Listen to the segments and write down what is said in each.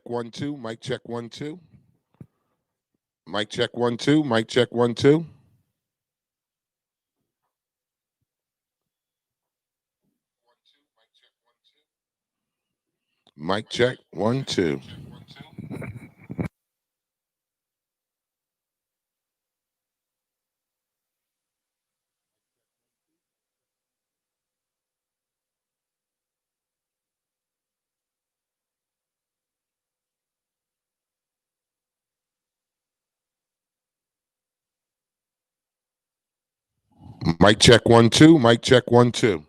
1 2, mic check 1 2. Mic check 1 2, mic check 1 2. Mic check 1 2. Mic check 1 2, mic check 1 2.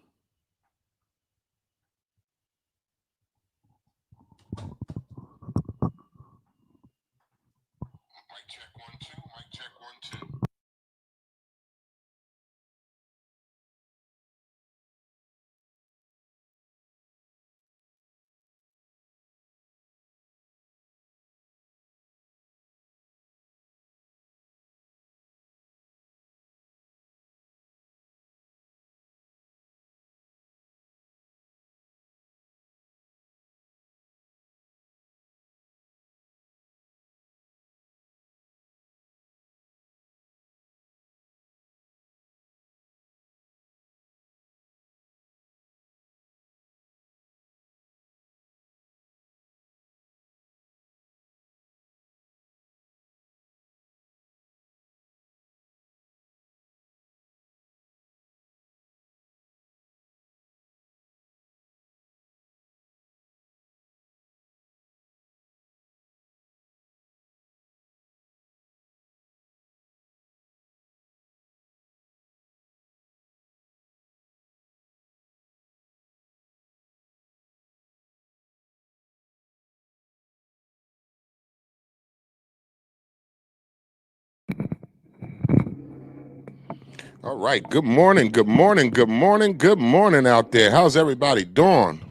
All right. Good morning. Good morning. Good morning. Good morning out there. How's everybody doing?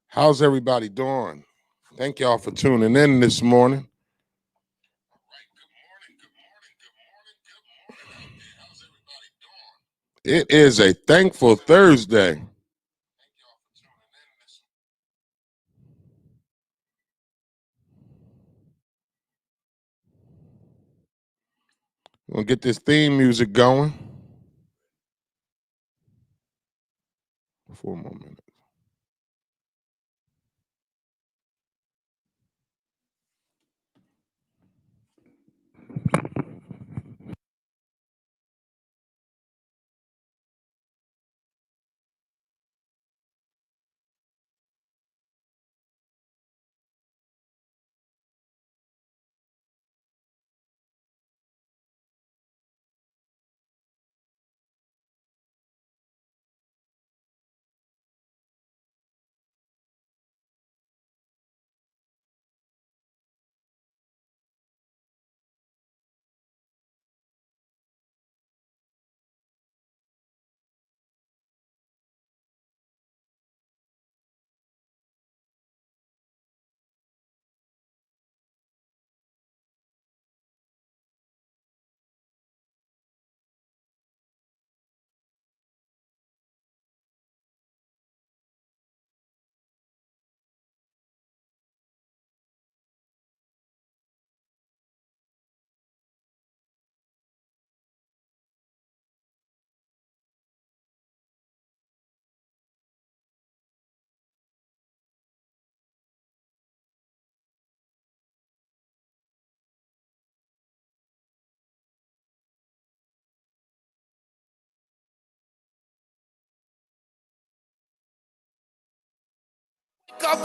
How's everybody doing? Thank y'all for tuning in this morning. It is a thankful Thursday. We'll get this theme music going. 4 more minutes.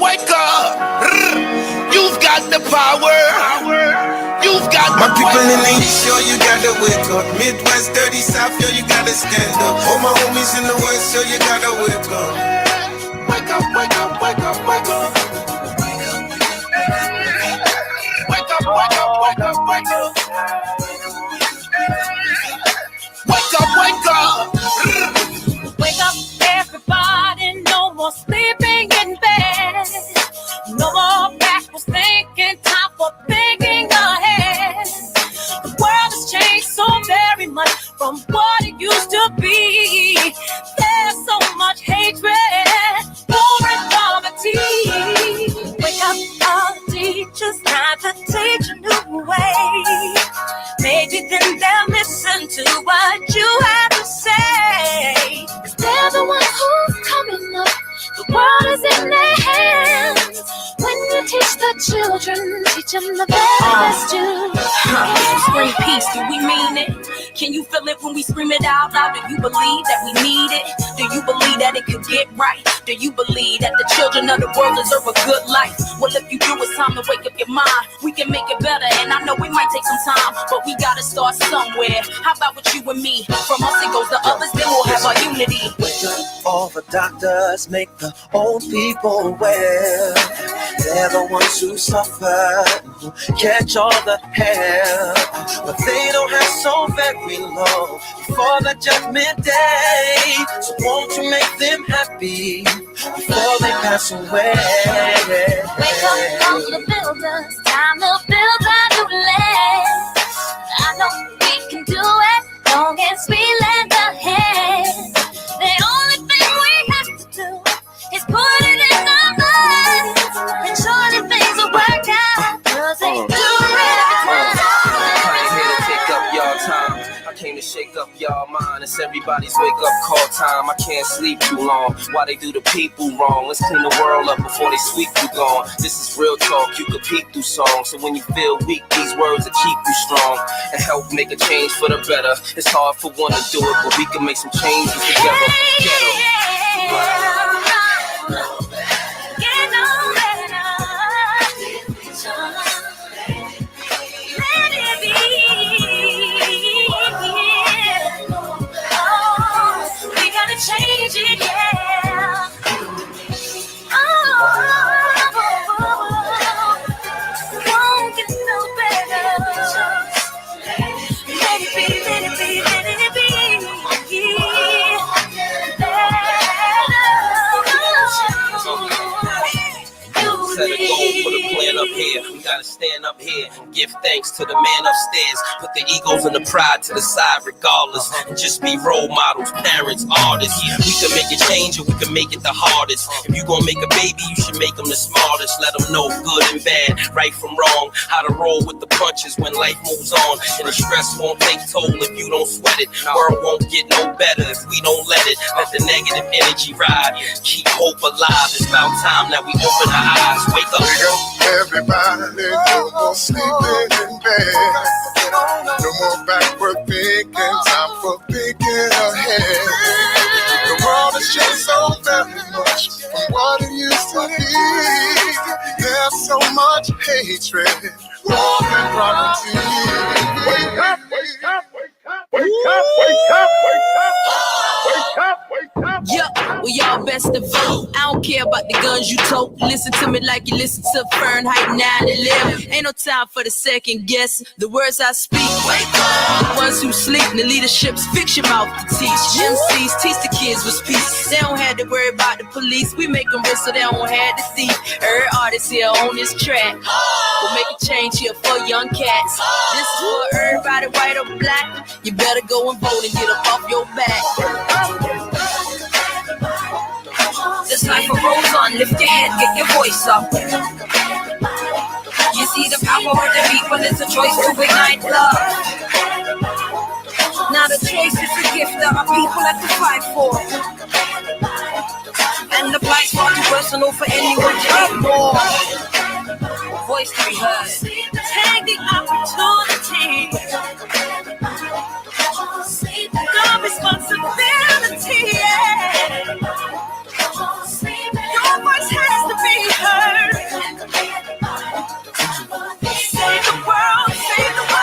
Wake up, you've got the power. You've got my people in the east, yo, you gotta wake up. Midwest, dirty South, yo, you gotta stand up. All my homies in the west, yo, you gotta wake up. Wake up, wake up, wake up, wake up. Wake up, wake up, wake up, wake up. Wake up, wake up. Wake up, everybody, no more sleeping in bed. No more backwards thinking, time for thinking ahead. The world has changed so very much from what it used to be. There's so much hatred, war and poverty. Wake up, to what you have to say. 'Cause they're the ones who's coming up. The world is in their hands. When you teach the children, teach them the best you can. Scream peace, do we mean it? Can you feel it when we scream it out loud? Do you believe that we need it? Do you believe that it could get right? Do you believe that the children of the world deserve a good life? Well, if you do, it's time to wake up your mind. We can make it better, and I know it might take some time, but we gotta start somewhere. How about with you and me? From us it goes to others, then we'll have our unity. Wake up, all the doctors, make the old people well. They're the ones who suffer, who catch all the hell, but they don't have so very long before the judgment day. So won't you make them happy before they pass away? Wake up all the builders, time to build a new land. I know we can do it, long as we lend a hand. The only thing we have to do is put it in our minds, and surely things will work out, 'cause they do it every time. I ain't here to take up y'all time. I came to shake up y'all mind. It's everybody's wake up call time. I can't sleep too long. Why they do the people wrong? Let's clean the world up before they sweep you gone. This is real talk, you could peek through songs. So when you feel weak, these words will keep you strong and help make a change for the better. It's hard for one to do it, but we can make some changes together. Change it, yeah. Oh, won't get no better. Let it be, let it be, let it be. Set a goal for the plan up here. We gotta stand up here and give thanks to the man upstairs. Put the egos and the pride to the side regardless, and just be role models, parents, artists. We can make it change, or we can make it the hardest. If you gonna make a baby, you should make them the smartest. Let them know good and bad, right from wrong, how to roll with the punches when life moves on. And the stress won't take toll if you don't sweat it. World won't get no better if we don't let it. Let the negative energy ride. Keep hope alive. It's about time that we open our eyes. Wake up. Everybody, no more sleeping in bed. No more backward thinking, time for thinking ahead. The world has changed so very much from what it used to be. There's so much hatred, war and poverty. Wake up, wake up, wake up, wake up, wake up, wake up, wake up, wake up. Yeah, well, y'all best to vote. I don't care about the guns you tote. Listen to me like you listen to Fahrenheit 9/11. Ain't no time for the second guess. The words I speak, wake up. The ones who sleep, the leadership's fix your mouth to teach. MCs teach the kids with peace. They don't have to worry about the police. We make them rich so they don't have to thief. Every artist here on this track. We'll make a change here for young cats. This is for everybody, white or black. You better go and vote and get up off your back. This life rolls on, lift your head, get your voice up. You see the power of the people, it's a choice to ignite love. Now the choice is a gift that our people have to fight for. And the fight's far too personal for anyone to ignore. Voice to be heard. Take the opportunity. No responsibility. Your voice has to be heard. Save the world, save the world.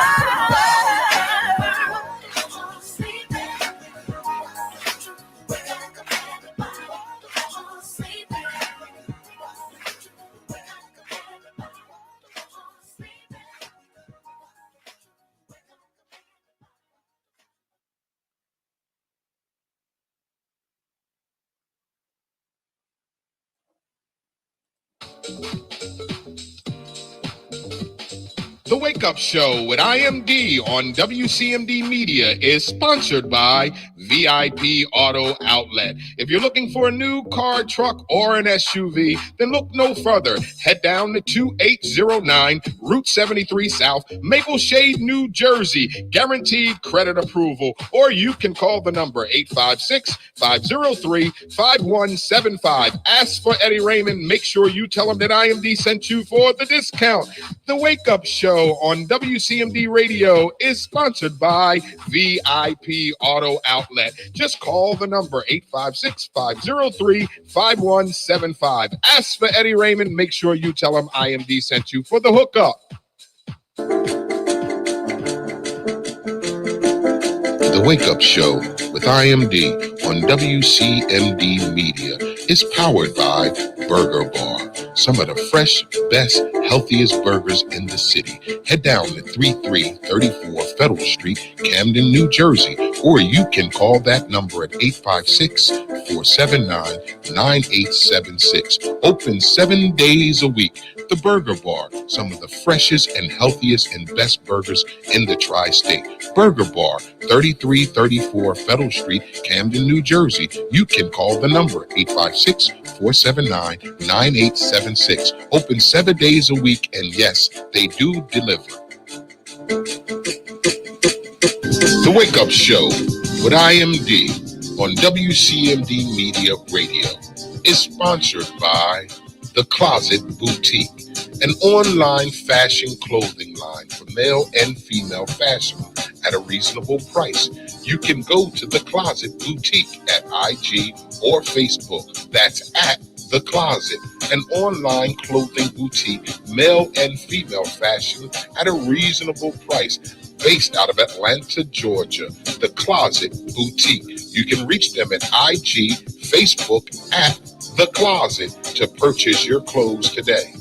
The Wake Up Show with IMD on WCMD Media is sponsored by VIP Auto Outlet. If you're looking for a new car, truck, or an SUV, then look no further. Head down to 2809 Route 73 South, Maple Shade, New Jersey. Guaranteed credit approval. Or you can call the number 856-503-5175. Ask for Eddie Raymond. Make sure you tell him that IMD sent you for the discount. The Wake Up Show on WCMD Radio is sponsored by VIP Auto Outlet. Just call the number 856-503-5175. Ask for Eddie Raymond. Make sure you tell him IMD sent you for the hookup. The Wake Up Show with IMD on WCMD Media is powered by Burger Bar. Some of the fresh, best, healthiest burgers in the city. Head down to 3334 Federal Street, Camden, New Jersey, or you can call that number at 856-479-9876. Open 7 days a week. The Burger Bar, some of the freshest and healthiest and best burgers in the tri-state. Burger Bar, 3334 Federal Street, Camden, New Jersey. You can call the number 856-479-9876. Open 7 days a week, and yes, they do deliver. The Wake Up Show with IMD on WCMD Media Radio is sponsored by The Closet Boutique, an online fashion clothing line for male and female fashion at a reasonable price. You can go to The Closet Boutique at IG or Facebook. That's at The Closet, an online clothing boutique, male and female fashion at a reasonable price, based out of Atlanta, Georgia. The Closet Boutique. You can reach them at IG, Facebook at The Closet to purchase your clothes today.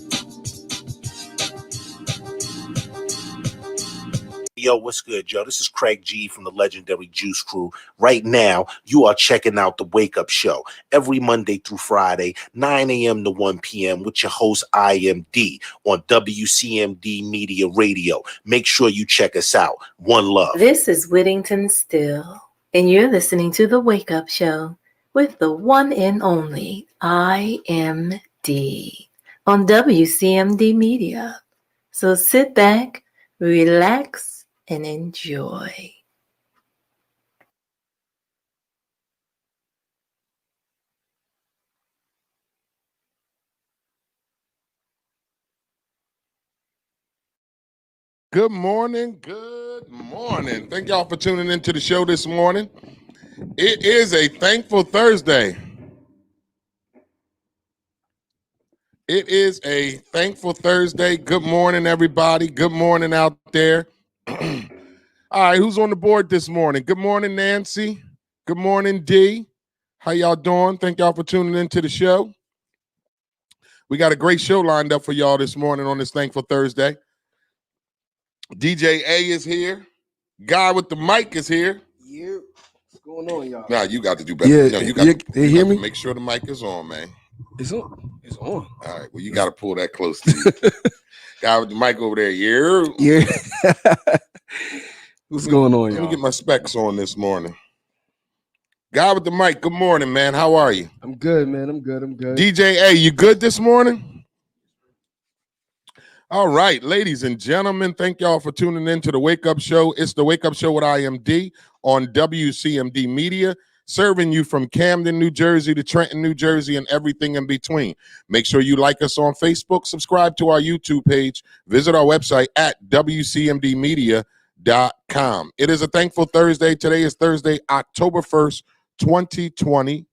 Yo, what's good, Joe? This is Craig G from the legendary Juice Crew. Right now, you are checking out The Wake Up Show every Monday through Friday, 9 a.m. to 1 p.m. with your host, IMD, on WCMD Media Radio. Make sure you check us out. One love. This is Whittington Still, and you're listening to The Wake Up Show with the one and only IMD on WCMD Media. So sit back, relax, and enjoy. Good morning. Good morning. Thank y'all for tuning into the show this morning. It is a thankful Thursday. It is a thankful Thursday. Good morning, everybody. Good morning out there. All right, who's on the board this morning? Good morning, Nancy. Good morning, D. How y'all doing? Thank y'all for tuning into the show. We got a great show lined up for y'all this morning on this thankful Thursday. DJ A is here. Guy with the mic is here. Yeah, what's going on, y'all? Nah, you got to do better. Yeah, no, you got they hear me? Make sure the mic is on, man. It's on. It's on. All right. Well, you got to pull that close to you. Guy with the mic over there. Yeah. Yeah. What's going on, Let me y'all? get my specs on this morning. Guy with the mic. Good morning, man. How are you? I'm good, man. I'm good. DJ A, you good this morning? All right, ladies and gentlemen, thank y'all for tuning in to the Wake Up Show. It's the Wake Up Show with IMD on WCMD Media, serving you from Camden, New Jersey to Trenton, New Jersey, and everything in between. Make sure you like us on Facebook, subscribe to our YouTube page, visit our website at WCMDmedia.com. It is a thankful Thursday. Today is Thursday, October 1st, 2020.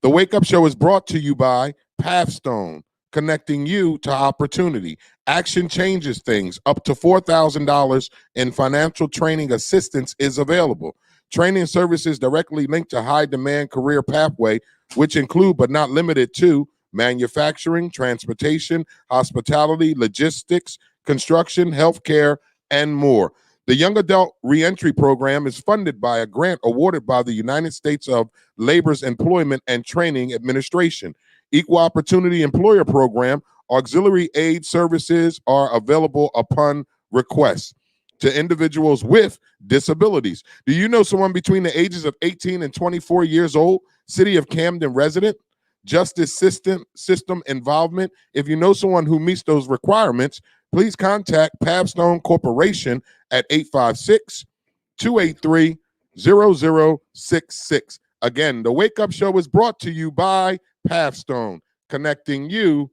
The Wake Up Show is brought to you by Pathstone, connecting you to opportunity. Action changes things. Up to $4,000 in financial training assistance is available. Training services directly linked to high-demand career pathway, which include but not limited to manufacturing, transportation, hospitality, logistics, construction, healthcare, and more. The Young Adult Reentry Program is funded by a grant awarded by the United States of Labor's Employment and Training Administration. Equal Opportunity Employer Program auxiliary aid services are available upon requests to individuals with disabilities. Do you know someone between the ages of 18 and 24 years old, City of Camden resident, justice system involvement? If you know someone who meets those requirements, please contact Pavstone Corporation at 856-283-0066. Again, the Wake Up Show is brought to you by Pavstone, connecting you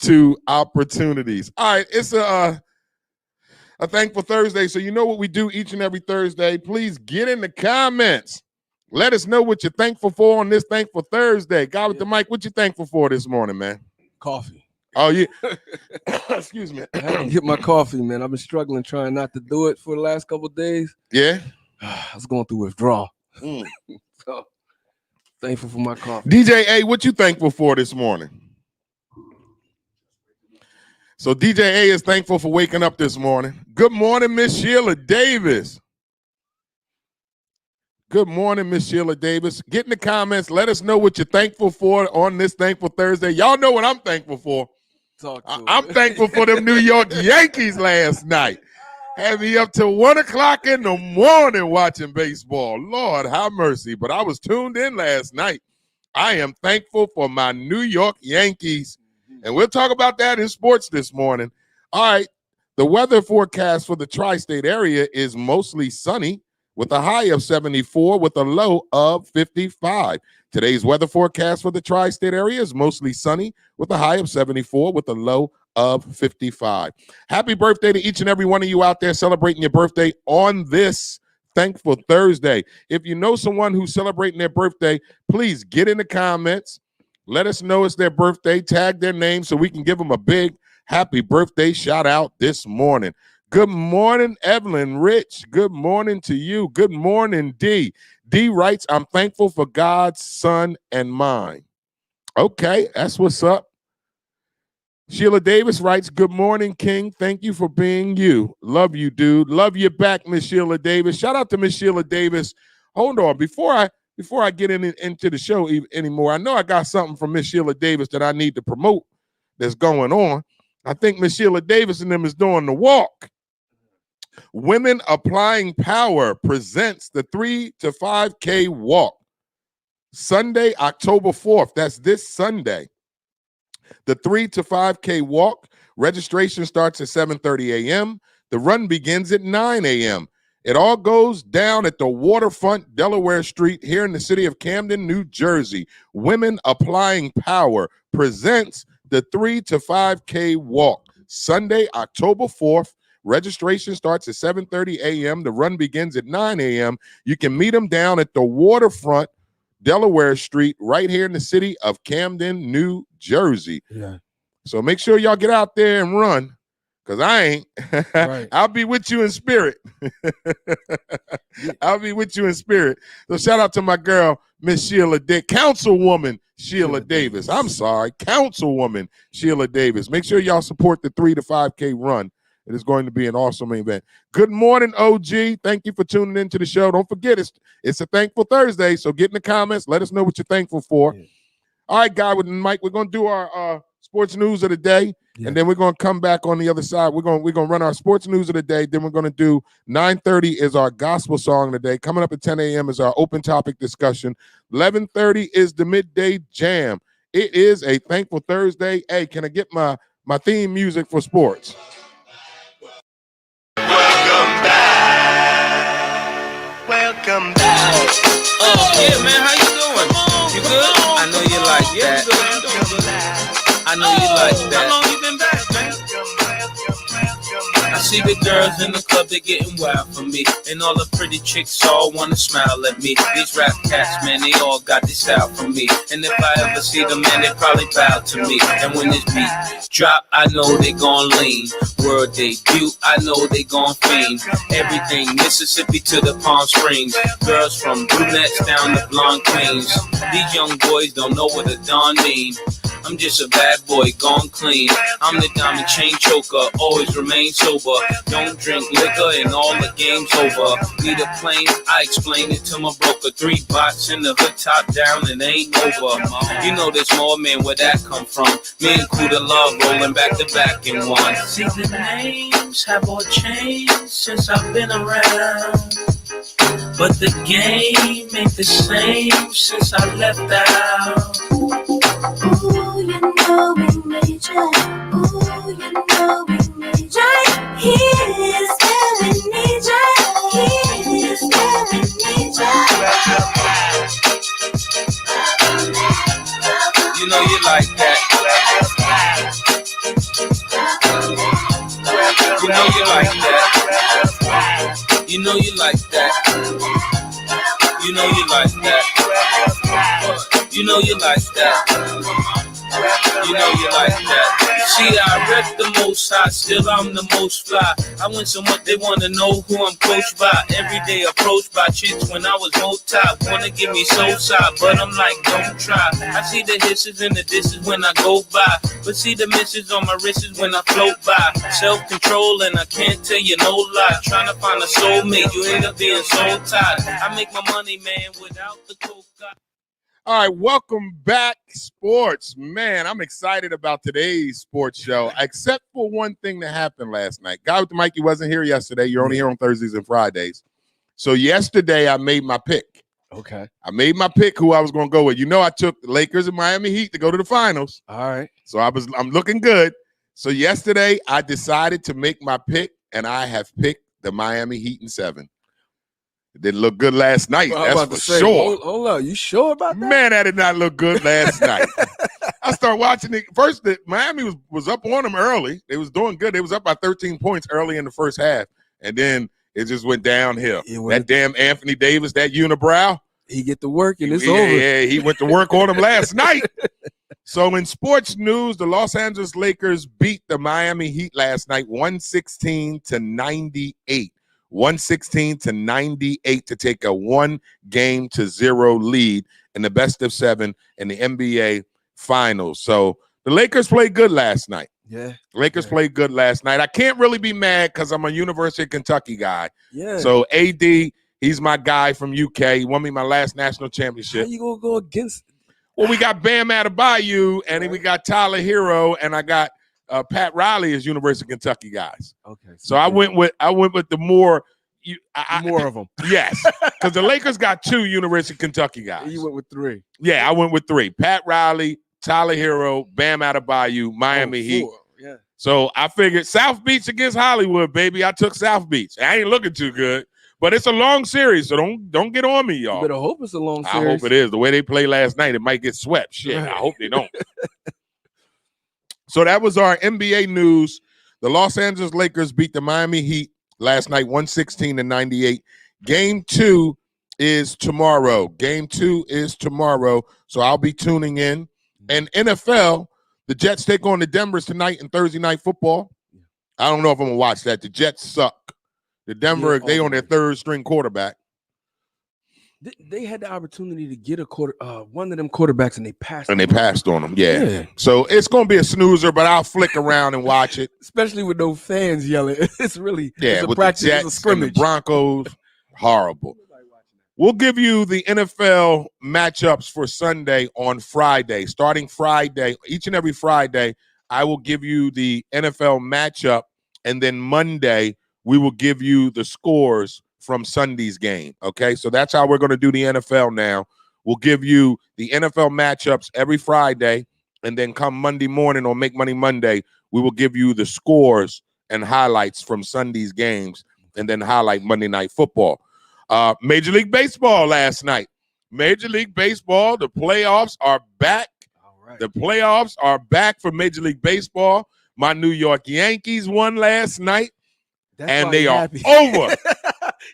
to opportunities. All right, it's a Thankful Thursday, so you know what we do each and every Thursday. Please get in the comments. Let us know what you're thankful for on this Thankful Thursday. Guy with the mic, what you thankful for this morning, man? Coffee. Oh, yeah. Excuse me. I had to get my coffee, man. I've been struggling trying not to do it for the last couple of days. Yeah? I was going through withdrawal. So thankful for my coffee. DJ A, what you thankful for this morning? So DJ A is thankful for waking up this morning. Good morning, Miss Sheila Davis. Good morning, Miss Sheila Davis. Get in the comments. Let us know what you're thankful for on this Thankful Thursday. Y'all know what I'm thankful for. I'm thankful for them New York Yankees last night. Had me up till 1 o'clock in the morning watching baseball. Lord, have mercy. But I was tuned in last night. I am thankful for my New York Yankees. And we'll talk about that in sports this morning. All right. The weather forecast for the tri-state area is mostly sunny with a high of 74 with a low of 55. Today's weather forecast for the tri-state area is mostly sunny with a high of 74 with a low of 55. Happy birthday to each and every one of you out there celebrating your birthday on this Thankful Thursday. If you know someone who's celebrating their birthday, please get in the comments. Let us know it's their birthday. Tag their name so we can give them a big happy birthday shout out this morning. Good morning, Evelyn Rich. Good morning to you. Good morning, D. D writes, I'm thankful for God's son and mine. Okay, that's what's up. Sheila Davis writes, good morning, King. Thank you for being you. Love you, dude. Love you back, Miss Sheila Davis. Shout out to Miss Sheila Davis. Hold on. Before I get into the show anymore, I know I got something from Miss Sheila Davis that I need to promote that's going on. I think Miss Sheila Davis and them is doing the walk. Women Applying Power presents the 3 to 5K walk. Sunday, October 4th. That's this Sunday. The 3 to 5K walk. Registration starts at 7:30 a.m. The run begins at 9 a.m. It all goes down at the waterfront, Delaware Street, here in the city of Camden, New Jersey. Women Applying Power presents the 3 to 5K walk. Sunday, October 4th. Registration starts at 7:30 a.m. The run begins at 9 a.m. You can meet them down at the waterfront, Delaware Street, right here in the city of Camden, New Jersey. Yeah. So make sure y'all get out there and run, because I ain't. Right. I'll be with you in spirit. I'll be with you in spirit. So shout out to my girl, Miss Sheila Councilwoman Sheila Davis. I'm sorry, Councilwoman Sheila Davis. Make sure y'all support the 3 to 5K run. It is going to be an awesome event. Good morning, OG. Thank you for tuning into the show. Don't forget, it's a Thankful Thursday, so get in the comments. Let us know what you're thankful for. Yeah. All right, guy with the mic, we're going to do our sports news of the day, and then we're going to come back on the other side. We're going to run our sports news of the day. Then we're going to do 9:30 is our gospel song of the day. Coming up at 10 a.m. is our open topic discussion. 11:30 is the midday jam. It is a Thankful Thursday. Hey, can I get my theme music for sports? Welcome back. Oh, yeah, man. How you doing? You good? I know you like that. I know you like that. How long you been back, man? I see the girls in the club, they're getting wild for me. And all the pretty chicks all wanna smile at me. These rap cats, man, they all got this style for me. And if I ever see them, man, they probably bow to me. And when this beat drop, I know they gon' lean. World debut, I know they gon' fiend. Everything Mississippi to the Palm Springs. Girls from brunettes down to blonde queens. These young boys don't know what a Don mean. I'm just a bad boy, gone clean. I'm the diamond chain choker, always remain sober. Don't drink liquor and all the game's over. Need a plane, I explained it to my broker. 3 bots in the hood, top down, and ain't over. You know there's more, man, where that come from? Me and Kuda Love rolling back to back in one. See, the names have all changed since I've been around, but the game ain't the same since I left out. Ooh, you know we need you. Ooh, you know we need you. Here's where we need you. Here's where we need you. You know you like that. You know you like that. You know you like that. You know you like that. You know you like that. You know you like that. See, I rep the most high, still I'm the most fly. I win so much they wanna know who I'm coached by. Every day approached by chicks when I was multi. Wanna give me soul side, but I'm like, don't try. I see the hisses and the disses when I go by, but see the misses on my wrists when I float by. Self-control and I can't tell you no lie. Trying to find a soulmate, you end up being soul tied. I make my money, man, without the coke. All right, welcome back, sports. Man, I'm excited about today's sports show, except for one thing that happened last night. Guy with the mic, you wasn't here yesterday. You're only here on Thursdays and Fridays. So yesterday, I made my pick. Okay. I made my pick who I was going to go with. You know, I took the Lakers and Miami Heat to go to the finals. All right. So I'm looking good. So yesterday, I decided to make my pick, and I have picked the Miami Heat in 7. It didn't look good last night. Well, that's for sure. Hold up. You sure about that? Man, that did not look good last night. I started watching it. First, Miami was up on them early. They was doing good. They was up by 13 points early in the first half. And then it just went downhill. That damn Anthony Davis, that unibrow. He get to work and it's over. Yeah, he went to work on him last night. So in sports news, the Los Angeles Lakers beat the Miami Heat last night 116-98. 116-98 to take a 1-0 lead in the best of 7 in the NBA Finals. So the Lakers played good last night. Yeah. Lakers played good last night. I can't really be mad because I'm a University of Kentucky guy. Yeah. So AD, he's my guy from UK. He won me my last national championship. How you gonna go against? Well, we got Bam Adebayo, and then we got Tyler Hero, and I got Pat Riley as University of Kentucky guys. Okay. So I went with the more more of them. Yes, because the Lakers got 2 University of Kentucky guys. You went with 3. Yeah, I went with 3. Pat Riley, Tyler Hero, Bam Adebayo, Miami Heat. Yeah. So I figured South Beach against Hollywood, baby. I took South Beach. I ain't looking too good, but it's a long series, so don't get on me, y'all. You better hope it's a long series. I hope it is. The way they played last night, it might get swept. Shit, I hope they don't. So that was our NBA news. The Los Angeles Lakers beat the Miami Heat last night, 116-98. Game 2 is tomorrow. So I'll be tuning in. And NFL, the Jets take on the Denvers tonight in Thursday Night Football. I don't know if I'm going to watch that. The Jets suck. The Denver, they on their 3rd string quarterback. They had the opportunity to get one of them quarterbacks, and they passed. And they passed on them, yeah. So it's going to be a snoozer, but I'll flick around and watch it. Especially with no fans yelling. It's really it's a with practice, the Jets it's a scrimmage. and the Broncos, horrible. We'll give you the NFL matchups for Sunday on Friday. Starting Friday, each and every Friday, I will give you the NFL matchup, and then Monday we will give you the scores from Sunday's game, okay? So that's how we're going to do the NFL now. We'll give you the NFL matchups every Friday, and then come Monday morning on Make Money Monday, we will give you the scores and highlights from Sunday's games, and then highlight Monday Night Football. Major League Baseball last night. Major League Baseball, the playoffs are back. All right. The playoffs are back for Major League Baseball. My New York Yankees won last night, and they are over.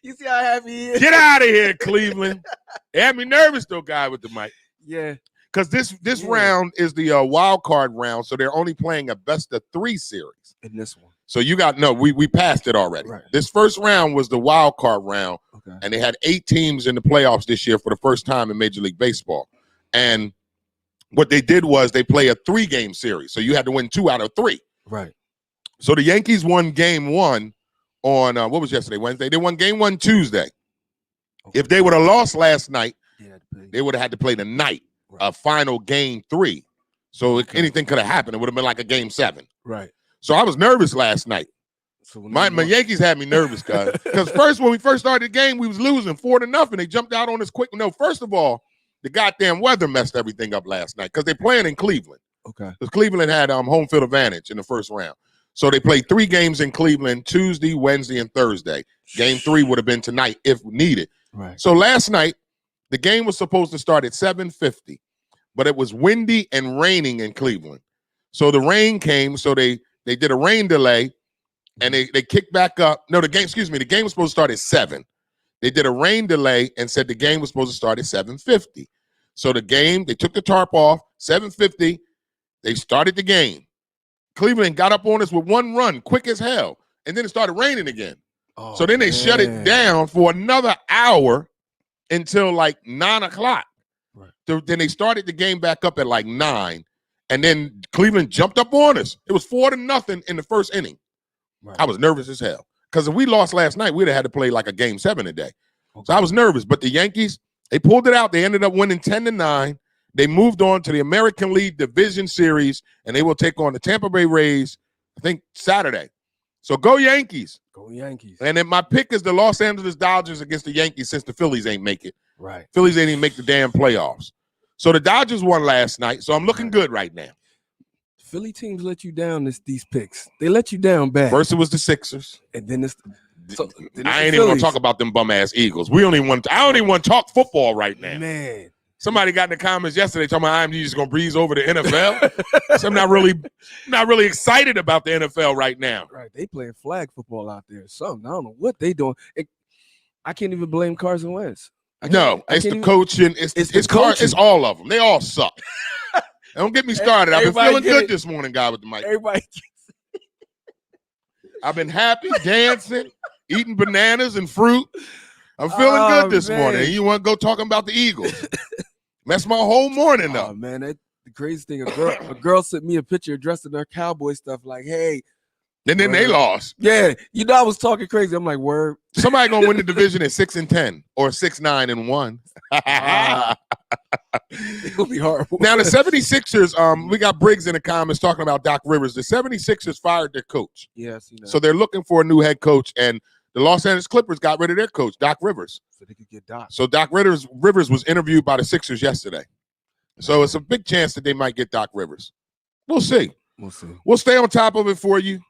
You see how happy he is? Get out of here, Cleveland. It had me nervous, though, guy with the mic. Yeah. Because this round is the wild card round, so they're only playing a best-of-3 series. In this one. So you got we passed it already. Right. This first round was the wild card round, okay. And they had 8 teams in the playoffs this year for the first time in Major League Baseball. And what they did was they play a 3-game series. So you had to win 2 out of 3. Right. So the Yankees won game 1 on, what was yesterday, Wednesday? They won game 1 Tuesday. Okay. If they would have lost last night, Yeah, they would have had to play tonight, Right. a final game 3. So if anything could have happened, it would have been like a game 7. Right. So I was nervous last night. So when My Yankees had me nervous, guys. Because first, when we first started the game, we was losing 4-0. They jumped out on us quick. No, first of all, the goddamn weather messed everything up last night because they're playing in Cleveland. Okay. Because Cleveland had home field advantage in the first round. So they played 3 games in Cleveland, Tuesday, Wednesday, and Thursday. Game 3 would have been tonight if needed. Right. So last night, the game was supposed to start at 7:50, but it was windy and raining in Cleveland. So the rain came, so they did a rain delay, and they kicked back up. No, the game was supposed to start at 7. They did a rain delay and said the game was supposed to start at 7:50. So the game, they took the tarp off, 7:50, they started the game. Cleveland got up on us with 1 run, quick as hell, and then it started raining again. Oh, So then they shut it down for another hour until like 9 o'clock. Right. Then they started the game back up at like 9, and then Cleveland jumped up on us. It was 4-0 in the first inning. Right. I was nervous as hell because if we lost last night, we'd have had to play like a game 7 today. Okay. So I was nervous, but the Yankees, they pulled it out. They ended up winning 10-9. They moved on to the American League Division Series, and they will take on the Tampa Bay Rays, I think, Saturday. So go Yankees. Go Yankees. And then my pick is the Los Angeles Dodgers against the Yankees since the Phillies ain't make it. Right. Phillies ain't even make the damn playoffs. So the Dodgers won last night, so I'm looking good right now. Philly teams let you down these picks. They let you down bad. First it was the Sixers. And then it's I ain't even gonna talk about them bum-ass Eagles. I don't even want to talk football right now. Man. Somebody got in the comments yesterday talking about IMG just gonna breeze over the NFL. So I'm not really excited about the NFL right now. Right. They playing flag football out there. Something. I don't know what they doing. I can't even blame Carson Wentz. It's the coaching. It's coaching. It's all of them. They all suck. Don't get me started. I've been feeling good this morning, guy with the mic. Everybody I've been happy, dancing, eating bananas and fruit. I'm feeling good this morning. And you want to go talking about the Eagles? Messed my whole morning up. Oh man, the crazy thing, a girl sent me a picture dressed in her cowboy stuff, like, hey. And then they lost. Yeah, I was talking crazy. I'm like, word. Somebody gonna win the division at 6-10 or 6-9-1. It'll be horrible. Now the 76ers, we got Briggs in the comments talking about Doc Rivers. The 76ers fired their coach. Yeah, I see that. So they're looking for a new head coach, and the Los Angeles Clippers got rid of their coach, Doc Rivers. So they could get Doc. So Doc Rivers was interviewed by the Sixers yesterday. So it's a big chance that they might get Doc Rivers. We'll see. We'll stay on top of it for you.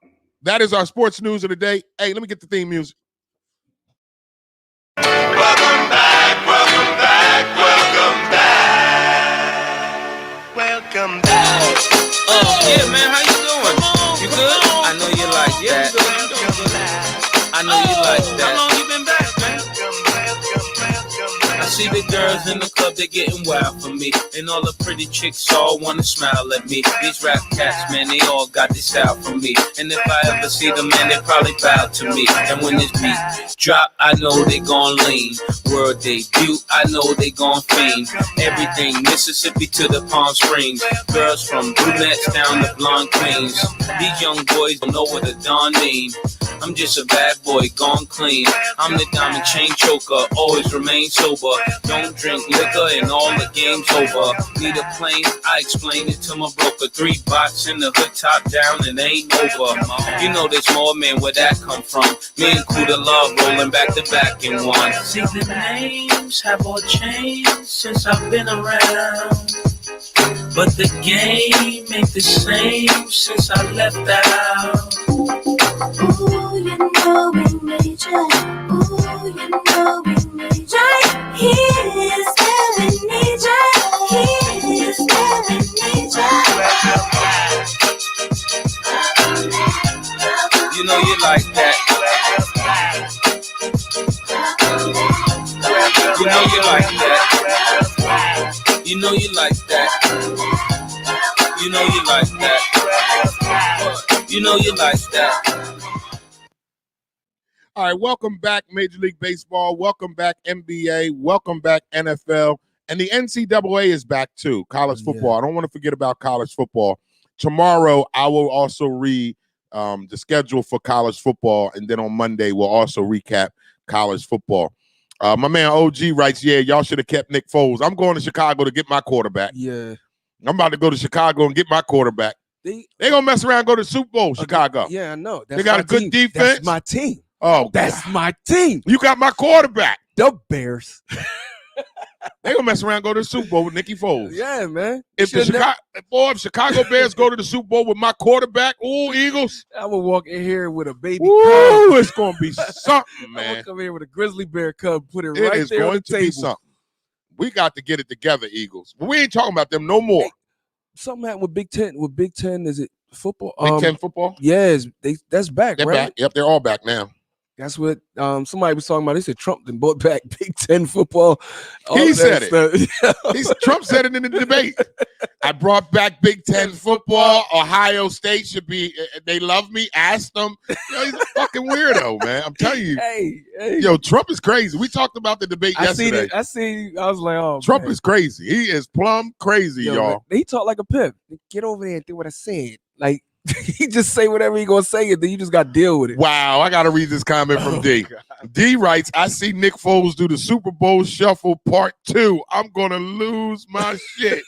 That is our sports news of the day. Hey, let me get the theme music. Welcome back, welcome back, welcome back. Welcome back. Yeah, man, how you doing? You good? I know you like that. I know you like that. How long you been back, man? I see the girls in the club, they getting wild for me. And all the pretty chicks all wanna smile at me. These rap cats, man, they all got this style from me. And if I ever see them, man, they probably bow to me. And when this beat drop, I know they gon' lean. World debut, I know they gon' fiend. Everything Mississippi to the Palm Springs. Girls from brunettes down to blonde queens. These young boys don't know what a Don mean. I'm just a bad boy, gone clean. I'm the diamond chain choker, always remain sober. Don't drink liquor and all the game's over. Need a plane, I explain it to my broker. 3 box in the hood, top down, and ain't over. You know there's more, man, where that come from? Me and Kuda Love rolling back to back in one. See, the names have all changed since I've been around. But the game ain't the same since I left out. Ooh, you know we made ya. Ooh, you know we made ya. Here's where we need ya. Here's where we need ya. You know you like that. You know you like that. You know you like that. You know you like that. You know you like that. All right, welcome back, Major League Baseball. Welcome back, NBA. Welcome back, NFL. And the NCAA is back too, college football. I don't want to forget about college football. Tomorrow, I will also read the schedule for college football, and then on Monday, we'll also recap college football. My man OG writes, yeah, y'all should have kept Nick Foles. I'm going to Chicago to get my quarterback. Yeah. I'm about to go to Chicago and get my quarterback. They going to mess around and go to the Super Bowl, Chicago. Yeah, I know. They got a good defense. That's my team. Oh, that's my team. You got my quarterback. The Bears. They gonna mess around and go to the Super Bowl with Nicky Foles. Yeah, man. If Chicago Bears go to the Super Bowl with my quarterback, Eagles. I will walk in here with a baby cub. It's gonna be something, man. I'm gonna come here with a grizzly bear cub, put it It right is there on going the to be table. something. We got to get it together, Eagles. But we ain't talking about them no more. Something happened with Big Ten. With Big Ten, is it football? Big Ten football? Yes, that's back, They're right? back. Yep, they're all back now. That's what somebody was talking about. They said Trump then brought back Big Ten football. He said it. Trump said it in the debate. I brought back Big Ten football. Ohio State should be. They love me. Ask them. He's a fucking weirdo, man. I'm telling you. Hey. Yo, Trump is crazy. We talked about the debate yesterday. I was like, oh, Trump man. is crazy. He is plumb crazy, Yo, y'all. man, he talk like a pimp. Get over there and do what I said. Like he just say whatever he gonna say, and then you just got to deal with it. Wow, I got to read this comment from D. D writes, I see Nick Foles do the Super Bowl Shuffle Part 2. I'm going to lose my shit.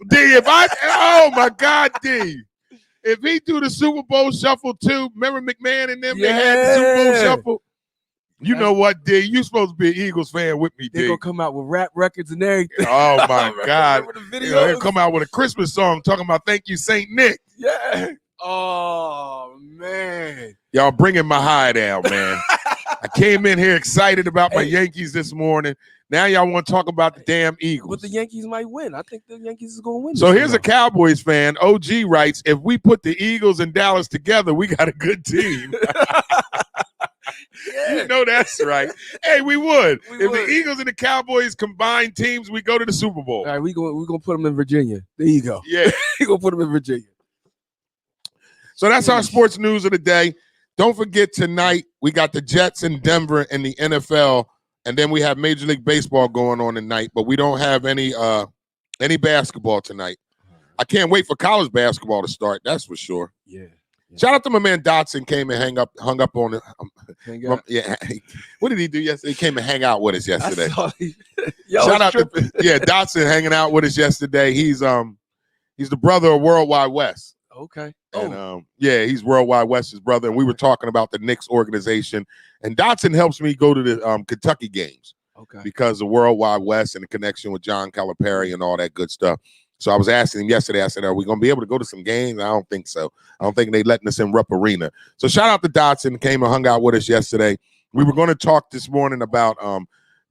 D, oh my God, D. If he do the Super Bowl Shuffle 2, remember McMahon and them, they had the Super Bowl Shuffle? You know what, D? You supposed to be an Eagles fan with me, D. They're going to come out with rap records and everything. Oh, my God. Remember the videos? They'll come out with a Christmas song talking about thank you, St. Nick. Yeah. Oh, man. Y'all bringing my high down, man. I came in here excited about my Yankees this morning. Now y'all want to talk about the damn Eagles. But the Yankees might win. I think the Yankees is going to win. So here's a Cowboys fan. OG writes, if we put the Eagles and Dallas together, we got a good team. You know that's right. Hey, we would. If the Eagles and the Cowboys combined teams, we go to the Super Bowl. All right, we're gonna put them in Virginia. There you go. Yeah. We're going to put them in Virginia. So that's our sports news of the day. Don't forget tonight, we got the Jets in Denver in the NFL, and then we have Major League Baseball going on tonight, but we don't have any basketball tonight. I can't wait for college basketball to start, that's for sure. Yeah. Shout out to my man Dotson, came and hung up on it. Yeah. What did he do yesterday? He came and hang out with us yesterday. Shout out to Dotson hanging out with us yesterday. He's the brother of Worldwide West. Okay. And he's Worldwide West's brother. And we were talking about the Knicks organization. And Dotson helps me go to the Kentucky games. Okay. Because of Worldwide West and the connection with John Calipari and all that good stuff. So I was asking him yesterday, I said, are we going to be able to go to some games? I don't think so. I don't think they letting us in Rupp Arena. So shout out to Dotson, came and hung out with us yesterday. We were going to talk this morning about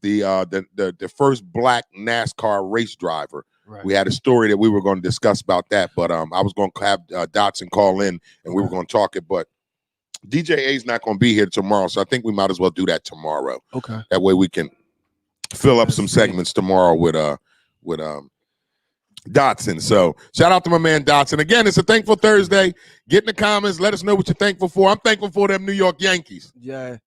the first black NASCAR race driver. Right. We had a story that we were going to discuss about that, but I was going to have Dotson call in and we were going to talk it, but DJ A's not going to be here tomorrow, so I think we might as well do that tomorrow. Okay. That way we can fill up some segments tomorrow with Dotson. So shout out to my man Dotson. Again, it's a Thankful Thursday. Get in the comments. Let us know what you're thankful for. I'm thankful for them New York Yankees. Yeah.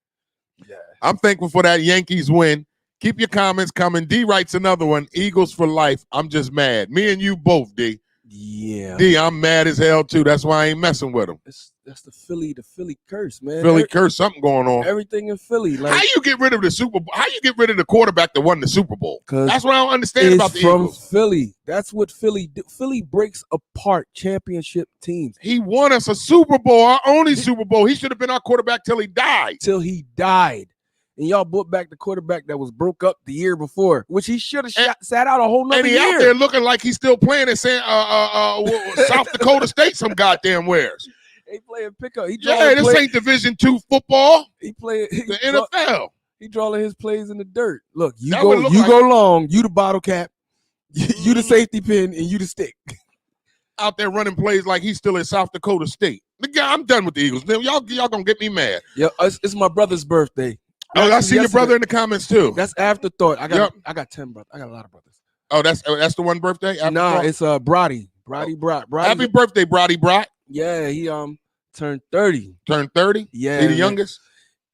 I'm thankful for that Yankees win. Keep your comments coming. D writes another one. Eagles for life. I'm just mad. Me and you both, D. Yeah. D, I'm mad as hell too. That's why I ain't messing with them. That's the Philly curse, man. Philly curse, something going on. Everything in Philly. Like, how you get rid of the Super Bowl? How you get rid of the quarterback that won the Super Bowl? That's what I don't understand about the Eagles. From Philly. That's what Philly do. Philly breaks apart championship teams. He won us a Super Bowl, our only Super Bowl. He should have been our quarterback till he died. And y'all brought back the quarterback that was broke up the year before, which he should have sat out a whole nother year. And he out there looking like he's still playing at South Dakota State some goddamn wheres. He playing pickup. This ain't Division II football. He playing the NFL. He drawing his plays in the dirt. Look, you go long, you the bottle cap, you the safety pin, and you the stick. Out there running plays like he's still at South Dakota State. The guy, I'm done with the Eagles. Y'all gonna get me mad. Yeah, it's my brother's birthday. Oh, I see your brother in the comments too. That's afterthought. I got 10 brothers. I got a lot of brothers. Oh, that's the one birthday? Nah, it's Brody. Brody. Happy birthday, Brody Brot. Yeah, he turned 30. Turned 30? Yeah. He the youngest?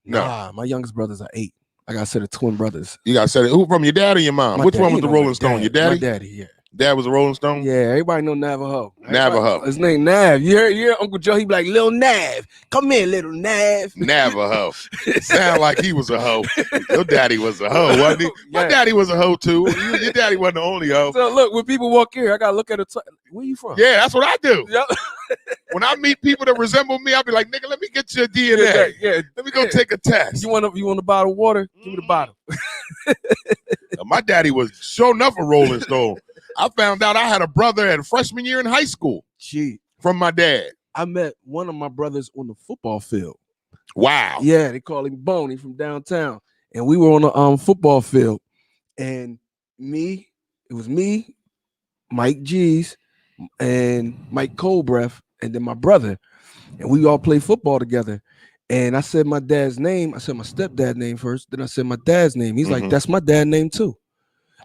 Nah, my youngest brothers are 8. I got a set of twin brothers. You got a set of who from your dad or your mom? My Which dad, one was you the know, Rolling my Stone? dad. Your daddy? My daddy, yeah. Dad was a Rolling Stone? Yeah, everybody know Navajo. Navajo. His name Nav. You hear Uncle Joe? He be like, Lil Nav. Come in, little Nav. Navajo. Sound like he was a hoe. Your daddy was a hoe, wasn't he? My daddy was a hoe too. Your daddy wasn't the only hoe. So look, when people walk here, I gotta look at it. Where you from? Yeah, that's what I do. Yep. When I meet people that resemble me, I'll be like, nigga, let me get your DNA. Yeah. Let me go take a test. You want a bottle of water? Give me the bottle. My daddy was sure enough a Rolling Stone. I found out I had a brother at a freshman year in high school. Gee. From my dad. I met one of my brothers on the football field. Wow. Yeah, they call him Boney from downtown. And we were on the football field. And it was me, Mike G's, and Mike Coldbreath, and then my brother. And we all played football together. And I said my dad's name. I said my stepdad's name first. Then I said my dad's name. He's like, that's my dad's name too.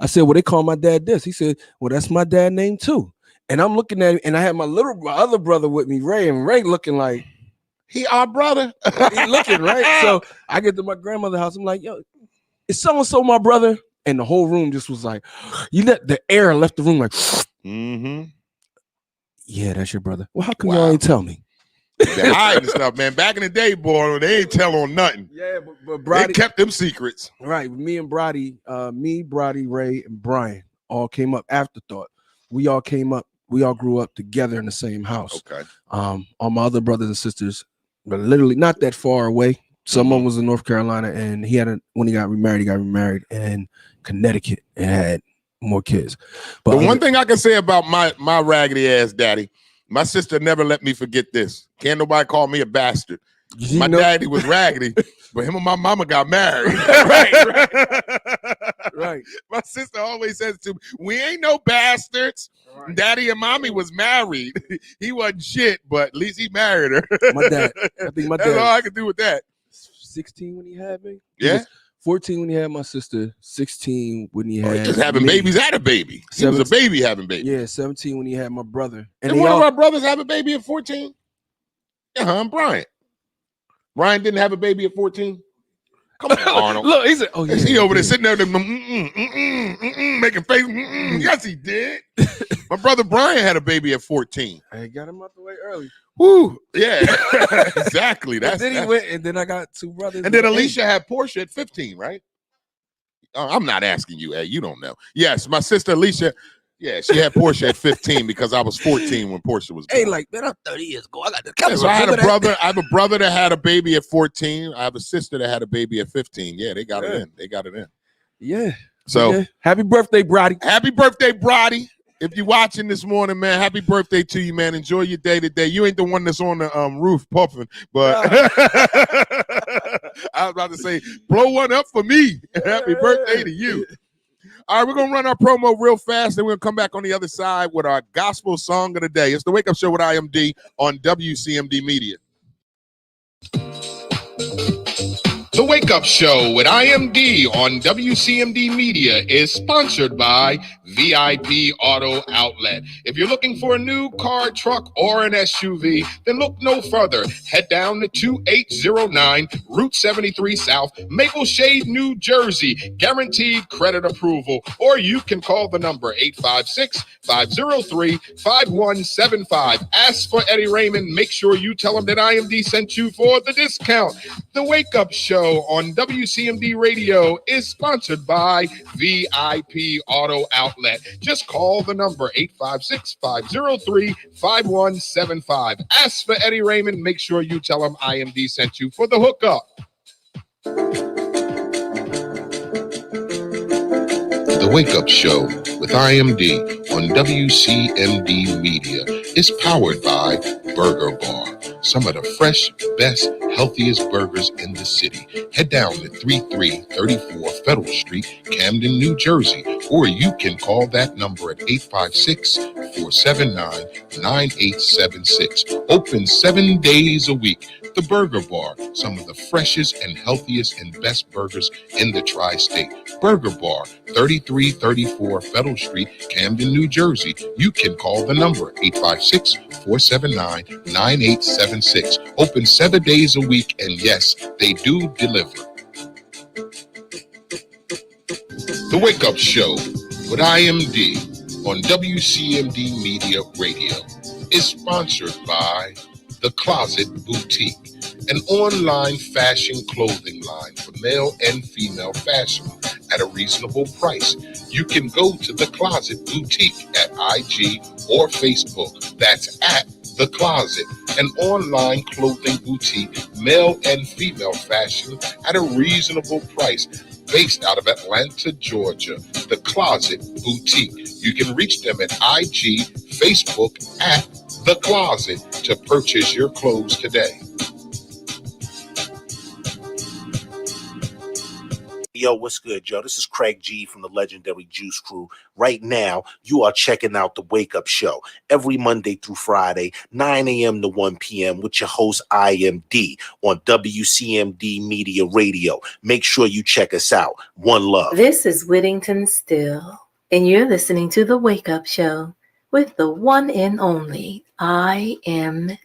I said, well, they call my dad this. He said, well, that's my dad's name too. And I'm looking at him, and I had my other brother with me, Ray, and Ray looking like, he our brother. He looking, right? So I get to my grandmother's house. I'm like, yo, is so-and-so my brother? And the whole room just was like, the air left the room like, yeah, that's your brother. Well, how come y'all ain't tell me? They're hiding stuff, man. Back in the day, boy, they ain't tell on nothing. Yeah, but Brody, they kept them secrets. Right. Me and Brody, Brody, Ray, and Brian all came up afterthought. We all came up, we all grew up together in the same house. Okay. All my other brothers and sisters, but literally not that far away. Someone was in North Carolina, and when he got remarried in Connecticut and had more kids. But one thing I can say about my raggedy ass daddy, my sister never let me forget this. Can't nobody call me a bastard. My daddy was raggedy, but him and my mama got married. Right. My sister always says to me, we ain't no bastards. Right. Daddy and mommy was married. He wasn't shit, but at least he married her. My dad. I think my dad. That's all I could do with that. 16 when he had me. Yeah. 14 when he had my sister. 16 when he had just having babies had a baby. He was a baby having babies. Yeah, 17 when he had my brother. And one of our brothers have a baby at 14? I'm Brian. Brian didn't have a baby at 14? Come on, Arnold. Look, he said, is he over there sitting there making face? Yes, he did. My brother Brian had a baby at 14. I got him out the way early. Woo, yeah, exactly. He went, and then I got two brothers. And then Alicia had Portia at 15, right? I'm not asking you, you don't know. Yes, my sister Alicia, yeah, she had Portia at 15 because I was 14 when Portia was born. Hey, like, man, I'm 30 years ago. I got the so I had a brother. I have a brother that had a baby at 14. I have a sister that had a baby at 15. Yeah, they got it in. They got it in. Yeah. So happy birthday, Brody. Happy birthday, Brody. If you're watching this morning, man, happy birthday to you, man. Enjoy your day today. You ain't the one that's on the roof puffing, but I was about to say, blow one up for me. Happy birthday to you. All right, we're going to run our promo real fast, and we'll come back on the other side with our gospel song of the day. It's the Wake Up Show with IMD on WCMD Media. The Wake Up Show with IMD on WCMD Media is sponsored by VIP Auto Outlet. If you're looking for a new car, truck, or an SUV, then look no further. Head down to 2809 Route 73 South, Maple Shade, New Jersey. Guaranteed credit approval. Or you can call the number 856-503-5175. Ask for Eddie Raymond. Make sure you tell him that IMD sent you for the discount. The Wake Up Show on WCMD Radio is sponsored by VIP Auto Outlet. Just call the number 856-503-5175. Ask for Eddie Raymond. Make sure you tell him IMD sent you for the hookup. The Wake Up Show with IMD on WCMD Media is powered by Burger Bar. Some of the fresh, best, healthiest burgers in the city. Head down to 3334 Federal Street, Camden, New Jersey, or you can call that number at 856-479-9876. Open 7 days a week. The Burger Bar, some of the freshest and healthiest and best burgers in the tri-state. Burger Bar, 3334 Federal Street, Camden, New Jersey. You can call the number 856-479-9876. Open 7 days a week, and yes, they do deliver. The Wake Up Show with IMD on WCMD Media Radio is sponsored by The Closet Boutique, an online fashion clothing line for male and female fashion at a reasonable price. You can go to The Closet Boutique at IG or Facebook. That's at The Closet, an online clothing boutique, male and female fashion at a reasonable price, based out of Atlanta, Georgia. The Closet Boutique. You can reach them at IG, Facebook at The Closet to purchase your clothes today. Yo, what's good, Joe? This is Craig G from the legendary Juice Crew. Right now, you are checking out The Wake Up Show every Monday through Friday, 9 a.m. to 1 p.m. with your host, IMD, on WCMD Media Radio. Make sure you check us out. One love. This is Whittington Still, and you're listening to The Wake Up Show with the one and only IMD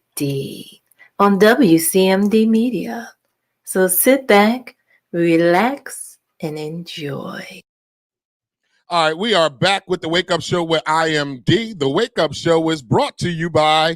on WCMD Media. So sit back, relax, and enjoy. All right, we are back with the Wake Up Show with IMD. The Wake Up Show is brought to you by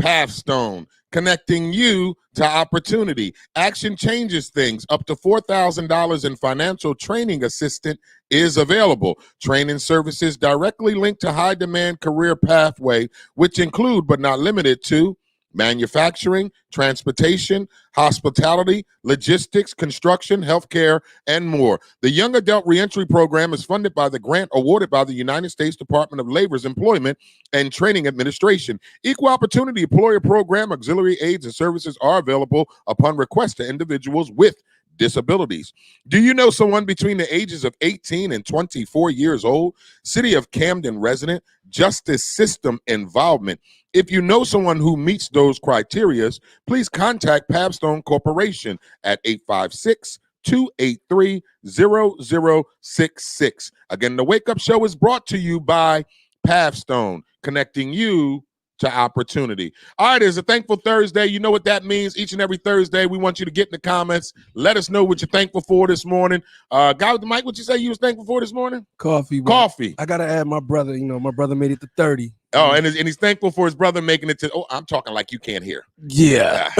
Pathstone, connecting you to opportunity. Action changes things. Up to $4,000 in financial training assistance is available. Training services directly linked to high-demand career pathway, which include but not limited to manufacturing, transportation, hospitality, logistics, construction, healthcare, and more. The Young Adult Reentry Program is funded by the grant awarded by the United States Department of Labor's Employment and Training Administration. Equal Opportunity Employer Program auxiliary aids and services are available upon request to individuals with disabilities. Do you know someone between the ages of 18 and 24 years old? City of Camden resident, justice system involvement. If you know someone who meets those criteria, please contact Pathstone Corporation at 856-283-0066. Again, the Wake Up Show is brought to you by Pathstone, connecting you to opportunity. All right, it's a Thankful Thursday. You know what that means. Each and every Thursday, we want you to get in the comments. Let us know what you're thankful for this morning. Guy with the mic, what you say you was thankful for this morning? Coffee. Coffee. I got to add my brother. You know, my brother made it to 30. Oh, and he's thankful for his brother making it to, I'm talking like you can't hear. Yeah.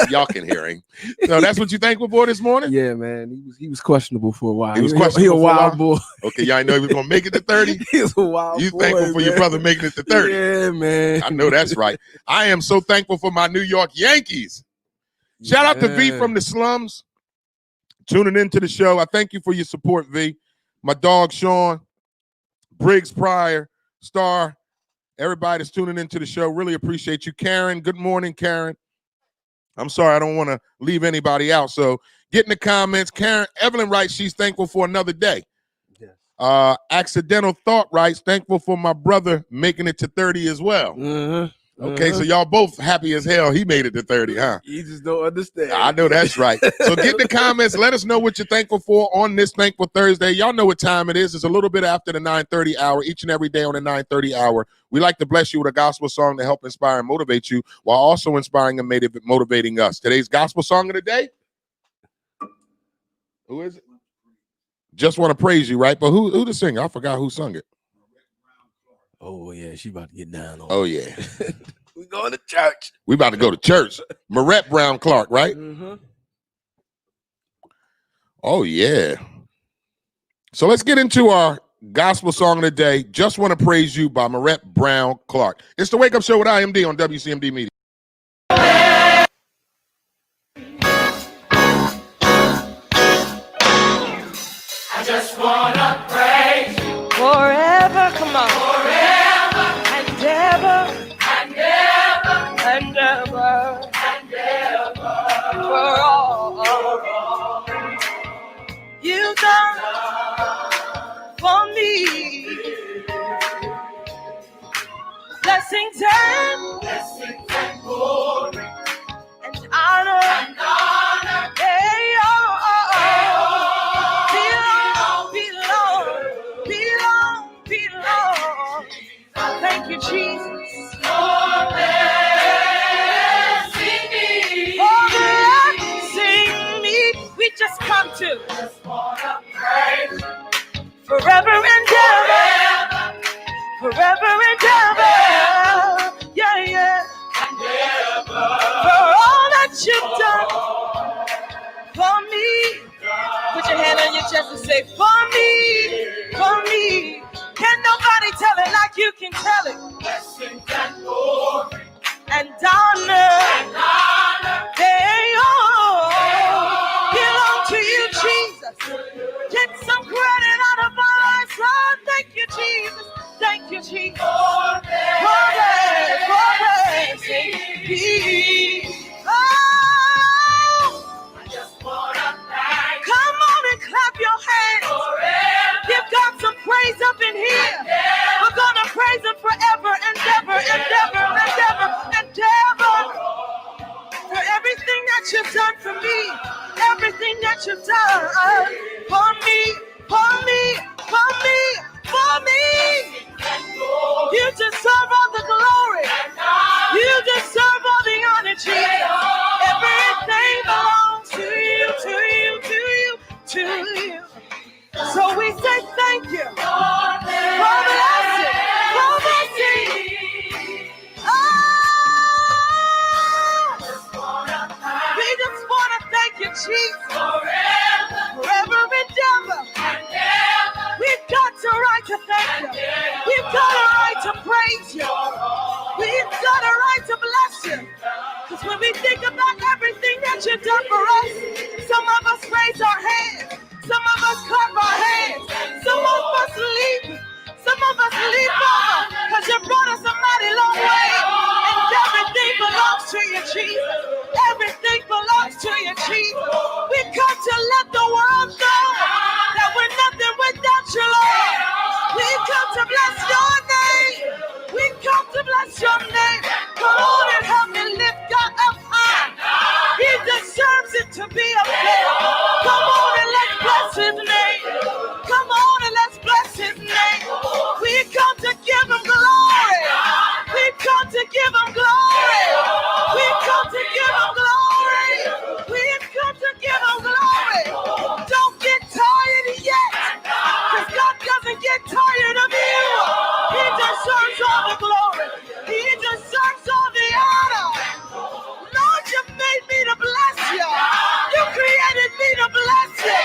Y'all can hear him. So that's what you thankful for this morning? Yeah, man. He was questionable for a while. He was questionable He a for a wild while? boy. Okay, y'all know he was gonna make it to 30. He was a wild You boy. thankful for your man. brother making it to 30? Yeah, man. I know that's right. I am so thankful for my New York Yankees. Shout out to V Yeah. from the slums, tuning into the show. I thank you for your support, V. My dog Sean, Briggs Pryor, Star, everybody that's tuning into the show. Really appreciate you. Karen, good morning, Karen. I'm sorry, I don't want to leave anybody out. So get in the comments. Karen, Evelyn writes she's thankful for another day. Yes. Accidental Thought writes thankful for my brother making it to 30 as well. Uh-huh. Okay, so y'all both happy as hell he made it to 30, huh? You just don't understand. I know that's right. So get in the comments. Let us know what you're thankful for on this Thankful Thursday. Y'all know what time it is. It's a little bit after the 9:30 hour. Each and every day on the 9:30 hour, we like to bless you with a gospel song to help inspire and motivate you while also inspiring and motivating us. Today's gospel song of the day? Who is it? Just Want to Praise You, right? But who the singer? I forgot who sung it. Oh, yeah. She about to get down on Oh, yeah. We going to church. We about to go to church. Marette Brown Clark, right? Mm-hmm. Oh, yeah. So let's get into our gospel song of the day, Just Want to Praise You by Marette Brown Clark. It's the Wake Up Show with IMD on WCMD Media. I just wanna praise you Forever, come on. forever And ever, and ever and ever, and ever. for all you've done for me. Blessings and Blessings and glory and honor. and honor Hey, belong. Thank you, Jesus. for blessing me. For blessing me. We just come to Just wanna praise you Say for me. Can nobody tell it like you can tell it? Blessings and glory and honor, they all belong to you, Jesus. Get some credit out of my life, Lord. Thank you, Jesus. Thank you, Jesus. For come on and clap your hands. Give God some praise up in here. We're gonna praise Him forever and ever and ever and ever and ever. For everything that you've done for me, everything that you've done for me, for me, for me, for me. You deserve all the glory. You deserve all the honor, Jesus. Everything belongs to you, to you, to you, to you. So we say thank you for blessing, for blessing. We just want to thank you, Jesus. Forever and ever. We've got a right to thank you. We've got a right to praise you. We've got a right to bless you. Because when we think about everything that you've done for us, some of us raise our hands. Some of us clap our hands. Some of us leap. Some of us leap over. Because you brought us a mighty long way. And everything belongs to you, Jesus. Everything belongs to you, Jesus. We come to let the world know that we're nothing without you, Lord. We come to bless your name. We come to bless your name. Come on and help me lift God up high. He deserves it to be up there. Come on and let's bless his name. Come on and let's bless his name. We come to give him glory. We come to give him glory. We come to give him glory. We come to give him glory. Don't get tired yet, because God doesn't get tired of you. He deserves all the glory. He deserves all the honor. Lord, you made me to bless you. You created me to bless you.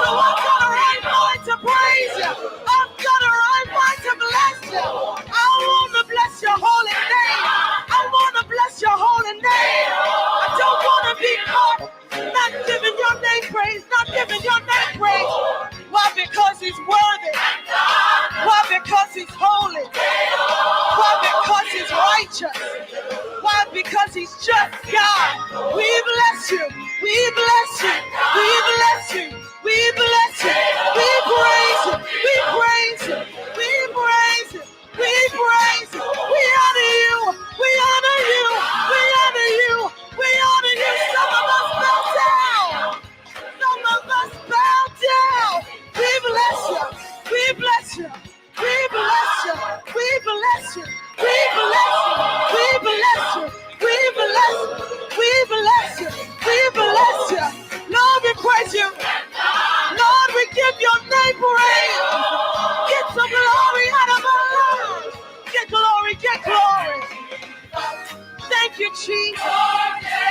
So I've got a right mind to praise you. I've got a right mind to bless you. I want to bless your holy name. I want to bless your holy name. I don't want to be caught not giving your name praise, not giving your name praise. Why? Because he's worthy. Why? Because he's holy. Why? Because he's righteous. Why? Because he's just God. We bless you. We bless you. We bless you. We bless you. We praise you. We praise you. We praise you. We praise you. We honor you. We honor you. We honor you. We honor you. Some of us bow down. Some of us bow down. We bless you. We bless you. We bless you. We bless you. We bless you. We bless you. We bless you. We bless you. We bless you. Lord, we praise you. Lord, we give your name praise. Get some glory out of our lives. Get glory, get glory. Thank you, Jesus.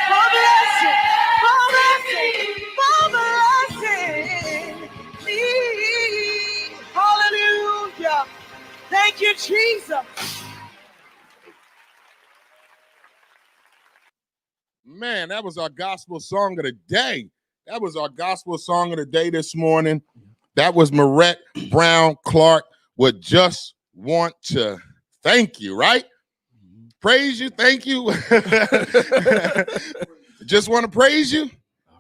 For blessing, for blessing, for blessing me. Hallelujah. Thank you, Jesus. Man, that was our gospel song of the day. That was our gospel song of the day this morning. That was Marette Brown Clark. Would just want to thank you, right? Praise you, thank you. Just want to praise you.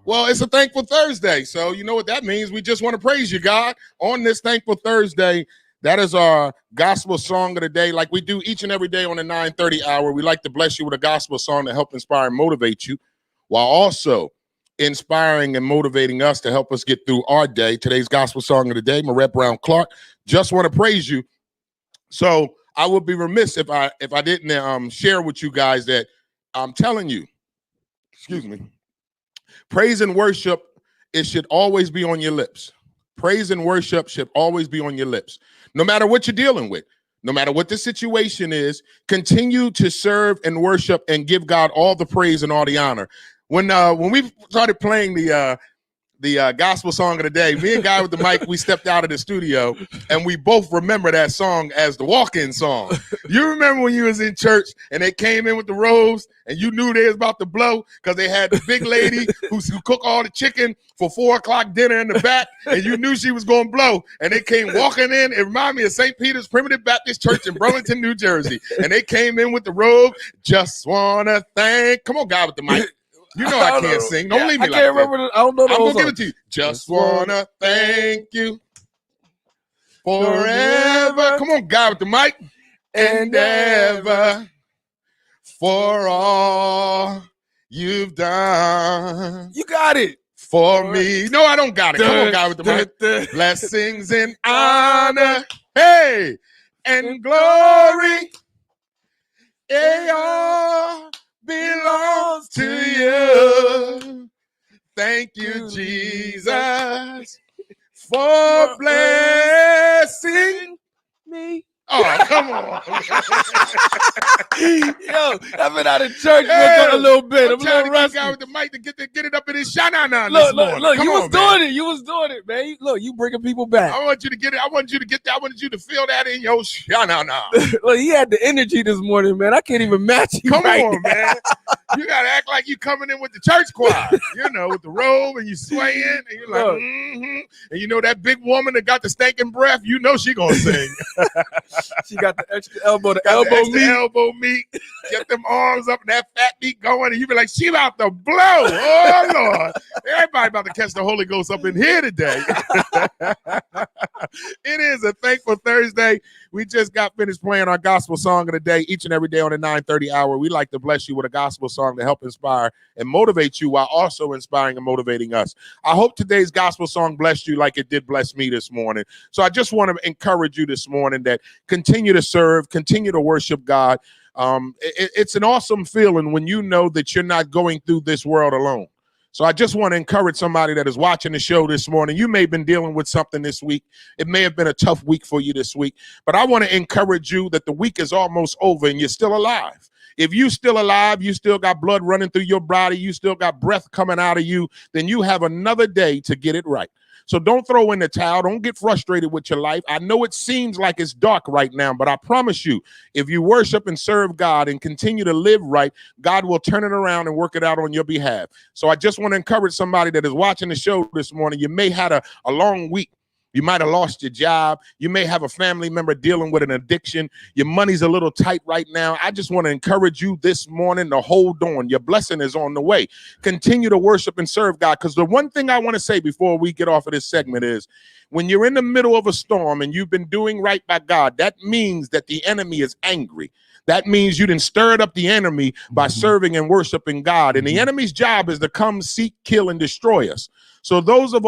Well, it's a Thankful Thursday, so you know what that means. We just want to praise you, God, on this Thankful Thursday. That is our gospel song of the day, like we do each and every day on the 9:30 hour. We like to bless you with a gospel song to help inspire and motivate you, while also inspiring and motivating us to help us get through our day. Today's gospel song of the day, Marette Brown Clark, just want to praise you. So I would be remiss if I didn't share with you guys that I'm telling you, excuse me, praise and worship, it should always be on your lips. Praise and worship should always be on your lips. No matter what you're dealing with, no matter what the situation is, continue to serve and worship and give God all the praise and all the honor. When we started playing the the gospel song of the day. Me and Guy with the mic, we stepped out of the studio and we both remember that song as the walk-in song. You remember when you was in church and they came in with the robes and you knew they was about to blow because they had the big lady who cook all the chicken for 4 o'clock dinner in the back, and you knew she was going to blow. And they came walking in. It reminded me of St. Peter's Primitive Baptist Church in Burlington, New Jersey. And they came in with the robe. Just want to thank. Come on, Guy with the mic. You know I can't sing. Don't leave me like that. I can't remember. I don't know the I'm going to give it to you. Just want to thank you forever. Come on, Guy with the mic. And ever for all you've done. You got it. For me. No, I don't got it. Come on, Guy with the mic. Blessings and honor. Hey, and glory. It all belongs to you. Thank you, Jesus, for blessing me. Oh, come on. Yo, I've been out of church for a little bit. I'm trying to rusty. get out with the mic to get it up in his shana. Look, you was doing it. You was doing it, man. Look, you bringing people back. I want you to get it. I want you to get that. I wanted you to feel that in your shana. Look, he had the energy this morning, man. I can't even match you. Come on, man. You got to act like you coming in with the church choir, with the robe and you swaying and you're like, and you know that big woman that got the stinking breath, you know she going to sing. She got the extra elbow, elbow meat. Get them arms up and that fat meat going, and you be like, she about to blow. Oh, Lord. Everybody about to catch the Holy Ghost up in here today. It is a Thankful Thursday. We just got finished playing our gospel song of the day each and every day on the 9:30 hour. We like to bless you with a gospel song to help inspire and motivate you while also inspiring and motivating us. I hope today's gospel song blessed you like it did bless me this morning. So I just want to encourage you this morning that continue to serve, continue to worship God. It's an awesome feeling when you know that you're not going through this world alone. So I just want to encourage somebody that is watching the show this morning. You may have been dealing with something this week. It may have been a tough week for you this week, but I want to encourage you that the week is almost over and you're still alive. If you're still alive, you still got blood running through your body, you still got breath coming out of you, then you have another day to get it right. So don't throw in the towel. Don't get frustrated with your life. I know it seems like it's dark right now, but I promise you, if you worship and serve God and continue to live right, God will turn it around and work it out on your behalf. So I just want to encourage somebody that is watching the show this morning. You may have had a long week. You might have lost your job. You may have a family member dealing with an addiction. Your money's a little tight right now. I just want to encourage you this morning to hold on. Your blessing is on the way. Continue to worship and serve God, because the one thing I want to say before we get off of this segment is when you're in the middle of a storm and you've been doing right by God, that means that the enemy is angry. That means you didn't stir up the enemy by serving and worshiping God. And the enemy's job is to come, seek, kill, and destroy us. So those of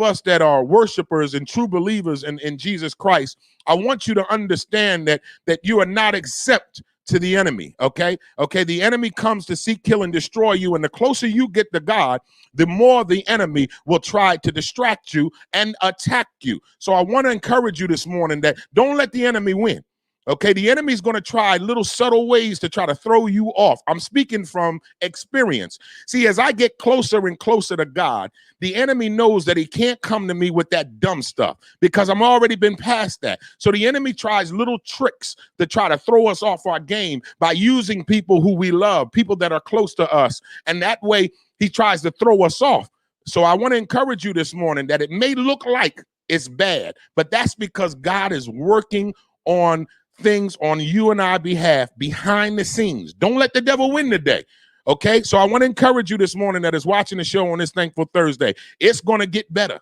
us that are worshipers and true believers in Jesus Christ, I want you to understand that you are not exempt to the enemy, okay? The enemy comes to seek, kill, and destroy you, and the closer you get to God, the more the enemy will try to distract you and attack you. So I want to encourage you this morning that don't let the enemy win. Okay, the enemy's going to try little subtle ways to try to throw you off. I'm speaking from experience. See, as I get closer and closer to God, the enemy knows that he can't come to me with that dumb stuff because I'm already been past that. So the enemy tries little tricks to try to throw us off our game by using people who we love, people that are close to us. And that way he tries to throw us off. So I want to encourage you this morning that it may look like it's bad, but that's because God is working on things on you and our behalf behind the scenes. Don't let the devil win today. Okay, so I want to encourage you this morning that is watching the show on this Thankful Thursday. It's going to get better.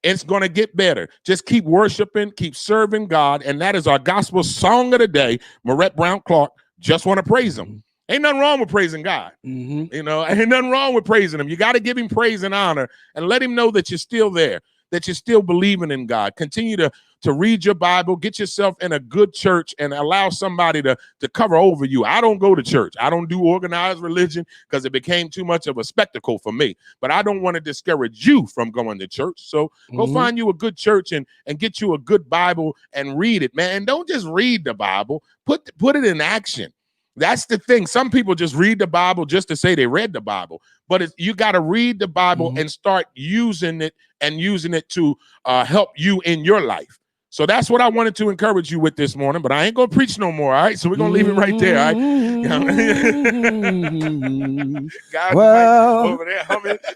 It's going to get better. Just keep worshiping, keep serving God. And that is our gospel song of the day. Marette Brown Clark, just want to praise him. Ain't nothing wrong with praising God. Ain't nothing wrong with praising him. You got to give him praise and honor and let him know that you're still there, that you're still believing in God. Continue to read your Bible, get yourself in a good church, and allow somebody to cover over you. I don't go to church. I don't do organized religion because it became too much of a spectacle for me. But I don't want to discourage you from going to church. So go find you a good church and get you a good Bible and read it, man. Don't just read the Bible. Put it in action. That's the thing. Some people just read the Bible just to say they read the Bible, but you got to read the Bible and start using it to help you in your life. So that's what I wanted to encourage you with this morning, but I ain't going to preach no more, all right? So we're going to leave it right there, all right? Guys over there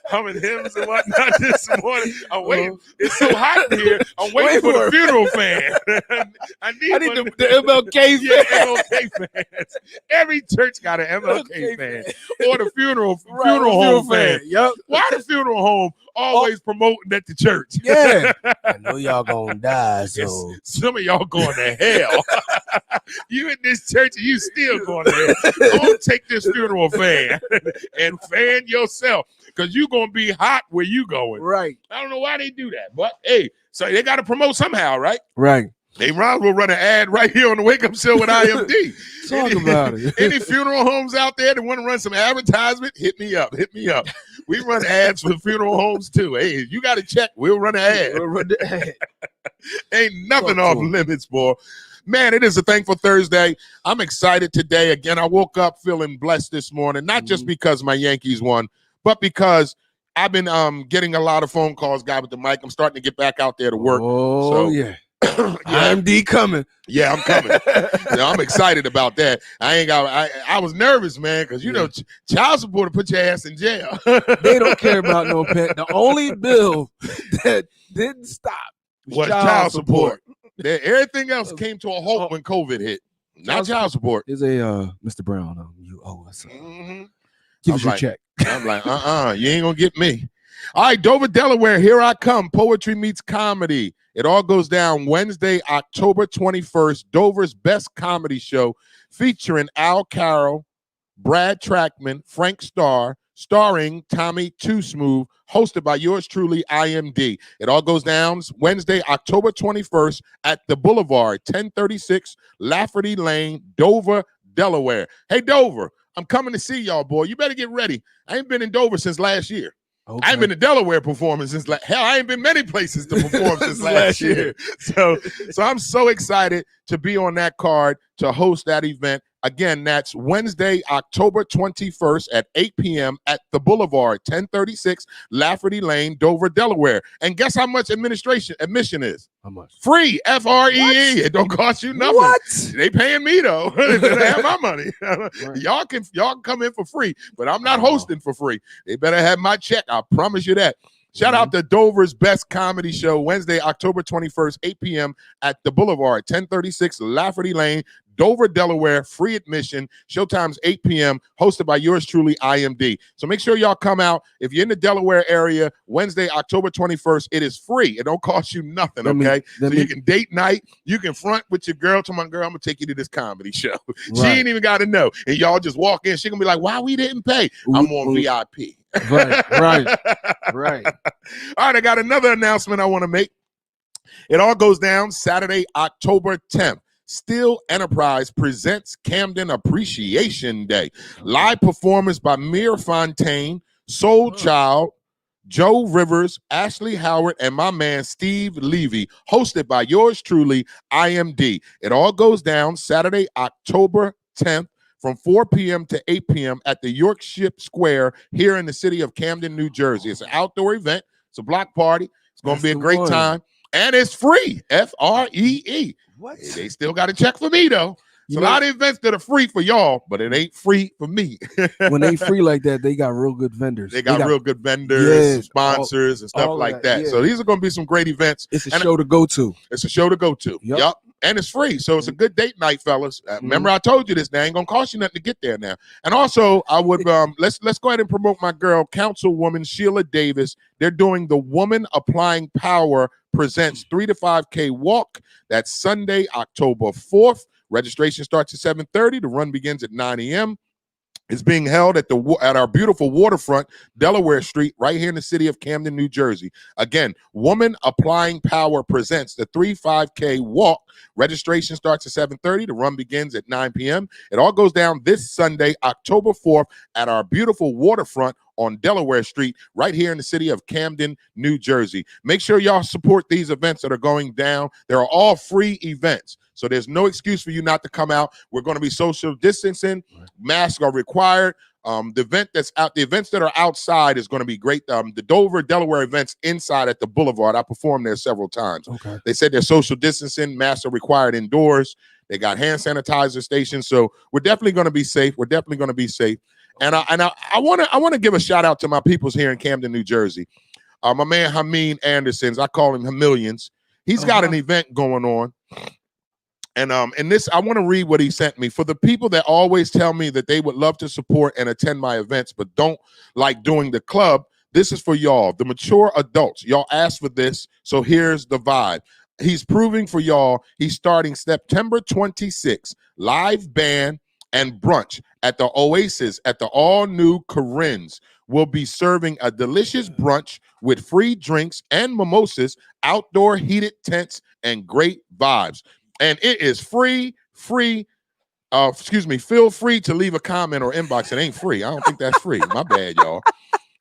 humming hymns and whatnot this morning. I'm waiting. It's so hot in here. I'm waiting for the funeral fan. I need the MLK fans. Yeah, MLK fans. Every church got an MLK fan. Or the funeral home fan. Yep. Why the funeral home always promoting at the church? Yeah. I know y'all gonna die, so some of y'all going to hell. You in this church and you still going to hell. Don't take this funeral fan and fan yourself, because you're gonna be hot where you going. Right. I don't know why they do that, but hey, so they got to promote somehow, right? Right. Hey, Ron will run an ad right here on the Wake Up Show with IMD. Talk about it. Any funeral homes out there that want to run some advertisement, hit me up. We run ads for funeral homes too. Hey, you got to check. We'll run an ad. Ain't nothing off limits, boy. Man, it is a thankful Thursday. I'm excited today. Again, I woke up feeling blessed this morning, not just because my Yankees won, but because I've been getting a lot of phone calls, guy with the mic. I'm starting to get back out there to work. Oh, yeah. IMD coming. Yeah, I'm coming. I'm excited about that. I was nervous, man, because you know child support will put your ass in jail. They don't care about no pet. The only bill that didn't stop was child support. Everything else came to a halt when COVID hit. Not child support. Is a Mr. Brown, you owe us. Give us your check. I'm like, you ain't gonna get me. All right, Dover, Delaware, here I come. Poetry meets comedy. It all goes down Wednesday, October 21st, Dover's best comedy show featuring Al Carroll, Brad Trackman, Frank Starr, starring Tommy Too Smooth, hosted by yours truly, IMD. It all goes down Wednesday, October 21st at the Boulevard, 1036 Lafferty Lane, Dover, Delaware. Hey, Dover, I'm coming to see y'all, boy. You better get ready. I ain't been in Dover since last year. Okay. I ain't been to Delaware performing since hell. I ain't been many places to perform since last year. So I'm so excited to be on that card to host that event. Again, that's Wednesday, October 21st at 8 p.m. at the Boulevard, 1036 Lafferty Lane, Dover, Delaware. And guess how much admission is? How much? Free, Free. It don't cost you nothing. What? They paying me though. They better have my money. Right. Y'all can come in for free, but I'm not hosting for free. They better have my check. I promise you that. Shout out to Dover's best comedy show, Wednesday, October 21st, 8 p.m. at the Boulevard, 1036 Lafferty Lane, Dover, Delaware, free admission. Showtime's 8 p.m., hosted by yours truly, IMD. So make sure y'all come out. If you're in the Delaware area, Wednesday, October 21st, it is free. It don't cost you nothing, okay? You can date night. You can front with your girl. Tell my girl, I'm going to take you to this comedy show. Right. She ain't even got to know. And y'all just walk in. She going to be like, why we didn't pay? I'm on VIP. Right. All right, I got another announcement I want to make. It all goes down Saturday, October 10th. Steel Enterprise presents Camden Appreciation Day. Live performance by Mir Fontaine, Soul Child, Joe Rivers, Ashley Howard, and my man Steve Levy, hosted by yours truly, IMD. It all goes down Saturday, October 10th. From 4 p.m. to 8 p.m. at the Yorkshire Square here in the city of Camden, New Jersey. It's an outdoor event. It's a block party. It's going to be a great time. And it's free. Free. What? They still got to check for me, though. It's a lot of events that are free for y'all, but it ain't free for me. When they free like that, they got real good vendors. They got real good vendors, sponsors, and stuff like that. Yeah. So these are going to be some great events. It's a show to go to. It's a show to go to. Yep. And it's free. So it's a good date night, fellas. Remember, I told you this. They ain't going to cost you nothing to get there now. And also, I would let's go ahead and promote my girl, Councilwoman Sheila Davis. They're doing the Woman Applying Power Presents 3 to 5K Walk. That's Sunday, October 4th. Registration starts at 7:30. The run begins at 9 a.m. It's being held at our beautiful waterfront, Delaware Street, right here in the city of Camden, New Jersey. Again, Woman Applying Power presents the 3-5K walk. Registration starts at 7:30. The run begins at 9 p.m. It all goes down this Sunday, October 4th, at our beautiful waterfront on Delaware Street, right here in the city of Camden, New Jersey. Make sure y'all support these events that are going down. They're all free events, so there's no excuse for you not to come out. We're going to be social distancing. Masks are required. The events that are outside is going to be great. The Dover, Delaware events inside at the Boulevard. I performed there several times. Okay. They said they're social distancing. Masks are required indoors. They got hand sanitizer stations, so we're definitely going to be safe. We're definitely going to be safe. And I want to give a shout out to my peoples here in Camden, New Jersey. My man Hameen Andersons, I call him Hamillions. He's got an event going on. And this, I want to read what he sent me. For the people that always tell me that they would love to support and attend my events, but don't like doing the club, this is for y'all, the mature adults. Y'all asked for this, so here's the vibe. He's proving for y'all he's starting September 26th, live band and brunch at the Oasis at the all-new Corinne's. Will be serving a delicious brunch with free drinks and mimosas, outdoor heated tents, and great vibes. And it is free. Feel free to leave a comment or inbox. It ain't free. I don't think that's free. My bad, y'all.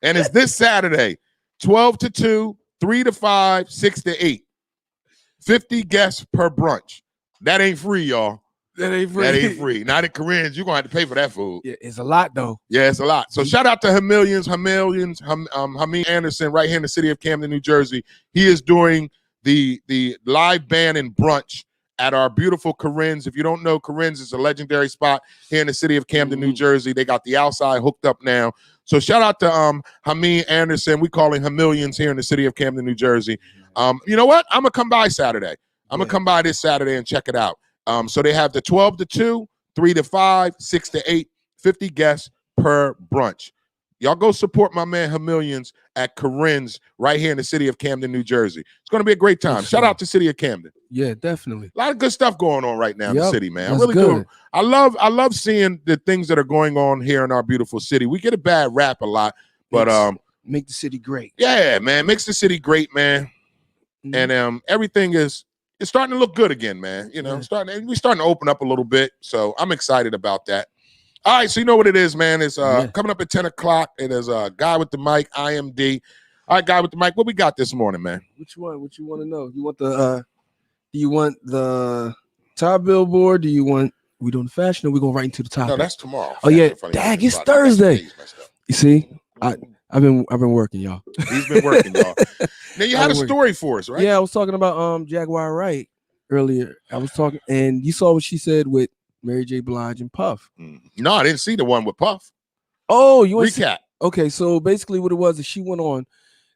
And it's this Saturday, 12 to 2, 3 to 5, 6 to 8. 50 guests per brunch. That ain't free, y'all. That ain't free. That ain't free. Not at Corinne's. You're going to have to pay for that food. Yeah, it's a lot, though. Yeah, it's a lot. So shout out to Hameen Anderson right here in the city of Camden, New Jersey. He is doing the live band and brunch at our beautiful Corinne's. If you don't know, Corinne's is a legendary spot here in the city of Camden, New Jersey. They got the outside hooked up now. So shout out to Hameen Anderson. We call him Hamillions here in the city of Camden, New Jersey. You know what? I'm going to come by Saturday. I'm going to come by this Saturday and check it out. So they have the 12 to 2, 3 to 5, 6 to 8, 50 guests per brunch. Y'all go support my man Hamillions at Corinne's right here in the city of Camden, New Jersey. It's going to be a great time. Shout out to City of Camden. Yeah, definitely. A lot of good stuff going on right now in the city, man. I really do. I love seeing the things that are going on here in our beautiful city. We get a bad rap a lot, but make the city great. Yeah, man, makes the city great, man. And everything is starting to look good again, man. You know, we're starting to open up a little bit. So I'm excited about that. All right, so you know what it is, man. It's coming up at 10 o'clock. It is a Guy with the Mic, IMD. All right, Guy with the Mic, what we got this morning, man? Which one? What you want to know? You want the do you want the top billboard? Do you want we doing the fashion or we going right into the topic? No, that's tomorrow. Oh yeah, dag, it's Thursday. You see, I've been working, y'all. He's been working, y'all. Now you had a story for us, right? Yeah, I was talking about Jaguar Wright earlier. I was talking, and you saw what she said with Mary J. Blige and Puff. No, I didn't see the one with Puff. Oh, you recap? Okay, so basically what it was is she went on.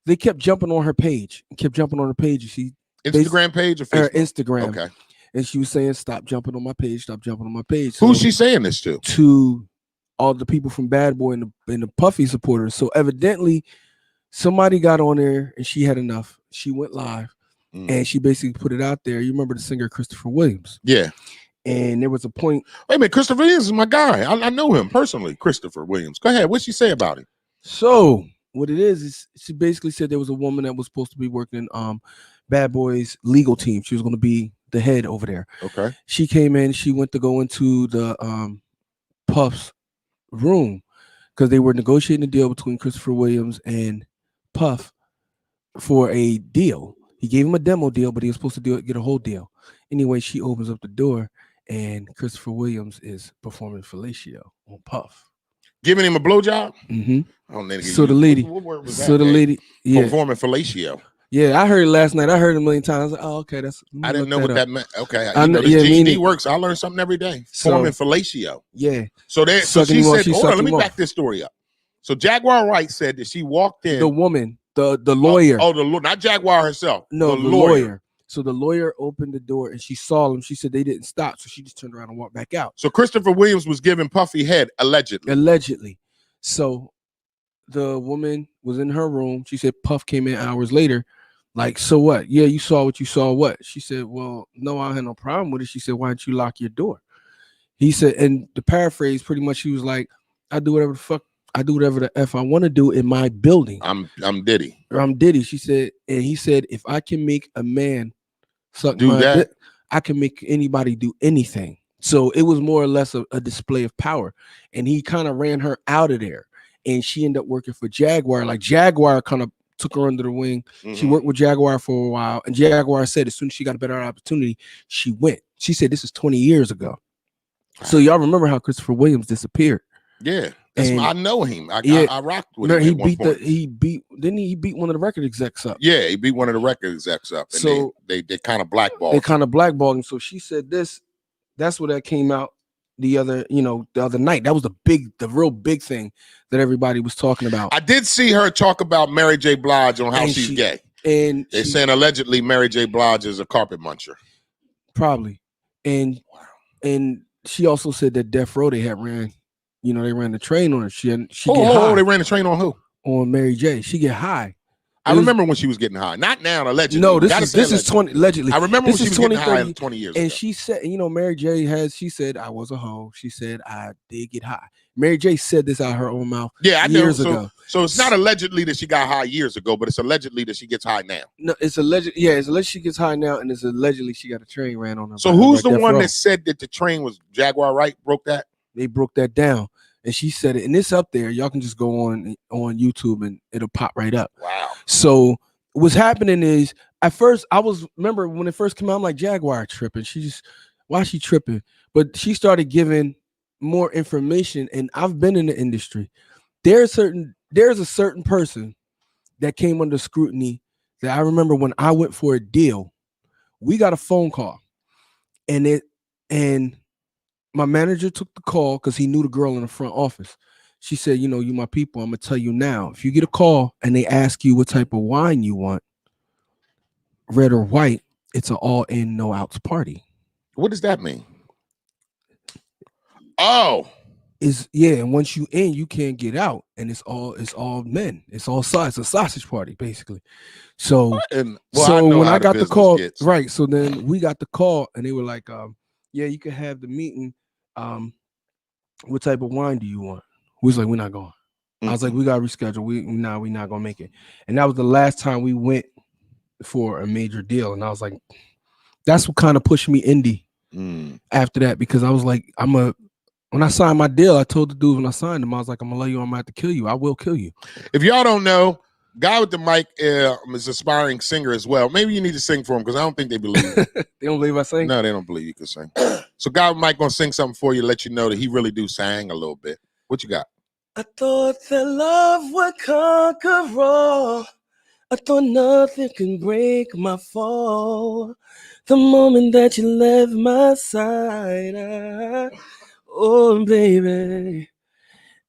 They kept jumping on her page. And she Instagram page or Facebook? Her Instagram. Okay. And she was saying, "Stop jumping on my page. Stop jumping on my page." Who's she saying this to? To all the people from Bad Boy and the Puffy supporters. So evidently, somebody got on there and she had enough. She went live and she basically put it out there. You remember the singer Christopher Williams? Yeah. And there was a point. Wait a minute, Christopher Williams is my guy. I know him personally, Christopher Williams. Go ahead. What'd she say about him? So what it is she basically said there was a woman that was supposed to be working in Bad Boy's legal team. She was going to be the head over there. Okay. She came in. She went to go into the Puff's room because they were negotiating a deal between Christopher Williams and Puff for a deal. He gave him a demo deal, but he was supposed to get a whole deal. Anyway, she opens up the door and Christopher Williams is performing fellatio on Puff. Giving him a blowjob? Mm-hmm. So the lady, performing fellatio. Yeah, I heard it last night. I heard it a million times. I was like, oh, okay, I didn't know what that meant. Okay, I know. Yeah, GD works. I learn something every day. Performing fellatio. Yeah. So she said, hold on, let me back this story up. So Jaguar Wright said that she walked in. The woman, the lawyer. Not Jaguar herself. No, the lawyer. So the lawyer opened the door and she saw him. She said they didn't stop, so she just turned around and walked back out. So Christopher Williams was giving Puffy head allegedly. So the woman was in her room. She said Puff came in hours later. Like, so what? Yeah, you saw what you saw. What? She said, well, no, I had no problem with it. She said, why didn't you lock your door? He said, and the paraphrase pretty much, he was like, I do whatever the F I want to do in my building. I'm Diddy. I'm Diddy. She said, and he said, if I can make a man suck do that, dick, I can make anybody do anything. So it was more or less a display of power. And he kind of ran her out of there. and she ended up working for Jaguar. Like Jaguar kind of took her under the wing. She worked with Jaguar for a while, and Jaguar said as soon as she got a better opportunity, she went. She said this is 20 years ago. So y'all remember how Christopher Williams disappeared? Yeah, And- I know him. I rocked with No, him. he at one point. he beat one of the record execs up. Yeah, he beat one of the record execs up, and So- they kind of blackballed. They kind of blackballed him. So she said this. That's what that came out the other night. That was the real big thing that everybody was talking about. I did see her talk about Mary J. Blige on how And she's she- gay. And They're saying allegedly Mary J. Blige is a carpet muncher. probably, and she also said that Death Row they ran the train on her. She get high They ran the train on who? on Mary J. She get high. I remember when she was getting high. Not now, allegedly. No, You this gotta is say this is 20 allegedly. I remember This when she is was getting high 30, 20 years And ago. she said, Mary J. she said I was a hoe. She said I did get high. Mary J. said this out of her own mouth. Yeah, I know. years ago. So it's not allegedly that she got high years ago, but it's allegedly that she gets high now. No, it's alleged. Yeah, it's alleged she gets high now, and it's allegedly she got a train ran on her. So by- who's by the Death one Row. that said that the train was Jaguar Wright broke that? They broke that down, and she said it, and it's up there. Y'all can just go on YouTube, and it'll pop right up. Wow. So what's happening is, at first remember when it first came out, I'm like, Jaguar tripping. Why is she tripping? But she started giving more information, and I've been in the industry. There's a certain person that came under scrutiny that I remember when I went for a deal. We got a phone call, and my manager took the call because he knew the girl in the front office. She said, you my people, I'm gonna tell you now. If you get a call and they ask you what type of wine you want, red or white, it's an all in, no outs party. What does that mean? Oh, And once you in, you can't get out, and it's all men. It's all sides. It's a sausage party, basically. So, and when I got the business call, gets. right? So then we got the call, and they were like, "Yeah, you can have the meeting. What type of wine do you want?" We was like, "We're not going." I was like, "We got to reschedule. We're not gonna make it." And that was the last time we went for a major deal, and I was like, "That's what kind of pushed me indie." After that, because I was like, when I signed my deal, I told the dude when I signed him, I was like, I'm gonna love you, I'm gonna have to kill you. I will kill you. If y'all don't know, Guy with the Mic is an aspiring singer as well. Maybe you need to sing for him because I don't think they believe it. They don't believe I sing? No, they don't believe you can sing. So Guy with the Mic gonna sing something for you, let you know that he really do sing a little bit. What you got? I thought that love would conquer all. I thought nothing can break my fall. The moment that you left my side, oh baby.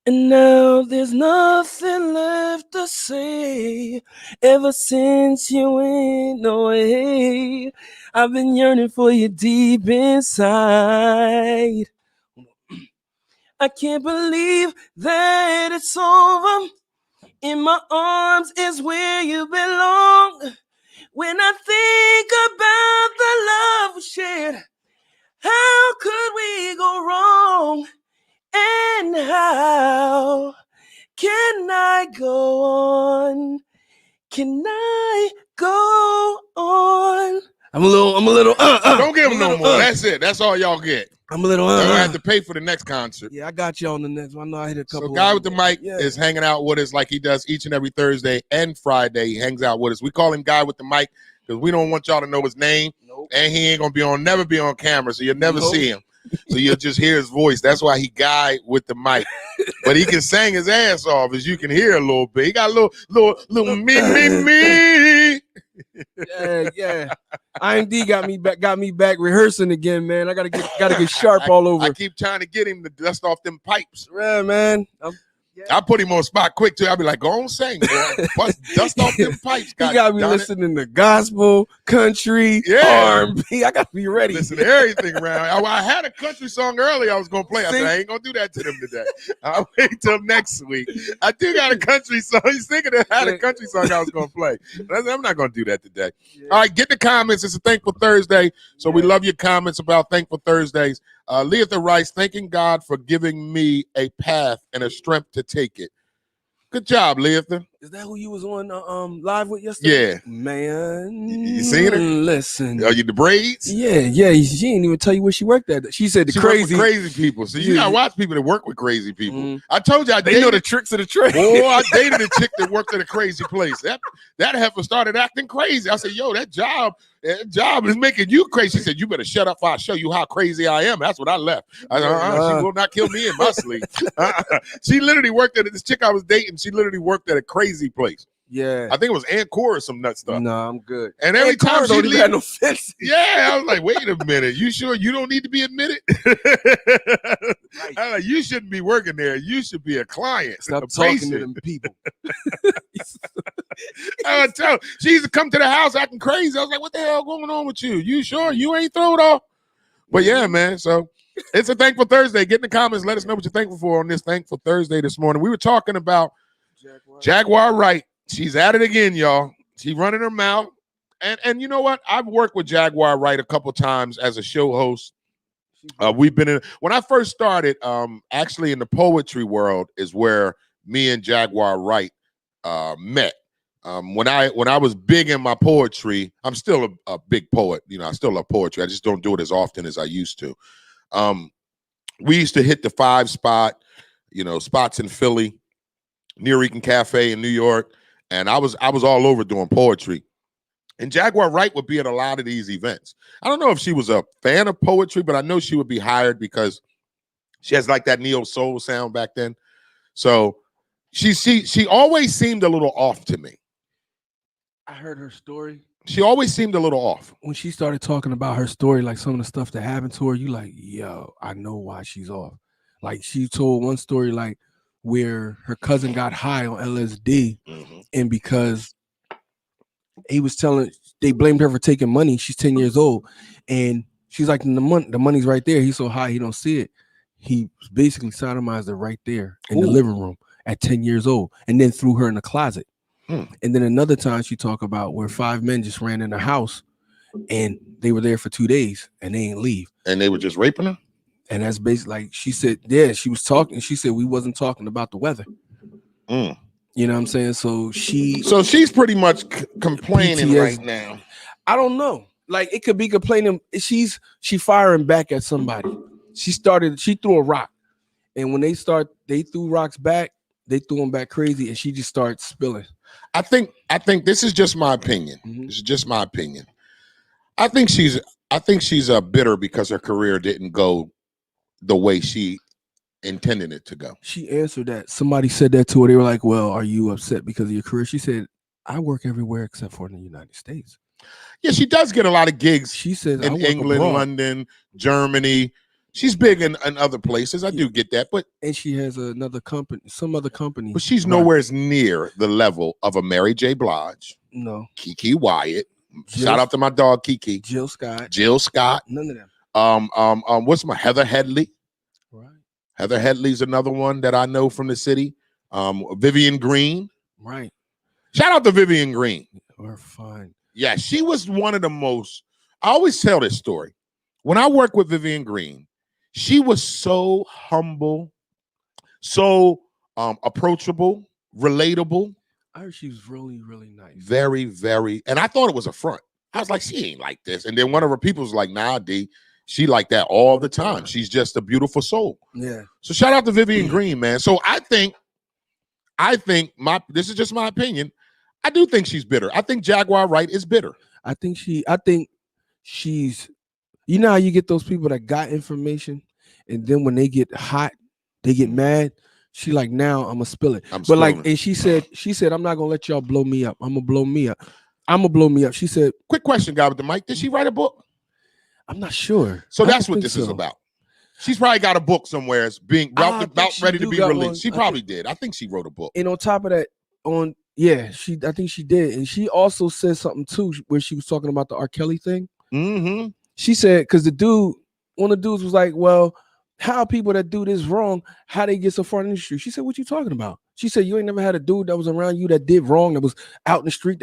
And now there's nothing left to say. Ever since you went away, I've been yearning for you deep inside. I can't believe that it's over. In my arms is where you belong. When I think about the love we shared, how could we go wrong? And how can I go on? Can I go on? I'm a little. Don't give him no more. That's it. That's all y'all get. I'm a little. You're gonna have to pay for the next concert. Yeah, I got you on the next one. I know I hit a couple. So Guy with the Mic Yeah. is hanging out with us like he does each and every Thursday and Friday. He hangs out with us. We call him Guy with the Mic because we don't want y'all to know his name. Nope. And he ain't gonna never be on camera, so you'll never Nope. see him. So you'll just hear his voice. That's why he Guy with the Mic. But he can sing his ass off, as you can hear a little bit. He got a little me. Yeah. IMD got me back rehearsing again, man. I gotta get sharp all over. I keep trying to get him to dust off them pipes. Yeah, man. I put him on spot quick too. I'll be like, go on, sing, boy. Dust off them pipes. He got me listening to gospel, country, R&B. I got to be ready. Listen to everything around. I had a country song earlier I was going to play. I said, I ain't going to do that to them today. I'll wait till next week. I do got a country song. He's thinking that I had a country song I was going to play. But I said, I'm not going to do that today. All right, get the comments. It's a Thankful Thursday. So we love your comments about Thankful Thursdays. Leatha Rice, thanking God for giving me a path and a strength to take it. Good job, Leatha. Is that who you was on live with yesterday? Yeah. Man. You seen her? Listen. Are you the braids? Yeah. She didn't even tell you where she worked at. She said She worked with crazy people. So you gotta watch people that work with crazy people. I told you they know the tricks of the trade. Boy, I dated a chick that worked at a crazy place. That heifer started acting crazy. I said, yo, that job is making you crazy. She said, you better shut up or I'll show you how crazy I am. That's what I left. I said, she will not kill me in my sleep. She literally worked at this chick I was dating. She literally worked at a crazy place. Yeah. I think it was Ancor or some nut stuff. No, I'm good. And every time she had no fence. yeah, I was like, wait a minute. You sure you don't need to be admitted? I'm like, you shouldn't be working there. You should be a client. Stop talking to them people. I tell she used to come to the house acting crazy. I was like, what the hell going on with you? You sure you ain't thrown off? But yeah, man. So it's a Thankful Thursday. Get in the comments. Let us know what you're thankful for on this Thankful Thursday this morning. We were talking about Jaguar Wright. She's at it again, y'all. She's running her mouth. And you know what? I've worked with Jaguar Wright a couple times as a show host. We've been in when I first started, actually in the poetry world is where me and Jaguar Wright met. When I was big in my poetry, I'm still a big poet. You know, I still love poetry. I just don't do it as often as I used to. We used to hit the 5 spot, spots in Philly, Near Eaton Cafe in New York. And I was all over doing poetry. And Jaguar Wright would be at a lot of these events. I don't know if she was a fan of poetry, but I know she would be hired because she has like that neo soul sound back then. So she always seemed a little off to me. I heard her story. She always seemed a little off. When she started talking about her story, like some of the stuff that happened to her, you like, yo, I know why she's off. Like she told one story like where her cousin got high on LSD, and because he was they blamed her for taking money. She's 10 years old, and she's like, the money's right there. He's so high he don't see it. He basically sodomized her right there in the living room at 10 years old, and then threw her in the closet. And then another time she talked about where 5 men just ran in the house, and they were there for 2 days, and they ain't leave. And they were just raping her? And that's basically like she said, yeah, she was talking. She said we wasn't talking about the weather. You know what I'm saying? So she's pretty much complaining PTSD right now. I don't know. Like it could be complaining. She firing back at somebody. She threw a rock, and when they threw rocks back, they threw them back crazy, and she just started spilling. I think this is just my opinion. This is just my opinion. I think she's bitter because her career didn't go the way she intended it to go. She answered that. Somebody said that to her. They were like, well, are you upset because of your career? She said, I work everywhere except for in the United States. Yeah, she does get a lot of gigs. She says in England, abroad. London, Germany. She's big in other places. I do get that. And she has another company, some other company. But she's nowhere near the level of a Mary J. Blige. No. Kiki Wyatt. Shout out to my dog Kiki. Jill Scott. None of them. What's my Heather Headley? Right. Heather Headley's another one that I know from the city. Vivian Green. Right. Shout out to Vivian Green. We're fine. Yeah, she was one of the most. I always tell this story. When I worked with Vivian Green, she was so humble, so approachable, relatable. I heard she was really, really nice. Very, very. And I thought it was a front. I was like, she ain't like this. And then one of her people was like, nah, D, she like that all the time. She's just a beautiful soul. Yeah. So shout out to Vivian Green, man. So I think this is just my opinion. I do think she's bitter. I think Jaguar Wright is bitter. I think she's, you know how you get those people that got information and then when they get hot, they get mad. She like, now I'm gonna spill it. And she said, I'm not gonna let y'all blow me up. I'm gonna blow me up. She said, quick question, guy with the mic. Did she write a book? I'm not sure. So that's what this is about. She's probably got a book somewhere. It's being about ready to be released. She probably did. I think she wrote a book. And on top of that, I think she did. And she also said something too, where she was talking about the R. Kelly thing. Mm-hmm. She said, because one of the dudes was like, well, how people that do this wrong, how they get so far in the industry? She said, what you talking about? She said, you ain't never had a dude that was around you that did wrong, that was out in the street,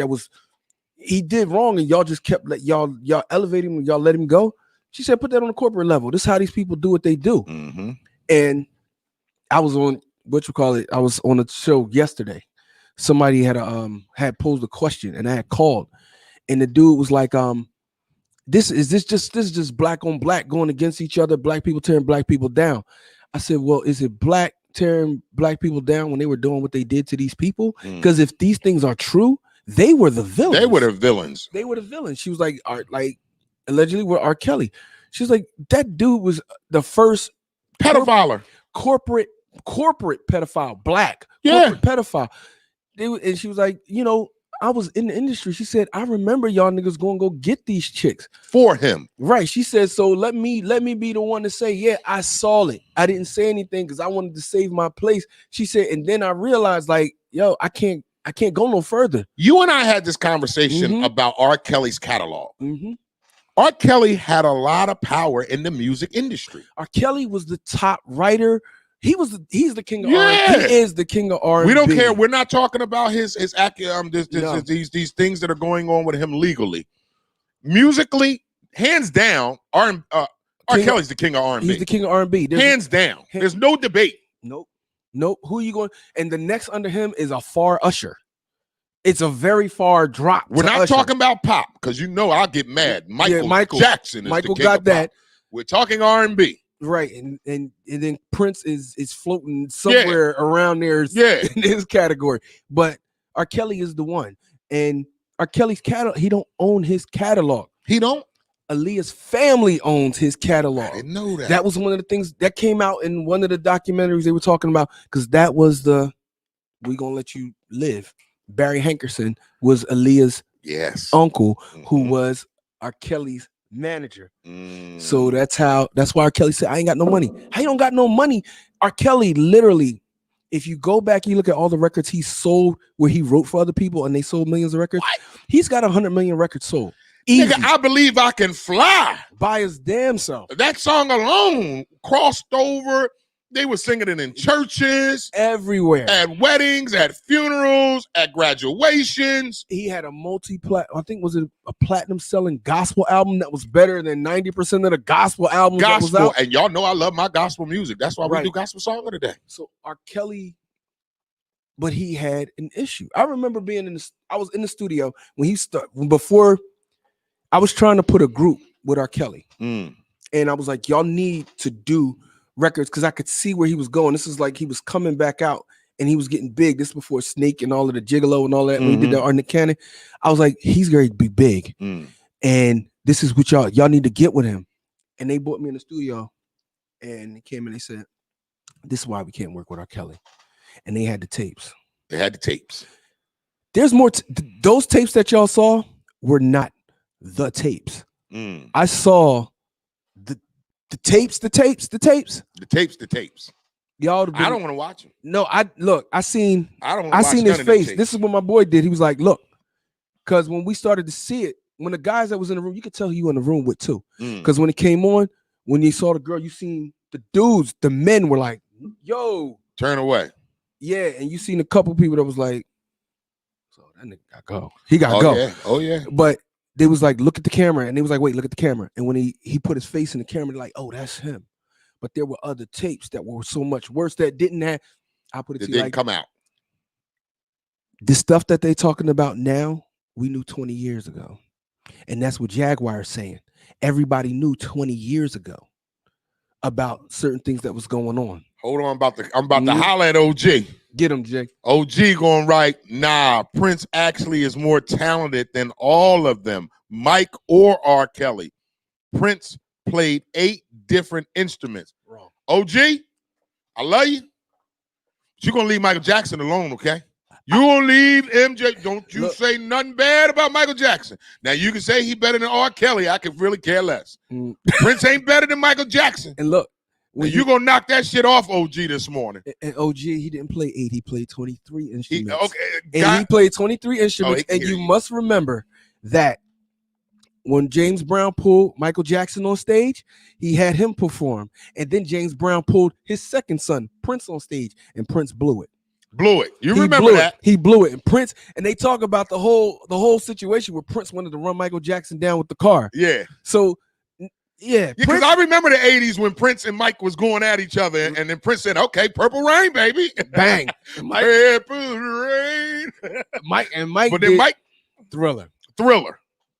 he did wrong, and y'all just kept y'all elevate him and y'all let him go. She said, put that on the corporate level. This is how these people do what they do. Mm-hmm. And I was on I was on a show yesterday. somebody had posed a question, and I had called, and the dude was like, this is just black on black going against each other, black people tearing black people down. I said, well, is it black tearing black people down when they were doing what they did to these people? Because if these things are true, they were the villains. They were the villains. They were the villains. She was like, allegedly with R. Kelly. She was like, that dude was the first pedophile, corporate pedophile, black corporate pedophile. And she was like, I was in the industry. She said, I remember y'all niggas going to go get these chicks for him. Right. She said, so let me be the one to say, yeah, I saw it. I didn't say anything because I wanted to save my place. She said, and then I realized, like, yo, I can't go no further. You and I had this conversation about R. Kelly's catalog. R. Kelly had a lot of power in the music industry. R. Kelly was the top writer. He's the king of R&B. He is the king of R&B. We don't care. We're not talking about his these things that are going on with him legally. Musically, hands down, R. Kelly's the king of R&B. He's the king of R&B. Hands down. There's no debate. Nope. Who are you going? And the next under him is a far Usher. It's a very far drop. We're not talking about pop because I'll get mad. Michael Jackson. Michael got that. We're talking R&B. Right, and then Prince is floating somewhere around there in his category. But R. Kelly is the one. And R. Kelly's catalog, he don't own his catalog. He don't? Aaliyah's family owns his catalog. I didn't know that. That was one of the things that came out in one of the documentaries they were talking about, because that was We Gonna Let You Live. Barry Hankerson was Aaliyah's uncle, who was R. Kelly's manager. So that's why R. Kelly said, I ain't got no money. How you don't got no money? R. Kelly literally, if you go back, you look at all the records he sold where he wrote for other people and they sold millions of records. He's got 100 million records sold. Easy. Nigga, I Believe I Can Fly by his damn self. That song alone crossed over. They were singing it in churches, everywhere, at weddings, at funerals, at graduations. He had a I think was it a platinum selling gospel album that was better than 90% of the gospel albums. Gospel, and y'all know I love my gospel music. That's why we do gospel song of the day. So R. Kelly, but he had an issue. I remember I was in the studio when he started, before I was trying to put a group with R. Kelly, and I was like, y'all need to do records, because I could see where he was going. This is like he was coming back out and he was getting big. This is before Snake and all of the Gigolo and all that. When he did that Art Nick Cannon, I was like, he's going to be big. And this is what y'all need to get with him. And they brought me in the studio and they came and they said, this is why we can't work with R. Kelly. And they had the tapes. There's more. Those tapes that y'all saw were not the tapes. I saw the tapes. Y'all, I don't want to watch them. No, I seen his none face. of This is what my boy did. He was like, look, because when we started to see it, when the guys that was in the room, you could tell who you in the room with too. Because when it came on, when you saw the girl, you seen the dudes, the men were like, yo, turn away. Yeah, and you seen a couple people that was like, so that nigga got go. He got go. Yeah. Oh yeah. But they was like, look at the camera. And they was like, wait, look at the camera. And when he put his face in the camera, they're like, oh, that's him. But there were other tapes that were so much worse that didn't have, I put it to you, didn't come out. The stuff that they talking about now, we knew 20 years ago. And that's what Jaguar is saying. Everybody knew 20 years ago about certain things that was going on. Hold on, I'm about to holler at OG. Get him, Jake. OG going right. Nah, Prince actually is more talented than all of them, Mike or R. Kelly. Prince played 8 different instruments. Wrong. OG, I love you. But you're gonna leave Michael Jackson alone, okay? You gonna leave MJ. Don't you say nothing bad about Michael Jackson. Now you can say he better than R. Kelly. I could really care less. Prince ain't better than Michael Jackson. And look, when you gonna knock that shit off, OG, this morning. And OG, he didn't play 8, he played 23 instruments. He played 23 instruments. And you must remember that when James Brown pulled Michael Jackson on stage, he had him perform. And then James Brown pulled his second son, Prince, on stage, and Prince blew it. You remember that? He blew it. And Prince, and they talk about the whole situation where Prince wanted to run Michael Jackson down with the car. Yeah. So Yeah, because I remember the 80s when Prince and Mike was going at each other, and then Prince said, "Okay, Purple Rain, baby." Bang. Purple Rain. Mike But then did Mike Thriller.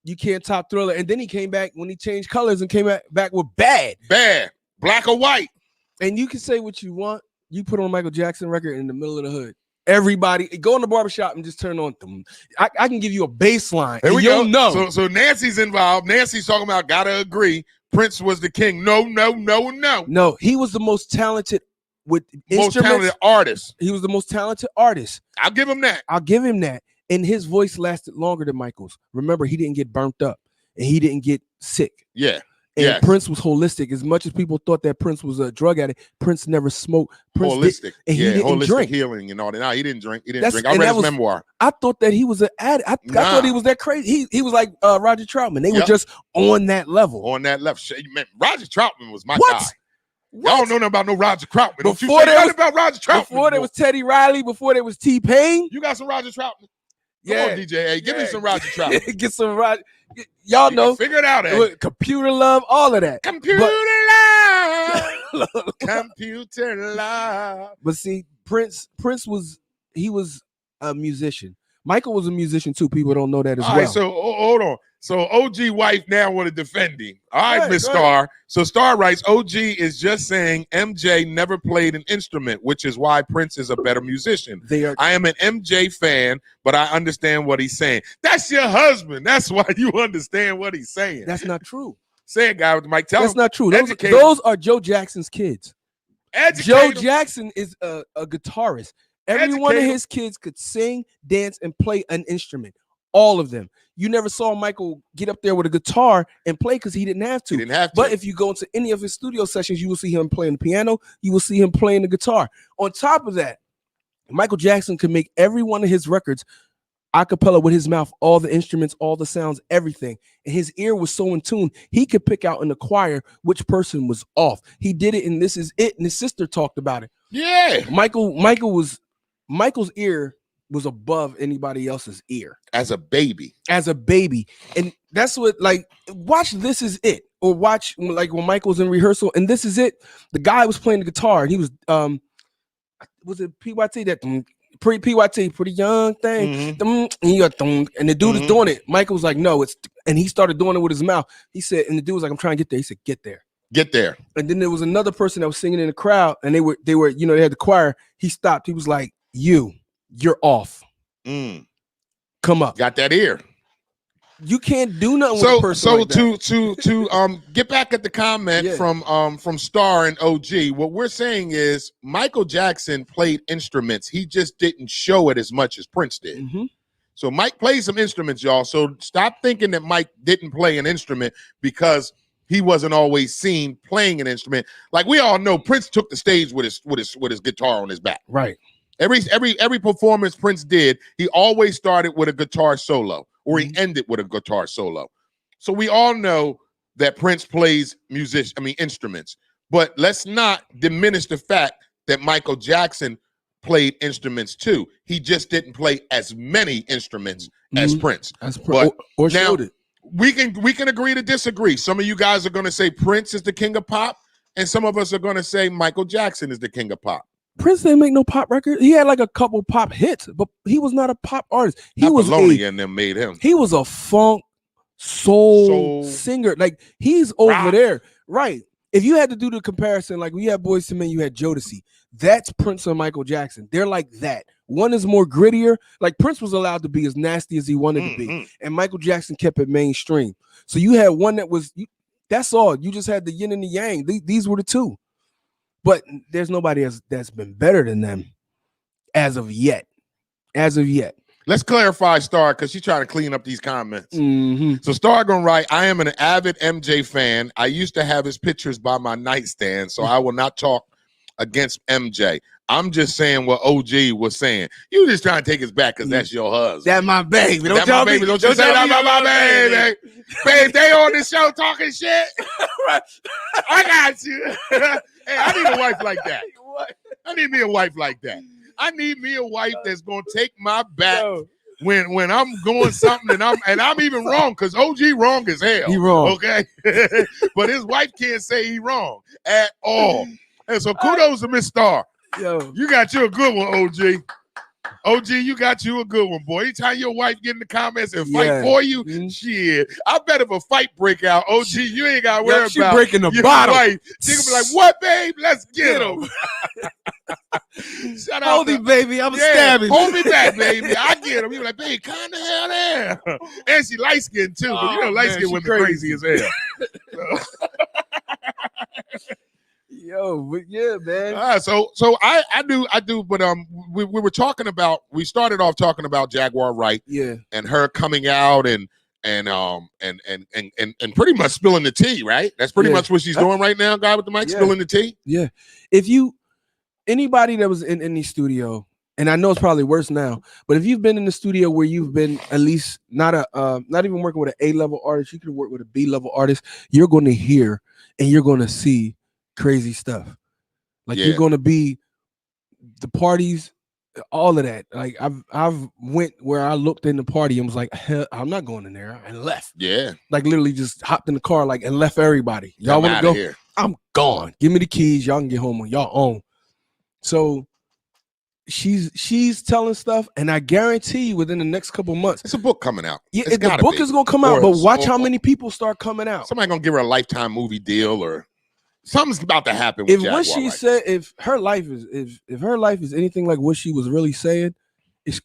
You can't top Thriller. And then he came back when he changed colors and came back with Bad. Black or white. And you can say what you want. You put on a Michael Jackson record in the middle of the hood. Everybody go in the barbershop and just turn on them. I can give you a bass line. There we you'll go. know. So Nancy's involved. Nancy's talking about gotta agree. Prince was the king. No. No, he was the most talented with Most instruments. talented artist. He was the most talented artist. I'll give him that. And his voice lasted longer than Michael's. Remember, he didn't get burnt up and he didn't get sick. Yeah. And Prince was holistic. As much as people thought that Prince was a drug addict, Prince never smoked. Prince Holistic. and he didn't holistic drink. healing and all that. No, he didn't drink. I and read that his memoir. I thought that he was an addict. I thought he was that crazy. He was like Roger Troutman. They were just on that level. On that level. Man, Roger Troutman was my What? guy. Y'all don't know nothing about no Roger Troutman. Don't you Before say there nothing was- about Roger Troutman. Before there was Teddy Riley, before there was T-Pain. You got some Roger Troutman? Yeah. Come on, DJ. Hey, give me some Roger Troutman. Get some Roger. Y'all know. Figure it out, With Computer Love, all of that. Computer love. Computer love. But see, Prince was a musician. Michael was a musician too. People don't know that as All well. right, so hold on. So OG wife now want to defend him. All right, Right, Miss right. Star. So Star writes, OG is just saying MJ never played an instrument, which is why Prince is a better musician. I am an MJ fan, but I understand what he's saying. That's your husband. That's why you understand what he's saying. That's not true. Say it, guy with the mic. Tell That's him. not true. Educate him. Those are Joe Jackson's kids. Educate Joe him. Jackson is a guitarist. Every one of Educate him. his kids could sing, dance, and play an instrument. All of them. You never saw Michael get up there with a guitar and play because he didn't have to. He didn't have to. But if you go into any of his studio sessions, you will see him playing the piano. You will see him playing the guitar. On top of that, Michael Jackson could make every one of his records a cappella with his mouth, all the instruments, all the sounds, everything. And his ear was so in tune, he could pick out in the choir which person was off. He did it, and This Is It, and his sister talked about it. Yeah. Michael's ear was above anybody else's ear As a baby. And that's what, like, watch This Is It, or watch like when Michael's in rehearsal and This Is It, the guy was playing the guitar and he was it PYT that PYT, pretty young thing, and the dude is doing it. Michael was like, no, and he started doing it with his mouth. He said, and the dude was like, I'm trying to get there. He said, get there. And then there was another person that was singing in the crowd, and they were, they had the choir. He stopped. He was like, you're off. Come up. Got that ear. You can't do nothing with a person like that. to get back at the comment from Star and OG, what we're saying is Michael Jackson played instruments. He just didn't show it as much as Prince did. So Mike played some instruments, y'all. So stop thinking that Mike didn't play an instrument because he wasn't always seen playing an instrument. Like we all know, Prince took the stage with his guitar on his back. Right. Every performance Prince did, he always started with a guitar solo, or he ended with a guitar solo. So we all know that Prince plays instruments. But let's not diminish the fact that Michael Jackson played instruments too. He just didn't play as many instruments as Prince. Or showed it. We can agree to disagree. Some of you guys are going to say Prince is the king of pop, and some of us are going to say Michael Jackson is the king of pop. Prince didn't make no pop record. He had like a couple pop hits, but he was not a pop artist. He was Apollonia and them made him. He was a funk soul singer. Like he's over there, right? If you had to do the comparison, like we had Boyz II Men, you had Jodeci. That's Prince and Michael Jackson. They're like that. One is more grittier. Like Prince was allowed to be as nasty as he wanted to be, and Michael Jackson kept it mainstream. So you had one that was. That's all. You just had the yin and the yang. These were the two. But there's nobody else that's been better than them as of yet. Let's clarify Star, because she's trying to clean up these comments. So Star gonna write, I am an avid MJ fan. I used to have his pictures by my nightstand, so I will not talk against MJ. I'm just saying what OG was saying. You just trying to take us back because that's your husband. That's my baby. That's my baby. Don't you say that about my baby. Babe, they on the show talking shit. I got you. Hey, I need a wife like that. I need me a wife like that. I need me a wife that's going to take my back when I'm going something and I'm even wrong because OG wrong as hell. He wrong. Okay. But his wife can't say he wrong at all. And so kudos to Miss Star. Yo, You got you a good one, OG. OG, you got you a good one, boy. Anytime your wife get in the comments and fight Yeah. for you, shit. I bet if a fight break out, OG, you ain't got to worry she about breaking the your bottle. wife. She gonna be like, what, babe? Let's get him. Shout out hold to- him, baby. I'm Yeah, stabbing. hold me back, baby. I get him. You be like, babe, calm the hell down. And she light skinned too, but you know, Oh, light man, skinned she women crazy as hell. Yo, but yeah, man. So I do, but we were talking about. We started off talking about Jaguar Wright, Yeah. and her coming out and pretty much spilling the tea, right? That's pretty Yeah. much what she's doing right now, guy with the mic, Yeah. spilling the tea. Yeah. If you anybody that was in any studio, and I know it's probably worse now, but if you've been in the studio where you've been at least not even working with an A-level artist, you could work with a B-level artist, you're going to hear and you're going to see crazy stuff. Like Yeah. you're going to be the parties, all of that. Like I've went where I looked in the party and was like, hell, I'm not going in there, and left. Yeah, Like literally just hopped in the car like and left everybody. Y'all I'm want to outta go? here. I'm gone. Give me the keys. Y'all can get home on y'all own. So she's telling stuff, and I guarantee you within the next couple months, It's a book coming out. yeah, It's the gotta book be. is gonna come out. Or- But watch or- how many people start coming out. Somebody gonna give her a Lifetime movie deal, or something's about to happen. With If Jaguar what she Wright. said, if her life is anything like what she was really saying, it's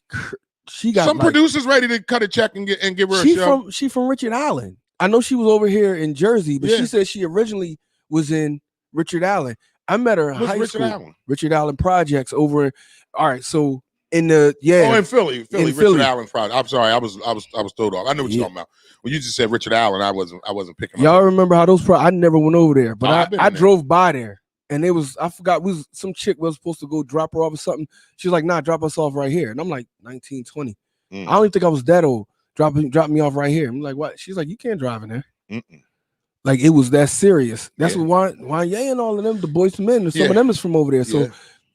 she got some like, producers ready to cut a check and give her a she show. from Richard Allen. I know she was over here in Jersey, but Yeah. she said she originally was in Richard Allen. I met her in What's high Richard school. Allen? Richard Allen Projects over in, all right, so in the Oh, in Philly, in Richard Philly. Allen's project. I'm sorry, I was thrown off. I know what you're Yeah. talking about. When you just said Richard Allen, I wasn't picking Y'all up. remember how those I never went over there, but Oh, I've been I in there. drove by there, and it was I forgot we was some chick was supposed to go drop her off or something. She was like, nah, drop us off right here. And I'm like 19, 20. Mm. I don't even think I was that old. Drop me off right here. I'm like, what? She's like, you can't drive in there. Mm-mm. Like it was that serious. That's Yeah. what Wanye and all of them, the Boys to Men, some Yeah. of them is from over there. So Yeah.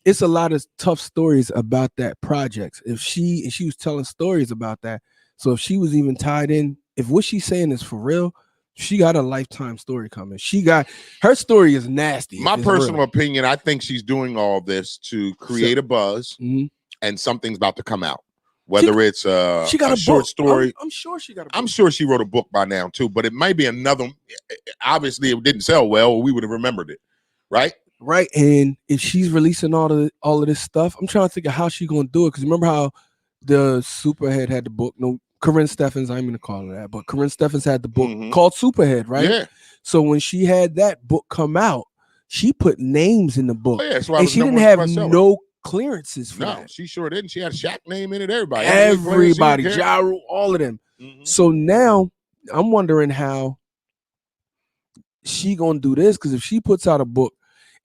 it's a lot of tough stories about that project. If she was telling stories about that, so if she was even tied in, if what she's saying is for real, she got a Lifetime story coming. She got her story is nasty. My It's personal real. opinion, I think she's doing all this to create a buzz, Mhm. and something's about to come out. Whether it's She got a short book. story. I'm sure she got a book. I'm sure she wrote a book by now too, but it might be another. Obviously, it didn't sell well, or we would have remembered it, right? Right, and if she's releasing all of this stuff, I'm trying to think of how she gonna do it. Because remember how the Superhead had the book? No, Corinne Steffens. I'm gonna call her that, but Corinne Steffens had the book Mhm. called Superhead, right? Yeah. So when she had that book come out, she put names in the book, Oh, yeah, that's why it and was she number didn't one have bestseller. no clearances for No, that. she sure didn't. She had a Shaq name in it. Everybody, Everybody, Ja Rule, all of them. Mhm. So now I'm wondering how she gonna do this, because if she puts out a book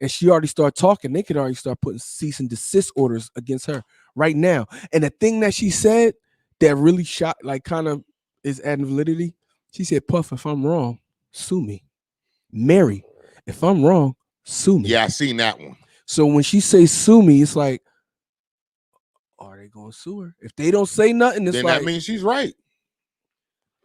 and she already start talking, they could already start putting cease and desist orders against her right now. And the thing that she said that really shot, like kind of is adding validity, she said, Puff, if I'm wrong, sue me. Mary, if I'm wrong, sue me. Yeah, I seen that one. So when she says sue me, it's like, are they gonna sue her? If they don't say nothing, it's Then like that means she's right.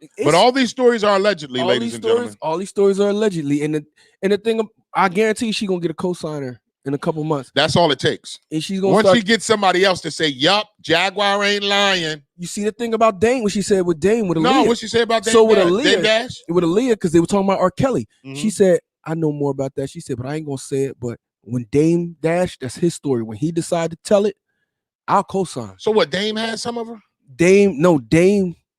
it's- But all these stories are allegedly, all ladies these and stories, gentlemen. all these stories are allegedly, and the thing, I guarantee she gonna get a cosigner in a couple months, That's all it takes. and she's gonna Once start. she gets somebody else to say, "Yup, Jaguar ain't lying." You see the thing about Dame, what she said with Dame with Aaliyah. No, what she said about Dame So with Dash? Aaliyah, Dame Dash? with Aaliyah, because they were talking about R. Kelly. She Mhm. said, "I know more about that." She said, "But I ain't gonna say it." But when Dame Dash, that's his story. When he decided to tell it, I'll cosign. So what? Dame had some of her. Dame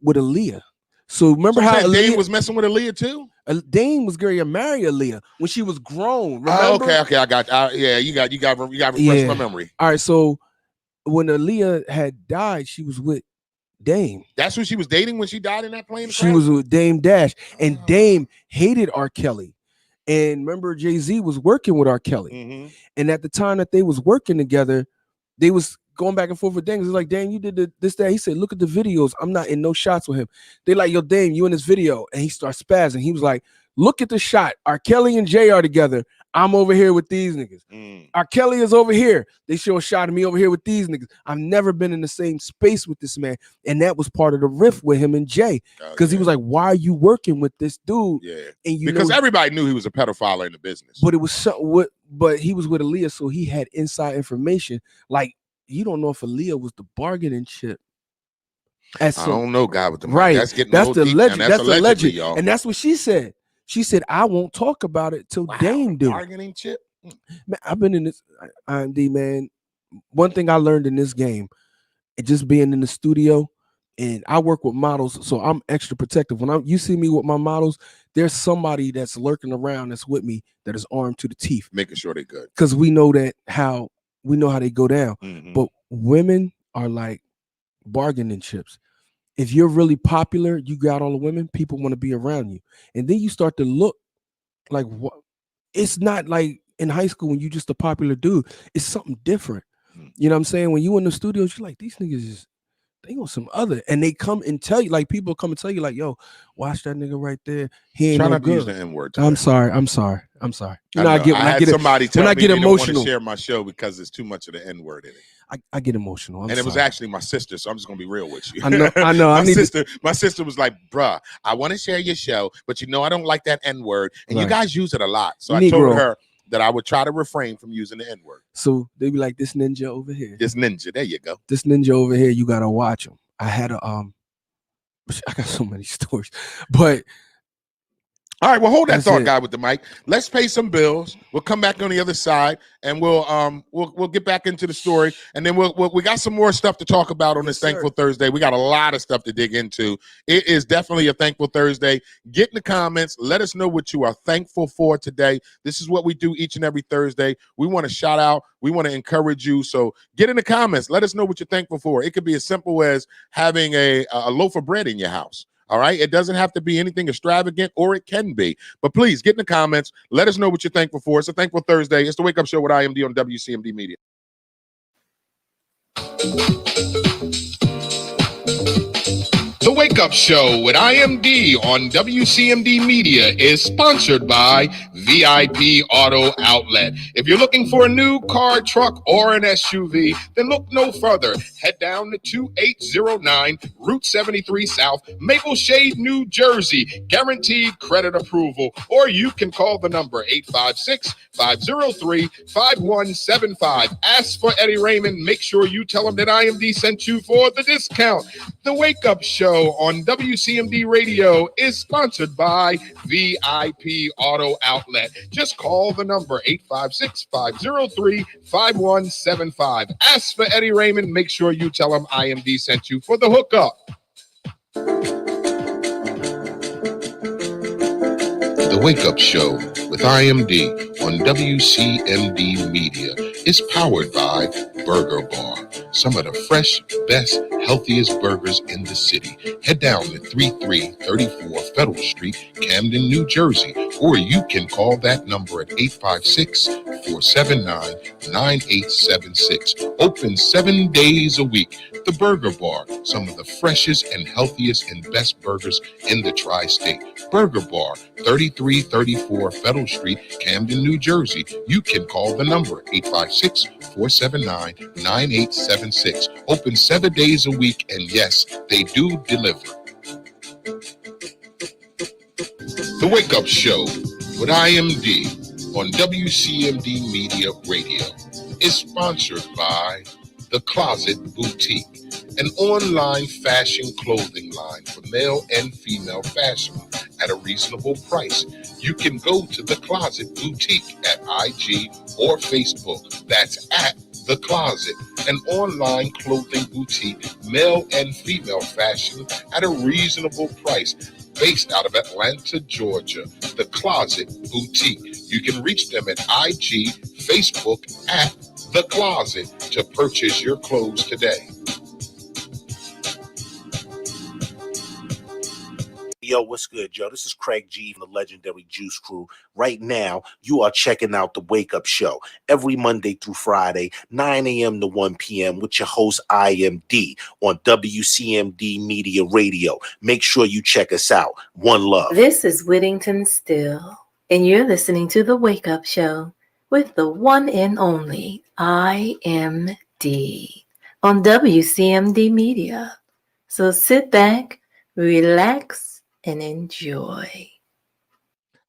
with Aaliyah. So remember So I'm how saying Dame Aaliyah was messing with Aaliyah too? Dame was going to marry Aaliyah when she was grown. Remember? Oh, okay, I got. Yeah, you got refresh Yeah. my memory. All right, so when Aaliyah had died, she was with Dame. That's who she was dating when she died in that plane. She was with Dame Dash, and Dame hated R. Kelly. And remember, Jay-Z was working with R. Kelly, Mhm. and at the time that they was working together, they was going back and forth with Dame. It's like, Dame, you did this, that. He said, look at the videos. I'm not in no shots with him. They like, yo, Dame, you in this video, and he starts spazzing. He was like, look at the shot. R. Kelly and Jay are together. I'm over here with these niggas. Mm. R. Kelly is over here. They show a shot of me over here with these niggas. I've never been in the same space with this man. And that was part of the riff with him and Jay. Because he was like, why are you working with this dude? Yeah. And because everybody knew he was a pedophile in the business. But it was but he was with Aaliyah, so he had inside information. Like, you don't know if Aaliyah was the bargaining chip. I don't know, guy with the mic. Right. That's getting that's the legend. now. That's the legend. Y'all. And that's what she said. She said, I won't talk about it till Dame do. Bargaining chip? Man, I've been in this IMD, man. One thing I learned in this game, just being in the studio, and I work with models, so I'm extra protective. When you see me with my models, there's somebody that's lurking around that's with me that is armed to the teeth, making sure they're good. Because we know how they go down. Mm-hmm. But women are like bargaining chips. If you're really popular, you got all the women, people want to be around you. And then you start to look like what it's not like in high school when you just a popular dude. It's something different. You know what I'm saying? When you in the studios, you're like, these niggas they on some other, and they come and tell you, like people come and tell you, like, yo, watch that nigga right there. He ain't Try no not to use the N-word. I'm sorry. You know, I had somebody tell me get they don't emotional. want to share my show because there's too much of the N-word in it. I get emotional. And it was actually my sister, so I'm just gonna be real with you. I know. My sister was like, bruh, I want to share your show, but you know I don't like that N-word. And you guys use it a lot. So I told her that I would try to refrain from using the N-word. So they be like, this ninja over here. This ninja, there you go. This ninja over here, you gotta watch him. I had I got so many stories, but all right, well, hold that thought, it. guy with the mic. Let's pay some bills. We'll come back on the other side, and we'll get back into the story, and then we got some more stuff to talk about on this Thankful Thursday. We got a lot of stuff to dig into. It is definitely a Thankful Thursday. Get in the comments. Let us know what you are thankful for today. This is what we do each and every Thursday. We want to shout out. We want to encourage you. So get in the comments. Let us know what you're thankful for. It could be as simple as having a loaf of bread in your house. All right. It doesn't have to be anything extravagant, or it can be. But please get in the comments. Let us know what you're thankful for. It's a Thankful Thursday. It's the Wake Up Show with IMD on WCMD Media. The Wake Up Show with IMD on WCMD Media is sponsored by VIP Auto Outlet. If you're looking for a new car, truck, or an SUV, then look no further. Head down to 2809 Route 73 South, Maple Shade, New Jersey. Guaranteed credit approval. Or you can call the number 856-503-5175. Ask for Eddie Raymond. Make sure you tell him that IMD sent you for the discount. The Wake Up Show on WCMD Radio is sponsored by VIP Auto Outlet. Just call the number 856-503-5175. Ask for Eddie Raymond. Make sure you tell him IMD sent you for the hookup. The Wake Up Show with IMD on WCMD Media is powered by Burger Bar. Some of the fresh, best, healthiest burgers in the city. Head down to 3334 Federal Street, Camden, New Jersey, or you can call that number at 856-479-9876. Open 7 days a week. The Burger Bar, some of the freshest and healthiest and best burgers in the tri-state. Burger Bar, 3334 Federal Street, Camden, New Jersey. You can call the number 856-479-9876. Open 7 days a week, and yes, they do deliver. The Wake Up Show with IMD on WCMD Media Radio is sponsored by The Closet Boutique, an online fashion clothing line for male and female fashion at a reasonable price. You can go to The Closet Boutique at IG or Facebook. That's at The Closet, an online clothing boutique, male and female fashion at a reasonable price. Based out of Atlanta, Georgia, The Closet Boutique. You can reach them at IG, Facebook at The Closet to purchase your clothes today. Yo, what's good, Joe? This is Craig G from the legendary Juice Crew. Right now, you are checking out The Wake Up Show every Monday through Friday, 9 a.m. to 1 p.m. with your host, IMD, on WCMD Media Radio. Make sure you check us out. One love. This is Whittington Still, and you're listening to The Wake Up Show with the one and only IMD on WCMD Media. So sit back, relax, and enjoy.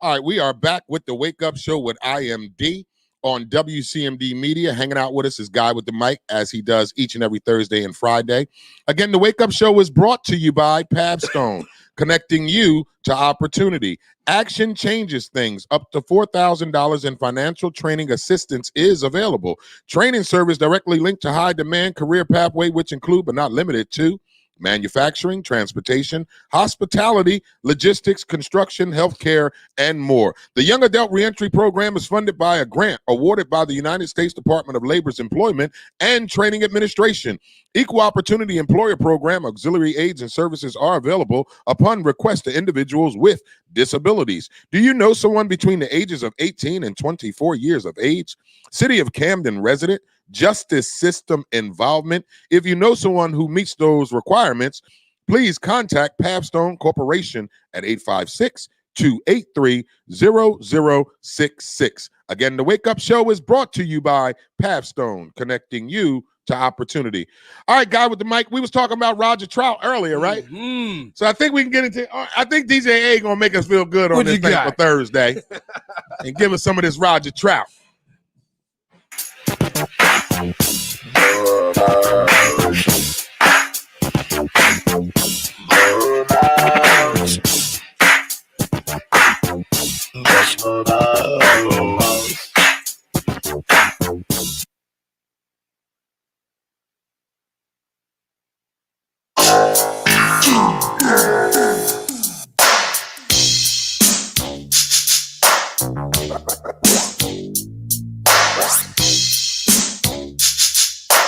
All right, we are back with The Wake Up Show with IMD on WCMD Media. Hanging out with us is Guy with the Mic, as he does each and every Thursday and Friday. Again, The Wake Up Show is brought to you by Pavstone, connecting you to opportunity. Action changes things. Up to $4,000 in financial training assistance is available. Training service directly linked to high demand career pathway, which include but not limited to manufacturing, transportation, hospitality, logistics, construction, healthcare, and more. The Young Adult Reentry Program is funded by a grant awarded by the United States Department of Labor's Employment and Training Administration. Equal Opportunity Employer Program auxiliary aids and services are available upon request to individuals with disabilities. Do you know someone between the ages of 18 and 24 years of age? City of Camden resident, justice system involvement. If you know someone who meets those requirements, please contact Pavstone Corporation at 856-283-0066. Again, the Wake Up Show is brought to you by Pavstone, connecting you to opportunity. All right, Guy with the Mic, we was talking about Roger Trout earlier, right? Mm-hmm. So I think we can get into, I think DJ A gonna make us feel good on this thing for Thursday and give us some of this Roger Trout.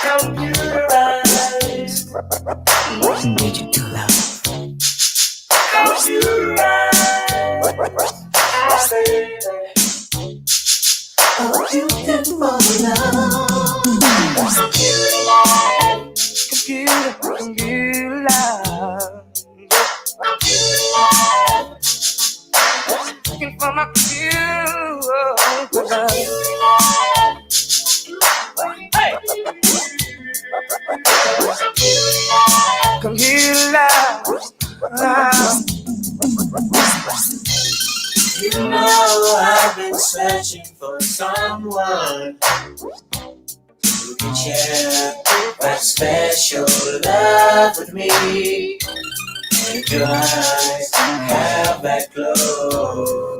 Computerized digital love. Computerized, oh, you can fall in love. Computer looking for my computer. Hey. Computer love. You know I've been searching for someone who can share that special love with me. And your eyes have that glow.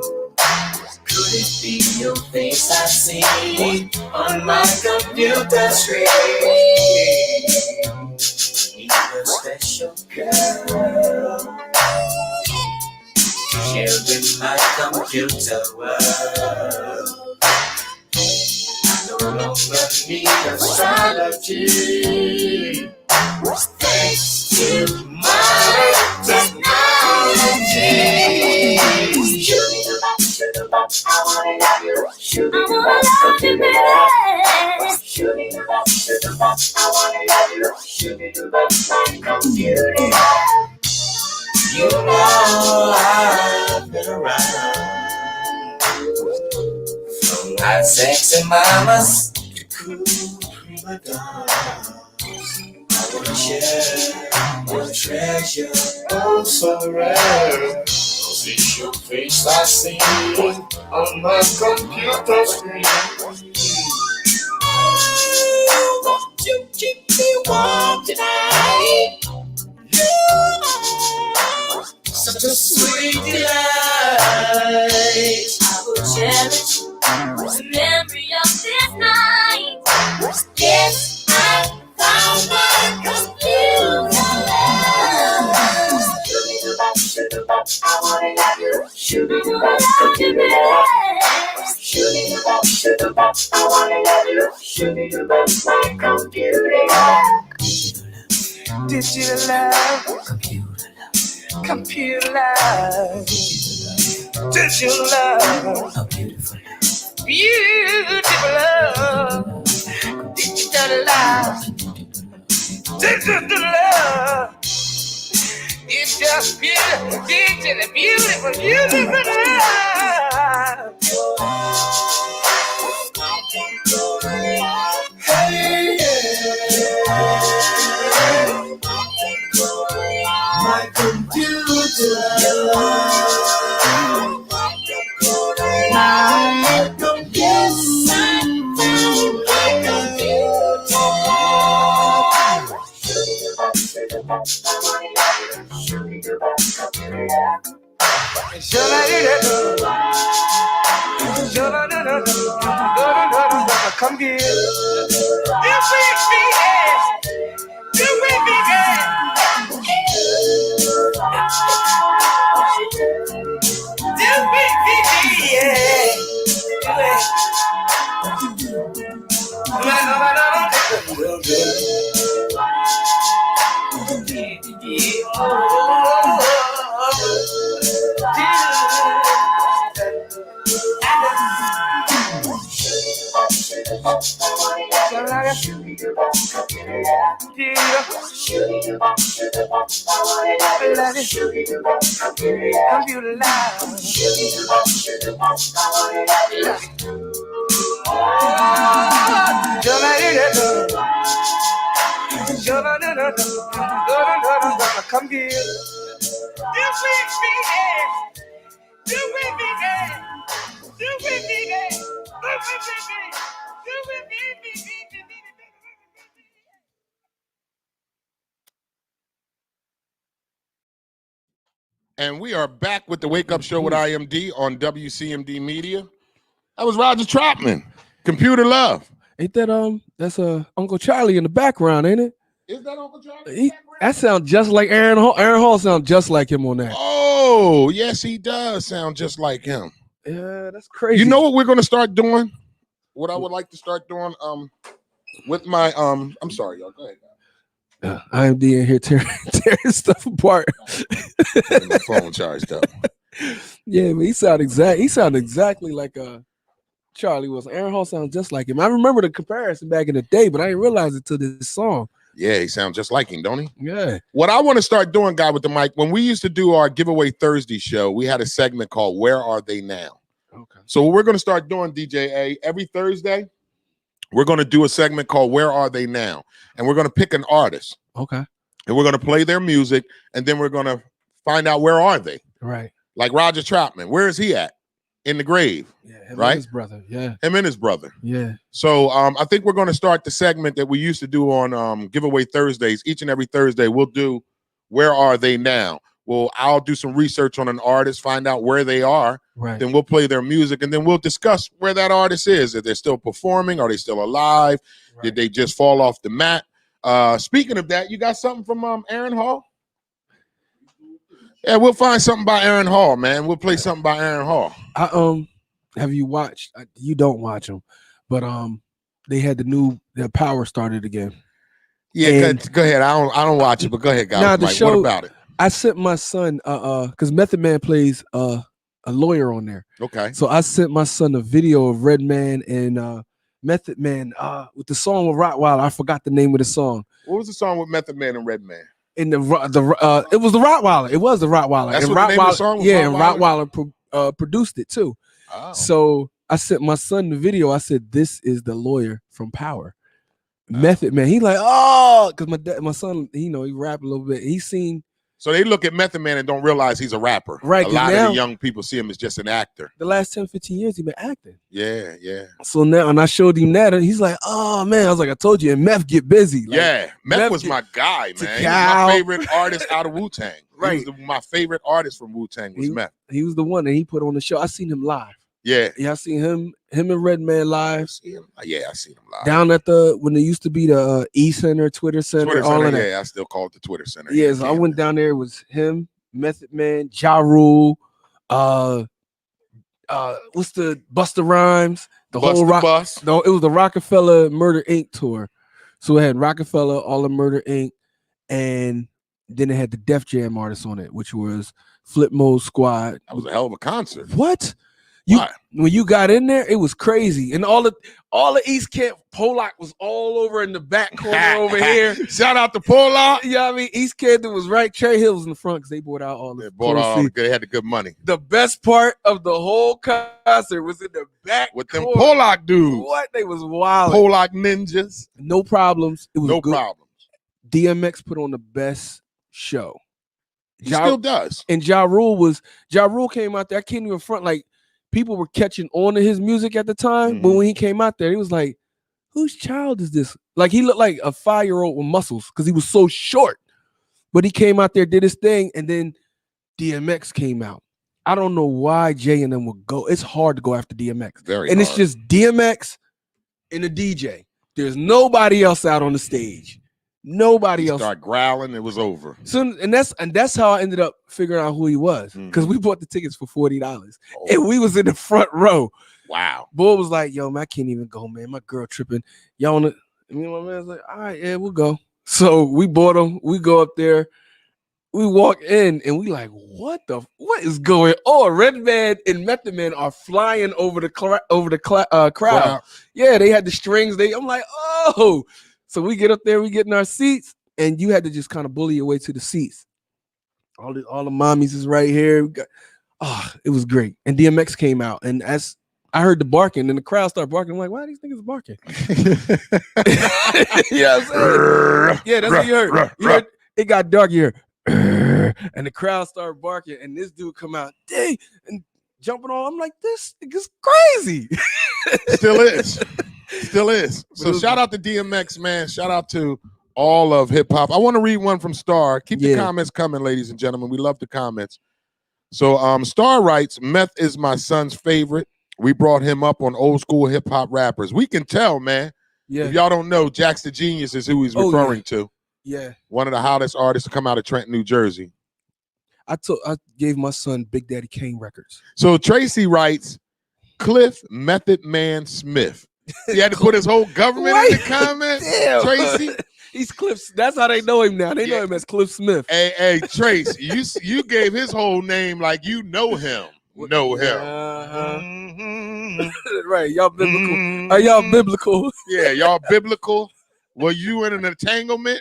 Could it be your face I see on my computer screen? You're a special girl to share with my computer world. I no longer need astrology. Thanks to my technology. I wanna love you. I wanna love you, baby. I wanna love you. My computer. You know I've been around. From hot sexy mamas to cool prima donnas. I wanna share your treasure, oh so rare. It's your face I see on my computer screen. Won't you keep me warm tonight? Such a sweet delight. I will cherish the memory of this night. Yes, I found my computer love. I wanna love you. I wanna love you, baby. I wanna love you. My computer love. Digital love. Computer love. Digital love. Beautiful love. Digital love. Digital love. It's just beautiful, beautiful, beautiful love. Come here. Come here. And we are back with the Wake Up Show with IMD on WCMD Media. That was Roger Troutman, Computer Love. Ain't that that's Uncle Charlie in the background, ain't it? Is that Uncle Charlie? That sounds just like Aaron Hall. Aaron Hall sounds just like him on that. Oh, yes, he does sound just like him. Yeah, that's crazy. You know what we're going to start doing? What I would like to start doing with my I'm sorry, y'all. Go ahead. IMD in here tearing stuff apart. My phone charged up. Yeah, man, he sounded exactly like Charlie was. Aaron Hall sounds just like him. I remember the comparison back in the day, but I didn't realize it till this song. Yeah, he sounds just like him, don't he? Yeah. What I want to start doing, guy with the mic, when we used to do our Giveaway Thursday show, we had a segment called Where Are They Now? Okay. So what we're going to start doing, DJ A, every Thursday, we're going to do a segment called Where Are They Now? And we're going to pick an artist. Okay. And we're going to play their music, and then we're going to find out where are they. Right. Like Roger Troutman, where is he at? In the grave. Yeah, him right? and his brother. Yeah. Him and his brother. Yeah. So I think we're going to start the segment that we used to do on Giveaway Thursdays. Each and every Thursday, we'll do Where Are They Now? Well, I'll do some research on an artist, find out where they are. Right. Then we'll play their music, and then we'll discuss where that artist is. If they're still performing, are they still alive? Right. Did they just fall off the mat? Speaking of that, you got something from Aaron Hall? Yeah, we'll find something by Aaron Hall, man. We'll play something by Aaron Hall. Have you watched? You don't watch them, but they had the Power started again. Yeah, go ahead. I don't watch it, but go ahead, guys. Now the show, what about it? I sent my son because Method Man plays a lawyer on there. Okay. So I sent my son a video of Redman and Method Man with the song with Rottweiler. I forgot the name of the song. What was the song with Method Man and Redman? In it was the Rottweiler. It was the Rottweiler. That's and what the name of the song was. Yeah, Rottweiler? and Rottweiler produced it too. Oh. So I sent my son the video. I said, "This is the lawyer from Power." Method Man. He like, oh, because my son, he rap a little bit. He's seen. So they look at Method Man and don't realize he's a rapper. Right. A lot of the young people see him as just an actor. The last 10, 15 years, he's been acting. Yeah, yeah. So now, and I showed him that, and he's like, oh, man. I was like, I told you, and Meth get busy. Like, yeah, Meth was my guy, man. He was my favorite artist out of Wu-Tang. Right. My favorite artist from Wu-Tang was Meth. He was the one that he put on the show. I seen him live. Yeah. Yeah, I seen him and Redman live. Yeah, I seen him live. Down at when there used to be the E-Center, Twitter Center, all of that. Yeah, I still call it the Twitter Center. Yeah, so I went down there. It was him, Method Man, Ja Rule, what's the Busta Rhymes, the whole Bus. No, it was the Rockefeller Murder Inc. tour. So it had Rockefeller, all of Murder Inc., and then it had the Def Jam artists on it, which was Flip Mode Squad. That was a hell of a concert. What? Why? When you got in there, it was crazy, and all the East Camp, Polak was all over in the back corner over here. Shout out to Polak. Yeah, I mean East Camden was right. Cherry Hill was in the front because they bought out all the. They had the good money. The best part of the whole concert was in the back with them Polak dudes. What? They was wild. Polak ninjas. No problems. It was no good. problems. DMX put on the best show. He still does. And Ja Rule came out there. I can't even front like. People were catching on to his music at the time, but when he came out there, he was like, whose child is this? Like, he looked like a 5-year-old with muscles because he was so short. But he came out there, did his thing, and then DMX came out. I don't know why Jay and them would go. It's hard to go after DMX. Very and it's hard. just DMX and the DJ. There's nobody else out on the stage. Nobody else. Start growling, it was over. So and that's how I ended up figuring out who he was. Because we bought the tickets for $40. And we was in the front row. Wow. Boy was like, yo, man, I can't even go, man. My girl tripping. Y'all wanna me and my man's like, all right, yeah, we'll go. So we bought them. We go up there. We walk in and we like, what is going on? Redman and Method Man are flying over the crowd. Wow. Yeah, they had the strings. I'm like, oh. So we get up there, we get in our seats, and you had to just kind of bully your way to the seats. All the mommies is right here. It was great. And DMX came out, and as I heard the barking, and the crowd started barking. I'm like, why are these niggas barking? Yeah, that's what you heard. You heard it got dark here. And the crowd started barking, and this dude come out, dang, and jumping on. I'm like, this nigga's crazy. Still is. So shout out to DMX, man. Shout out to all of hip hop. I want to read one from Star. Keep the comments coming, ladies and gentlemen. We love the comments. So Star writes, Meth is my son's favorite. We brought him up on old school hip hop rappers. We can tell, man. Yeah. If y'all don't know, Jax the Genius is who he's referring to. Yeah. One of the hottest artists to come out of Trenton, New Jersey. I gave my son Big Daddy Kane records. So Tracy writes, Cliff Method Man Smith. He had to put his whole government in the comments. Damn. Tracy. He's Cliff. That's how they know him now. They know him as Cliff Smith. Hey, Trace, you gave his whole name like you know him. Know him. Right. Y'all biblical. Are y'all biblical? Yeah, y'all biblical. Were you in an entanglement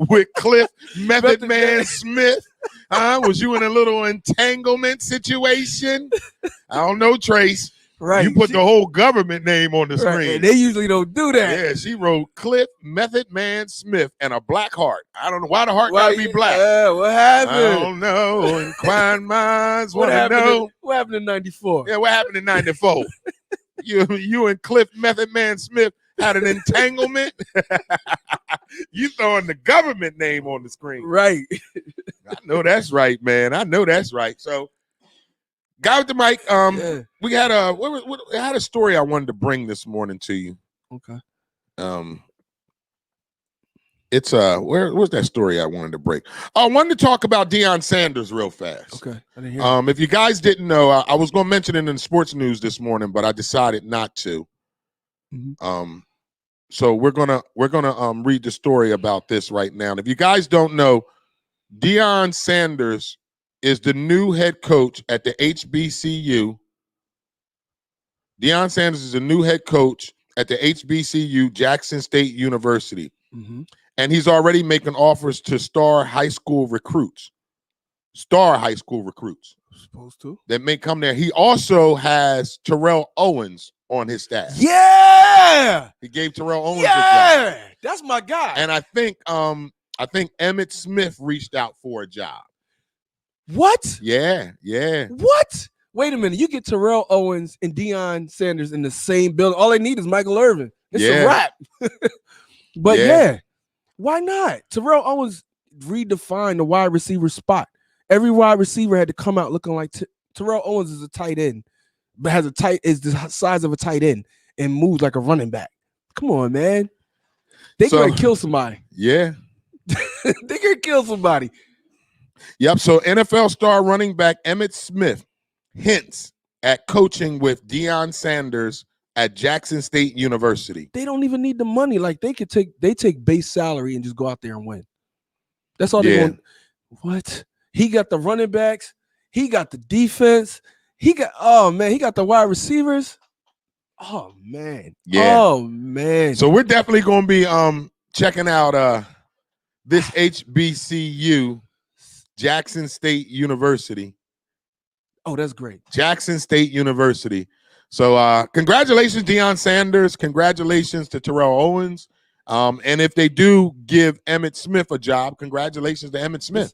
with Cliff Method Man Smith? Was you in a little entanglement situation? I don't know, Trace. Right. You put the whole government name on the screen. And they usually don't do that. Yeah, she wrote Cliff Method Man Smith and a black heart. I don't know why the heart gotta be black. What happened? I don't know. Inquiring minds want to know. What happened in 94? Yeah, what happened in 94? You and Cliff Method Man Smith had an entanglement. You throwing the government name on the screen. Right. I know that's right, man. I know that's right. So guy with the mic, we had I had a story I wanted to bring this morning to you. Okay. It's where's that story I wanted to break? I wanted to talk about Deion Sanders real fast. Okay. I didn't hear If you guys didn't know, I was going to mention it in the sports news this morning, but I decided not to. Mm-hmm. So we're gonna read the story about this right now. And if you guys don't know, Deion Sanders is the new head coach at the HBCU. Deion Sanders is the new head coach at the HBCU, Jackson State University. Mm-hmm. And he's already making offers to star high school recruits. Supposed to. That may come there. He also has Terrell Owens on his staff. Yeah. He gave Terrell Owens a job. That's my guy. And I think Emmitt Smith reached out for a job. What? Yeah. What? Wait a minute. You get Terrell Owens and Deion Sanders in the same building. All they need is Michael Irvin. It's a wrap. But yeah, why not? Terrell Owens redefined the wide receiver spot. Every wide receiver had to come out looking like Terrell Owens is a tight end, but is the size of a tight end and moves like a running back. Come on, man. They gonna kill somebody. Yeah. They gonna kill somebody. Yep. So NFL star running back Emmitt Smith hints at coaching with Deion Sanders at Jackson State University. They don't even need the money. Like they take base salary and just go out there and win. That's all they want. What? He got the running backs. He got the defense. He got the wide receivers. Oh man. Yeah. Oh man. So we're definitely gonna be checking out this HBCU, Jackson State University. Oh, that's great. Jackson State University. So congratulations, Deion Sanders. Congratulations to Terrell Owens. And if they do give Emmitt Smith a job, congratulations to Emmitt Smith.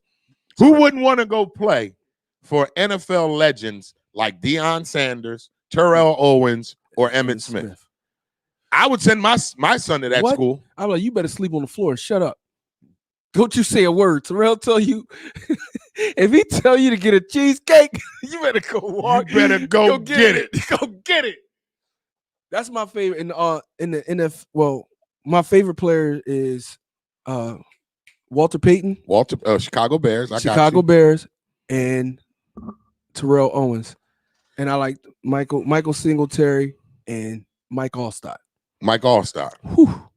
Who wouldn't want to go play for NFL legends like Deion Sanders, Terrell Owens, or Emmitt Smith? I would send my son to that school. I'm like, you better sleep on the floor and shut up. Don't you say a word. Terrell tell you, if he tell you to get a cheesecake, you better go walk. You better go get it. Go get it. That's my favorite. Well, my favorite player is Walter Payton. Chicago Bears. Chicago Bears and Terrell Owens. And I like Michael Singletary and Mike Allstott. Mike Allstott. Whew.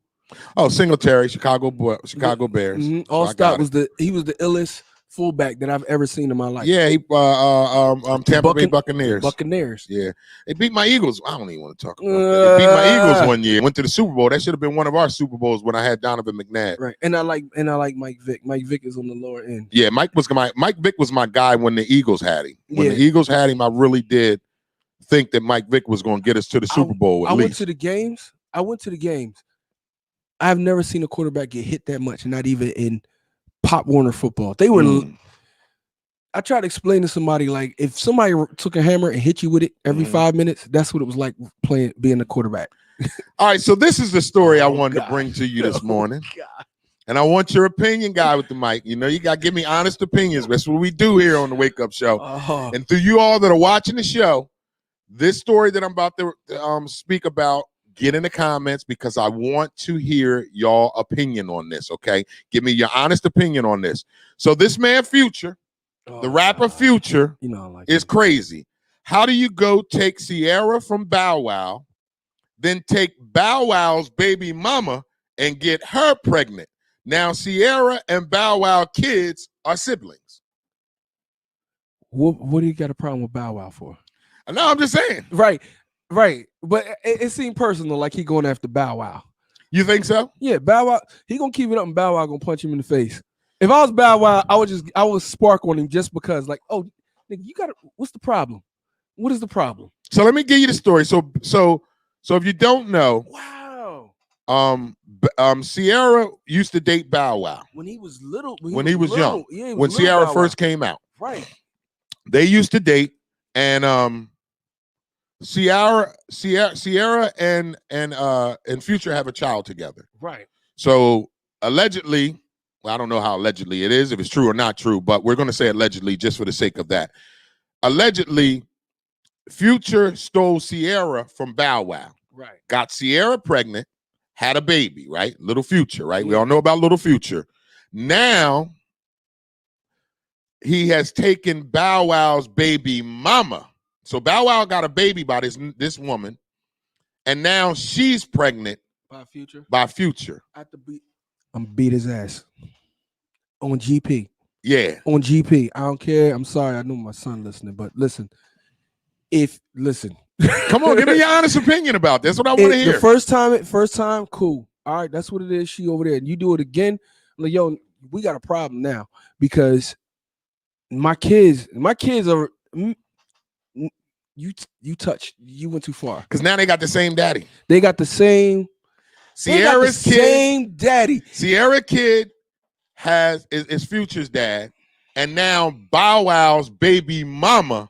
Oh, Singletary, Chicago Bears. Mm-hmm. Allstott was the illest fullback that I've ever seen in my life. Yeah, he Tampa Bay Buccaneers. Buccaneers. Yeah, they beat my Eagles. I don't even want to talk about that. They beat my Eagles one year. Went to the Super Bowl. That should have been one of our Super Bowls when I had Donovan McNabb. Right, and I like Mike Vick. Mike Vick is on the lower end. Yeah, Mike Vick was my guy when the Eagles had him. When Yeah. the Eagles had him, I really did think that Mike Vick was going to get us to the Super Bowl. I went to the games. I've never seen a quarterback get hit that much, not even in Pop Warner football. They were. I tried to explain to somebody, like, if somebody took a hammer and hit you with it every 5 minutes, that's what it was like being a quarterback. All right, so this is the story I wanted to bring to you this morning. And I want your opinion, guy with the mic. You know, you got to give me honest opinions. That's what we do here on the Wake Up Show. And through you all that are watching the show, this story that I'm about to speak about, get in the comments because I want to hear y'all opinion on this, okay? Give me your honest opinion on this. So this man Future, the rapper Future, is crazy. How do you go take Ciara from Bow Wow, then take Bow Wow's baby mama and get her pregnant? Now Ciara and Bow Wow kids are siblings. What do you got a problem with Bow Wow for? No, I'm just saying. Right. But it seemed personal, like he going after Bow Wow. You think so? Yeah, Bow Wow, he gonna keep it up and Bow Wow gonna punch him in the face. If I was Bow Wow, I would spark on him just because, like, oh, nigga, what's the problem? What is the problem? So let me give you the story. So if you don't know, Ciara used to date Bow Wow when he was little. When he was young. Yeah, when Ciara first came out. Right. They used to date, and Ciara and Future have a child together. Right. So allegedly, well, I don't know how allegedly it is, if it's true or not true, but we're going to say allegedly just for the sake of that. Allegedly, Future stole Ciara from Bow Wow. Right. Got Ciara pregnant, had a baby, right? Little Future, right? Yeah. We all know about Little Future. Now, he has taken Bow Wow's baby mama. So Bow Wow got a baby by this woman, and now she's pregnant by Future. I'm beat his ass on GP. Yeah, on GP. I don't care. I'm sorry. I know my son listening, but listen. Come on, give me your honest opinion about this. That's what I want to hear. The first time, cool. All right, that's what it is. She over there, and you do it again. I'm like, yo, we got a problem now because my kids are. You went too far. Because now they got the same daddy. They got the same. Ciara's kid, same daddy. Ciara kid is Future's dad, and now Bow Wow's baby mama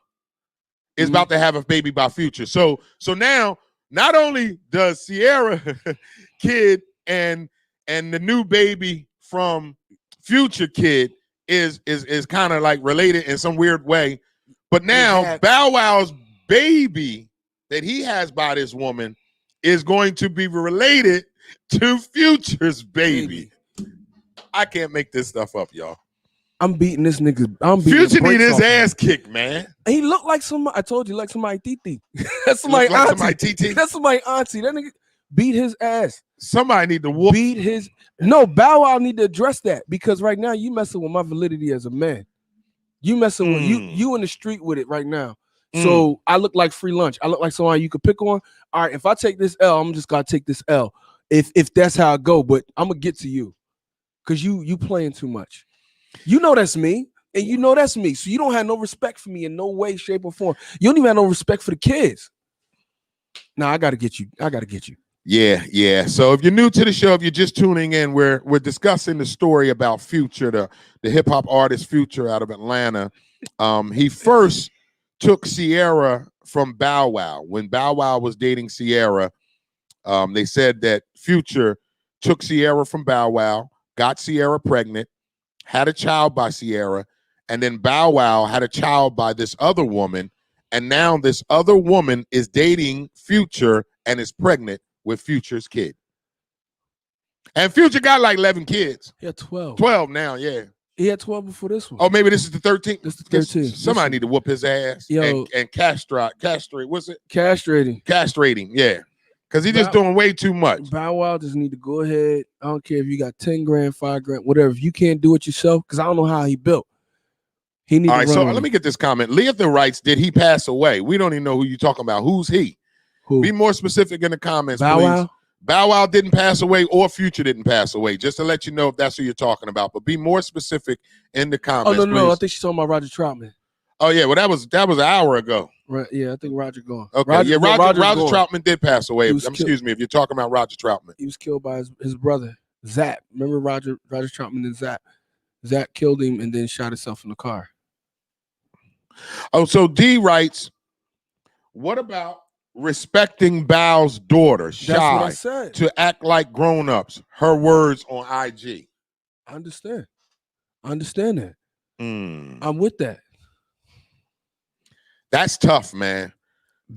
is about to have a baby by Future. So now not only does Ciara kid and the new baby from Future kid is kind of like related in some weird way, but now Bow Wow's baby that he has by this woman is going to be related to Future's baby. I can't make this stuff up, y'all. I'm beating this nigga. Future need his ass kicked, man. He looked like somebody. I told you, like somebody titi. That's somebody auntie. That's somebody auntie. That nigga beat his ass. Somebody need to whoop. Beat his. No, Bow Wow need to address that because right now you messing with my validity as a man. You messing with you in the street with it right now. So I look like free lunch. I look like somebody you could pick on. All right, if I take this L, I'm just gonna take this L. If that's how I go, but I'm gonna get to you because you playing too much. You know that's me, and you know that's me. So you don't have no respect for me in no way, shape, or form. You don't even have no respect for the kids. Now I gotta get you. Yeah. So if you're new to the show, if you're just tuning in, we're discussing the story about Future, the hip hop artist Future out of Atlanta. He first took Ciara from Bow Wow. When Bow Wow was dating Ciara, they said that Future took Ciara from Bow Wow, got Ciara pregnant, had a child by Sierra, and then Bow Wow had a child by this other woman, and now this other woman is dating Future and is pregnant with Future's kid. And Future got like 11 kids. He had 12. 12 now, yeah. He had 12 before this one. Oh, maybe this is the 13th. This is the 13th. Somebody need to whoop his ass and castrate. What's it? Castrating, yeah. Because he's just doing way too much. Bow Wow just need to go ahead. I don't care if you got 10 grand, 5 grand, whatever. If you can't do it yourself, because I don't know how he built. He needs. All right, so let me get this comment. Leather writes, did he pass away? We don't even know who you're talking about. Who's he? Who? Be more specific in the comments, Bow please. Wow? Bow Wow didn't pass away or Future didn't pass away, just to let you know if that's who you're talking about. But be more specific in the comments. Oh, no, please. I think she's talking about Roger Troutman. Oh, yeah, well, that was an hour ago. Right, yeah, I think Roger gone. Okay, Roger Troutman did pass away. Excuse me, if you're talking about Roger Troutman. He was killed by his brother, Zap. Remember Roger Troutman and Zap? Zap killed him and then shot himself in the car. Oh, so D writes, what about respecting Bow's daughter, That's what I Shy, said. to act like grown-ups? Her words on IG. I understand that. I'm with that. That's tough, man.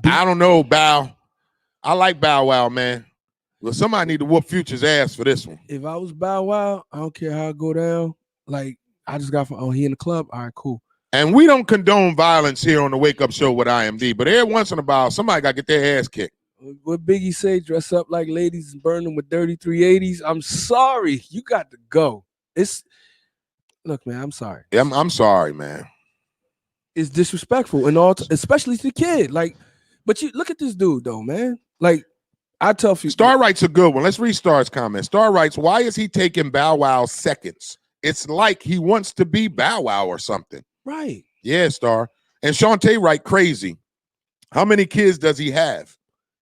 I don't know, Bow. I like Bow Wow, man. Well, somebody need to whoop Future's ass for this one. If I was Bow Wow, I don't care how it go down. Like, I just got from, he in the club? All right, cool. And we don't condone violence here on the Wake Up Show with IMD, but every once in a while, somebody got to get their ass kicked. What Biggie say, dress up like ladies and burn them with dirty 380s. I'm sorry. You got to go. Look, man, I'm sorry. I'm sorry, man. It's disrespectful and all, especially to the kid. Like, but you look at this dude though, man. Like, I tell you, Star writes a good one. Let's read Star's comment. Star writes, why is he taking Bow Wow seconds? It's like he wants to be Bow Wow or something. Right. Yeah, Star. And Shantae write, crazy. How many kids does he have?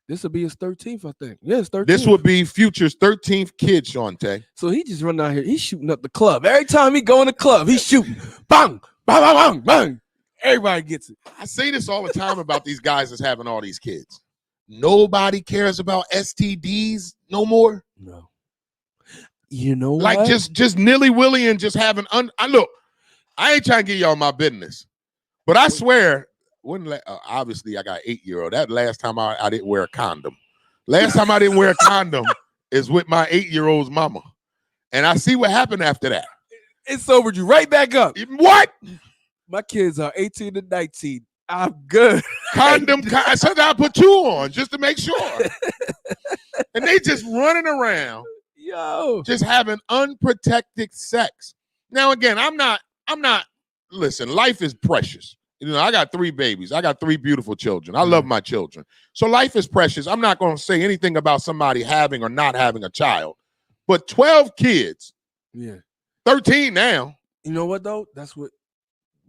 This will be his 13th, I think. Yeah, it's 13th. This would be Future's 13th kid, Shantae. So he just running out here. He's shooting up the club. Every time he go in the club, he's shooting. Bang, bang, bang, bang, bang. Everybody gets it. I say this all the time about these guys that's having all these kids. Nobody cares about STDs no more. No. You know like what? just nilly-willy and just having look, I ain't trying to get y'all my business, but I swear, obviously I got 8-year-old. That last time I didn't wear a condom. Last time I didn't wear a condom is with my 8-year-old's mama. And I see what happened after that. It sobered you right back up. What? My kids are 18 to 19. I'm good. Condom. Sometimes I put 2 on just to make sure. And they just running around. Yo. Just having unprotected sex. Now, again, I'm not, listen, life is precious. You know, I got 3 babies. I got 3 beautiful children. I love my children. So life is precious. I'm not going to say anything about somebody having or not having a child. But 12 kids. Yeah. 13 now. You know what, though? That's what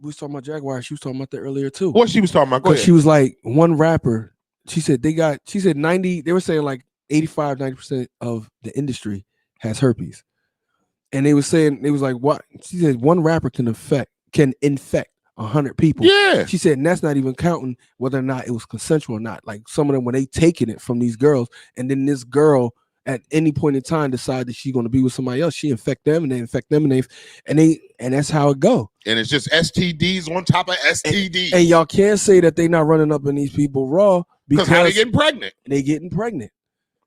we was talking about Jaguar. She was talking about that earlier, too. What she was talking about? Go ahead. She was like, one rapper, she said 90, they were saying like 85, 90% of the industry has herpes. And they was like, what? She said one rapper can infect 100 people. Yeah. She said, and that's not even counting whether or not it was consensual or not. Like some of them, when they taking it from these girls, and then this girl at any point in time decide that she's going to be with somebody else, she infect them and they infect them and that's how it go. And it's just STDs on top of STDs. And y'all can't say that they not running up in these people raw because how they getting pregnant. They getting pregnant.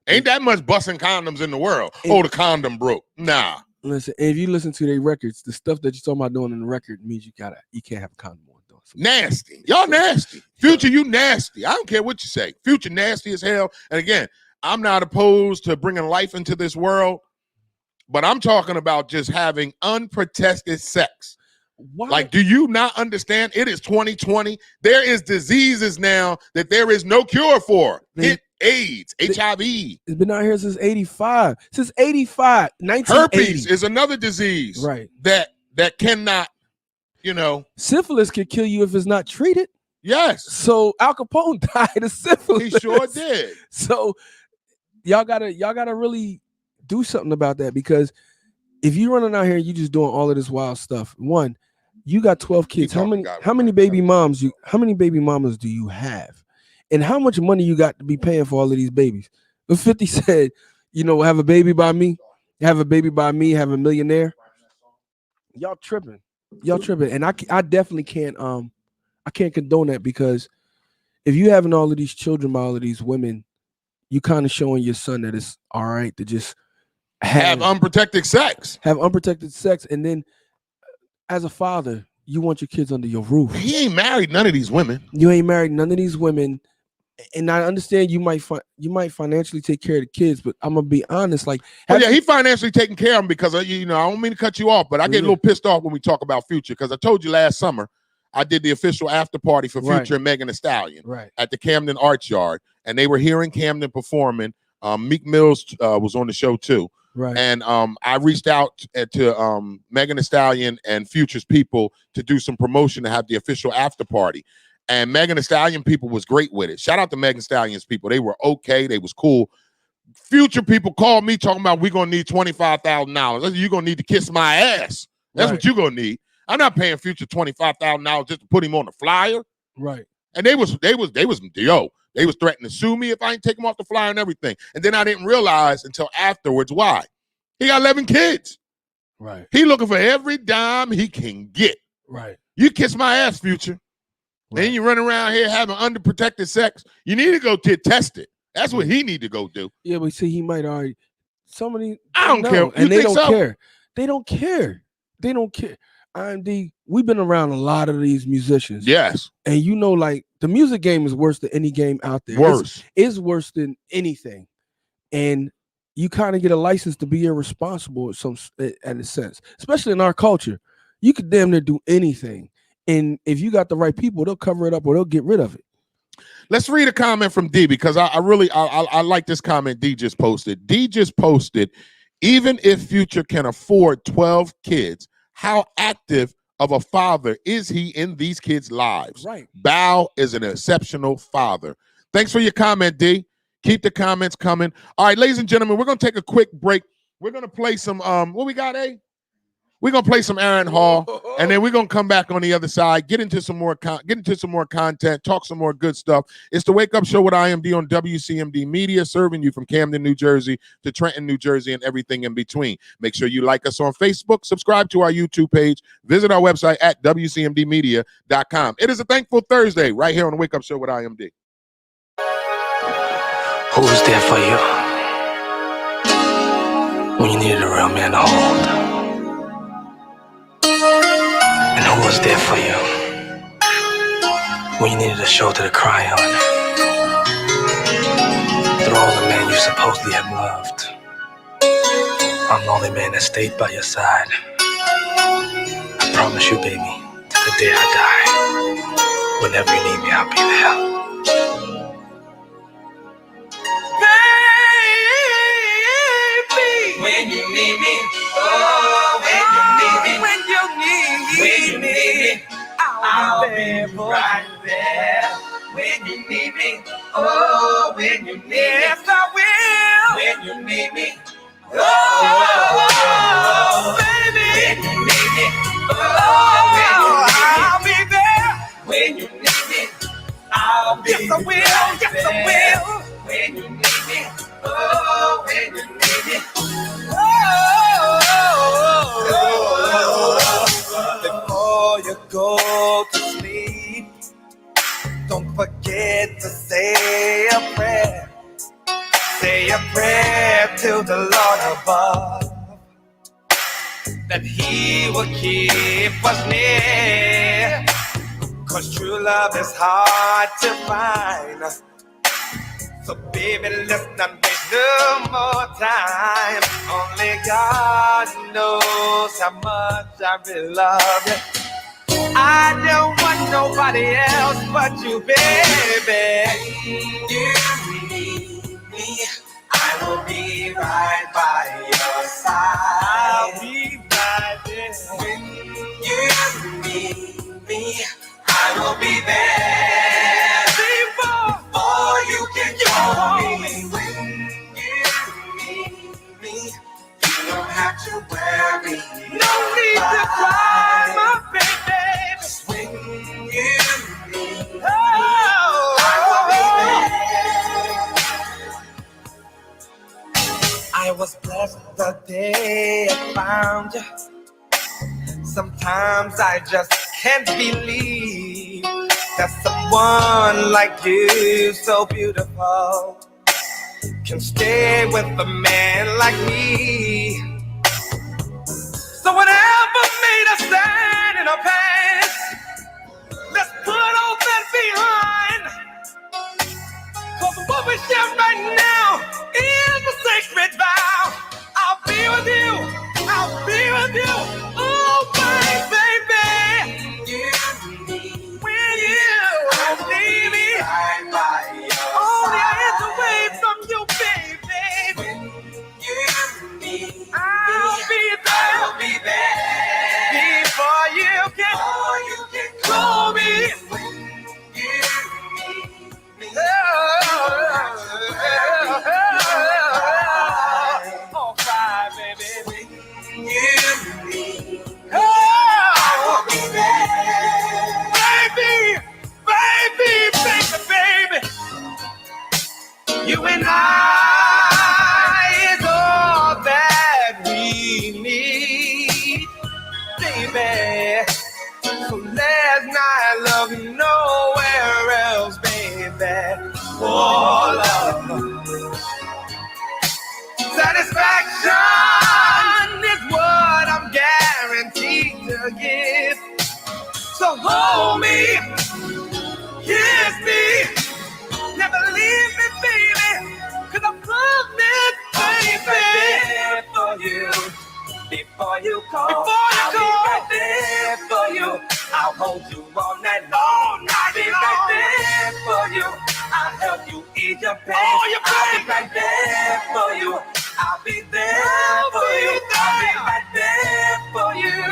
Ain't that much busting condoms in the world. The condom broke. Nah. Listen, if you listen to their records, the stuff that you're talking about doing in the record means you can't have a condom on. Nasty. Y'all nasty. Future, you nasty. I don't care what you say. Future nasty as hell. And again, I'm not opposed to bringing life into this world, but I'm talking about just having unprotected sex. Why? Like, do you not understand? It is 2020. There is diseases now that there is no cure for. AIDS, HIV. It's been out here since 85. Since 85, 1980. Herpes is another disease. Right. That cannot, Syphilis can kill you if it's not treated. Yes. So Al Capone died of syphilis. He sure did. So y'all gotta really do something about that, because if you're running out here and you just doing all of this wild stuff, one, you got 12 kids. How many baby mamas do you have? And how much money you got to be paying for all of these babies? But 50 said, have a baby by me, have a millionaire. Y'all tripping, and I definitely can't I can't condone that, because if you having all of these children by all of these women, you kind of showing your son that it's all right to just have unprotected sex. And then as a father, you want your kids under your roof. He ain't married none of these women. You ain't married none of these women. And I understand you might financially take care of the kids, but I'm gonna be honest. Like, he financially taking care of them, because I don't mean to cut you off, but I get a little pissed off when we talk about Future, because I told you last summer I did the official after party for Future and Megan Thee Stallion at the Camden Arts Yard, and they were here in Camden performing. Meek Mills was on the show too, and I reached out to Megan Thee Stallion and Future's people to do some promotion to have the official after party. And Megan Thee Stallion people was great with it. Shout out to Megan Thee Stallion's people. They were okay. They was cool. Future people called me talking about we're going to need $25,000. You're going to need to kiss my ass. That's what you're going to need. I'm not paying Future $25,000 just to put him on the flyer. Right. And they was threatening to sue me if I ain't take him off the flyer and everything. And then I didn't realize until afterwards why. He got 11 kids. Right. He looking for every dime he can get. Right. You kiss my ass, Future. Right. And you run around here having underprotected sex. You need to go get tested. That's what he need to go do. Yeah, but see, he might already. Somebody. I don't care. And they don't care. They don't care. They don't care. IMD, we've been around a lot of these musicians. Yes. And like the music game is worse than any game out there. Worse. It's worse than anything. And you kind of get a license to be irresponsible at a sense, especially in our culture. You could damn near do anything. And if you got the right people, they'll cover it up or they'll get rid of it. Let's read a comment from D, because I really like this comment D just posted. D just posted, even if Future can afford 12 kids, how active of a father is he in these kids' lives? Right. Bow is an exceptional father. Thanks for your comment, D. Keep the comments coming. All right, ladies and gentlemen, we're going to take a quick break. We're going to play some, what we got, A? We're going to play some Aaron Hall, and then we're going to come back on the other side, get into some more content, talk some more good stuff. It's the Wake Up Show with IMD on WCMD Media, serving you from Camden, New Jersey to Trenton, New Jersey, and everything in between. Make sure you like us on Facebook, subscribe to our YouTube page, visit our website at WCMDmedia.com. It is a Thankful Thursday right here on the Wake Up Show with IMD. Who was there for you when you needed a real man to hold? And who was there for you when you needed a shoulder to cry on? Through all the men you supposedly have loved, I'm the only man that stayed by your side. I promise you, baby, till the day I die, whenever you need me, I'll be there. When you need me, oh, when you need me, when you need me, I'll be right there. When you need me, oh, when you need me, yes, I will. When you need me, oh, baby, when you need me, oh, I'll be there. When you need me, I'll be there. Yes, I will. Yes, I will. When you need me, oh, when you need me. Before you go to sleep, don't forget to say a prayer. Say a prayer to the Lord above, that He will keep us near. 'Cause true love is hard to find. So baby, let's not waste no more time. Only God knows how much I really love you. I don't want nobody else but you, baby. When you need me, I will be right by your side. I'll be right there. When you need me, I will be there. Before you can call me. When you need me, you don't have to worry. No need to cry, my baby. 'Cause when you need me, I will be there. I was blessed the day I found you. Sometimes I just can't believe that someone like you, so beautiful, can stay with a man like me. So whatever made us stand in our past, let's put all that behind. Cause what we share right now is a sacred vow. I'll be with you, I'll be with you. Oh, baby, when you need me, only I have to wait from you, baby. I'll be there before you can call me. Oh, cry, baby. Baby. You and I is all that we need, baby. So last night, love nowhere else, baby. Oh, love. Satisfaction is what I'm guaranteed to give. So hold me, kiss me, never leave me, baby. Cause I'm promised, baby, for you. Before you call, I'll be right there for you. I'll hold you all night long. I'll be right there for you. I'll help you ease your pain. I'll be right there for you. I'll be there for you. I'll be right there for you.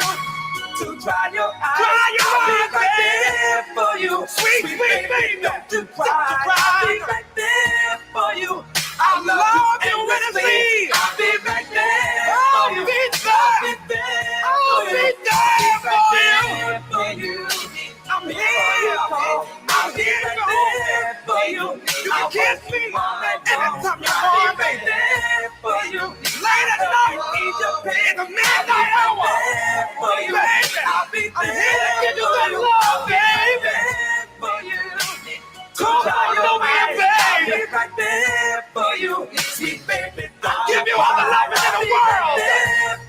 To dry your eyes. I'll be right there for you. Sweet baby, don't you cry. I'll be right there for you. I'll love you endlessly. I'll be right there for you. I'll be there for you. I'm here. I'm here for you. You can kiss me anytime you want, baby. For you. Late at night, in the midnight hour. Baby, I'm here to give you that love, baby. For you. Come on, baby. I'll be right there for you. Sweet baby, I'll give you all the love in the world.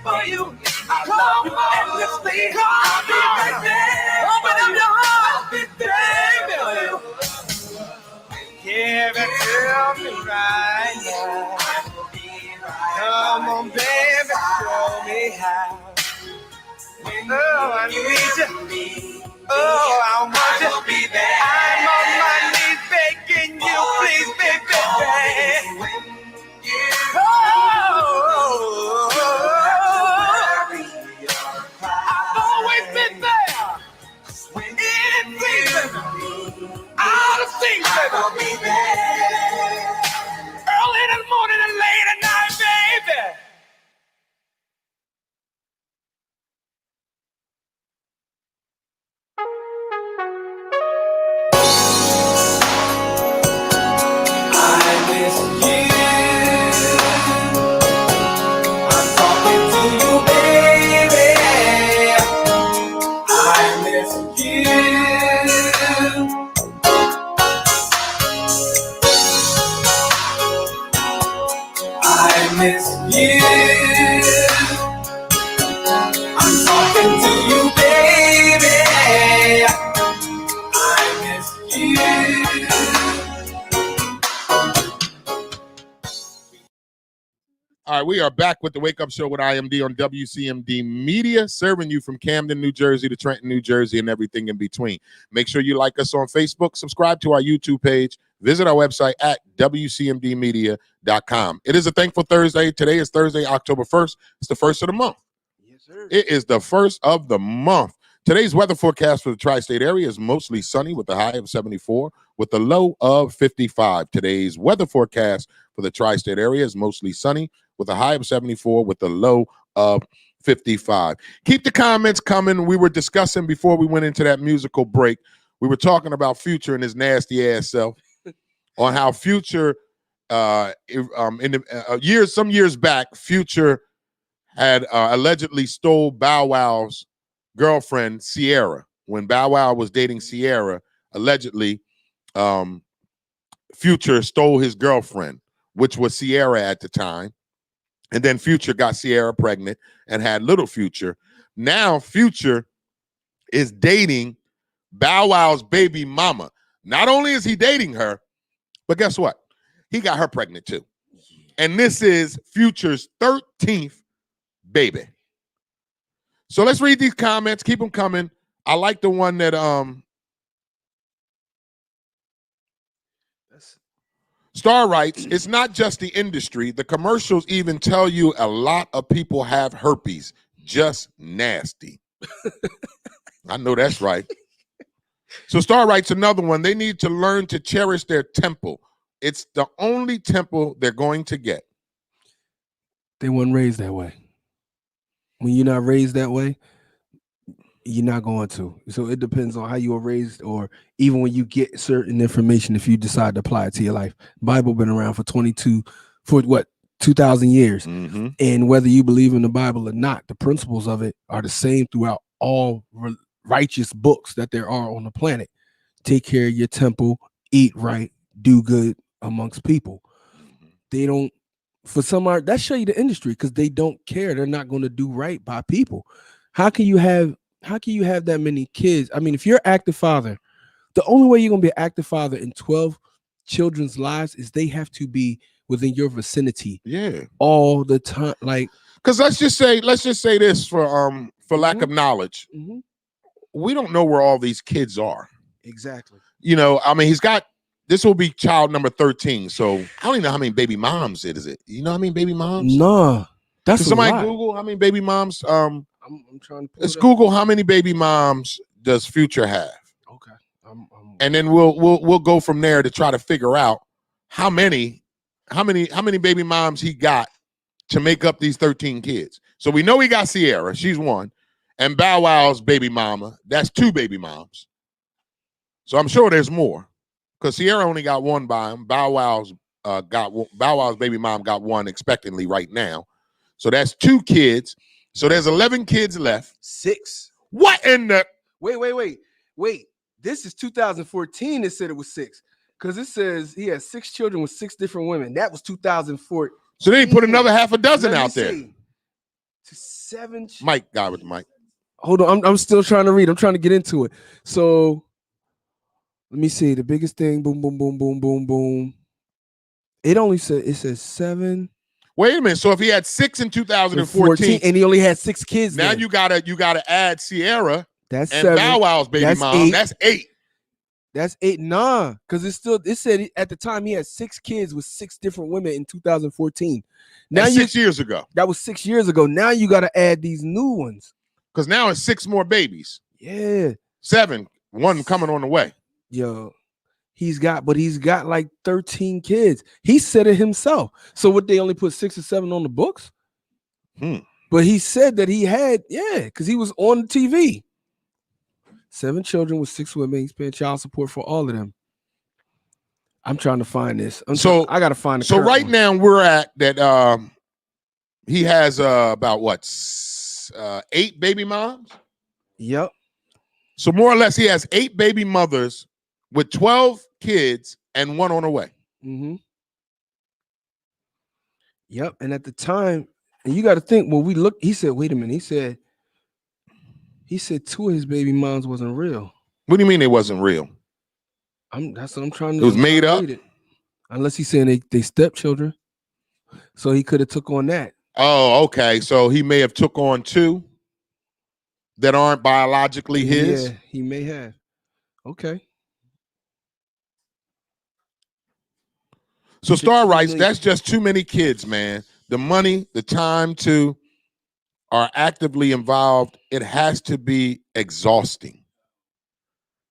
For you. I love you endlessly. I'll be right there. Open up your heart. I'll be there for you. Give it to me right now. Come on, baby, show me how. Oh, I need you. Oh, I want you. I'm on my knees begging you, please, baby. Oh, I've always been there. In season, out of season. Early in the morning and late at night, baby. All right, we are back with the Wake Up Show with IMD on WCMD Media, serving you from Camden, New Jersey to Trenton, New Jersey, and everything in between. Make sure you like us on Facebook, subscribe to our YouTube page, visit our website at WCMDmedia.com. It is a Thankful Thursday. Today is Thursday, October 1st. It's the first of the month. Yes, sir. It is the first of the month. Today's weather forecast for the tri-state area is mostly sunny with a high of 74 with a low of 55. Today's weather forecast for the tri-state area is mostly sunny with a high of 74 with a low of 55. Keep the comments coming. We were discussing before we went into that musical break. We were talking about Future and his nasty ass self on how Future some years back, Future had allegedly stole Bow Wow's girlfriend, Sierra. When Bow Wow was dating Sierra, allegedly, Future stole his girlfriend, which was Sierra at the time. And then Future got Sierra pregnant and had little Future. Now Future is dating Bow Wow's baby mama. Not only is he dating her, but guess what? He got her pregnant too. And this is Future's 13th baby. So let's read these comments. Keep them coming. I like the one that Star writes, it's not just the industry. The commercials even tell you a lot of people have herpes. Just nasty. I know that's right. So Star writes another one. They need to learn to cherish their temple. It's the only temple they're going to get. They weren't raised that way. When you're not raised that way, you're not going to. So it depends on how you were raised, or even when you get certain information, if you decide to apply it to your life. Bible been around for 2,000 years. Mm-hmm. And whether you believe in the Bible or not, the principles of it are the same throughout all righteous books that there are on the planet. Take care of your temple, eat right, do good amongst people. They don't, for some art, that show you the industry, because they don't care. They're not going to do right by people. How can you have that many kids? I mean, if you're an active father, the only way you're going to be an active father in 12 children's lives is they have to be within your vicinity. Yeah. All the time. Like, because let's just say this for lack of knowledge. Mm-hmm. We don't know where all these kids are. Exactly. You know, I mean, this will be child number 13. So I don't even know how many baby moms it is. You know how many baby moms? Nah. That's somebody lot. Google how many baby moms. I'm trying to let's Google how many baby moms does Future have. Okay. And then we'll go from there to try to figure out how many baby moms he got to make up these 13 kids. So we know he got Sierra, she's one, and Bow Wow's baby mama, that's 2 baby moms. So I'm sure there's more, because Sierra only got one by him. Bow Wow's baby mom got one expectantly right now. So that's 2 kids. So there's 11 kids left. 6. What in the? Wait. This is 2014. It said it was 6, because it says he has 6 children with 6 different women. That was 2014. So then he put another half a dozen out there. To 7. Mike, guy with the mic. Hold on, I'm still trying to read. I'm trying to get into it. So let me see. The biggest thing, boom, boom, boom, boom, boom, boom. It says 7. Wait a minute. So if he had 6 in 2014, and he only had 6 kids, now then you gotta add Sierra. That's and 7. Bow Wow's baby That's mom. 8. That's 8. That's 8. Nah, because it said at the time he had 6 kids with 6 different women in 2014. Now That's 6 years ago. That was 6 years ago. Now you got to add these new ones. Because now it's 6 more babies. Yeah. 7. One coming on the way. Yo, he's got like 13 kids. He said it himself. So what, they only put 6 or 7 on the books? But he said that he had, because he was on the TV. 7 children with 6 women. He's paying child support for all of them. I'm trying to find this. I got to find it. So right now we're at that. He has about 8 baby moms. Yep. So more or less, he has 8 baby mothers with 12 kids and 1 on the way. Mm-hmm. Yep. And at the time, and you got to think, when we looked, he said, wait a minute. He said 2 of his baby moms wasn't real. What do you mean they wasn't real? That's what I'm trying to. It was made up. Unless he's saying they stepchildren. So he could have took on that. Oh, okay. So he may have took on 2 that aren't biologically his. Yeah, he may have. Okay. So Star writes, that's just too many kids, man. The money, the time to are actively involved. It has to be exhausting.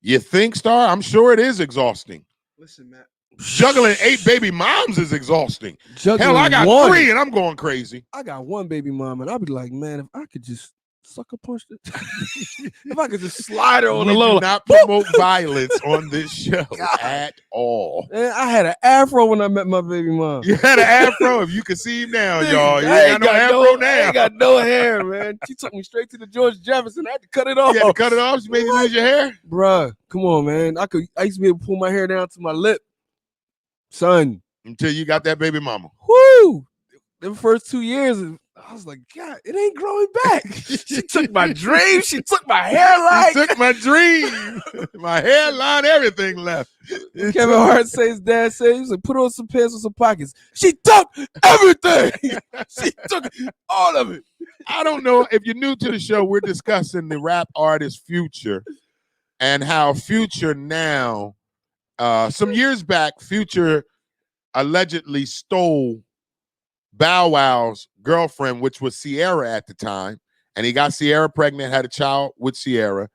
You think, Star? I'm sure it is exhausting. Listen, Matt. Juggling 8 baby moms is exhausting. Juggling Hell, I got 1. 3 and I'm going crazy. I got 1 baby mom, and I'll be like, man, if I could just sucker punch it. If I could just slide her on We the low. do not promote violence on this show at all. Man, I had an afro when I met my baby mom. You had an afro. If you can see him now, y'all. You I ain't got no afro I now. ain't got no hair, man. She took me straight to the George Jefferson. I had to cut it off. You had to cut it off. She made you lose your hair. Bruh, come on, man. I used to be able to pull my hair down to my lip. Son. Until you got that baby mama. Woo! The first 2 years, I was like, God, it ain't growing back. She took my dream. She took my hairline. She took my dream. My hairline, everything left. Kevin Hart says, his dad said, he was like, put on some pants with some pockets. She took everything. She took all of it. I don't know if you're new to the show. We're discussing the rap artist Future and how Future now, some years back, Future allegedly stole Bow Wow's girlfriend, which was Sierra at the time, and he got Sierra pregnant, had a child with Sierra,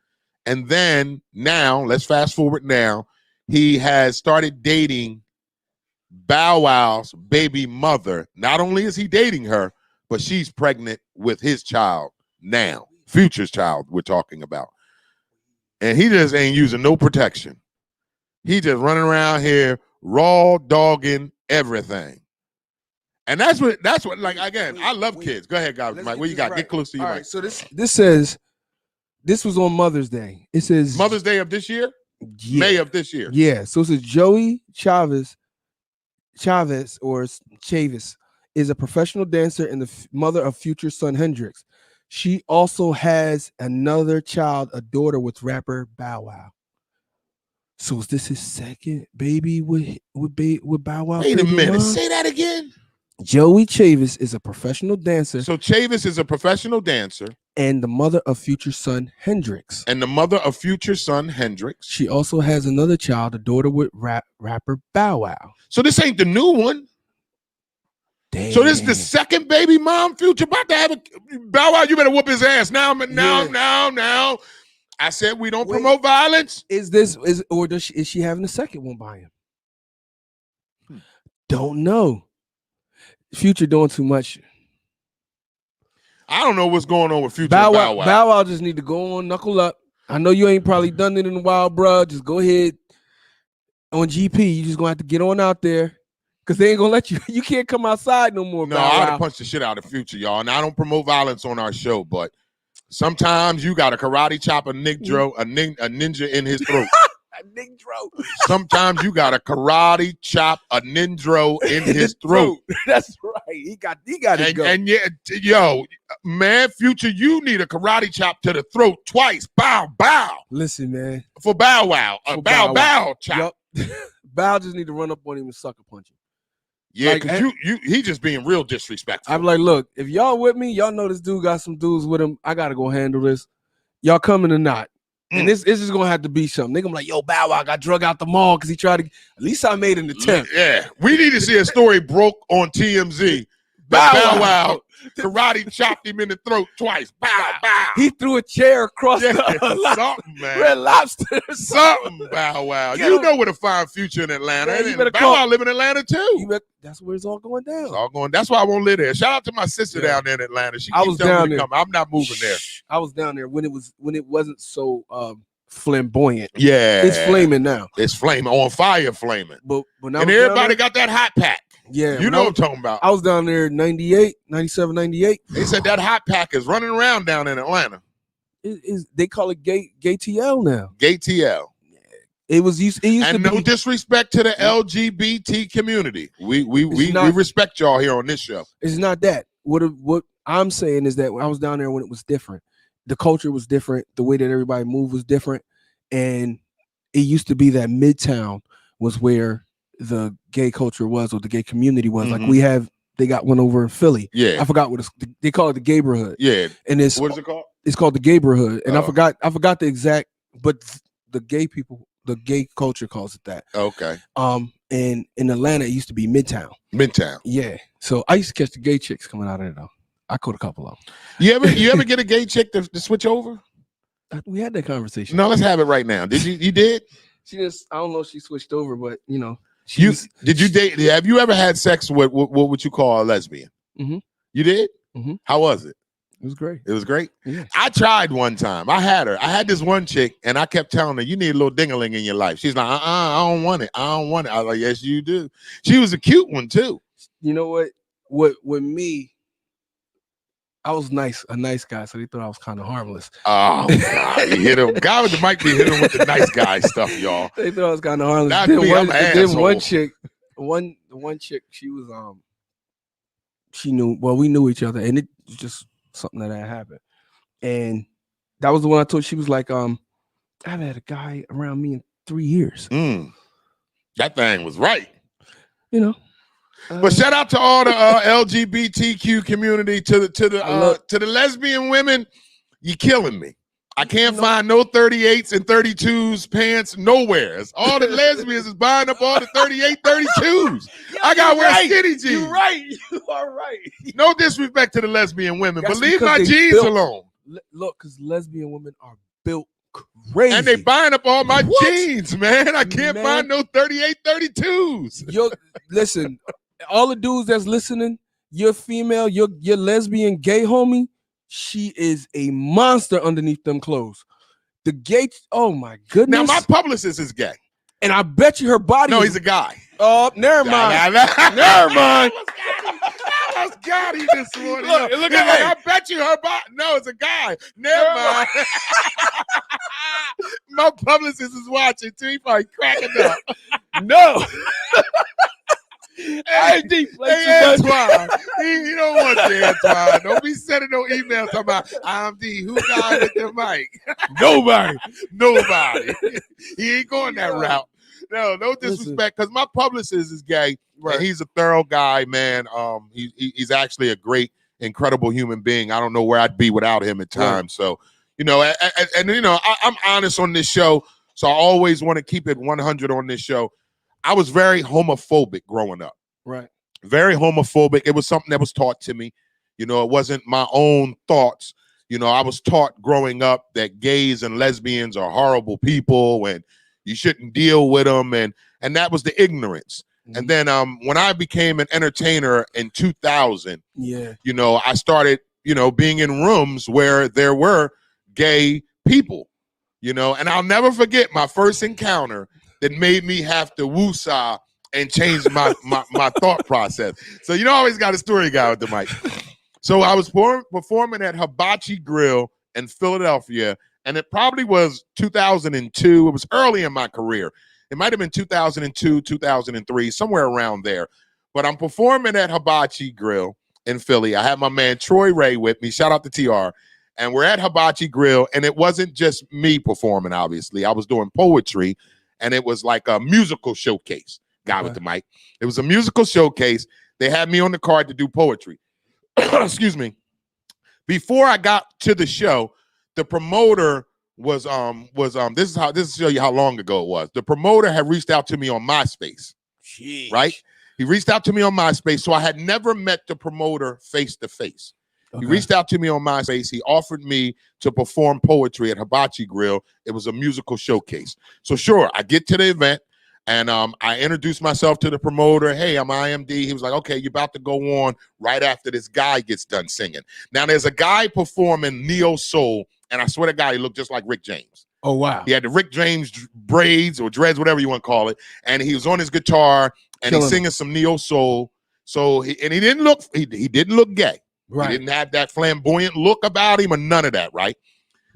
and then now, let's fast forward now, he has started dating Bow Wow's baby mother. Not only is he dating her, but she's pregnant with his child now, Future's child we're talking about. And he just ain't using no protection. He just running around here raw dogging everything. And that's what like, again, I love kids. Go ahead, guys. Mike, what you got? Right. Get close to your All mic. right, so this says, this was on Mother's Day. It says Mother's Day of this year? Yeah. May of this year. Yeah. So it says Joey Chavez or Chavis is a professional dancer and the mother of Future son Hendrix. She also has another child, a daughter with rapper Bow Wow. So is this his second baby with Bow Wow? Wait a minute. mom? Say that again. Joey Chavis is a professional dancer. So Chavis is a professional dancer. And the mother of Future son Hendrix. And the mother of Future son Hendrix. She also has another child, a daughter with rapper Bow Wow. So this ain't the new one. Damn. So this is the second baby mom Future about to have a Bow Wow. You better whoop his ass now. I said we don't promote violence. Is she having a second one by him? Don't know. Future doing too much. I don't know what's going on with Future. Bow and Wow. Bow Wow just need to go on, knuckle up. I know you ain't probably done it in a while, bro. Just go ahead on GP. You just gonna have to get on out there because they ain't gonna let you. You can't come outside no more. No, Bow I would Wow. have punched the shit out of Future, y'all. And I don't promote violence on our show, but sometimes you got to karate chop a ninja in his throat. Sometimes you got to karate chop a ninja in his throat. That's right. He got it. And yeah, yo, man, Future, you need a karate chop to the throat twice. Bow, bow. Listen, man. For Bow Wow. A bow chop. Yep. Bow just need to run up on him and sucker punch him. Yeah, Like, because he just being real disrespectful. I'm like, look, if y'all with me, y'all know this dude got some dudes with him. I gotta go handle this. Y'all coming or not? And this is gonna have to be something. They gonna be like, yo, Bow Wow got drug out the mall because he tried to. At least I made an attempt. Yeah, we need to see a story broke on TMZ. Bow Bow Wow. Wow karate chopped him in the throat twice. Bow, bow. He threw a chair across the Something, man. Red Lobster. Something, Bow Wow. Get You him. know where to find Future in Atlanta. Yeah, you And better Bow call- Wow live in Atlanta too. That's where it's all going down. It's all going. That's why I won't live there. Shout out to my sister down there in Atlanta. She I keeps was telling down me to there. come. I'm not moving there. I was down there when it wasn't so flamboyant. Yeah, It's flaming now. It's flaming on fire, flaming. But when I And was down everybody there- got that hot pack. Yeah, You when know I what was- I'm talking about. I was down there 98, 97, 98. They said that hot pack is running around down in Atlanta. They call it gay TL now. Gay TL. It used to And no be. disrespect to the LGBT community. We not- respect y'all here on this show. It's not that. What I'm saying is that when I was down there when it was different, the culture was different, the way that everybody moved was different, and it used to be that Midtown was where the gay culture was, or the gay community was. Mhm. Like they got one over in Philly. Yeah. I forgot they call it the Gayborhood. Yeah. And it's What is it called? It's called the Gayborhood, and Oh. I forgot the exact, but the gay people, the gay culture calls it that. Okay. And in Atlanta, it used to be Midtown. Midtown. Yeah. So I used to catch the gay chicks coming out of there though. I caught a couple of them. You ever get a gay chick to switch over? We had that conversation. No, let's have it right now. Did you did? She just, I don't know if she switched over, but Did you date? Have you ever had sex with what would you call a lesbian? Mhm. You did? Mhm. How was it? It was great. It was great. Yeah. I tried one time. I had this one chick, and I kept telling her, you need a little ding-a-ling in your life. She's like, I don't want it. I don't want it. I was like, yes, you do. She was a cute one, too. You know what? With me, I was a nice guy, so they thought I was kind of harmless. Oh, God. You hit him. Guy with the mic be hitting him with the nice guy stuff, y'all. They thought I was kind of harmless. Not Then me, I'm an then asshole. one chick, one chick, she was we knew each other, and it was just something that had happened. And that was the one I told. She was like, I haven't had a guy around me in 3 years. That thing was right. You know. But shout out to all the LGBTQ community, to the lesbian women. You killing me. I can't find no 38s and 32s pants nowhere. All the lesbians is buying up all the 38, 32s. I got to wear skinny jeans. You're right. You are right. No disrespect to the lesbian women, That's but leave because my they jeans built- alone. Look, because lesbian women are built crazy. And they buying up all my What? jeans, man. I can't Man. find no 38, 32s. Listen, all the dudes that's listening, your female, your lesbian gay homie, she is a monster underneath them clothes. The gay, oh my goodness. Now, my publicist is gay. And I bet you her body. No, he's a guy. Oh, never mind. Never mind. I was got him this morning. Look He's at like, me. I bet you her body. No, it's a guy. Never mind. My publicist is watching too. He probably cracking up. No. Hey, Antoine. He don't want you, Antoine. Don't be sending no emails talking about I'm D. Who got with the mic? Nobody. He ain't going that route. No disrespect, because my publicist is gay. Right. And he's a thorough guy, man. He's actually a great, incredible human being. I don't know where I'd be without him at times. Right. So, I'm honest on this show. So I always want to keep it 100 on this show. I was very homophobic growing up. Right. Very homophobic. It was something that was taught to me. It wasn't my own thoughts. I was taught growing up that gays and lesbians are horrible people and you shouldn't deal with them. And that was the ignorance. Mm-hmm. And then when I became an entertainer in 2000, I started, being in rooms where there were gay people, and I'll never forget my first encounter that made me have to woosah and change my thought process. So I always got a story guy with the mic. So I was performing at Hibachi Grill in Philadelphia, and it probably was 2002. It was early in my career. It might have been 2002, 2003, somewhere around there. But I'm performing at Hibachi Grill in Philly. I had my man Troy Ray with me. Shout out to TR. And we're at Hibachi Grill, and it wasn't just me performing, obviously. I was doing poetry, and it was like a musical showcase. Guy with the mic. It was a musical showcase. They had me on the card to do poetry. Excuse me. Before I got to the show, the promoter was this is to show you how long ago it was. The promoter had reached out to me on MySpace. Jeez. Right? He reached out to me on MySpace. So I had never met the promoter face to face. Okay. He reached out to me on MySpace. He offered me to perform poetry at Hibachi Grill. It was a musical showcase. So sure, I get to the event and I introduced myself to the promoter. Hey, I'm IMD. He was like, okay, you're about to go on right after this guy gets done singing. Now there's a guy performing neo soul, and I swear to God, he looked just like Rick James. Oh, wow. He had the Rick James braids or dreads, whatever you want to call it. And he was on his guitar and he's singing some neo soul. So he didn't look gay. Right. He didn't have that flamboyant look about him or none of that, right?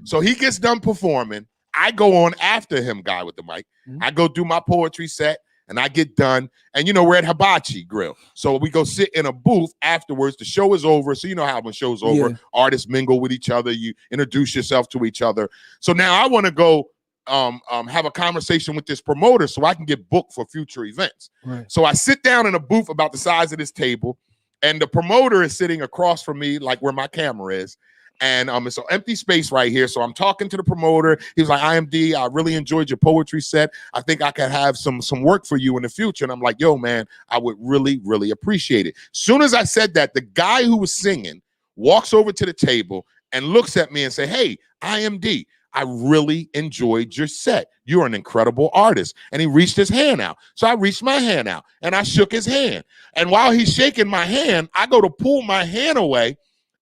So he gets done performing. I go on after him, guy with the mic. Mm-hmm. I go do my poetry set and I get done. And we're at Hibachi Grill. So we go sit in a booth afterwards. The show is over. So you know how when show's over, artists mingle with each other. You introduce yourself to each other. So now I want to go have a conversation with this promoter so I can get booked for future events. Right. So I sit down in a booth about the size of this table. And the promoter is sitting across from me, like where my camera is. And it's an empty space right here. So I'm talking to the promoter. He was like, IMD, I really enjoyed your poetry set. I think I could have some work for you in the future. And I'm like, yo, man, I would really, really appreciate it. Soon as I said that, the guy who was singing walks over to the table and looks at me and say, hey, IMD, I really enjoyed your set. You're an incredible artist. And he reached his hand out. So I reached my hand out and I shook his hand. And while he's shaking my hand, I go to pull my hand away.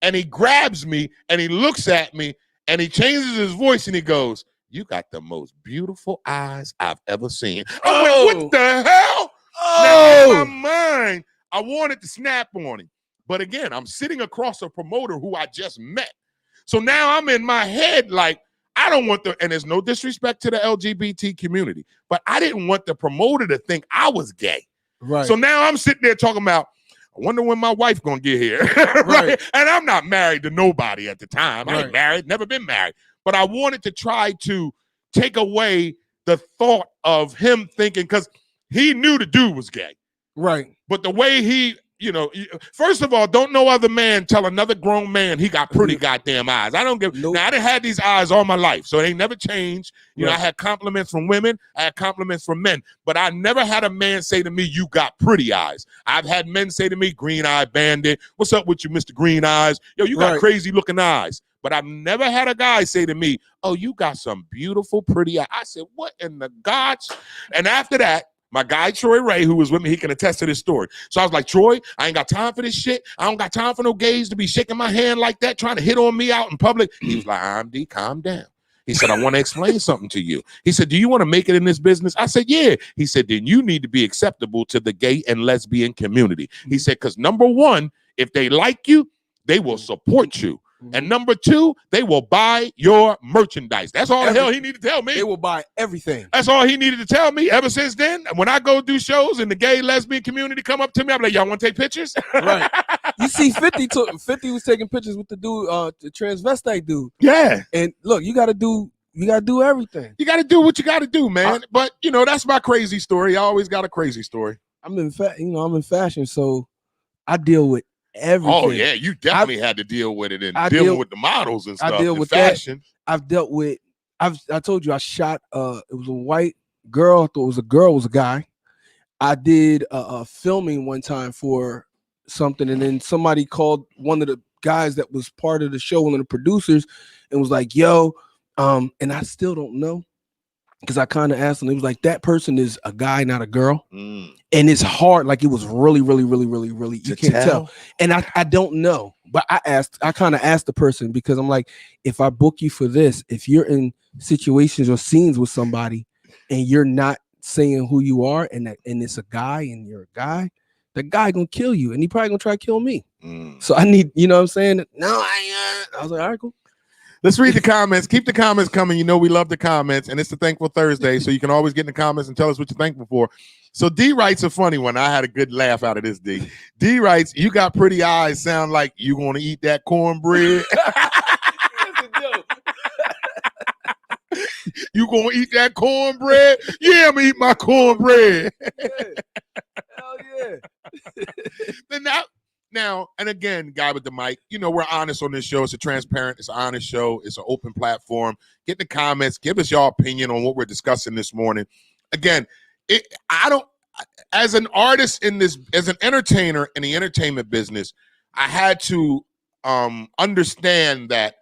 and he grabs me and he looks at me and he changes his voice and he goes, "You got the most beautiful eyes I've ever seen." I went, "What the hell?" Now, in my mind, I wanted to snap on him. But again, I'm sitting across a promoter who I just met. So now I'm in my head like, I don't want and there's no disrespect to the LGBT community, but I didn't want the promoter to think I was gay. Right. So now I'm sitting there talking about, I wonder when my wife gonna get here. Right. And I'm not married to nobody at the time. I ain't married, never been married. But I wanted to try to take away the thought of him thinking, because he knew the dude was gay. Right. But the way he, first of all, don't no other man tell another grown man he got pretty goddamn eyes. I don't give. Now, I done had these eyes all my life, so they never changed. I had compliments from women. I had compliments from men. But I never had a man say to me, "You got pretty eyes." I've had men say to me, "Green Eye Bandit, what's up with you, Mr. Green Eyes? Yo, you got crazy looking eyes." But I've never had a guy say to me, "Oh, you got some beautiful, pretty eyes." I said, "What in the gods?" And after that, my guy, Troy Ray, who was with me, he can attest to this story. So I was like, "Troy, I ain't got time for this shit. I don't got time for no gays to be shaking my hand like that, trying to hit on me out in public." He was like, "IMD, calm down." He said, "I want to explain something to you." He said, "Do you want to make it in this business?" I said, "Yeah." He said, "Then you need to be acceptable to the gay and lesbian community." He said, "Because number one, if they like you, they will support you. And number two, they will buy your merchandise." That's all the hell he needed to tell me. They will buy everything. That's all he needed to tell me. Ever since then, when I go do shows and the gay lesbian community come up to me, I'm like, "Y'all want to take pictures?" Right. You see, 50 was taking pictures with the dude, the transvestite dude. Yeah. And look, you gotta do everything. You gotta do what you gotta do, man. But that's my crazy story. I always got a crazy story. I'm in fashion, so I deal with everything. Oh yeah, you definitely had to deal with it and dealing with the models and stuff. I deal with fashion. I've dealt with. I told you I shot. It was a white girl. I thought it was a girl. It was a guy. I did a filming one time for something, and then somebody called one of the guys that was part of the show, one of the producers, and was like, "Yo," and I still don't know. Because I kind of asked him, it was like, that person is a guy, not a girl. And it's hard. Like, it was really, really, really, really, really, you can't tell. And I don't know. But I kind of asked the person, because I'm like, if I book you for this, if you're in situations or scenes with somebody and you're not saying who you are, and it's a guy and you're a guy, the guy gonna kill you. And he probably gonna try to kill me. So I need, you know what I'm saying? No, I was like, all right, cool. Let's read the comments. Keep the comments coming. We love the comments. And it's the Thankful Thursday, so you can always get in the comments and tell us what you're thankful for. So D writes a funny one. I had a good laugh out of this, D. D writes, "You got pretty eyes. Sound like you want to eat that cornbread." "You gonna eat that cornbread?" "Yeah, I'm gonna eat my cornbread." Hell yeah. Now, and again, guy with the mic, we're honest on this show. It's a transparent, it's an honest show. It's an open platform. Get in the comments. Give us your opinion on what we're discussing this morning. Again, as an artist as an entertainer in the entertainment business, I had to understand that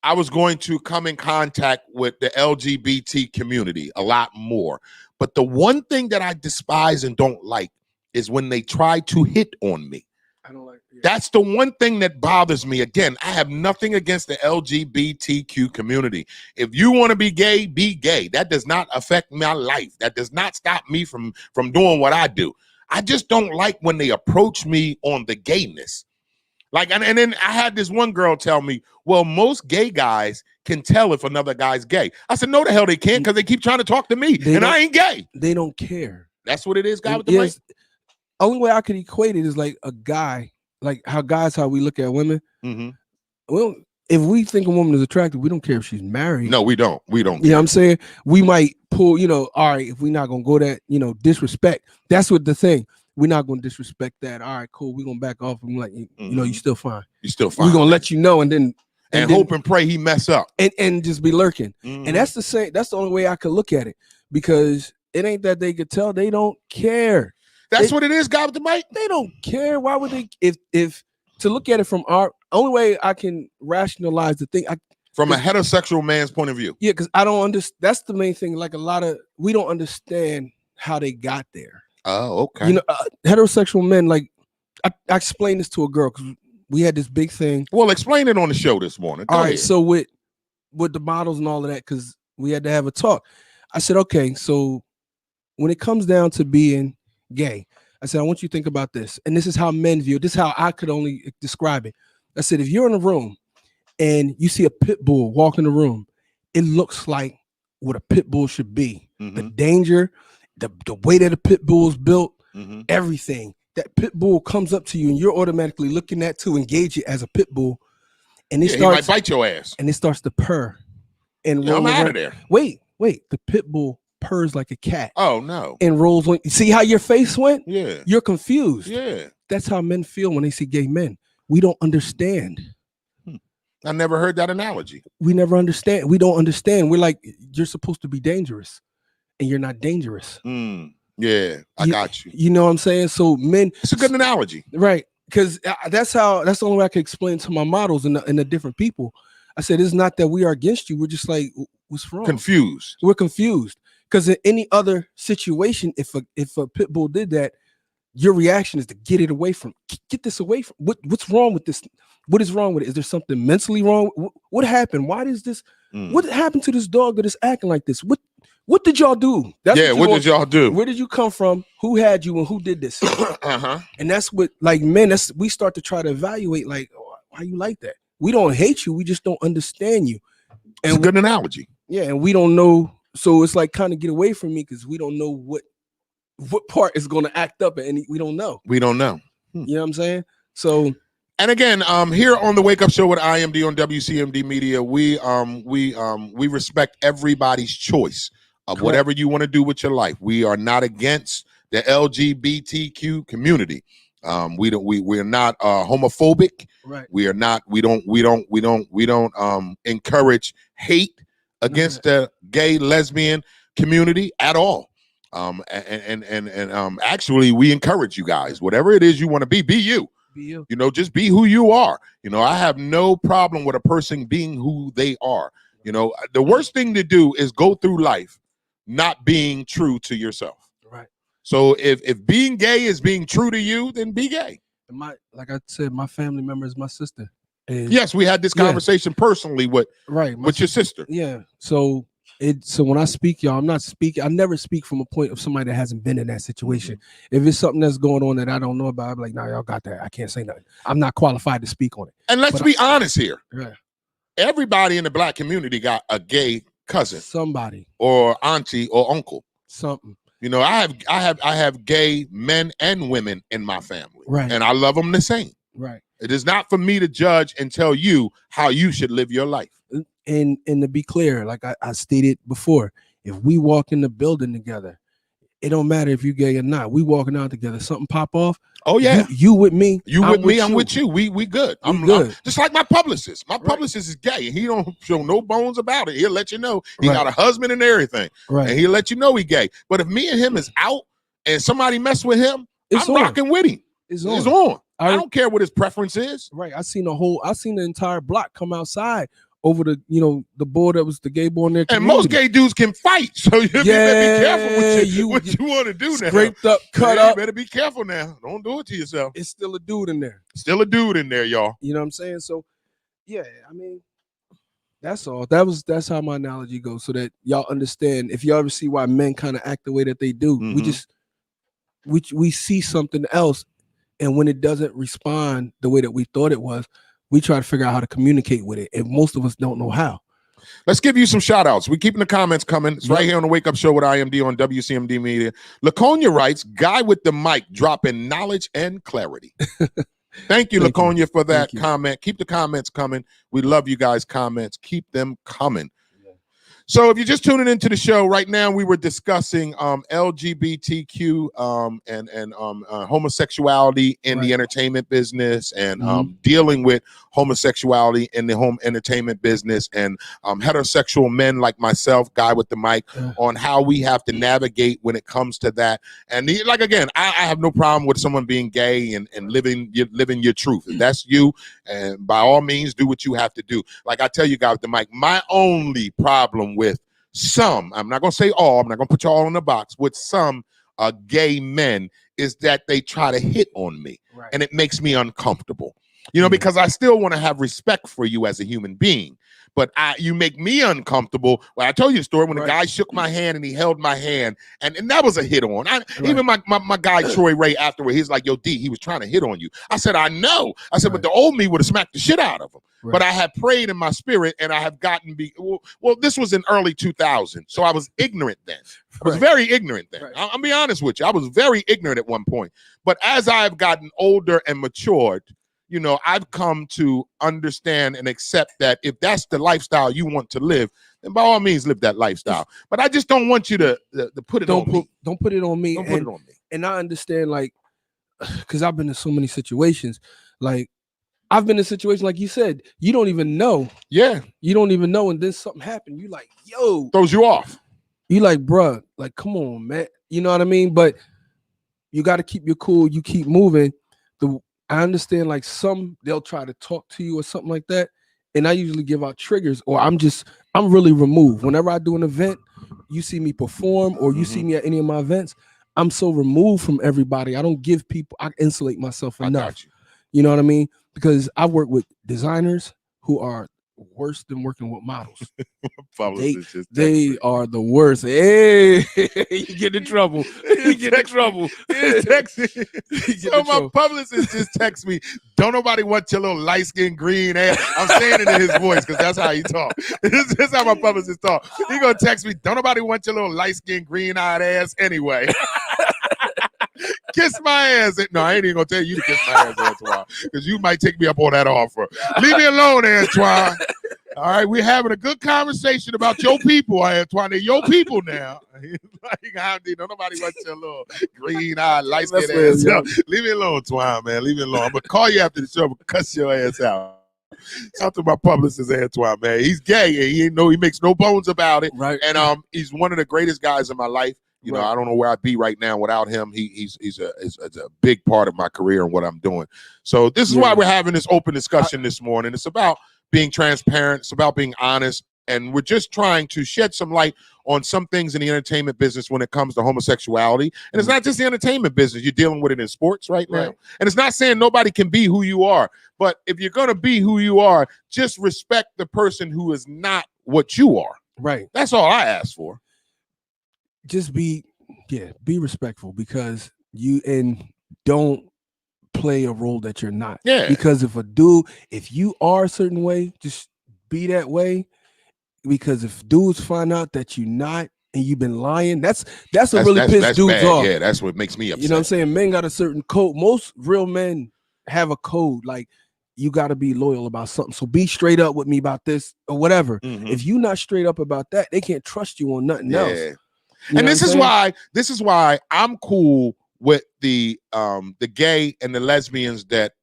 I was going to come in contact with the LGBT community a lot more. But the one thing that I despise and don't like is when they try to hit on me. I don't like it. That's the one thing that bothers me. Again, I have nothing against the LGBTQ community. If you want to be gay, be gay. That does not affect my life. That does not stop me from doing what I do. I just don't like when they approach me on the gayness. Like, and then I had this one girl tell me, "Well, most gay guys can tell if another guy's gay." I said, "No, the hell they can't, because they keep trying to talk to me, and I ain't gay." They don't care. That's what it is, guy with the mic. Only way I could equate it is like a guy, like how we look at women. Mm-hmm. Well, if we think a woman is attractive, we don't care if she's married. No, we don't. We don't. You know what I'm saying? We might pull, all right, if we're not going to go that, disrespect. That's what the thing. We're not going to disrespect that. All right, cool. We're going to back off. I'm like, you still fine. You still fine. We're going to let you know, and then hope and pray he mess up. And just be lurking. Mm-hmm. And that's the only way I could look at it, because it ain't that they could tell. They don't care. That's what it is, guy with the mic. They don't care. Why would they? If to look at it from our only way I can rationalize the thing, from a heterosexual man's point of view. Yeah, because I don't understand. That's the main thing. Like we don't understand how they got there. Oh, okay. Heterosexual men. Like I explained this to a girl, because we had this big thing. Well, explain it on the show this morning. Go All right, ahead. so with the models and all of that, because we had to have a talk. I said, okay, so when it comes down to being gay, I said, I want you to think about this. And this is how men view it. This is how I could only describe it. I said, if you're in a room and you see a pit bull walk in the room, it looks like what a pit bull should be. The danger, the way that a pit bull is built, everything. That pit bull comes up to you and you're automatically looking at to engage it as a pit bull. And it he starts might bite your ass. And it starts to purr. And Yeah, I'm roll out of around. there. Wait. The pit bull purrs like a cat. Oh no. And rolls on. See how your face went? Yeah. You're confused. Yeah. That's how men feel when they see gay men. We don't understand. I never heard that analogy. We never understand. We don't understand. We're like, you're supposed to be dangerous, and you're not dangerous. Yeah, I got you. You know what I'm saying? So men, it's a good analogy, right? Because that's the only way I can explain to my models and the different people. I said, it's not that we are against you. We're just like, what's wrong? Confused. We're confused. Because in any other situation, if a pit bull did that, your reaction is to get it away from, get this away from. What's wrong with this? What is wrong with it? Is there something mentally wrong? What happened? Why does this? What happened to this dog that is acting like this? What did y'all do? What did y'all do? Where did you come from? Who had you and who did this? And that's what, like, men, we start to try to evaluate, like, why you like that? We don't hate you. We just don't understand you. And it's a good analogy. Yeah, and we don't know. So it's like, kind of get away from me because we don't know what part is going to act up, and we don't know. We don't know. You know what I'm saying? So, and again, here on the Wake Up Show with IMD on WCMD Media, we respect everybody's choice of whatever you want to do with your life. We are not against the LGBTQ community. We're not homophobic. Right. We are not. We don't encourage hate against the gay, lesbian community at all. Actually, we encourage you guys, whatever it is you want to be you. Be you. You know, just be who you are. You know, I have no problem with a person being who they are. You know, the worst thing to do is go through life not being true to yourself. Right. So if being gay is being true to you, then be gay. Like I said, my family member is my sister. And yes, we had this conversation personally with your sister. Yeah. So when I speak, y'all, I never speak from a point of somebody that hasn't been in that situation. If it's something that's going on that I don't know about, I'm like, nah, y'all got that. I can't say nothing. I'm not qualified to speak on it. And let's be honest here. Yeah. Everybody in the black community got a gay cousin, somebody, or auntie or uncle, something. You know, I have gay men and women in my family, right? And I love them the same, right? It is not for me to judge and tell you how you should live your life. And to be clear, like I stated before, if we walk in the building together, it don't matter if you're gay or not. We walking out together, something pop off. Oh yeah, you with me, I'm with you. We good. I'm good. Just like my publicist. My publicist is gay, and he don't show no bones about it. He'll let you know he got a husband and everything, right? And he'll let you know he gay. But if me and him is out and somebody mess with him, I'm rocking with him. It's on. I don't care what his preference is. Right. I seen the entire block come outside over the board that was the gay boy in there. And most gay dudes can fight, so you better be careful what you want to do now. Scraped up, cut up. You better be careful now. Don't do it to yourself. It's still a dude in there. Still a dude in there, y'all. You know what I'm saying? So, yeah, I mean, that's all. That's how my analogy goes, so that y'all understand. If y'all ever see why men kind of act the way that they do, we see something else, and when it doesn't respond the way that we thought it was, we try to figure out how to communicate with it, and most of us don't know how. Let's give you some shout outs. We're keeping the comments coming. It's right here on the Wake Up Show with IMD on WCMD Media. Laconia writes, guy with the mic dropping knowledge and clarity. Thank you, Laconia, for that comment. Keep the comments coming. We love you guys' comments. Keep them coming. So if you're just tuning into the show right now, we were discussing LGBTQ and homosexuality in the entertainment business, and dealing with homosexuality in the home entertainment business, and heterosexual men like myself, guy with the mic, on how we have to navigate when it comes to that. And like, again, I have no problem with someone being gay and living your truth. If that's you, and by all means, do what you have to do. Like I tell you guys with the mic, my only problem with some, I'm not going to say all, I'm not going to put you all in the box, with some gay men is that they try to hit on me, and it makes me uncomfortable. You know, because I still want to have respect for you as a human being. But you make me uncomfortable. Well, I told you the story when the guy shook my hand and he held my hand, and that was a hit on. Even my guy Troy Ray afterward, he's like, "Yo, D, he was trying to hit on you." I said, "I know." I said, "But the old me would have smacked the shit out of him." But I had prayed in my spirit, and I have gotten well. This was in early 2000, so I was ignorant then. I was very ignorant then. I'll be honest with you. I was very ignorant at one point. But as I've gotten older and matured, you know, I've come to understand and accept that if that's the lifestyle you want to live, then by all means live that lifestyle. But I just don't want you to put it on me. Don't put it on me. Don't put it on me. And I understand, like, because I've been in so many situations. Like, I've been in a situation, like you said, you don't even know. Yeah. You don't even know. And then something happened. You like, yo. Throws you off. You like, bruh, like, come on, man. You know what I mean? But you got to keep your cool. You keep moving. I understand, like, they'll try to talk to you or something like that. And I usually give out triggers, or I'm really removed. Whenever I do an event, you see me perform or you see me at any of my events, I'm so removed from everybody. I don't give people, I insulate myself enough. You know what I mean? Because I work with designers who are worse than working with models. They are the worst. Hey, you get in trouble. You get in trouble. So my publicist just text me, "Don't nobody want your little light-skinned green ass." I'm saying it in his voice because that's how he talk. This is how my publicist talk. He gonna text me, "Don't nobody want your little light-skinned green-eyed ass anyway." Kiss my ass. No, I ain't even gonna tell you to kiss my ass, Antoine, because you might take me up on that offer. Leave me alone, Antoine. All right, we're having a good conversation about your people, Antoine. They're your people now. Don't nobody wants your little green-eyed, light-skinned ass. Leave me alone, Antoine, man. Leave me alone. I'm gonna call you after the show and cuss your ass out. Shout to my publicist, Antoine, man. He's gay and he makes no bones about it. Right. And he's one of the greatest guys in my life. You know, I don't know where I'd be right now without him. He's a big part of my career and what I'm doing. So this is why we're having this open discussion this morning. It's about being transparent. It's about being honest. And we're just trying to shed some light on some things in the entertainment business when it comes to homosexuality. And it's not just the entertainment business. You're dealing with it in sports right now. And it's not saying nobody can be who you are. But if you're going to be who you are, just respect the person who is not what you are. Right. That's all I ask for. Just be respectful, because don't play a role that you're not. Yeah. Because if you are a certain way, just be that way. Because if dudes find out that you're not and you've been lying, that's really pissed dudes bad. off. Yeah, that's what makes me upset. You know what I'm saying? Men got a certain code. Most real men have a code. Like, you got to be loyal about something. So be straight up with me about this or whatever. If you're not straight up about that, they can't trust you on nothing else. And this is why I'm cool with the gay and the lesbians that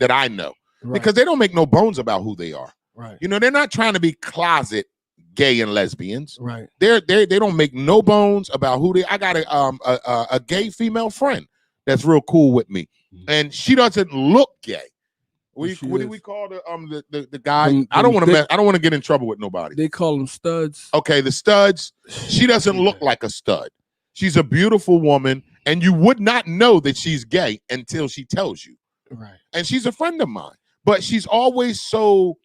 I know, because they don't make no bones about who they are. Right. You know, they're not trying to be closet gay and lesbians. Right. They don't make no bones about who they. I got a gay female friend that's real cool with me, and she doesn't look gay. What do we call the guy? I don't want to get in trouble with nobody. They call them studs. Okay, the studs. She doesn't look like a stud. She's a beautiful woman, and you would not know that she's gay until she tells you. Right. And she's a friend of mine, but she's always so.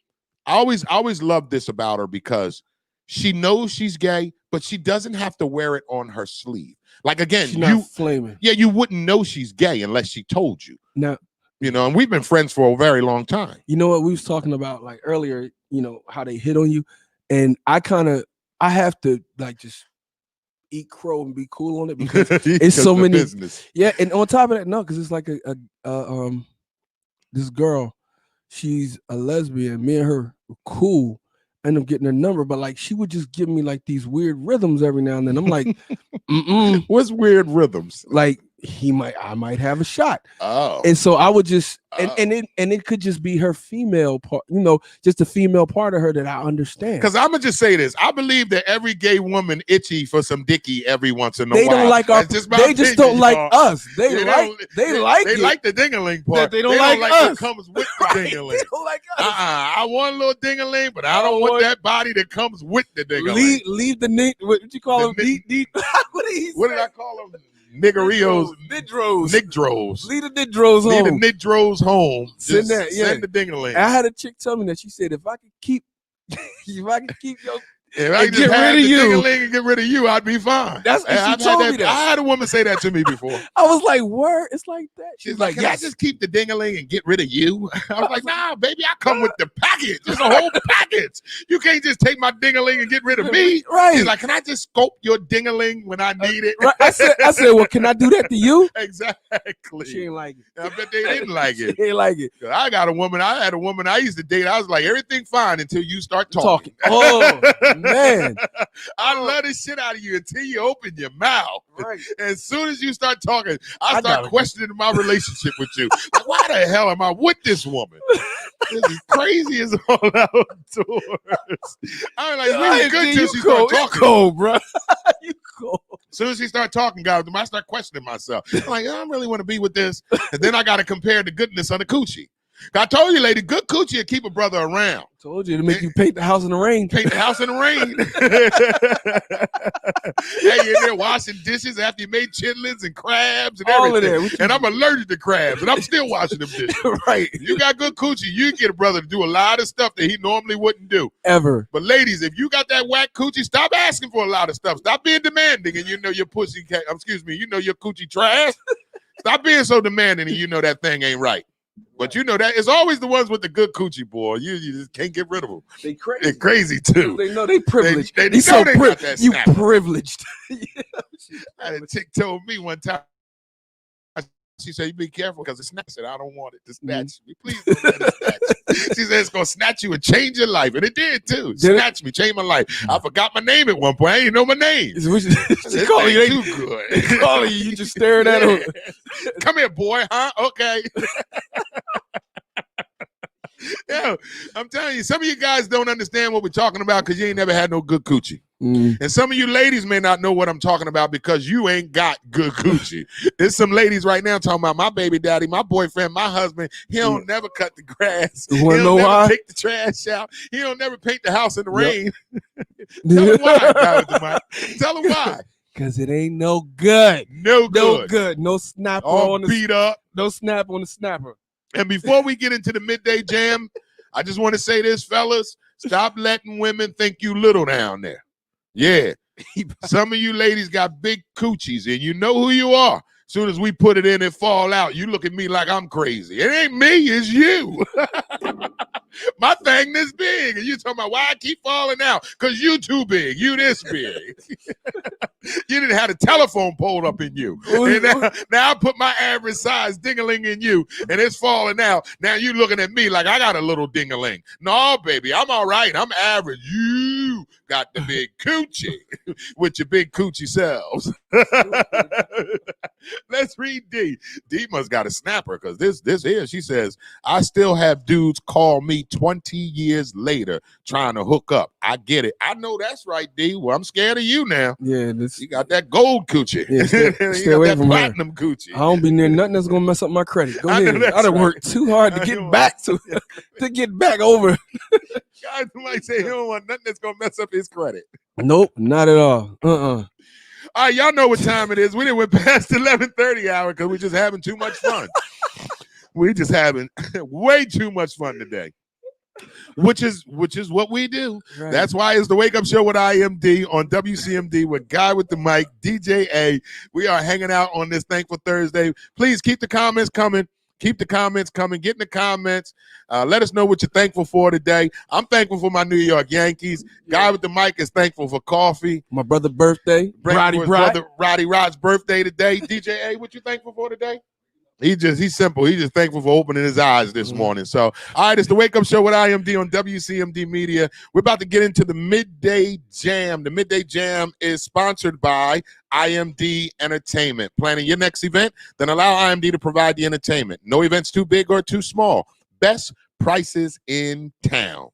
I always love this about her, because she knows she's gay, but she doesn't have to wear it on her sleeve. Like, again, she's not flaming. Yeah, you wouldn't know she's gay unless she told you. Now, you know, and we've been friends for a very long time. You know what we was talking about, like, earlier, you know, how they hit on you. And I have to, like, just eat crow and be cool on it, because it's so many business. Yeah, and on top of that, no, because it's like this girl, she's a lesbian. Me and her were cool. I ended up getting her number, but like, she would just give me like these weird rhythms every now and then. I'm like, what's weird rhythms? Like, I might have a shot. Oh. And so I would just and it could just be her female part, you know, just the female part of her that I understand. Because I'm gonna just say this. I believe that every gay woman itchy for some dicky every once in a while. They don't like our they just don't like us. They like the ding-a-ling part. They don't like us. What comes with the ding-a-ling. They don't like us. I want a little ding-a-ling, but I don't want that body that comes with the ding-a-ling. Leave the what you call them? What did I call them? niggerillos, Nidros. nigdros. Leave the Nidros Leave the home. nigdros home. Send Just that, yeah. Send the ding-a-ling. I had a chick tell me that. She said, if I could keep your If I and could just get have rid of the you. ding-a-ling and get rid of you, I'd be fine. That's what And she I've had told me that. I had a woman say that to me before. I was like, word? It's like that. She's like, can I just keep the ding-a-ling and get rid of you? I was like, nah, baby, I come with the package. It's a whole package. You can't just take my ding-a-ling and get rid of me. Right. She's like, can I just scope your ding-a-ling when I need it? Right. I said, well, can I do that to you? Exactly. She ain't like it. I bet they didn't like it. She ain't like it. I had a woman I used to date. I was like, everything fine until you start talking. Oh, man. I love the shit out of you until you open your mouth. Right. As soon as you start talking, I start gotta- questioning my relationship with you. Like, why the hell am I with this woman? This is crazy as all outdoors. I'm like, we were good till she started talking. Cold, bro. You cold. As soon as she started talking, guys, I start questioning myself. I'm like, I don't really want to be with this. And then I got to compare the goodness of the coochie. I told you, lady, good coochie will keep a brother around. Told you to make you paint the house in the rain. Paint the house in the rain. Hey, you're there washing dishes after you made chitlins and crabs and All of everything. that. And I'm allergic to crabs, and I'm still washing them dishes. Right. You got good coochie, you get a brother to do a lot of stuff that he normally wouldn't do. Ever. But ladies, if you got that whack coochie, stop asking for a lot of stuff. Stop being demanding, and you know your you know your coochie trash. Stop being so demanding, and you know that thing ain't right. But you know that it's always the ones with the good coochie, boy. You just can't get rid of them. They crazy. They're crazy too. They know they privileged. They You know so they got that you snap. privileged. I had a chick told me one time. She said, "You be careful because it snatch." I said, "I don't want it to snatch me. Please don't let it snatch." She said, "It's gonna snatch you and change your life," and it did too. Snatch me, change my life. I forgot my name at one point. I didn't know my name. She calling you too good. They calling you. You just staring at her. Come here, boy. Huh? Okay. Yeah, I'm telling you, some of you guys don't understand what we're talking about because you ain't never had no good coochie. And some of you ladies may not know what I'm talking about because you ain't got good coochie. There's some ladies right now talking about my baby daddy, my boyfriend, my husband. He don't never cut the grass. You He wanna don't know never why? take the trash out. He don't never paint the house in the rain. Tell him why, guys, Mike. Tell him why. Because it ain't no good. No good. No good. No snapper All on the beat up. No snap on the snapper. And before we get into the midday jam, I just want to say this, fellas. Stop letting women think you little down there. Yeah. Some of you ladies got big coochies, and you know who you are. As soon as we put it in and fall out, you look at me like I'm crazy. It ain't me, it's you. My thing this big, and you talking about why I keep falling out? Because you too big. You this big. You didn't have a telephone pole up in you. And now I put my average size ding-a-ling in you, and it's falling out. Now you looking at me like I got a little ding-a-ling. No, baby, I'm all right. I'm average. You got the big coochie with your big coochie selves. Let's read D. D must got a snapper because this here, she says, I still have dudes call me 20 years later trying to hook up. I get it. I know that's right, D. Well, I'm scared of you now. Yeah, You got that gold coochie. Yeah, You stay got away that from her. platinum coochie. I don't be near nothing that's gonna mess up my credit. Go I know ahead. that's I done right. worked too hard to I get know. back to get back over. Guys might say he don't want nothing that's gonna mess up his credit. Nope, not at all. All right, y'all know what time it is. We didn't went past 11:30 hour because we're just having too much fun. We just having way too much fun today. Which is what we do. Right. That's why it's the Wake Up Show with IMD on WCMD with Guy with the Mic, DJ A. We are hanging out on this Thankful Thursday. Please keep the comments coming. Keep the comments coming. Get in the comments. Let us know what you're thankful for today. I'm thankful for my New York Yankees. Guy with the Mic is thankful for coffee. My brother's birthday. Roddy brother Roddy Rod's birthday today. DJ A, what you thankful for today? He's simple. He's just thankful for opening his eyes this morning. So, all right, it's the Wake Up Show with IMD on WCMD Media. We're about to get into the Midday Jam. The Midday Jam is sponsored by IMD Entertainment. Planning your next event? Then allow IMD to provide the entertainment. No events too big or too small. Best prices in town.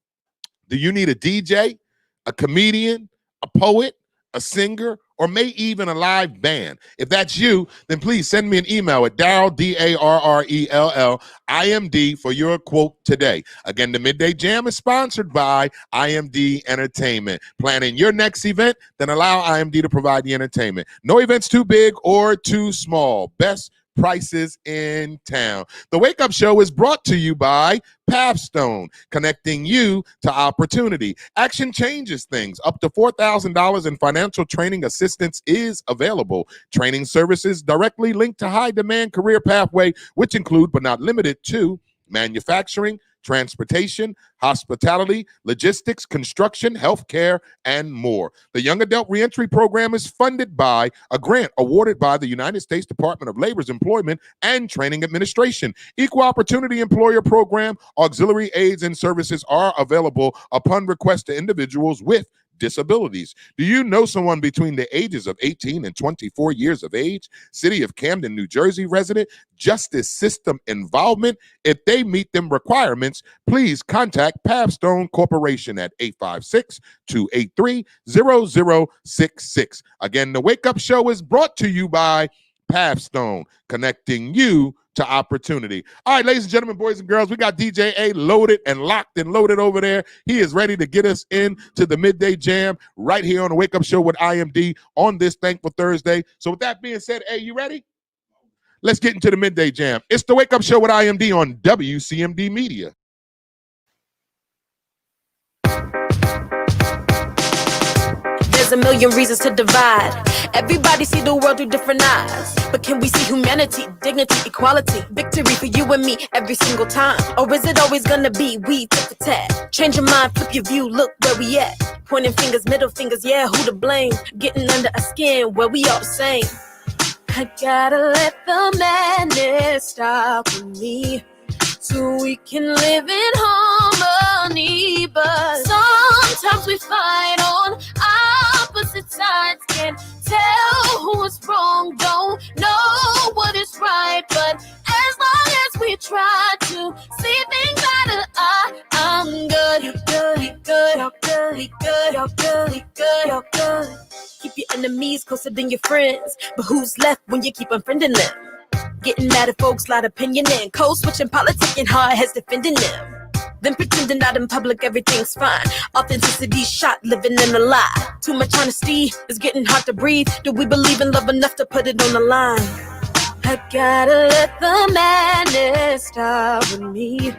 Do you need a DJ, a comedian, a poet, a singer, or may even a live band. If that's you, then please send me an email at Darrell, Darrell, IMD for your quote today. Again, the Midday Jam is sponsored by IMD Entertainment. Planning your next event, then allow IMD to provide the entertainment. No events too big or too small. Best prices in town. The Wake Up Show is brought to you by Pathstone, connecting you to opportunity. Action changes things. Up to $4,000 in financial training assistance is available. Training services directly linked to high-demand career pathway, which include but not limited to manufacturing, transportation, hospitality, logistics, construction, healthcare, and more. The Young Adult Reentry Program is funded by a grant awarded by the United States Department of Labor's Employment and Training Administration. Equal Opportunity Employer Program auxiliary aids and services are available upon request to individuals with disabilities. Do you know someone between the ages of 18 and 24 years of age? City of Camden, New Jersey resident, justice system involvement? If they meet them requirements, please contact Pathstone Corporation at 856-283-0066. Again, the Wake Up Show is brought to you by Pathstone, connecting you to opportunity. All right, ladies and gentlemen, boys and girls, we got DJ A loaded and locked and loaded over there. He is ready to get us into the Midday Jam right here on the Wake Up Show with IMD on this Thankful Thursday. So with that being said, you ready? Let's get into the Midday Jam. It's the Wake Up Show with IMD on WCMD Media. There's a million reasons to divide. Everybody see the world through different eyes. But can we see humanity, dignity, equality, victory for you and me every single time? Or is it always gonna be we tit for tat? Change your mind, flip your view, look where we at. Pointing fingers, middle fingers, yeah, who to blame? Getting under our skin where we all the same. I gotta let the madness stop with me, so we can live in harmony. But sometimes we fight on opposite sides, can't tell who is wrong, don't know what is right. But as long as we try to see things eye to eye, I'm good, you're good, we good, you're good, we good, you're good, we good, you're good. Keep your enemies closer than your friends, but who's left when you keep unfriending them? Getting mad at folks, lot opinion in, code switching, politicking, hard heads defending them. Then pretending out in public everything's fine. Authenticity shot, living in a lie. Too much honesty is getting hard to breathe. Do we believe in love enough to put it on the line? I gotta let the madness stop with me,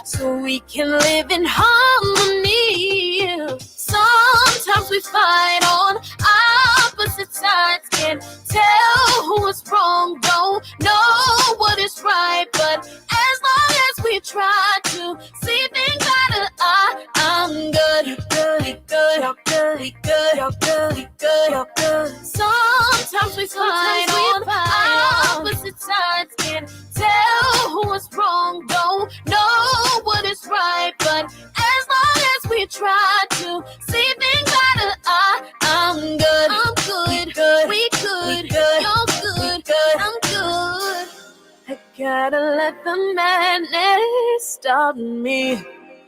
so we can live in harmony. Sometimes we fight on opposite sides, can't tell who is wrong, don't know what is right. But as long as we try to see things eye to eye, I'm good, you're good, we good, you're good, we good, you're good, we good, you're good. Sometimes we fight on opposite sides, can't tell who is wrong, don't know what is right. But as long as we try to see things eye to eye, I'm good, we good, we good, you're good, I'm good. I gotta let the madness stop me,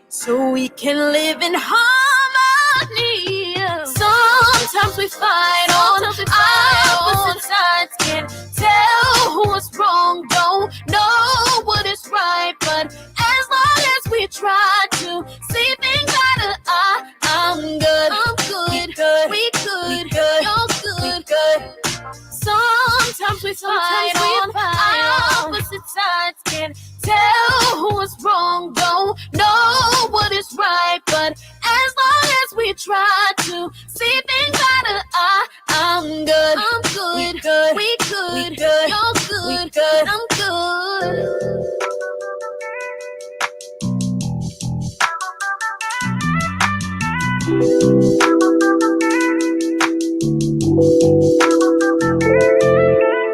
so we can live in harmony. Sometimes we fight on opposite sides, can't tell who is wrong, don't know what is right. But as long as we try to see things eye to eye, I'm good, we good, you're good. Sometimes we fight on opposite sides, can't tell who is wrong, don't know what is right. But as long as we try to see things eye to eye, I'm good, we good, you're good, I'm good.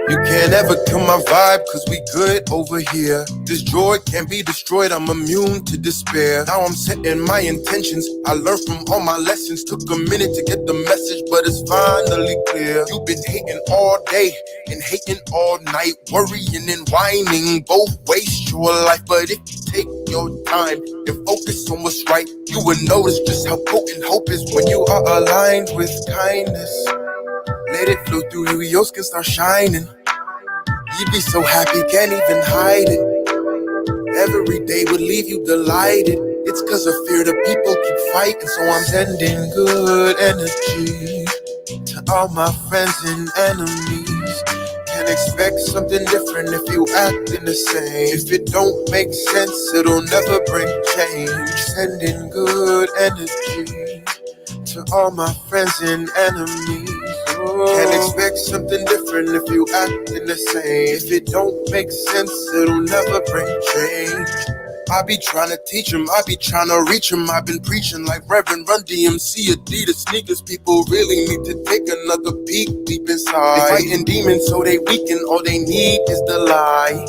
You can't ever kill my vibe, cause we good over here. This joy can't be destroyed, I'm immune to despair. Now I'm setting my intentions, I learned from all my lessons. Took a minute to get the message, but it's finally clear. You've been hating all day and hating all night, worrying and whining, both waste your life. But if you take your time and focus on what's right, you will notice just how potent hope is when you are aligned with kindness. Let it flow through you, your skin start shining. You'd be so happy, can't even hide it. Every day would leave you delighted. It's cause of fear the people keep fighting. So I'm sending good energy to all my friends and enemies. Can't expect something different if you acting the same. If it don't make sense, it'll never bring change. Sending good energy to all my friends and enemies. Can't expect something different if you acting the same. If it don't make sense, it'll never bring change. I be trying to teach them, I be trying to reach them. I've been preaching like Reverend Run DMC, Adidas sneakers. People really need to take another peek deep inside. They fighting demons so they weaken, all they need is the lie.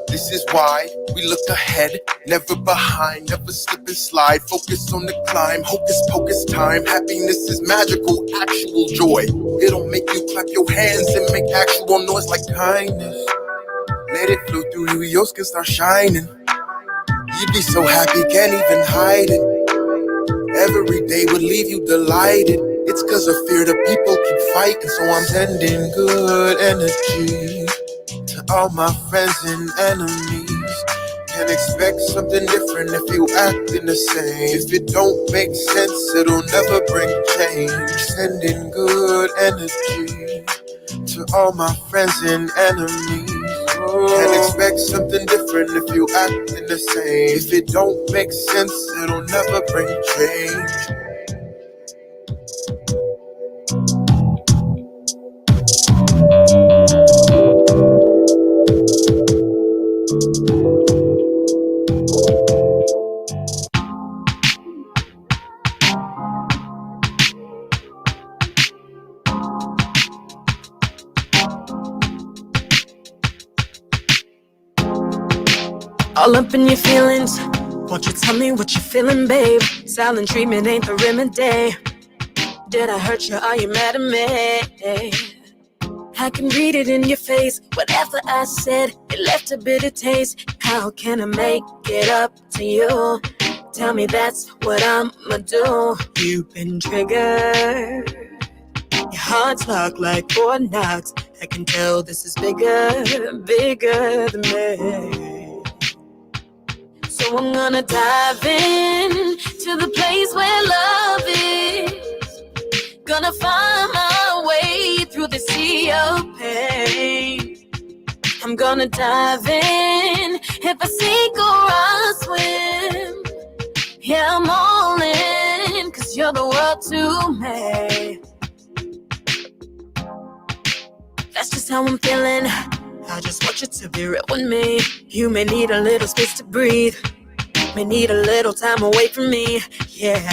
This is why we look ahead, never behind, never slip and slide. Focus on the climb, hocus pocus time. Happiness is magical, actual joy. It'll make you clap your hands and make actual noise like kindness. Let it flow through you, your skin start shining. You'd be so happy, can't even hide it. Every day would leave you delighted. It's cause of fear the people keep fighting. So I'm sending good energy to all my friends and enemies. Can't expect something different if you acting the same. If it don't make sense, it'll never bring change. Sending good energy to all my friends and enemies. Can't expect something different if you acting the same. If it don't make sense, it'll never bring change. All up in your feelings. Won't you tell me what you're feeling, babe? Silent treatment ain't the remedy. Did I hurt you? Are you mad at me? I can read it in your face. Whatever I said, it left a bitter taste. How can I make it up to you? Tell me that's what I'ma do. You've been triggered. Your heart's locked like Fort Knox. I can tell this is bigger, bigger than me. So I'm gonna dive in to the place where love is. Gonna find my way through the sea of pain. I'm gonna dive in. If I sink or I swim, yeah, I'm all in, 'cause you're the world to me. That's just how I'm feeling. I just want you to be real with me. You may need a little space to breathe, may need a little time away from me, yeah.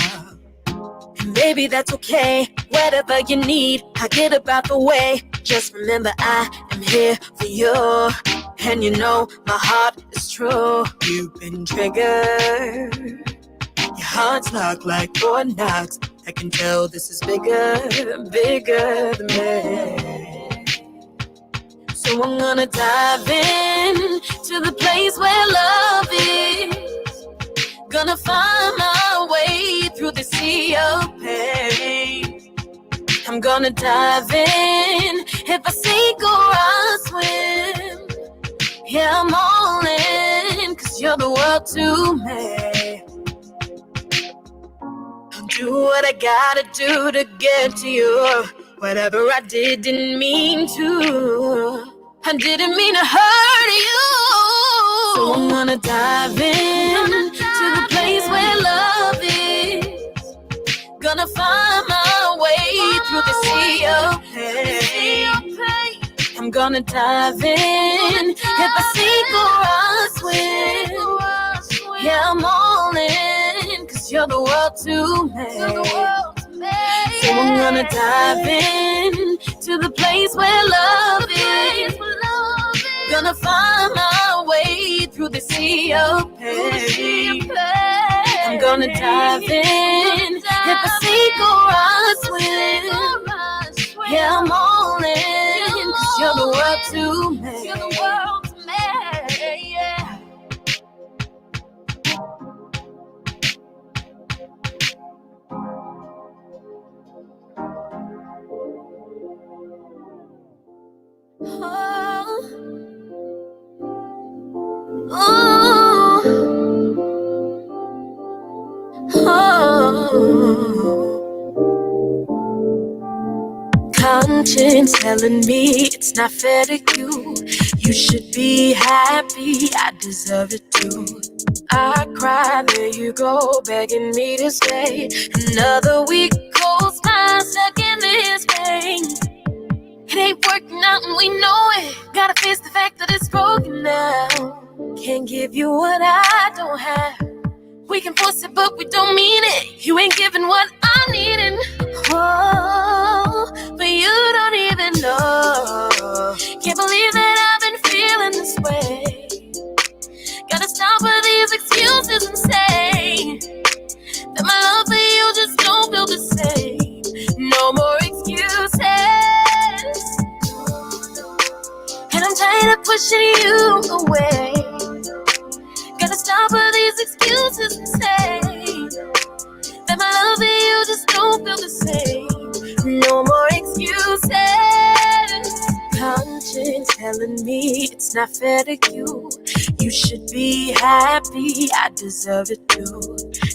And baby, that's okay. Whatever you need, I get about the way. Just remember I am here for you. And you know my heart is true. You've been triggered. Your heart's locked like Fort Knox. I can tell this is bigger, bigger than me. So I'm gonna dive in to the place where love is. Gonna find my way through the sea of pain. I'm gonna dive in. If I sink or I swim, yeah, I'm all in, 'cause you're the world to me. I'll do what I gotta do to get to you. Whatever I did didn't mean to. I didn't mean to hurt you. So I'm gonna dive in to the place where love is. Gonna find my way through the sea of pain. I'm gonna dive in. If I sink or I swim, yeah, I'm all in, 'cause you're the world to me. So I'm gonna dive in to the place where love is. Gonna find my way through the sea of pain. I'm gonna dive in. If I sink or I swim, yeah, I'm all in, 'cause you're the world to me. You're the world to me, yeah. Conscience telling me it's not fair to you. You should be happy, I deserve it too. I cry, there you go, begging me to stay. Another week goes by, stuck in this pain. It ain't working out and we know it. Gotta face the fact that it's broken now. Can't give you what I don't have. We can force it, but we don't mean it. You ain't giving what I'm needing. Oh, but you don't even know. Can't believe that I've been feeling this way. Gotta stop with these excuses and say that my love for you just don't feel the same. No more excuses. And I'm tired of pushing you away. Gotta stop with these excuses and say that my love for you just don't feel the same. No more excuses. Conscience telling me it's not fair to you. You should be happy, I deserve it too.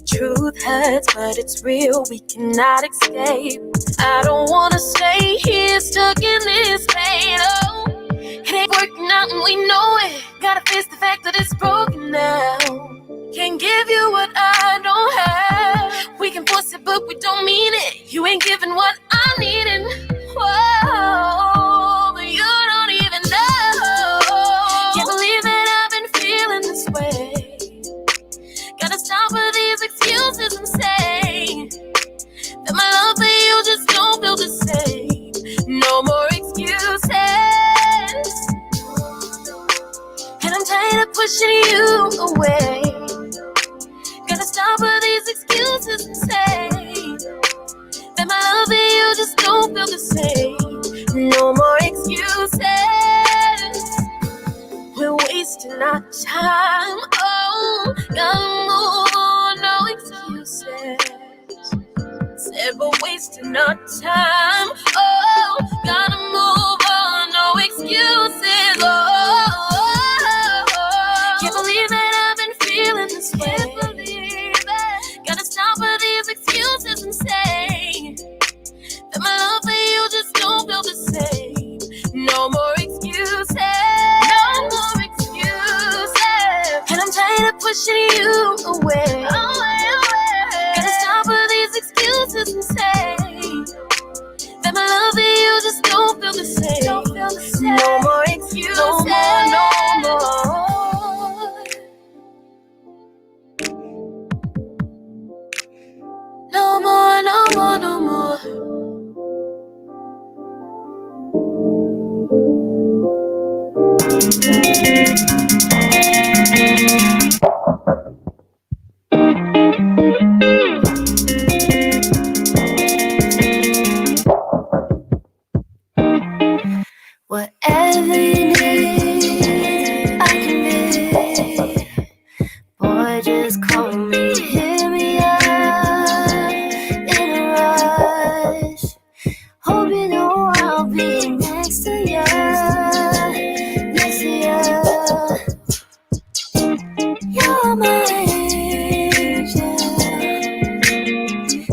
Truth hurts, but it's real, we cannot escape. I don't wanna stay here stuck in this pain. Oh, it ain't working out and we know it. Gotta face the fact that it's broken now. Can't give you what I don't have. We can force it, but we don't mean it. You ain't giving what I'm needing. Whoa, but you don't even know. Can't believe that I've been feeling this way. Gotta stop with these excuses and say that my love for you just don't feel the same. No more excuses. And I'm tired of pushing you away. Gotta stop with these excuses and say that my love for you just don't feel the same. No more excuses. We're wasting our time. Oh, gotta move on, no excuses. Said we're wasting our time. Oh, gotta move on, no excuses. Oh, can't believe that I've been feeling this way. Can't believe it. Gotta stop with these excuses and say that my love for you just don't feel the same. No more excuses. No more excuses. And I'm tired of pushing you away. Gotta stop with these excuses and say that my love for you just don't feel the same. No more excuses. No more, no more. No more, no more, no more. Whatever you need, I can be. Boy, just call me, hit me up in a rush. Hope you know I'll be next to you, next to you. You're my angel,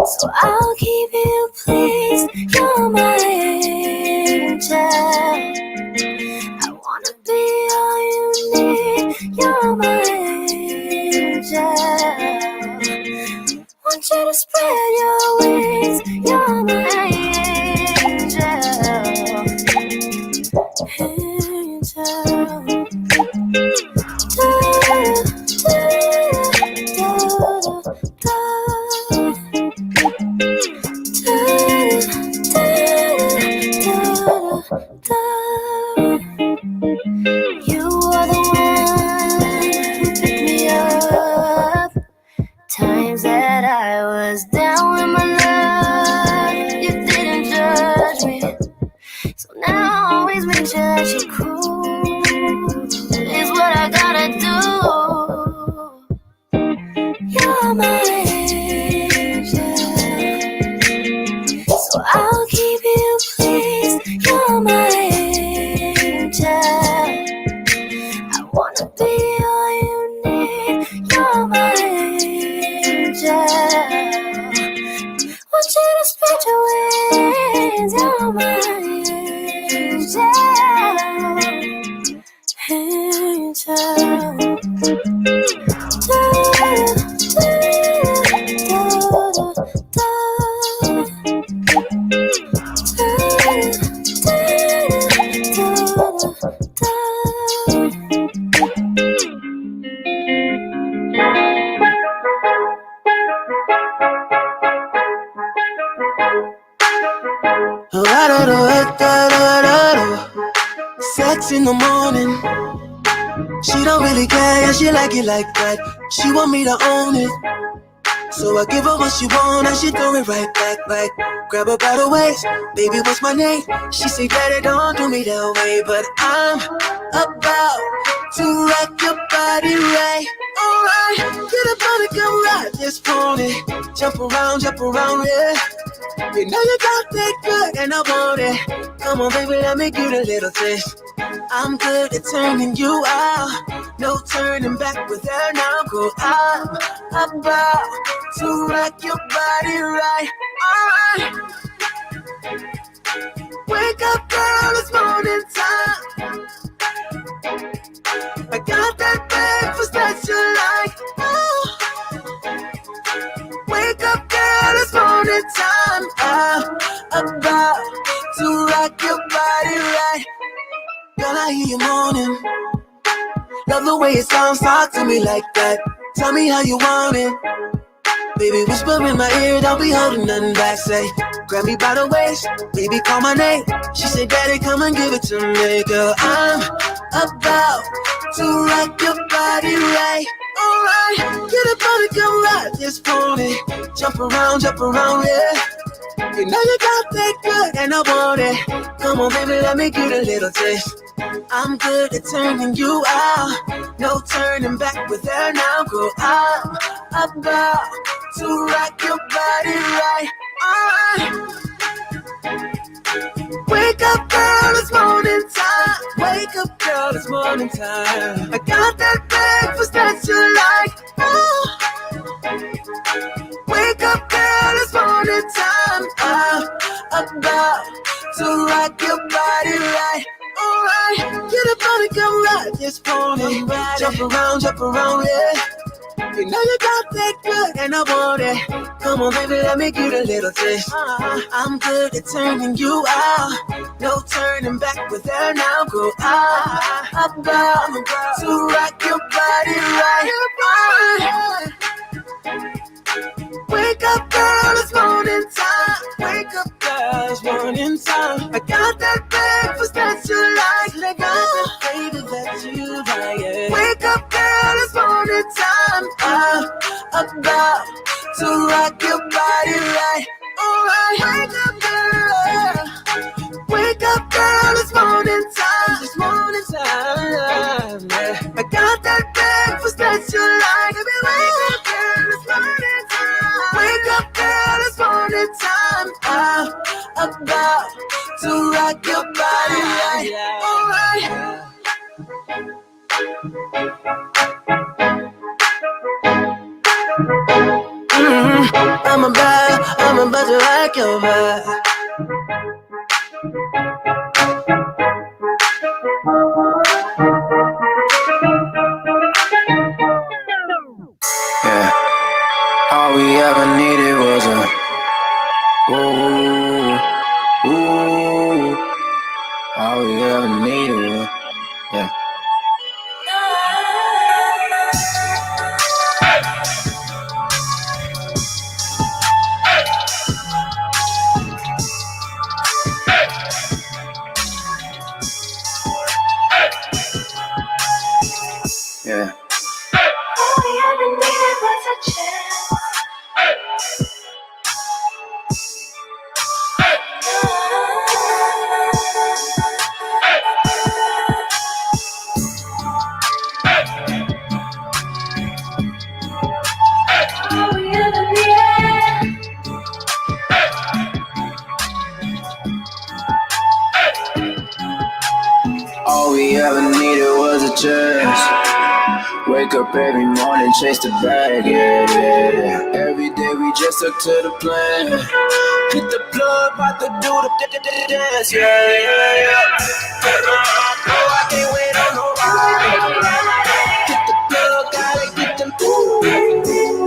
so I'll keep you please. You're my angel. I wanna be all you need. You're my angel. Want you to spread your wings. You're my angel. You are the one who picked me up. Times that I was down with my love, you didn't judge me. So now I always make sure that you're cool. Is what I gotta do. You're my angel, so I'll keep you please. You're my angel. I wanna be all you need. You're my angel. Want you to spread your wings. You're my angel. Sex in the morning. She don't really care, yeah, she like it like that. She want me to own it. So I give her what she want and she throw it right back, like grab her by the waist. Baby, what's my name? She say, Daddy, don't do me that way. But I'm about to rock your body right. Alright, get up on it, come ride this pony. Jump around, yeah. You know you got that good and I want it. Come on, baby, let me give you a little taste. I'm good at turning you out. No turning back with her now, girl. I'm about to rock your body right. Alright. Wake up, girl, it's morning time. I got that breakfast that you like. Oh. Wake up, girl, it's morning time. I'm about to rock your body right. Girl, I hear you moaning. Love the way it sounds, talk to me like that. Tell me how you want it. Baby, whisper in my ear, don't be holding nothing back. Say, grab me by the waist, baby, call my name. She said, Daddy, come and give it to me. Girl, I'm about to rock your body right. Alright, get up on it, come ride this pony. Jump around, yeah. You know you got that good and I want it. Come on, baby, let me get a little taste. I'm good at turning you out. No turning back with her now, girl. I'm about to rock your body right. Alright. Wake up, girl, it's morning time. Wake up, girl, it's morning time. I got that breakfast that you like. Oh. Wake up, girl, it's morning time. I'm about to rock your body right. Alright, get up on it, come ride this pony. Jump around, yeah. You know you got that good and I want it. Come on, baby, let me get a little taste. I'm good at turning you out. No turning back with her now, girl. I'm about to rock your body right. Wake up, girl, it's morning time. Wake up, girl, it's morning time. I got that breakfast that you like. I got that baby that you like. Wake up, girl, it's morning time. I'm about to rock your body right. Alright, wake up, girl. Wake up, girl, it's morning time. It's morning time. Yeah. I got that breakfast that you like. Baby, wake up, girl, it's morning time. Wake up, girl, it's morning time. I'm about to rock your body right. Alright. I'm about to rock your body. Yeah, all we ever needed was a ooh, ooh. All we ever needed was, yeah. Yeah. All we ever needed was a chance. All we ever needed. All we ever needed was a chance. Wake up every morning, chase the bag, yeah. Every day we just stuck to the plan. Hit the plug, about to do the dance, yeah. No, I can't wait on nobody. Hit the plug, gotta get them through.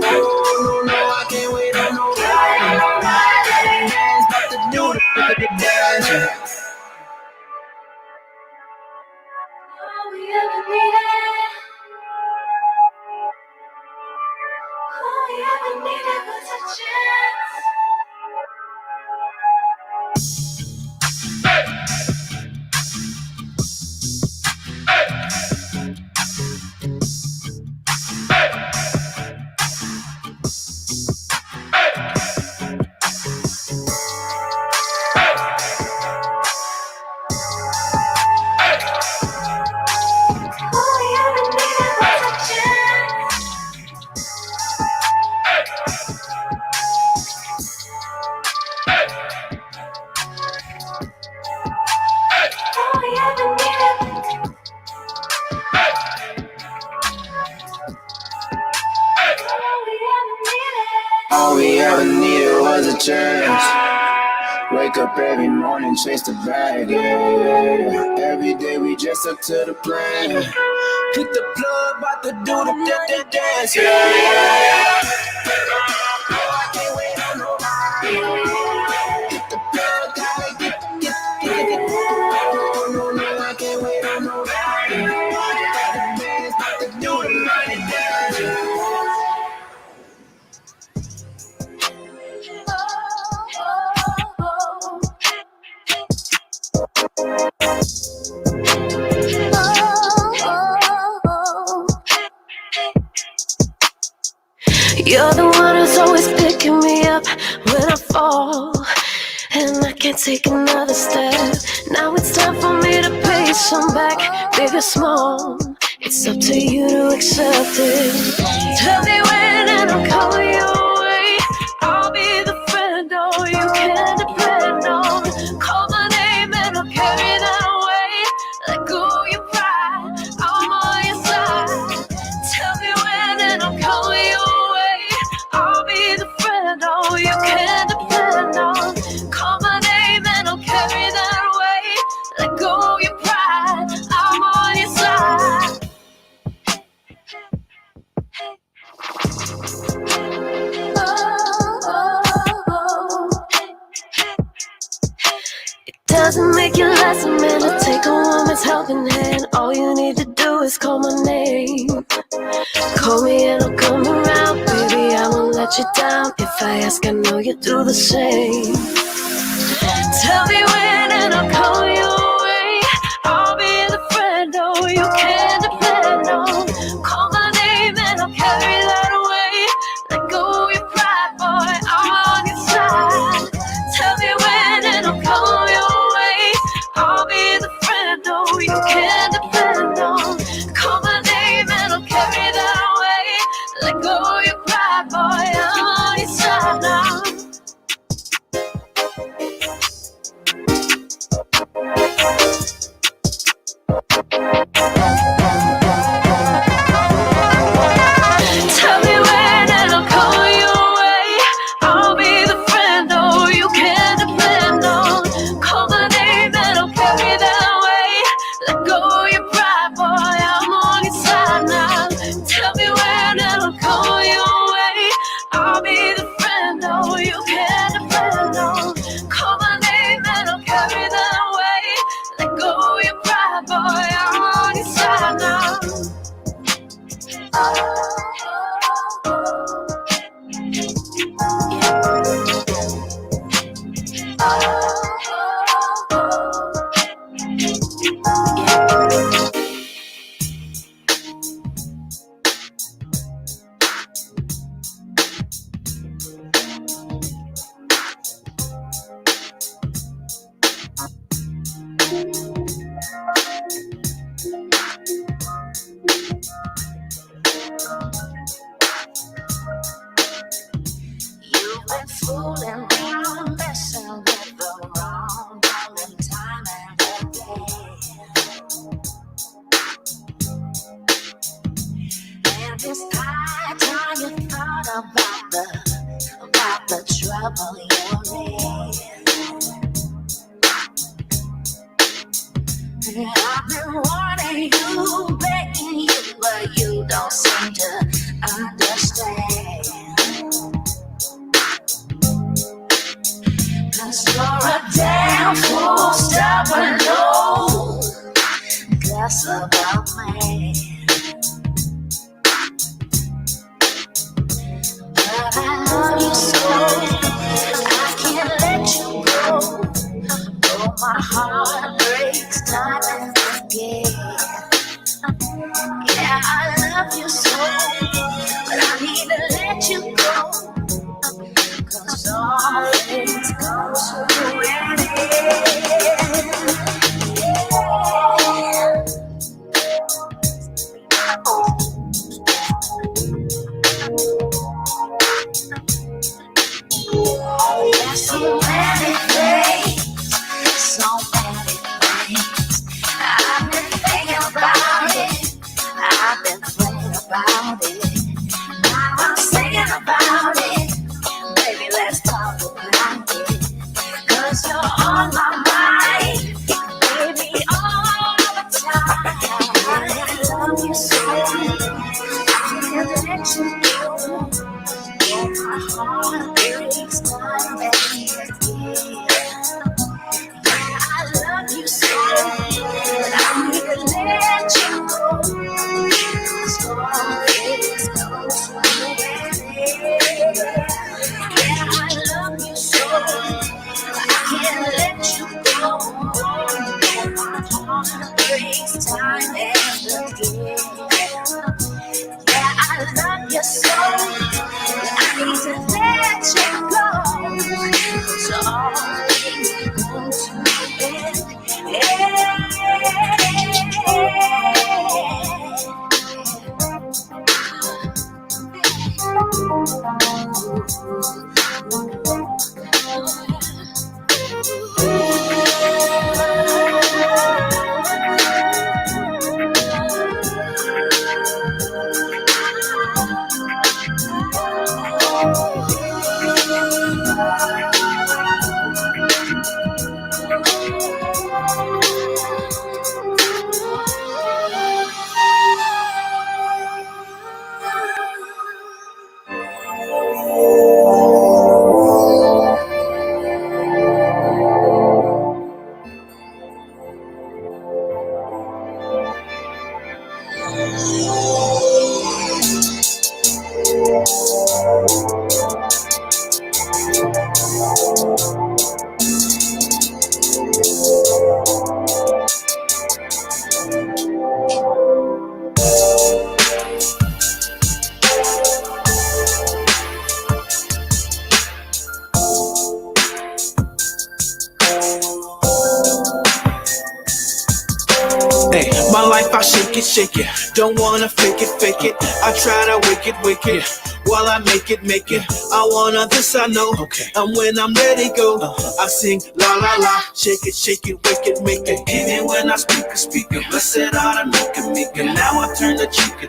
No, I can't wait on nobody. Man's about to do the dance, yeah. All we ever needed. All we ever needed was a chance. chance. Wake up every morning, chase the bag, yeah. Every day we just up to the plan. Hit the plug, about to do the dance, yeah. I can't wait on nobody. Hit the plug, gotta get it. No, I can't wait on nobody. The band's about to do the money dance. You're the one who's always picking me up when I fall, and I can't take another step. Now it's time for me to pay some back, big or small. It's up to you to accept it. Tell me when and I'll call your way. I'll be the friend, oh, you can depend on. Call my name and I'll carry that away. Let go your pride, I'm on your side. Tell me when and I'll call your way. I'll be the friend, oh, you can depend on. Call my name and I'll carry that away. Let go your pride, I'm on your side. It doesn't make you less a man to take a woman's helping hand. All you need to do is call my name. Call me and I'll come around. Baby, I won't let you down. If I ask, I know you do the same. Tell me when and I'll call your way. I'll be the friend, oh, you can depend on. Call my name and I'll carry that away. Let go your pride, boy, I'm on your side. Tell me when and I'll call your way. I'll be the friend, oh, you can depend on. Call my name and I'll carry that away. Let go your pride, boy, I'm on your side now. Tell me when and I'll call your way. I'll be the friend, oh, you can depend on. Call my name and I'll carry that away. Let go your pride, boy, I'm on your side now. Tell me when and I'll call your way. I'll be the friend, oh, you can depend on. Call my name and I'll carry that away. Let go your pride, boy, I'm on your side now. You've been fooling around, messing with the wrong darling, time and again. And this high time you thought about the trouble you're in. I've been warning you, begging you, but you don't seem to understand. 'Cause you're a damn fool, stubborn, low, gossip man. But I love you so, I can't let you go. Oh, my heart breaks time and again. Yeah, I love you so, but I need to let you go. 'Cause all things come to an end. There's so many things, so many things. I've been thinking about it, I've been praying about my heart breaks time and yeah, I love you so, but I need to let you go. So always go to yeah, I love you so, I can't let you go. My heart breaks time and again. Yeah, I love you so, I need to let you go. So always go to bed. Hey, my life I shake it, don't wanna fake it. I try to wake it, while I make it. I wanna this I know, and when I'm ready go, I sing la la la, shake it, wake it, make it. Even when I speak it, blessed are the meek. Now I turn the chica,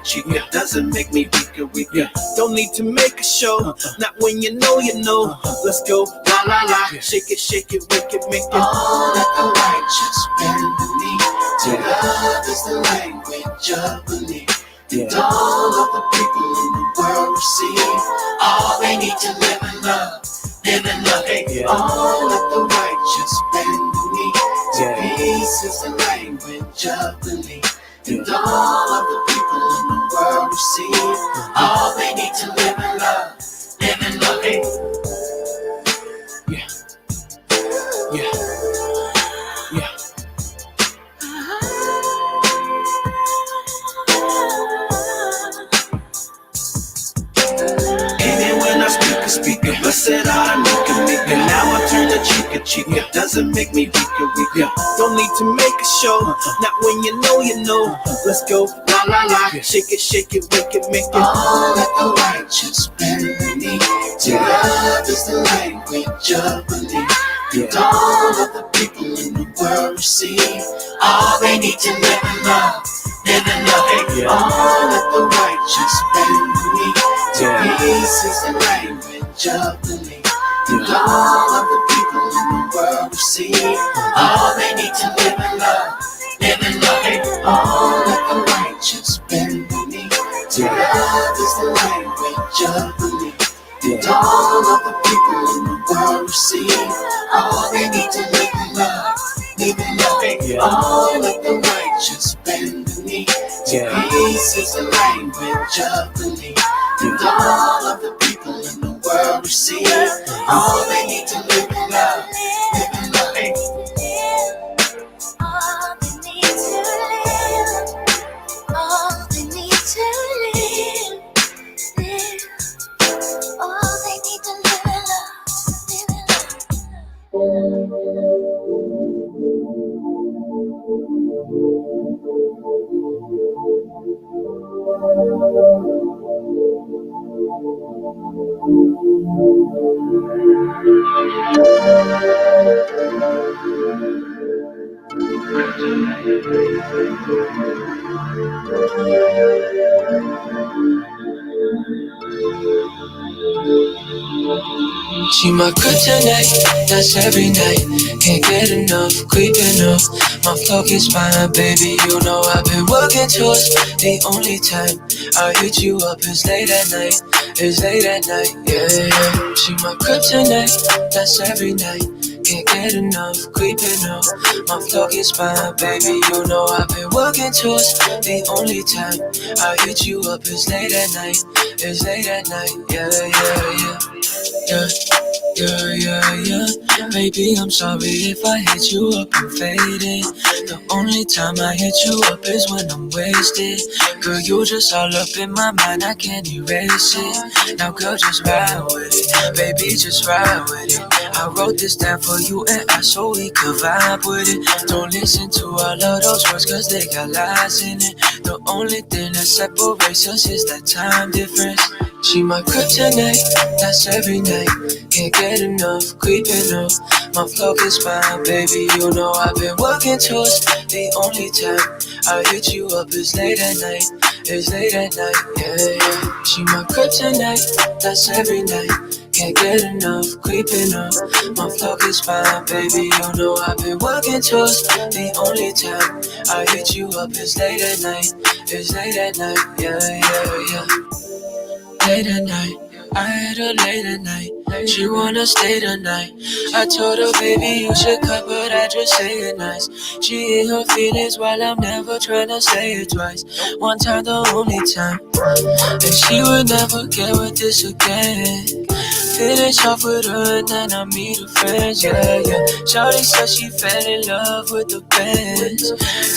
doesn't make me weaker. Don't need to make a show, not when you know. Let's go la la la, shake it, wake it, make it. All that the righteous bend the knee. To love is the language of belief. And all of the people in the world receive all they need to live in love. Hey, all of the righteous bend the knee. To peace is the language of belief. And all of the people in the world receive all they need to live in love. Hey. Yeah. Even when I speak it, blessed are the meek. Now I turn the chica, doesn't make me weaker. Don't need to make a show, not when you know. Let's go la la la, shake it, wake it, make it. All that the righteous bend the knee. To love is the language of belief. And all of the people in the world receive all they need to live in love. Hey, all that the righteous bend the knee. To peace is the language of belief. And all of the people in the world receive all they need to live in love. Hey, all that the righteous bend the knee. To love is the language of belief. And all of the people in the world receive all they need to live in love. Hey, all of the righteous bend the knee. To peace is the language of belief. And all of the people in the world receive all they need to live in love. Hey. All they need to live, all they need to live. All they need to live in She my kryptonite, that's every night. Can't get enough, creeping up. My focus by my baby, you know I've been working towards. The only time I hit you up is late at night. It's late at night, yeah. She my kryptonite, that's every night. Can't get enough, creeping up. My flow gets fine, baby. You know I've been working towards the only time I hit you up is late at night. It's late at night, yeah. Baby, I'm sorry if I hit you up and faded. The only time I hit you up is when I'm wasted. Girl, you just all up in my mind, I can't erase it. Now, girl, just ride with it. Baby, just ride with it. I wrote this down for you and I so we could vibe with it. Don't listen to all of those words cause they got lies in it. The only thing that separates us is that time difference. She my kryptonite, that's every night. Can't get enough, creeping up. My flow is fine, baby. You know I've been working towards the only time I hit you up is late at night. It's late at night, yeah. She my kryptonite, that's every night. Can't get enough, creeping up. My flow is fine, baby. You know I've been working towards the only time I hit you up is late at night. It's late at night, yeah. Late at night, I had her late at night. She wanna stay tonight. I told her, baby, you should cut, but I just say it nice. She hit her feelings while I'm never tryna say it twice. One time, the only time. And she would never get with this again. Finish off with her and then I meet her friends, yeah. Shawty said she fell in love with the bands.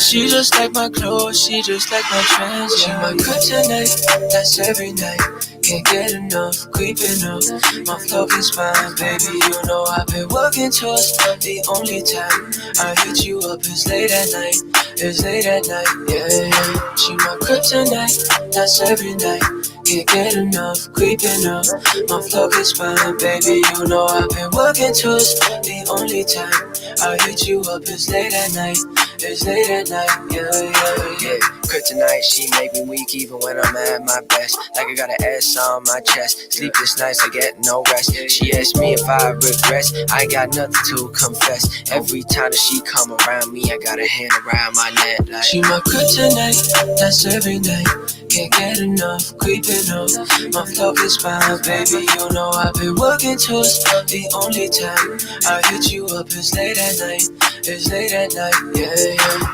She just like my clothes, she just like my trends, yeah. She my kryptonite, that's every night. Can't get enough, creeping up. My flow is fine, baby. You know I've been working towards the only time I hit you up is late at night. It's late at night, yeah. She my kryptonite, that's every night. Can't get enough, creeping up. My flow is fine, baby. You know I've been working towards the only time I hit you up is late at night. It's late at night, yeah. Kryptonite, she make me weak even when I'm at my best. Like I got an S on my chest. Sleepless nights, I get no rest. She asked me if I regret. I got nothing to confess. Every time that she come around me, I got a hand around my neck. Like she my kryptonite, that's every night. Can't get enough, creeping up. My flow is fine, baby. You know I've been working towards the only time I hit you up is late at night. It's late at night, yeah.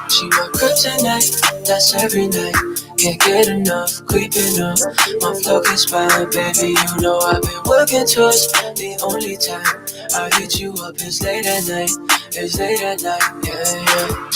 She my kryptonite, that's every night. Can't get enough, creeping up. My flow is fine, baby. You know I've been working towards the only time I hit you up is late at night. It's late at night, yeah.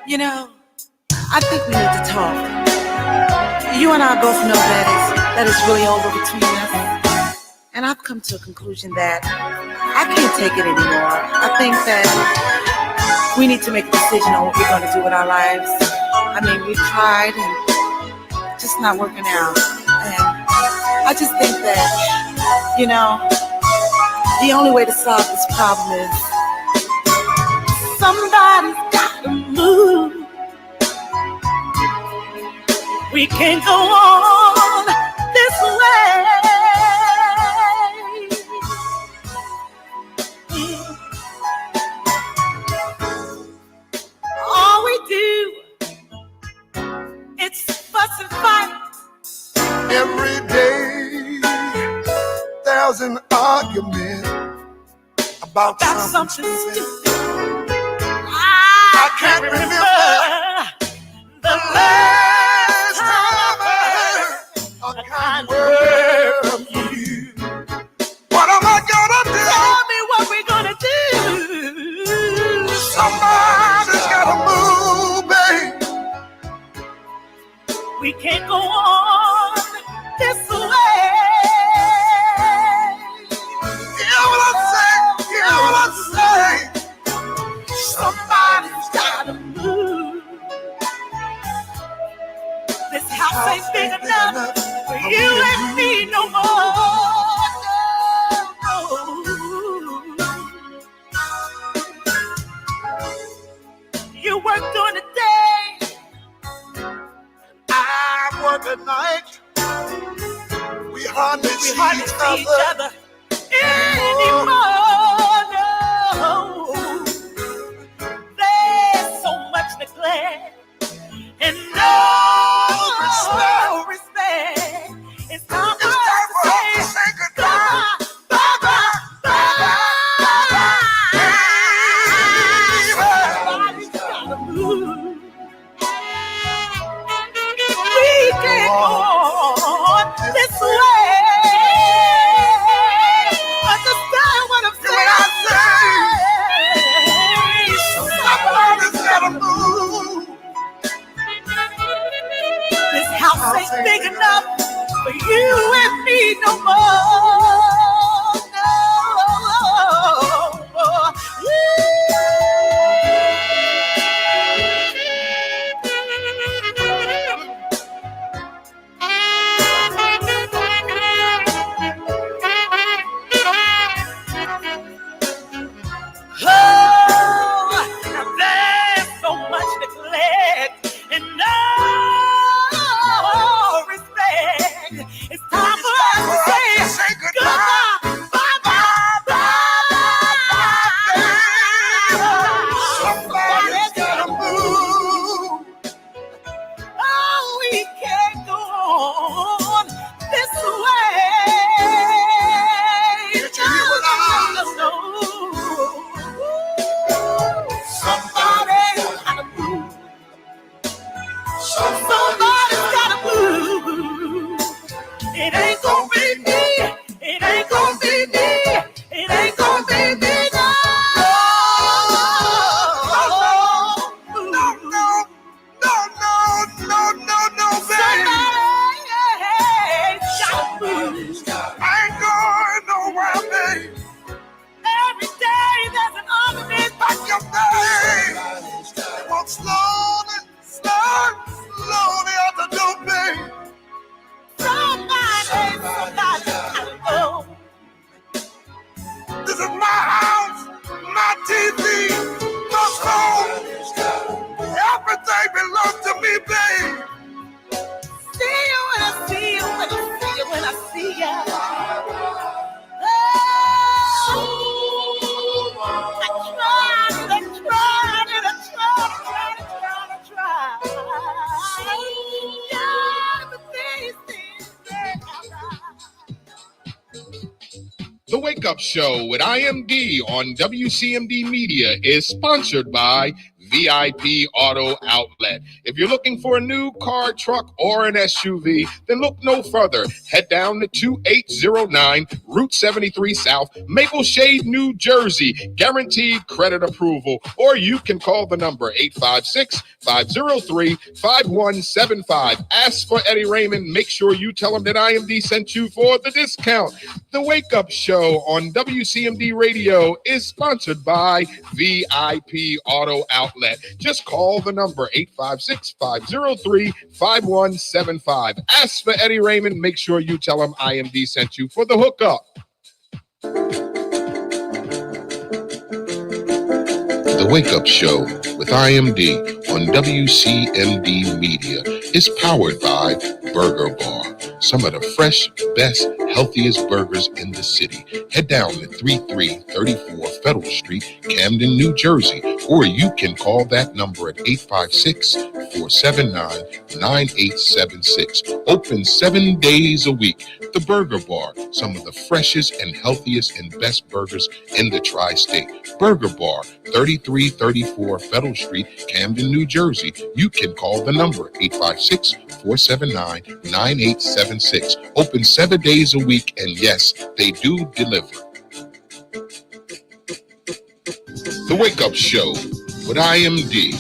You know, I think we need to talk. You and I both know that it's really over between us. And I've come to a conclusion that I can't take it anymore. I think that we need to make a decision on what we're going to do with our lives. I mean, we've tried and it's just not working out. And I just think that, you know, the only way to solve this problem is somebody's got to move. We can't go on this way. All we do is fuss and fight. Every day there's an argument about something stupid. I can't remember the last time I heard a kind word from you. What am I gonna do? Tell me what we're gonna do. Somebody's gotta move, babe. We can't go on this way. Hear what I say, hear what I say. Somebody's gotta move. This house ain't big enough for you and me. hardly see each other anymore. No, there's so much neglect and no respect. It's time for us to say goodbye, bye, bye, bye, bye. Everybody's gotta move. We can't go on this way. Understand what I'm saying? Somebody's gotta move. This house ain't big enough for you and me no more. There's so much neglect and no respect. It's time for us to say goodbye, bye, bye, bye. Somebody's gotta move. Oh, we can't go on this way. No. Somebody's gotta move. Somebody's gotta move. It ain't gonna be me. It ain't gonna be me. It ain't gonna be me. No. No, baby. Somebody's gotta move. I ain't going nowhere, baby. Every day there's an argument back your name. They walk slowly out the door, baby. Somebody, oh. This is my house, my TV, my phone. Everything belongs to me, baby. See you when I see you, when I see you, when I see you. The Wake Up Show with IMD on WCMD Media is sponsored by VIP Auto Outlet. If you're looking for a new car, truck, or an SUV, then look no further. Head down to 2809 Route 73 South, Maple Shade, New Jersey. Guaranteed credit approval. Or you can call the number 856-503-5175. Ask for Eddie Raymond. Make sure you tell him that IMD sent you for the discount. The Wake Up Show on WCMD Radio is sponsored by VIP Auto Outlet. Just call the number 856-503-5175. Ask for Eddie Raymond. Make sure you tell him IMD sent you for the hookup. The Wake Up Show with IMD on WCMD Media is powered by Burger Bar. Some of the fresh, best, healthiest burgers in the city. Head down to 3334 Federal Street, Camden, New Jersey, or you can call that number at 856-479-9876. Open 7 days a week. The Burger Bar, some of the freshest and healthiest and best burgers in the tri-state. Burger Bar, 3334 Federal Street, Camden, New Jersey. You can call the number 856-479-9876. Open 7 days a week, and yes, they do deliver. The Wake Up Show with IMD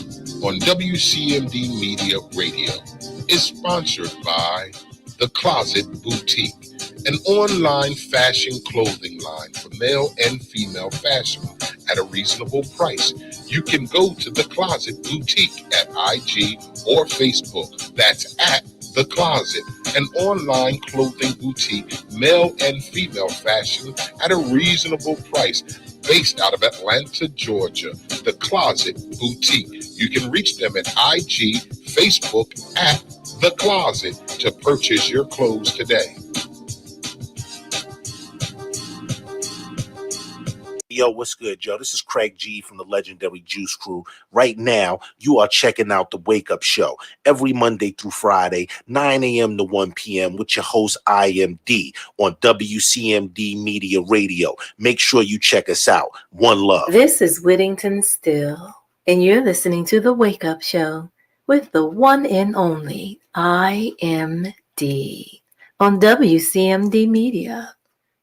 on WCMD Media Radio is sponsored by The Closet Boutique, an online fashion clothing line for male and female fashion at a reasonable price. You can go to The Closet Boutique at IG or Facebook. That's at The Closet, an online clothing boutique, male and female fashion at a reasonable price, based out of Atlanta, Georgia. The Closet Boutique. You can reach them at IG, Facebook at The Closet to purchase your clothes today. Yo, what's good, Joe? This is Craig G from the legendary Juice Crew. Right now, you are checking out the Wake Up Show every Monday through Friday, 9 a.m. to 1 p.m. with your host, IMD, on WCMD Media Radio. Make sure you check us out. One love. This is Whittington Still, and you're listening to The Wake Up Show with the one and only IMD on WCMD Media.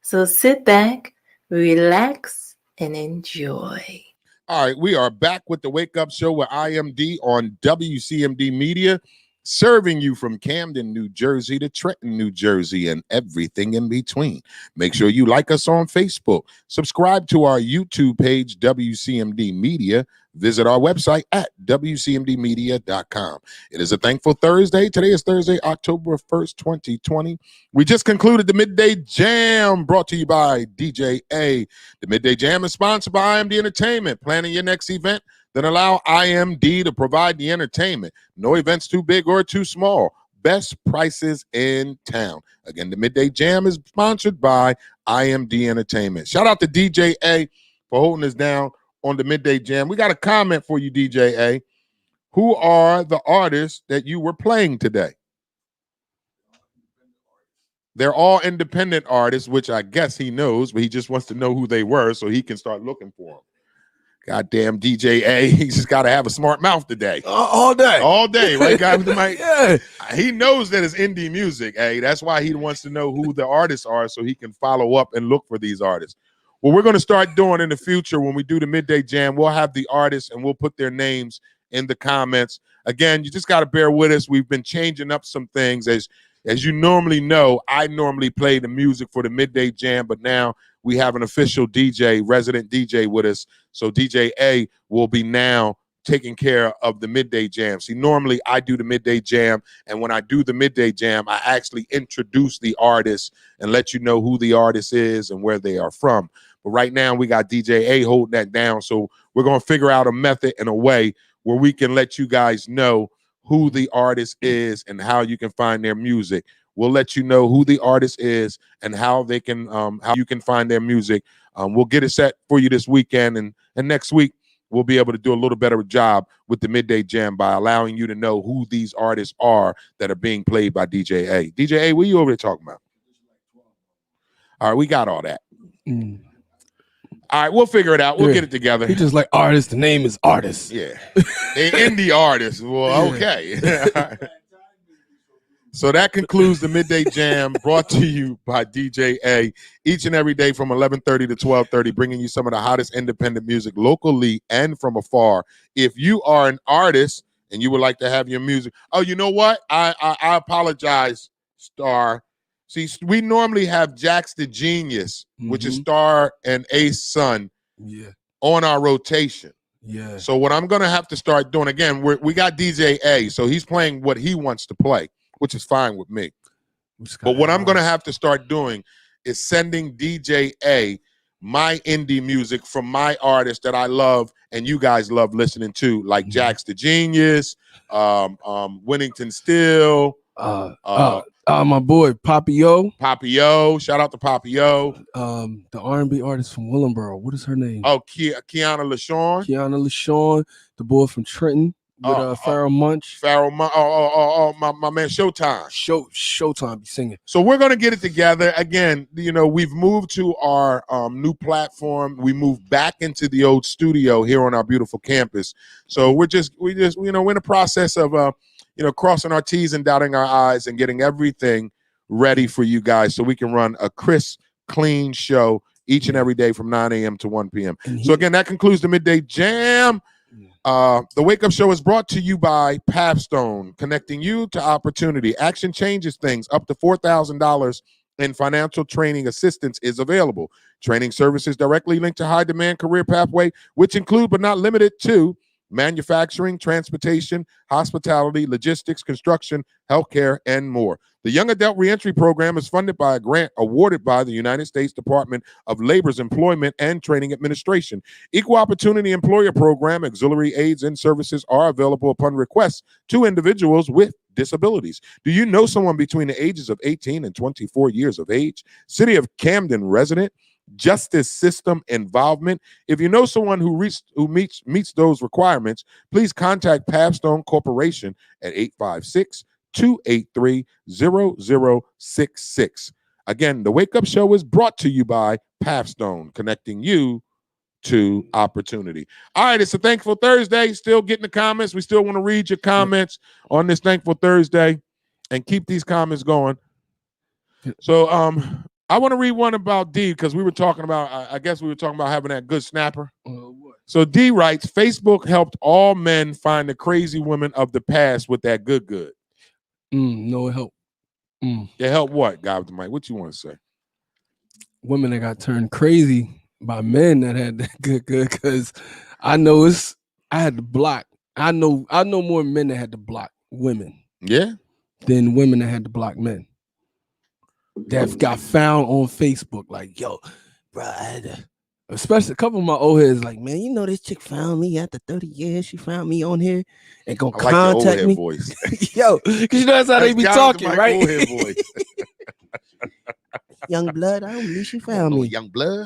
So sit back, relax, and enjoy. All right, we are back with the Wake Up Show with IMD on WCMD Media, serving you from Camden, New Jersey to Trenton, New Jersey, and everything in between. Make sure you like us on Facebook. Subscribe to our YouTube page, WCMD Media. Visit our website at WCMDmedia.com. It is a thankful Thursday. Today is Thursday, October 1st, 2020. We just concluded the Midday Jam, brought to you by DJ A. The Midday Jam is sponsored by IMD Entertainment. Planning your next event? Then allow IMD to provide the entertainment. No events too big or too small. Best prices in town. Again, the Midday Jam is sponsored by IMD Entertainment. Shout out to DJ A for holding us down on the Midday Jam. We got a comment for you, DJ A. Who are the artists that you were playing today? They're all independent artists, which I guess he knows, but he just wants to know who they were so he can start looking for them. Goddamn DJ A, he's just got to have a smart mouth today. All day. All day, right, guy with the mic? Yeah. He knows that it's indie music, That's why he wants to know who the artists are so he can follow up and look for these artists. What we're going to start doing in the future when we do the Midday Jam, we'll have the artists and we'll put their names in the comments. Again, you just got to bear with us. We've been changing up some things. As you normally know, I normally play the music for the Midday Jam, but now we have an official DJ, resident DJ with us. So DJ A will be now taking care of the Midday Jam. See, normally I do the Midday Jam, and when I do the Midday Jam, I actually introduce the artist and let you know who the artist is and where they are from. But right now we got DJ A holding that down. So we're going to figure out a method and a way where we can let you guys know who the artist is and how you can find their music. We'll let you know who the artist is and how they can, how you can find their music. We'll get it set for you this weekend, and next week we'll be able to do a little better job with the Midday Jam by allowing you to know who these artists are that are being played by DJ A. DJ A, what are you over there talking about? All right, we got all that. All right, we'll figure it out. We'll get it together. He just like artist. The name is artist. Yeah. They indie artists. Well, okay. So that concludes the Midday Jam, brought to you by DJ A, each and every day from 11:30 to 12:30, bringing you some of the hottest independent music locally and from afar. If you are an artist and you would like to have your music, oh, you know what? I apologize, Star. See, we normally have Jax the Genius, which is Star and Ace Son, on our rotation. Yeah. So what I'm going to have to start doing, again, we got DJ A, so he's playing what he wants to play, which is fine with me. But what I'm going to have to start doing is sending DJ A my indie music from my artists that I love and you guys love listening to, like Jax the Genius, Whittington Still, my boy Papio. Shout out to Papio. The R&B artist from Willenboro. What is her name? Oh, Kiana LaShawn. Kiana LaShawn. The boy from Trenton with Pharoah Munch. Pharoah Munch. My man Showtime. Showtime be singing. So we're gonna get it together again. You know, we've moved to our new platform. We moved back into the old studio here on our beautiful campus. So we're in the process of crossing our T's and dotting our I's and getting everything ready for you guys so we can run a crisp, clean show each and every day from 9 a.m. to 1 p.m. So again, that concludes the Midday Jam. The Wake Up Show is brought to you by Papstone, connecting you to opportunity. Action changes things. Up to $4,000 in financial training assistance is available. Training services directly linked to high demand career pathway, which include but not limited to manufacturing, transportation, hospitality, logistics, construction, healthcare, and more. The Young Adult Reentry Program is funded by a grant awarded by the United States Department of Labor's Employment and Training Administration. Equal Opportunity Employer Program auxiliary aids and services are available upon request to individuals with disabilities. Do you know someone between the ages of 18 and 24 years of age? City of Camden resident justice system involvement. If you know someone who meets those requirements, please contact Pavstone Corporation at 856-283-0066. Again, the Wake Up Show is brought to you by Pavstone, connecting you to opportunity. All right, it's a Thankful Thursday. Still getting the comments. We still want to read your comments on this Thankful Thursday and keep these comments going. So I want to read one about D because we were talking about, I guess we were talking about having that good snapper. So D writes, Facebook helped all men find the crazy women of the past with that good. No, it helped. It helped what, guy with the mic? What you want to say? Women that got turned crazy by men that had that good, because I know I had to block. I know more men that had to block women. Yeah. Than women that had to block men. That got found on Facebook. Like, yo, bro, I had to. Especially a couple of my old heads, like, man, you know, this chick found me after 30 years. She found me on here and gonna contact me. Voice. Yo, because you know that's how they be talking, right? Old head voice. Young blood, I don't believe she found me. Young blood.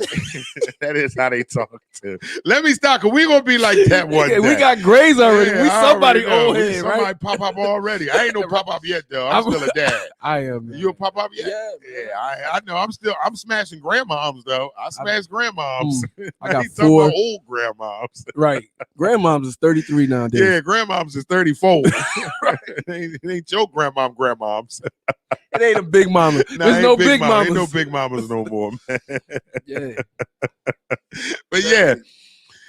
That is how they talk to. Let me stop, because we're gonna be like that one day. We got grays already. Yeah, we somebody old head, somebody right? pop up already. I ain't no pop up yet, though. I'm still a dad. I am. You a pop up yet? Yeah. I know. I'm smashing grandmoms though. I smash grandmoms. I got ain't talking 4 about old grandmoms. Right. Grandmoms is 33 nowadays. Yeah, grandmoms is 34. It ain't your grandmoms. It ain't a big mama. Nah, There's ain't no big mamas. Ain't no big mamas no more, man. Yeah. But yeah.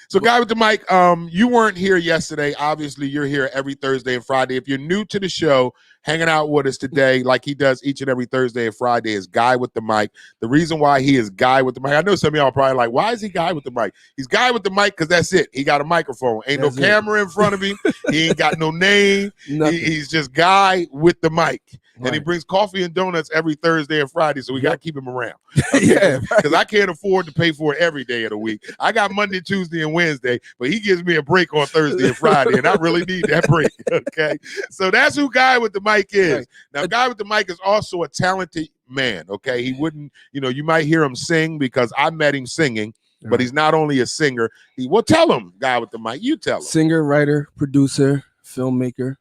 So, guy with the mic, you weren't here yesterday. Obviously, you're here every Thursday and Friday. If you're new to the show, hanging out with us today, like he does each and every Thursday and Friday, is Guy with the Mic. The reason why he is Guy with the Mic, I know some of y'all are probably like, why is he Guy with the Mic? He's Guy with the Mic because that's it. He got a microphone. Ain't no camera in front of him. He ain't got no name. He's just Guy with the Mic. And he brings coffee and donuts every Thursday and Friday, so we got to keep him around. Okay? Yeah. Because I can't afford to pay for it every day of the week. I got Monday, Tuesday, and Wednesday, but he gives me a break on Thursday and Friday, and I really need that break. Okay? So that's who Guy with the Mic is. Right. Now, Guy with the Mic is also a talented man, okay? He wouldn't, you might hear him sing because I met him singing, but he's not only a singer. Well, tell him, Guy with the Mic. You tell him. Singer, writer, producer, filmmaker,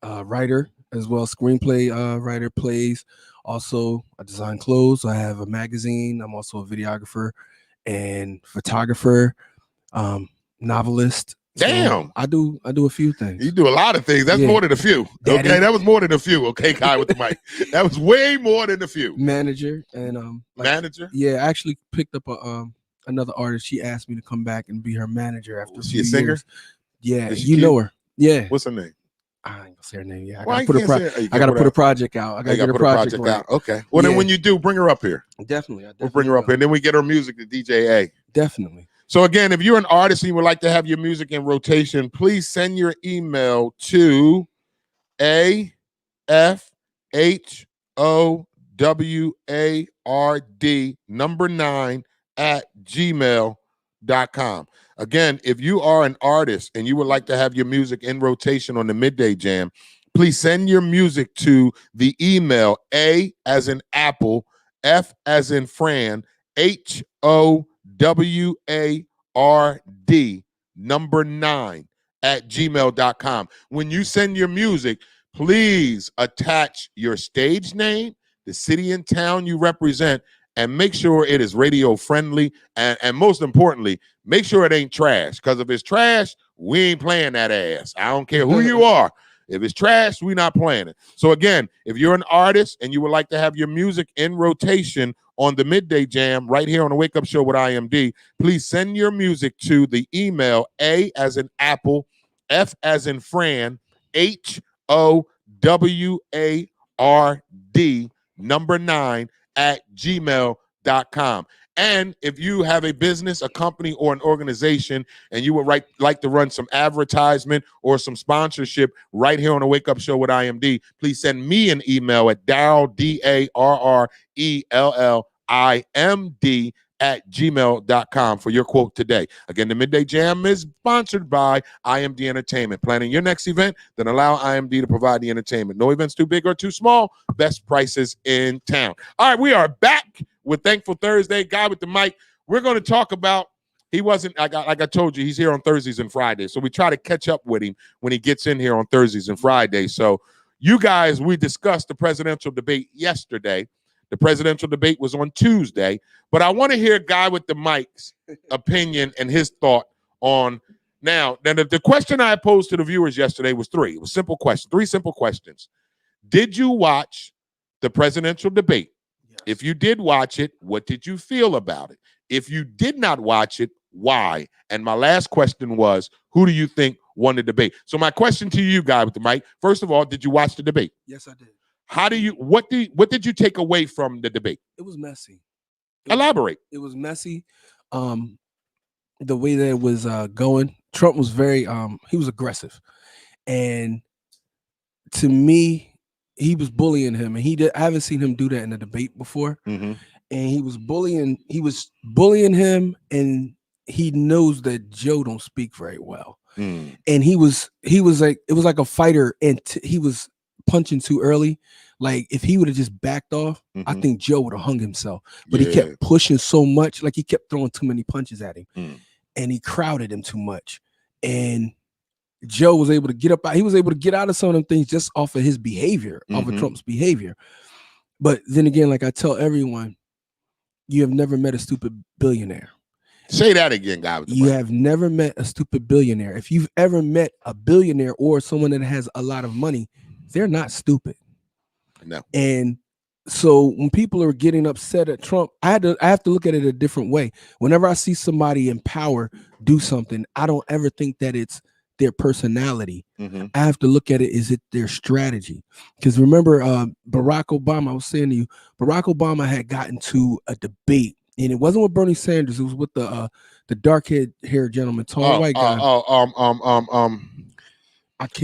writer, as well, screenplay writer, plays. Also, I design clothes. I have a magazine. I'm also a videographer and photographer, novelist. Damn. So I do a few things. You do a lot of things. That's more than a few. Daddy. Okay, that was more than a few. Okay, Guy with the Mic. That was way more than a few. Manager and manager. Yeah, I actually picked up another artist. She asked me to come back and be her manager after. She a singer? Years. Yeah, Is she you cute? know her. Yeah. What's her name? I ain't gonna say her name. Yeah, Why I you gotta can't say it? I gotta put a project out. I gotta get a project out. right. Okay. Well, then when you do, bring her up here. Definitely. We'll bring her up here, and then we get her music to DJ A. Definitely. So again, if you're an artist and you would like to have your music in rotation, please send your email to AFHOWARD9@gmail.com. Again, if you are an artist and you would like to have your music in rotation on the Midday Jam, please send your music to the email A as in Apple, F as in Fran, HOWARD9@gmail.com. When you send your music, please attach your stage name, the city and town you represent, and make sure it is radio friendly. And most importantly, make sure it ain't trash. Because if it's trash, we ain't playing that ass. I don't care who you are. If it's trash, we're not playing it. So again, if you're an artist and you would like to have your music in rotation on the Midday Jam right here on the Wake Up Show with IMD, please send your music to the email A as in Apple, F as in Fran, HOWARD9@gmail.com. And if you have a business, a company, or an organization, and you would like to run some advertisement or some sponsorship right here on the Wake Up Show with IMD, please send me an email at Darrell, DARRELLIMD@gmail.com for your quote today. Again, the Midday Jam is sponsored by IMD Entertainment. Planning your next event, then allow IMD to provide the entertainment. No events too big or too small. Best prices in town. All right, we are back with Thankful Thursday, guy with the mic. We're going to talk about, he wasn't, like I told you, he's here on Thursdays and Fridays. So we try to catch up with him when he gets in here on Thursdays and Fridays. So you guys, we discussed the presidential debate yesterday. The presidential debate was on Tuesday. But I want to hear guy with the mic's opinion and his thought on now. Then the question I posed to the viewers yesterday was three. It was simple question, three simple questions. Did you watch the presidential debate? Yes. If you did watch it, what did you feel about it? If you did not watch it, why? And my last question was, who do you think won the debate? So my question to you, guy with the mic, first of all, did you watch the debate? Yes, I did. What did you take away from the debate? It was messy. Elaborate. It was messy. The way that it was going, Trump was very he was aggressive, and to me, he was bullying him, and I haven't seen him do that in a debate before. Mm-hmm. And he was bullying him, and he knows that Joe don't speak very well. And he was like, it was like a fighter, and he was punching too early. Like if he would have just backed off, I think Joe would have hung himself. But he kept pushing so much, like he kept throwing too many punches at him, and he crowded him too much. And Joe was able to get up. He was able to get out of some of them things just off of his behavior, off of Trump's behavior. But then again, like I tell everyone, you have never met a stupid billionaire. Say that again, guy. You have never met a stupid billionaire. If you've ever met a billionaire or someone that has a lot of money, they're not stupid. No. And so when people are getting upset at Trump, I have to look at it a different way. Whenever I see somebody in power do something, I don't ever think that it's their personality. I have to look at it, is it their strategy? Because remember, Barack Obama, I was saying to you, Barack Obama had gotten to a debate, and it wasn't with Bernie Sanders, it was with the dark-haired gentleman, tall white guy.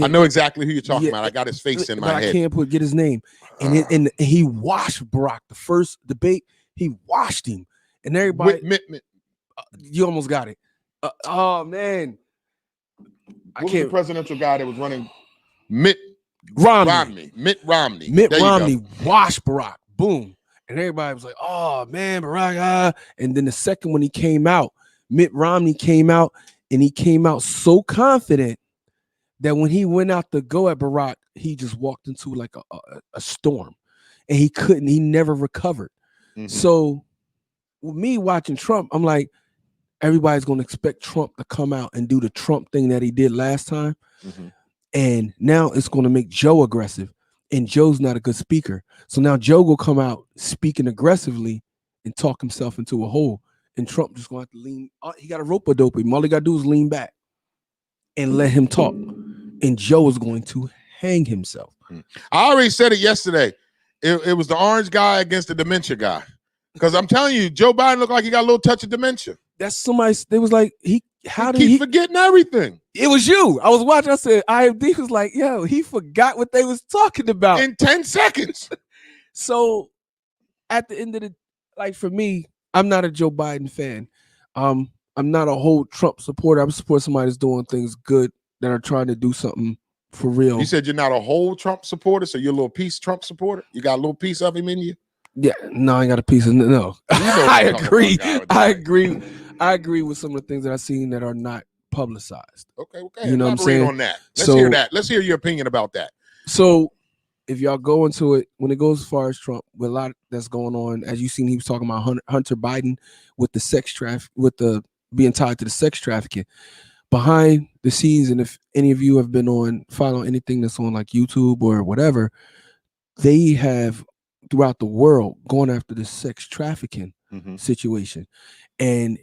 I know exactly who you're talking about. I got his face in my head. I can't get his name. And he washed Barack. The first debate, he washed him. And everybody, you almost got it. Oh man, What was the presidential guy that was running? Mitt Romney. Mitt Romney. Mitt Romney washed Barack. Boom. And everybody was like, oh man, Barack. And then the second when he came out, Mitt Romney came out, and he came out so confident that when he went out to go at Barack, he just walked into like a storm, and he never recovered. So with me watching Trump, I'm like, everybody's going to expect Trump to come out and do the Trump thing that he did last time. And now it's going to make Joe aggressive, and Joe's not a good speaker. So now Joe will come out speaking aggressively and talk himself into a hole, and Trump just going to have to lean. He got a rope-a-dope him. All he got to do is lean back and let him talk. And Joe is going to hang himself. I already said it yesterday. It was the orange guy against the dementia guy. Because I'm telling you, Joe Biden looked like he got a little touch of dementia. That's somebody. They was like, he forgetting everything? It was you. I was watching. I said, IMD was like, yo, he forgot what they was talking about in 10 seconds. So at the end of for me, I'm not a Joe Biden fan. I'm not a whole Trump supporter. I'm supporting somebody that's doing things good, that are trying to do something for real. You said you're not a whole Trump supporter, so you're a little piece Trump supporter? You got a little piece of him in you? Yeah, no, I ain't got a piece of no. I agree. I agree with some of the things that I've seen that are not publicized. Okay. You know what I'm saying? On that. Let's hear that. Let's hear your opinion about that. So if y'all go into it, when it goes as far as Trump, with a lot that's going on, as you seen, he was talking about Hunter Biden with the sex traffic, with the being tied to the sex trafficking. Behind the scenes, and if any of you have been following anything that's on like YouTube or whatever, they have throughout the world gone after the sex trafficking situation. And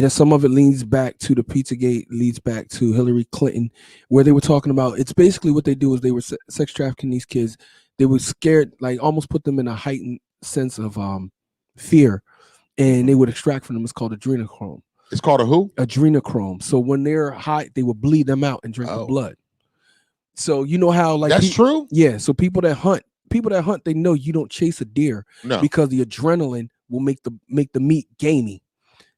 some of it leads back to the Pizzagate, leads back to Hillary Clinton, where they were talking about, it's basically what they do is they were sex trafficking these kids. They were scared, like almost put them in a heightened sense of fear, and they would extract from them. It's called adrenochrome. It's called a who? Adrenochrome. So when they're high, they will bleed them out and drink the blood. So you know how that's true? Yeah. So people that hunt, they know you don't chase a deer because the adrenaline will make the meat gamey.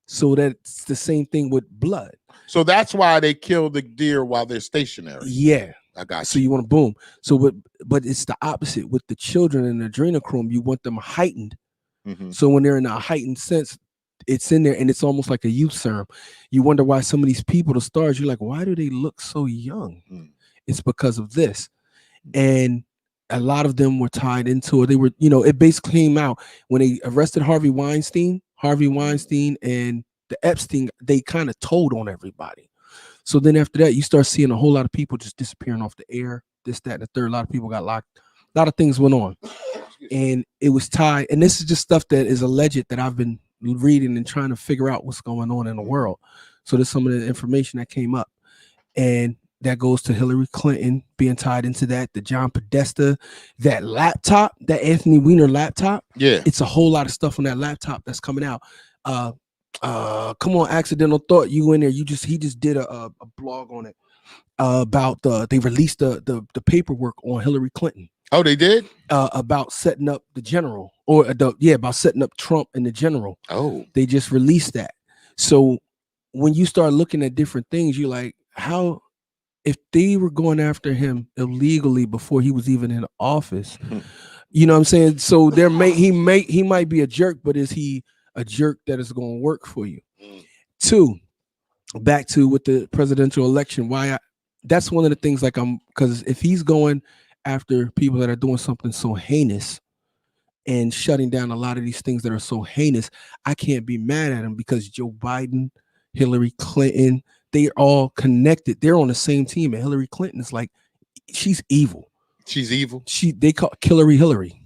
So that's the same thing with blood. So that's why they kill the deer while they're stationary. Yeah. I got you. So you want to boom. So but it's the opposite with the children and adrenochrome. You want them heightened So when they're in a heightened sense, it's in there, and it's almost like a youth serum. You wonder why some of these people, the stars, you're like, why do they look so young? It's because of this. And a lot of them were tied into it. They were, it basically came out when they arrested Harvey Weinstein and the Epstein, they kind of told on everybody. So then after that, you start seeing a whole lot of people just disappearing off the air, this, that, and the third. A lot of people got locked. A lot of things went on. And it was tied. And this is just stuff that is alleged that I've been reading and trying to figure out what's going on in the world. So there's some of the information that came up. And that goes to Hillary Clinton being tied into that, the John Podesta, that laptop, that Anthony Weiner laptop. Yeah. It's a whole lot of stuff on that laptop that's coming out. Come on, Accidental Thought, you in there. He just did a blog on it about they released the paperwork on Hillary Clinton. Oh, they did? About setting up the general, or about setting up Trump and the general. Oh. They just released that. So when you start looking at different things, you're like, how, if they were going after him illegally before he was even in office, you know what I'm saying? So he might be a jerk, but is he a jerk that is going to work for you? Two, back to with the presidential election, that's one of the things, because if he's going after people that are doing something so heinous and shutting down a lot of these things that are so heinous, I can't be mad at him, because Joe Biden, Hillary Clinton, they're all connected. They're on the same team. And Hillary Clinton is like, she's evil. She's evil. They call Hillary.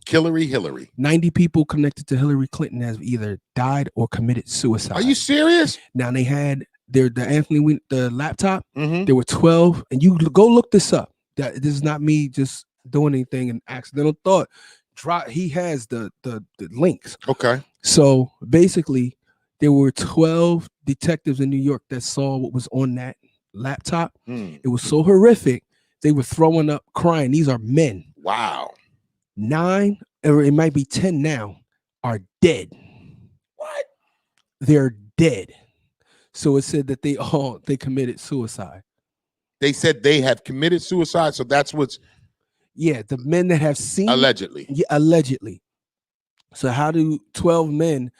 Hillary. 90 people connected to Hillary Clinton have either died or committed suicide. Are you serious? Now they had the laptop. There were 12, and you go look this up. This is not me just doing anything. An Accidental Thought. He has the links. Okay. So basically, there were 12 detectives in New York that saw what was on that laptop. It was so horrific. They were throwing up, crying. These are men. Wow. 9, or it might be 10 now, are dead. What? They're dead. So it said that they committed suicide. They said they have committed suicide. So that's what's. Yeah, the men that have seen. Allegedly. Yeah, allegedly. So how do 12 men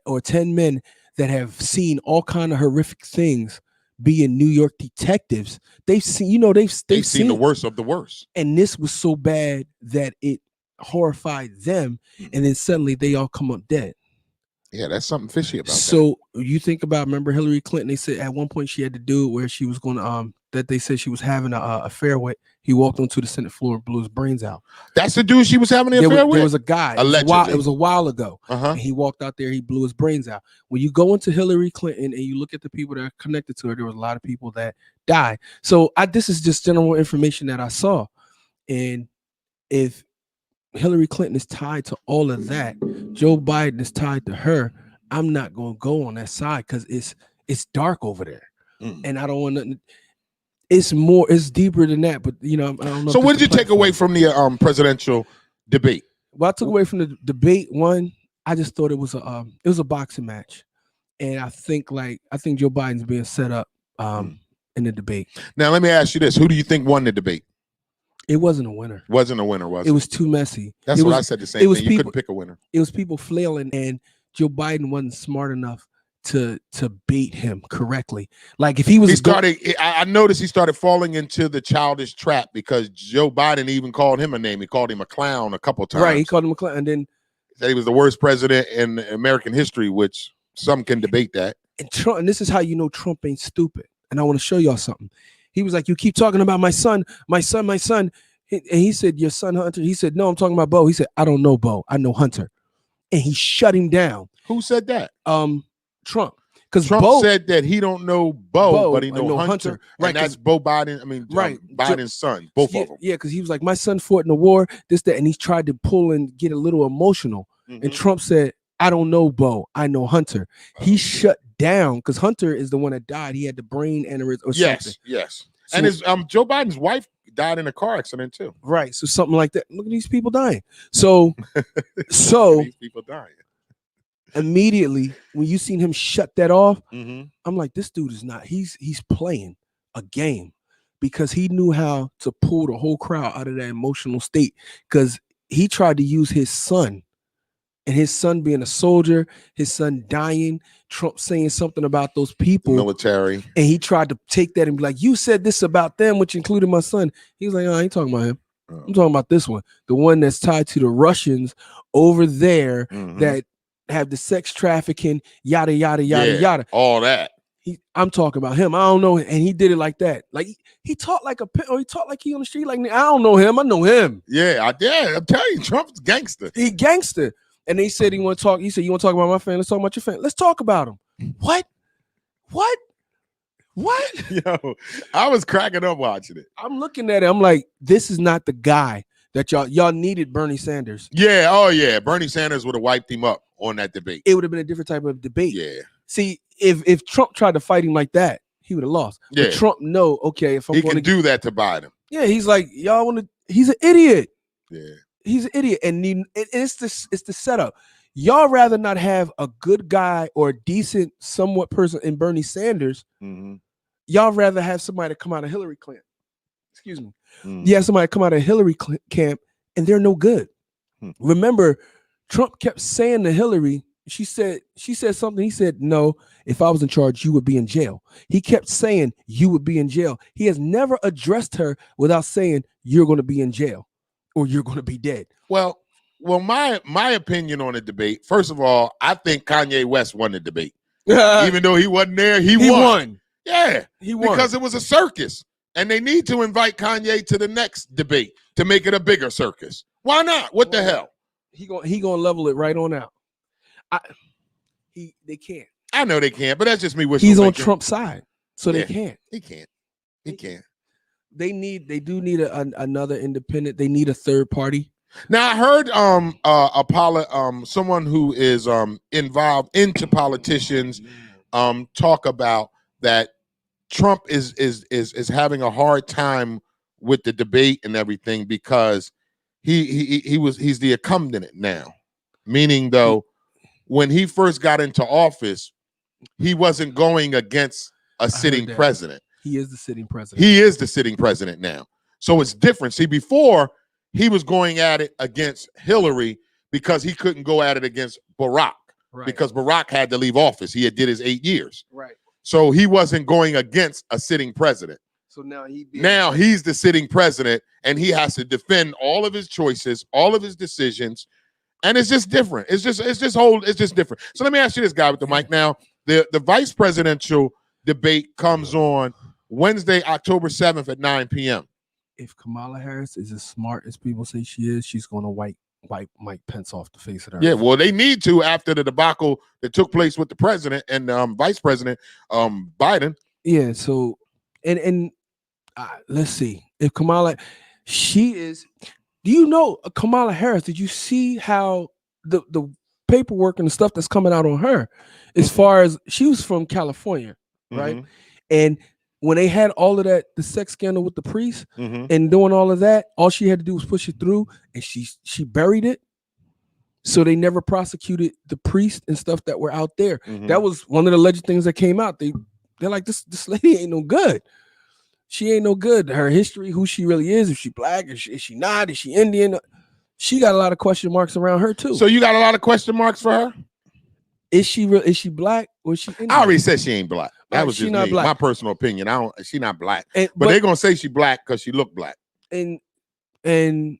or 10 men that have seen all kind of horrific things be in New York detectives? They've seen, they've seen the worst of the worst. And this was so bad that it horrified them. And then suddenly they all come up dead. Yeah, that's something fishy about that. So you think about, remember Hillary Clinton, they said at one point she had to do it where she was going to, that they said she was having a affair with. He walked onto the Senate floor and blew his brains out. That's the dude she was having an affair with? There was a guy. Allegedly. It was a while ago. And he walked out there, he blew his brains out. When you go into Hillary Clinton and you look at the people that are connected to her, there was a lot of people that died. So this is just general information that I saw. And if Hillary Clinton is tied to all of that, Joe Biden is tied to her, I'm not going to go on that side, because it's dark over there. And I don't want nothing. It's deeper than that, but I don't know. So what did you take away from the presidential debate? Well, I took away from the debate, one, I just thought it was a boxing match. And I think Joe Biden's being set up in the debate. Now let me ask you this. Who do you think won the debate? It wasn't a winner. Wasn't a winner, was it? It was too messy. That's what I said, the same thing. You couldn't pick a winner. It was people flailing, and Joe Biden wasn't smart enough to bait him correctly. Like if he was, I noticed he started falling into the childish trap, because Joe Biden even called him a name. He called him a clown a couple times. Right, he called him a clown, and then said he was the worst president in American history, which some can debate that. And Trump, and this is how you know Trump ain't stupid. And I want to show y'all something. He was like, "You keep talking about my son, my son, my son." And he said, "Your son Hunter." He said, "No, I'm talking about Bo." He said, "I don't know Bo. I know Hunter." And he shut him down. Who said that? Trump. Because Trump said that he don't know Bo, but he know Hunter. Right, and that's Bo Biden. I mean, right, Biden's son, both of them. Yeah, because he was like, my son fought in the war, this, that, and he tried to pull and get a little emotional. And Trump said, I don't know Bo, I know Hunter. He shut down, because Hunter is the one that died. He had the brain aneurysm or something. Yes. So, and his Joe Biden's wife died in a car accident too. Right. So something like that. Look at these people dying. So these people dying. Immediately when you seen him shut that off, I'm like, this dude is not, he's playing a game, because he knew how to pull the whole crowd out of that emotional state, because he tried to use his son and his son being a soldier, his son dying, Trump saying something about those people, military, and he tried to take that and be like, "You said this about them," which included my son. He's like, "Oh, I ain't talking about him. I'm talking about this one, the one that's tied to the Russians over there that have the sex trafficking, yada yada yada yada, all that." I'm talking about him. I don't know, and he did it like that. Like he talked like he talked like he on the street. Like, I don't know him. I know him. Yeah, I'm telling you, Trump's gangster. He gangster. And they said he want to talk. He said, "You want to talk about my family? Let's talk about your family. Let's talk about him." What? Yo, I was cracking up watching it. I'm looking at it. I'm like, this is not the guy that y'all needed. Bernie Sanders. Yeah. Oh yeah. Bernie Sanders would have wiped him up on that debate. It would have been a different type of debate. Yeah. See, if Trump tried to fight him like that, he would have lost. Yeah. But Trump know, okay, if I'm he going can to do that to Biden. Yeah, he's like, y'all want to. He's an idiot. Yeah. He's an idiot, and it's the setup. Y'all rather not have a good guy or a decent, somewhat person in Bernie Sanders. Y'all rather have somebody come out of Hillary Clinton. Excuse me. Yeah, somebody come out of Hillary camp, and they're no good. Remember, Trump kept saying to Hillary, she said something. He said, "No, if I was in charge, you would be in jail." He kept saying, "You would be in jail." He has never addressed her without saying, "You're going to be in jail or you're going to be dead." Well, my opinion on the debate, first of all, I think Kanye West won the debate. Even though he wasn't there, he won. Yeah, he won. Because it was a circus. And they need to invite Kanye to the next debate to make it a bigger circus. Why not? What the hell? He gonna level it right on out. They can't. I know they can't, but that's just me wishing. He's on Trump's side, so they can't. He can't. They do need another independent. They need a third party. Now I heard someone who is involved into politicians talk about that Trump is having a hard time with the debate and everything because he's the incumbent now, meaning though when he first got into office he wasn't going against a sitting president. He is the sitting president. He is the sitting president now, so it's different. See, before he was going at it against Hillary because he couldn't go at it against Barack because Barack had to leave office. He had did his 8 years. Right. So he wasn't going against a sitting president. So now he's the sitting president and he has to defend all of his choices, all of his decisions. And it's just different. It's just different. So let me ask you this guy with the mic now. The vice presidential debate comes on Wednesday, October 7th at 9 p.m. If Kamala Harris is as smart as people say she is, she's going to wipe Mike Pence off the face of the earth. Yeah, well, they need to after the debacle that took place with the president and vice president Biden. Yeah, so and let's see if Kamala, she is. Do you know Kamala Harris? Did you see how the paperwork and the stuff that's coming out on her, as far as she was from California, right? And when they had all of that, the sex scandal with the priest and doing all of that, all she had to do was push it through, and she buried it. So they never prosecuted the priest and stuff that were out there. That was one of the alleged things that came out. They're like, this lady ain't no good. She ain't no good. Her history, who she really is, if she black, is she not, is she Indian? She got a lot of question marks around her too. So you got a lot of question marks for her? Is she real? Is she black or is she Indian? I already said she ain't black. That was just me. Black. My personal opinion. She not black. But they're gonna say she black because she look black. And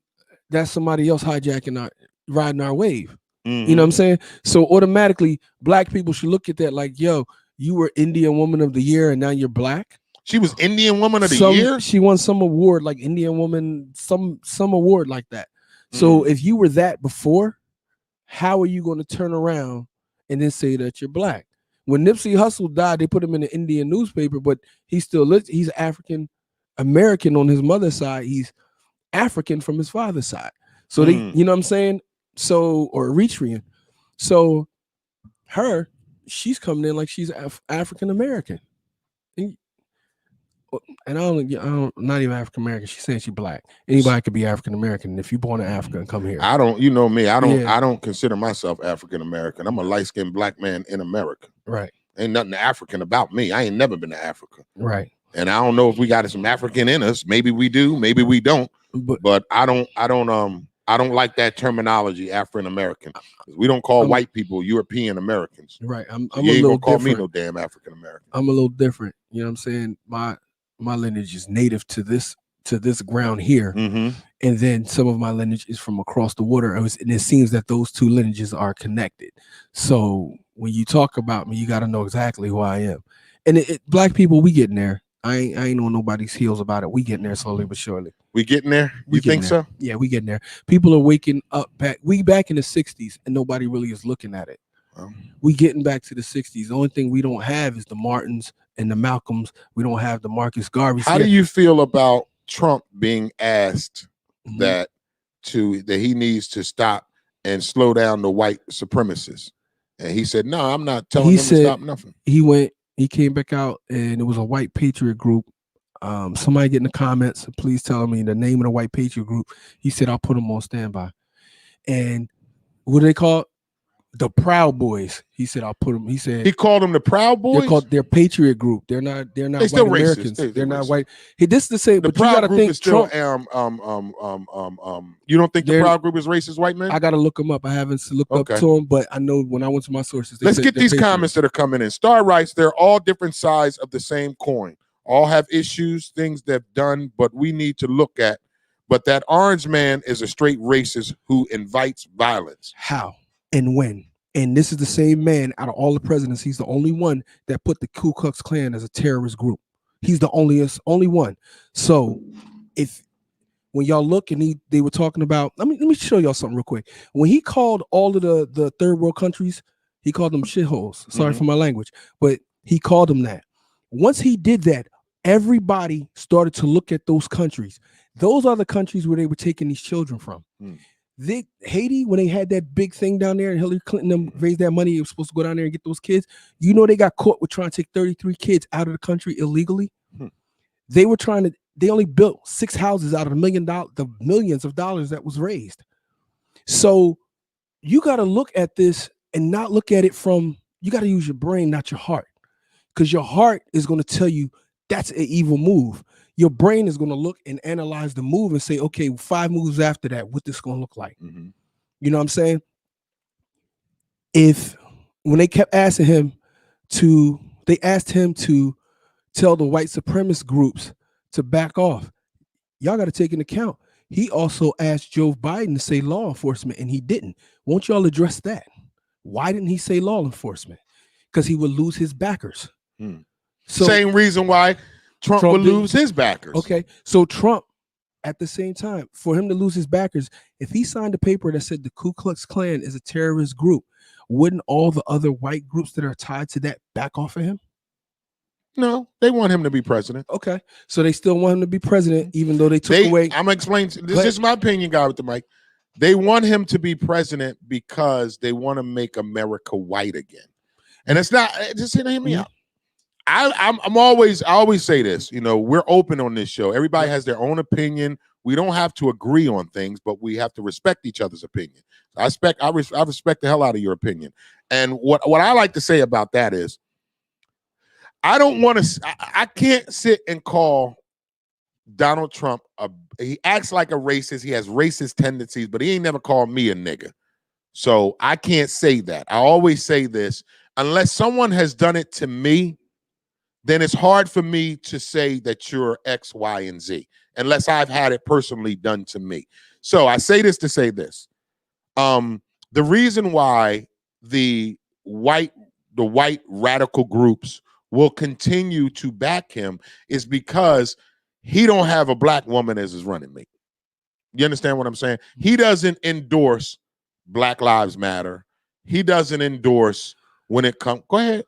that's somebody else hijacking riding our wave. You know what I'm saying? So automatically black people should look at that like, yo, you were Indian Woman of the Year and now you're black. She was Indian Woman of the Year? She won some award like Indian Woman, some award like that. So if you were that before, how are you going to turn around and then say that you're black? When Nipsey Hussle died, they put him in the Indian newspaper, but he's African American on his mother's side. He's African from his father's side. So they, you know what I'm saying? So, or Eritrean. So she's coming in like she's African American. And I don't, not even African American. She's saying she's black. Anybody could be African American. If you're born in Africa and come here, I don't. You know me. I don't consider myself African American. I'm a light skinned black man in America. Right. Ain't nothing African about me. I ain't never been to Africa. Right. And I don't know if we got some African in us. Maybe we do. Maybe we don't. But I don't. I don't like that terminology, African American. We don't call white people European Americans. Right. I'm you a ain't little gonna call different. me no damn African American. I'm a little different. You know what I'm saying? My lineage is native to this ground here, Mm-hmm. and then some of my lineage is from across the water. And it seems that those two lineages are connected. So when you talk about me, you got to know exactly who I am. And black people, we getting there. I ain't on nobody's heels about it. We getting there slowly but surely. We getting there? You think so? Yeah, we getting there. People are waking up back. We back in the 60s, and nobody really is looking at it. We getting back to the 60s. The only thing we don't have is the Martins and the Malcolms. We don't have the Marcus Garveys. How do you feel about Trump being asked that he needs to stop and slow down the white supremacists? And he said, "No, I'm not telling them to stop nothing." He came back out, and it was a white patriot group. Somebody get in the comments, please tell me the name of the white patriot group. He said, "I'll put them on standby." And what do they call it? The Proud Boys. He said, "I'll put them." He said he called them the Proud Boys. They're called their patriot group. They're not They white still Americans. racist. They're not white. Hey, this is the same. The But you got Proud to Group think is still Trump. You don't think the Proud Group is racist white men? I got to look them up. I haven't looked up Okay. to them, but I know when I went to my sources. They Let's said get they're these patriots. comments that are coming in. Star writes, they're all different sides of the same coin. All have issues, things they've done, but we need to look at. But that orange man is a straight racist who invites violence. How and when? And this is the same man out of all the presidents. He's the only one that put the Ku Klux Klan as a terrorist group. He's the only one. So when y'all look and they were talking about, let me show y'all something real quick. When he called all of the third world countries, he called them shitholes. Sorry for my language, but he called them that. Once he did that, everybody started to look at those countries. Those are the countries where they were taking these children from. Haiti, when they had that big thing down there and Hillary Clinton them raised that money, it was supposed to go down there and get those kids. You know, they got caught with trying to take 33 kids out of the country illegally. They only built 6 houses out of the millions of dollars that was raised. So you got to look at this and not look at it you got to use your brain, not your heart. Because your heart is going to tell you that's an evil move. Your brain is going to look and analyze the move and say, okay, 5 moves after that, what this going to look like? You know what I'm saying? When they kept asking him they asked him to tell the white supremacist groups to back off. Y'all got to take into account. He also asked Joe Biden to say law enforcement, and he didn't. Won't y'all address that? Why didn't he say law enforcement? Because he would lose his backers. So, same reason why Trump would lose his backers. Okay, so Trump, at the same time, for him to lose his backers, if he signed a paper that said the Ku Klux Klan is a terrorist group, wouldn't all the other white groups that are tied to that back off of him? No, they want him to be president. Okay, so they still want him to be president, even though they took away. I'm gonna explain. This is my opinion, guy with the mic. They want him to be president because they want to make America white again, and it's not. Just hear me out. I always say this. You know, we're open on this show. Everybody has their own opinion. We don't have to agree on things, but we have to respect each other's opinion. I respect the hell out of your opinion. And what I like to say about that is, I don't want to. I can't sit and call Donald Trump he acts like a racist. He has racist tendencies, but he ain't never called me a nigga. So I can't say that. I always say this: unless someone has done it to me, then it's hard for me to say that you're X, Y, and Z, unless I've had it personally done to me. So I say this to say this. The reason why the white radical groups will continue to back him is because he don't have a black woman as his running mate. You understand what I'm saying? He doesn't endorse Black Lives Matter. He doesn't endorse when it comes. Go ahead.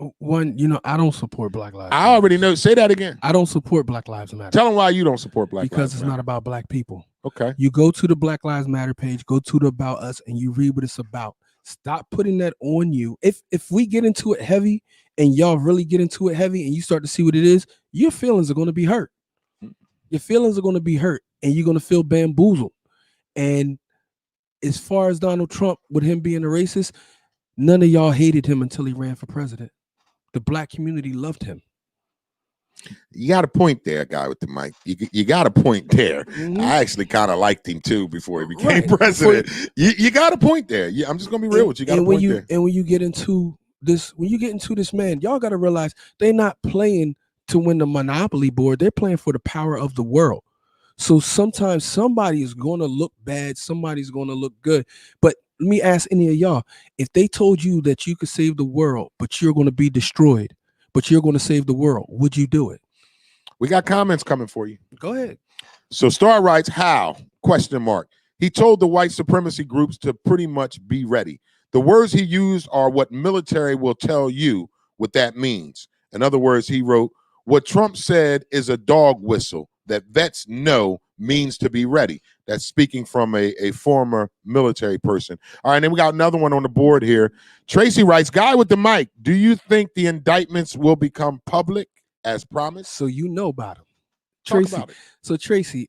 I don't support Black Lives Matter. I already know. Say that again. I don't support Black Lives Matter. Tell them why you don't support Black Lives Matter. Because it's not about black people. Okay. You go to the Black Lives Matter page, go to the About Us, and you read what it's about. Stop putting that on you. If we get into it heavy and y'all really get into it heavy and you start to see what it is, your feelings are going to be hurt. Your feelings are going to be hurt and you're going to feel bamboozled. And as far as Donald Trump, with him being a racist, none of y'all hated him until he ran for president. The black community loved him. You got a point there, guy with the mic. You got a point there. Mhm. I actually kind of liked him too before he became Right. president. You got a point there. Yeah, I'm just gonna be real with you. You got a point there. And when you get into this, man, y'all got to realize they're not playing to win the Monopoly board. They're playing for the power of the world. So sometimes somebody is going to look bad, somebody's going to look good. But let me ask any of y'all, if they told you that you could save the world, but you're going to be destroyed, but you're going to save the world, would you do it? We got comments coming for you. Go ahead. So Star writes, how? Question mark. He told the white supremacy groups to pretty much be ready. The words he used are what military will tell you what that means. In other words, he wrote, what Trump said is a dog whistle that vets know means to be ready. That's speaking from a former military person. All right, and then we got another one on the board here. Tracy writes, guy with the mic, do you think the indictments will become public as promised? So you know about them. Talk Tracy. about it. So Tracy,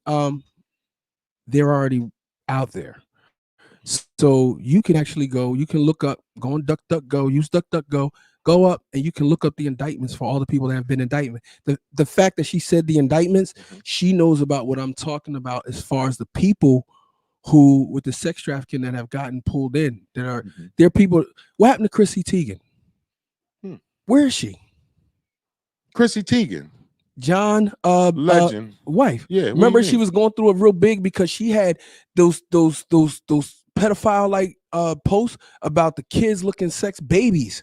they're already out there. So you can actually go on DuckDuckGo, use DuckDuckGo, go up and you can look up the indictments for all the people that have been indicted. The fact that she said the indictments, she knows about what I'm talking about as far as the people who with the sex trafficking that have gotten pulled in. They're people. What happened to Chrissy Teigen? Where is she? Chrissy Teigen. John Legend wife. Yeah. Remember she was going through a real big because she had those pedophile like posts about the kids looking sex babies.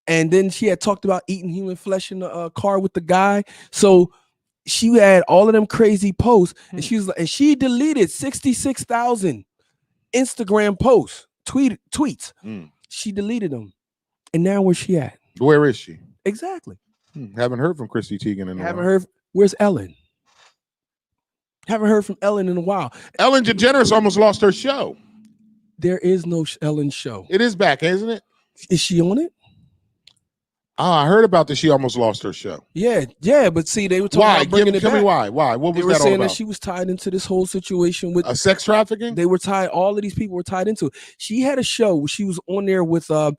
And then she had talked about eating human flesh in the car with the guy. So she had all of them crazy posts, and she deleted 66,000 Instagram posts, tweets. She deleted them, and now where's she at? Where is she? Exactly. Haven't heard from Chrissy Teigen in a Haven't while. heard. Where's Ellen? Haven't heard from Ellen in a while. Ellen DeGeneres almost lost her show. There is no Ellen show. It is back, isn't it? Is she on it? Oh, I heard about this. She almost lost her show. Yeah, but see, they were talking Why? about bringing it Tell back. me why. Why? What They was were that all saying about? that she was tied into this whole situation with a sex trafficking. They were tied. All of these people were tied into it. She had a show where she was on there with the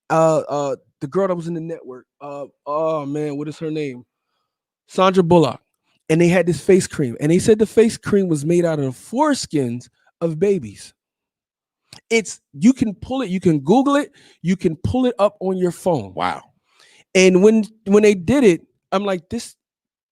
girl that was in the network. Oh man, what is her name? Sandra Bullock. And they had this face cream, and they said the face cream was made out of the foreskins of babies. You can pull it, you can Google it, you can pull it up on your phone. Wow. And when they did it, I'm like, this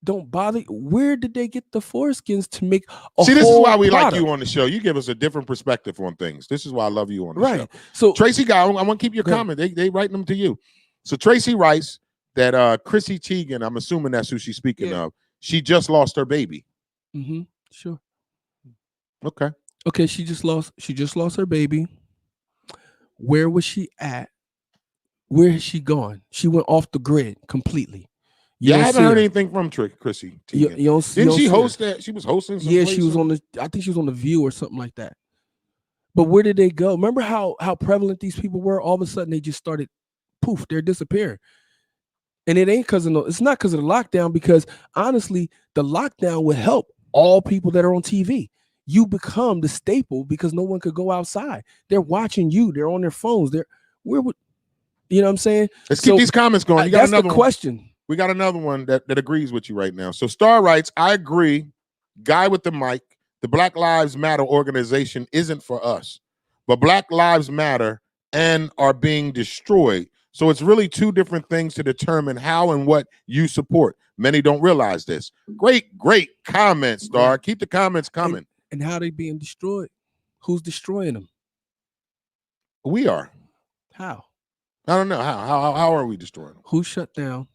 don't bother. Where did they get the foreskins to make a See, this is why we product? like you on the show. You give us a different perspective on things. This is why I love you on the Right. show. So Tracy, I want to keep your comment. They writing them to you. So Tracy writes that Chrissy Teigen, I'm assuming that's who she's speaking of. She just lost her baby. Mm-hmm. Sure. Okay. Okay, she just lost her baby. Where was she at? Where has she gone? She went off the grid completely. I haven't heard anything from Chrissy Teigen. Didn't she host that? She was hosting some she was on I think she was on The View or something like that. But where did they go? Remember how prevalent these people were? All of a sudden they just started, poof, they're disappearing. And it ain't it's not because of the lockdown, because honestly, the lockdown would help all people that are on TV. You become the staple because no one could go outside. They're watching you. They're on their phones. You know what I'm saying? Let's keep these comments going. You got That's another the question. One. We got another one that agrees with you right now. So Star writes, I agree. Guy with the mic, the Black Lives Matter organization isn't for us, but Black Lives Matter and are being destroyed. So it's really two different things to determine how and what you support. Many don't realize this. Great comment, Star. Keep the comments coming. And how they being destroyed? Who's destroying them? We are. How? I don't know. How are we destroying them? Who shut down?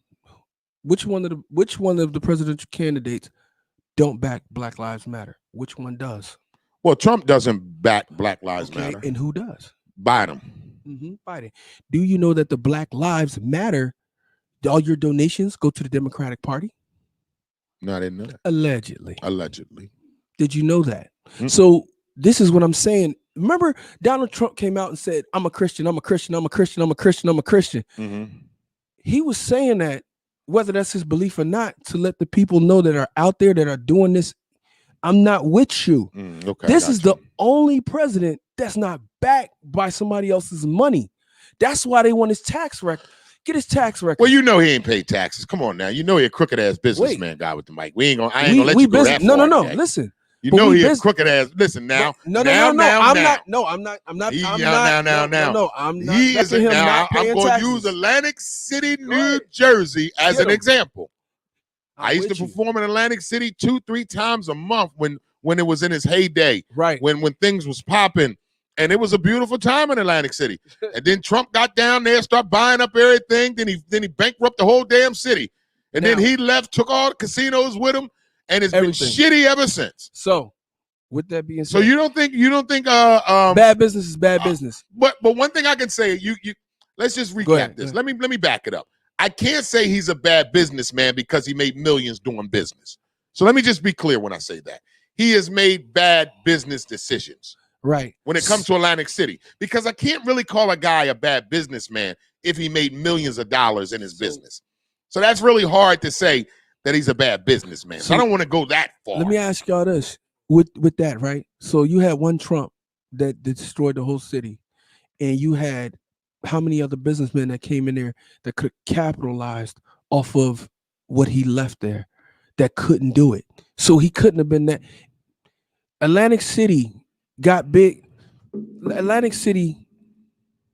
Which one of the presidential candidates don't back Black Lives Matter? Which one does? Well, Trump doesn't back Black Lives Matter. And who does? Biden. Biden. Do you know that the Black Lives Matter, all your donations go to the Democratic Party? No, I didn't know that. Allegedly. Did you know that? Mm-hmm. So this is what I'm saying. Remember, Donald Trump came out and said, I'm a Christian, I'm a Christian, I'm a Christian, I'm a Christian, I'm a Christian. Mm-hmm. He was saying that, whether that's his belief or not, to let the people know that are out there that are doing this, I'm not with you. Okay, this is the only president that's not backed by somebody else's money. That's why they want his tax record. Get his tax record. Well, you know he ain't paid taxes. Come on now. You know he a crooked ass businessman guy with the mic. I ain't gonna let you go that far. No. Jack. Listen. You know he a crooked ass. Listen now. No. I'm not. He is now. I'm going to use Atlantic City, New Jersey as an example. I used to perform in Atlantic City 2-3 times a month when it was in its heyday. Right. When things was popping. And it was a beautiful time in Atlantic City. And then Trump got down there, started buying up everything. Then he bankrupted the whole damn city. And then he left, took all the casinos with him, and it's been shitty ever since. So, with that being said, so you don't think bad business is bad business. But one thing I can say, you let's just recap this. Let me back it up. I can't say he's a bad businessman because he made millions doing business. So let me just be clear when I say that. He has made bad business decisions. Right. When it comes to Atlantic City, because I can't really call a guy a bad businessman if he made millions of dollars in his business. So that's really hard to say that he's a bad businessman. So I don't want to go that far. Let me ask y'all this with that, right? So you had one Trump that destroyed the whole city, and you had how many other businessmen that came in there that could have capitalized off of what he left there that couldn't do it. So he couldn't have been that. Atlantic City got big. Atlantic City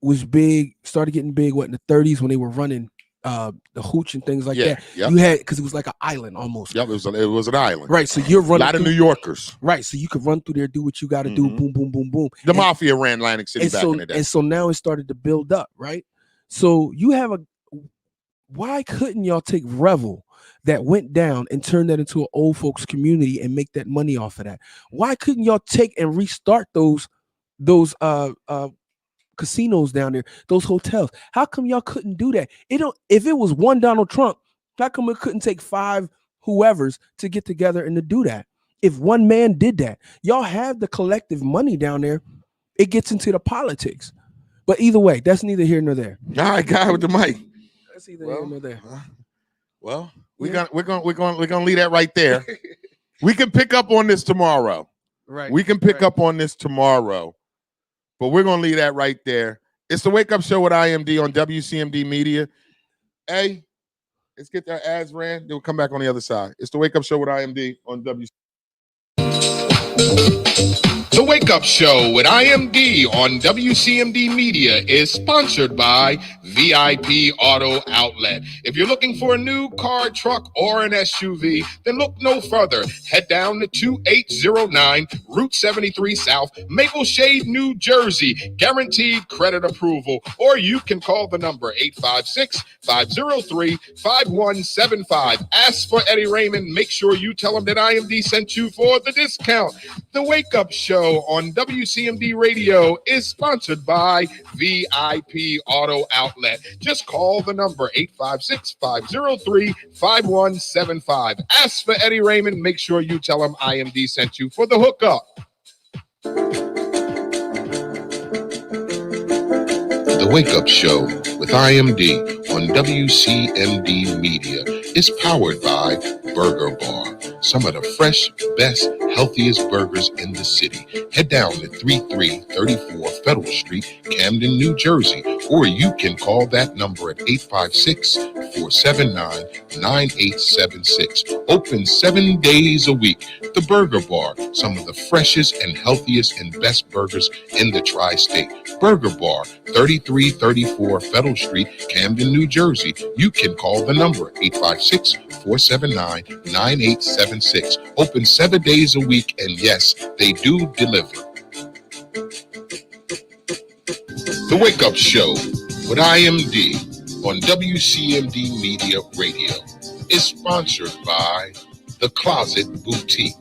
was big, started getting big, in the 30s when they were running the hooch and things like that. Yep. You had, because it was like an island almost. Yep, it was an island. Right, so you're running a lot of New Yorkers. Right, so you could run through there, do what you got to do, boom, boom, boom, boom. The mafia ran Atlantic City back in the day. And so now it started to build up, right? So you have why couldn't y'all take Revel that went down and turn that into an old folks community and make that money off of that? Why couldn't y'all take and restart those casinos down there, those hotels? How come y'all couldn't do that? If it was one Donald Trump, how come it couldn't take 5 whoever's to get together and to do that? If one man did that, y'all have the collective money down there. It gets into the politics. But either way, that's neither here nor there. All right, guy with the mic. That's either here nor there. Well, we're gonna leave that right there. We can pick up on this tomorrow. Right. We can pick up on this tomorrow, but we're gonna leave that right there. It's the Wake Up Show with IMD on WCMD Media. Hey, let's get their ads ran. Then we'll come back on the other side. It's the Wake Up Show with IMD on WCMD. The Wake Up Show with IMD on WCMD Media is sponsored by VIP Auto Outlet. If you're looking for a new car, truck, or an SUV, then look no further. Head down to 2809 Route 73 South, Maple Shade, New Jersey. Guaranteed credit approval. Or you can call the number 856-503-5175. Ask for Eddie Raymond. Make sure you tell him that IMD sent you for the discount. The Wake Up Show on WCMD Radio is sponsored by VIP Auto Outlet. Just call the number 856-503-5175. Ask for Eddie Raymond. Make sure you tell him IMD sent you for the hookup. The Wake Up Show with IMD on WCMD Media is powered by Burger Bar. Some of the fresh, best, healthiest burgers in the city. Head down to 3334 Federal Street, Camden, New Jersey, or you can call that number at 856-479-9876. Open 7 days a week. The Burger Bar, some of the freshest and healthiest and best burgers in the tri-state. Burger Bar, 3334 Federal Street, Camden, New Jersey. You can call the number 856-479-9876. Open 7 days a week, and yes, they do deliver. The Wake Up Show with IMD on WCMD Media Radio is sponsored by The Closet Boutique,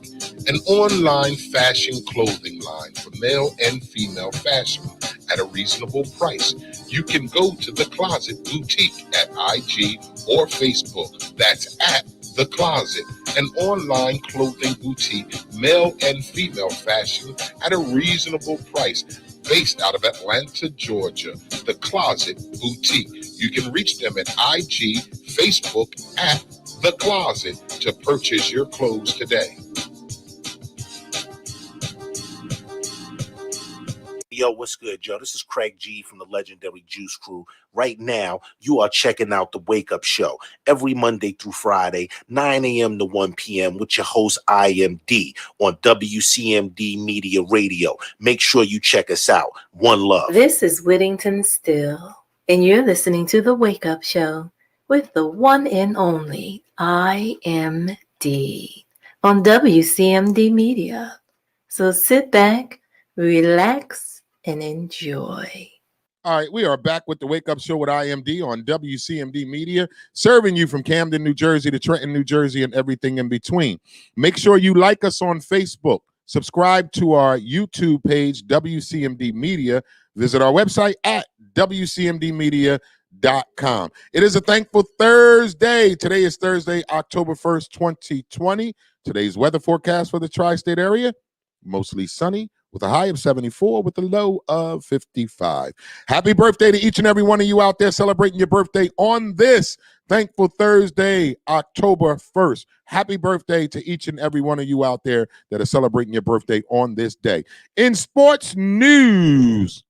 an online fashion clothing line for male and female fashion at a reasonable price. You can go to The Closet Boutique at IG or Facebook. That's at The Closet, an online clothing boutique, male and female fashion at a reasonable price, based out of Atlanta, Georgia. The Closet Boutique. You can reach them at IG, Facebook at The Closet to purchase your clothes today. Yo, what's good, Joe? This is Craig G from the legendary Juice Crew. Right now, you are checking out the Wake Up Show every Monday through Friday, 9 a.m. to 1 p.m. with your host, IMD, on WCMD Media Radio. Make sure you check us out. One love. This is Whittington Still, and you're listening to The Wake Up Show with the one and only IMD on WCMD Media. So sit back, relax, and enjoy. All right, we are back with the Wake Up Show with IMD on WCMD Media, serving you from Camden, New Jersey to Trenton, New Jersey, and everything in between. Make sure you like us on Facebook. Subscribe to our YouTube page, WCMD Media. Visit our website at WCMDmedia.com. It is a thankful Thursday. Today is Thursday, October 1st, 2020. Today's weather forecast for the tri-state area, mostly sunny with a high of 74 with a low of 55. Happy birthday to each and every one of you out there celebrating your birthday on this thankful Thursday, October 1st. Happy birthday to each and every one of you out there that are celebrating your birthday on this day. In sports news,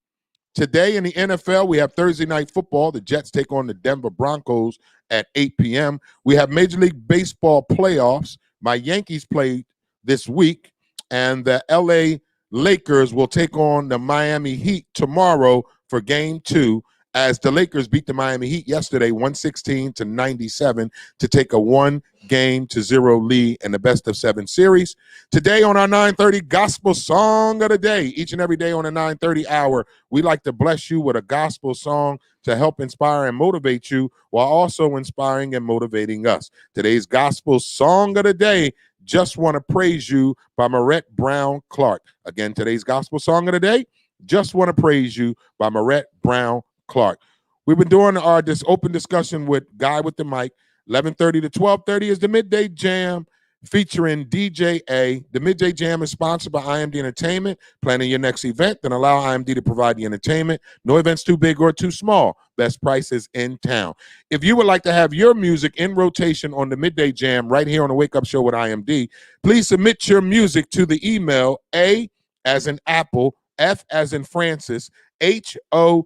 today in the NFL, we have Thursday Night Football. The Jets take on the Denver Broncos at 8 p.m. We have Major League Baseball playoffs. My Yankees played this week, and the L.A. Lakers will take on the Miami Heat tomorrow for Game 2, as the Lakers beat the Miami Heat yesterday 116-97 to take a 1-0 lead in the best-of-7 series. Today on our 9:30 Gospel Song of the Day, each and every day on the 9:30 hour, we like to bless you with a gospel song to help inspire and motivate you while also inspiring and motivating us. Today's Gospel Song of the Day, Just Want to Praise You by Marette Brown Clark. Again, today's Gospel Song of the Day, Just Want to Praise You by Marette Brown Clark. We've been doing this open discussion with Guy with the Mic. 11:30 to 12:30 is the Midday Jam featuring DJ A. The Midday Jam is sponsored by IMD Entertainment. Planning your next event, then allow IMD to provide the entertainment. No events too big or too small. Best prices in town. If you would like to have your music in rotation on the Midday Jam right here on the Wake Up Show with IMD, please submit your music to the email A as in Apple, F as in Francis, HOWARD9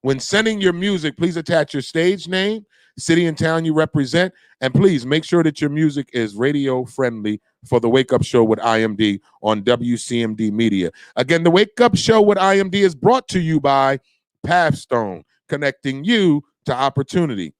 When sending your music, please attach your stage name, city and town you represent, and please make sure that your music is radio friendly for the Wake Up Show with IMD on WCMD Media. Again, the Wake Up Show with IMD is brought to you by Pathstone, connecting you to opportunity.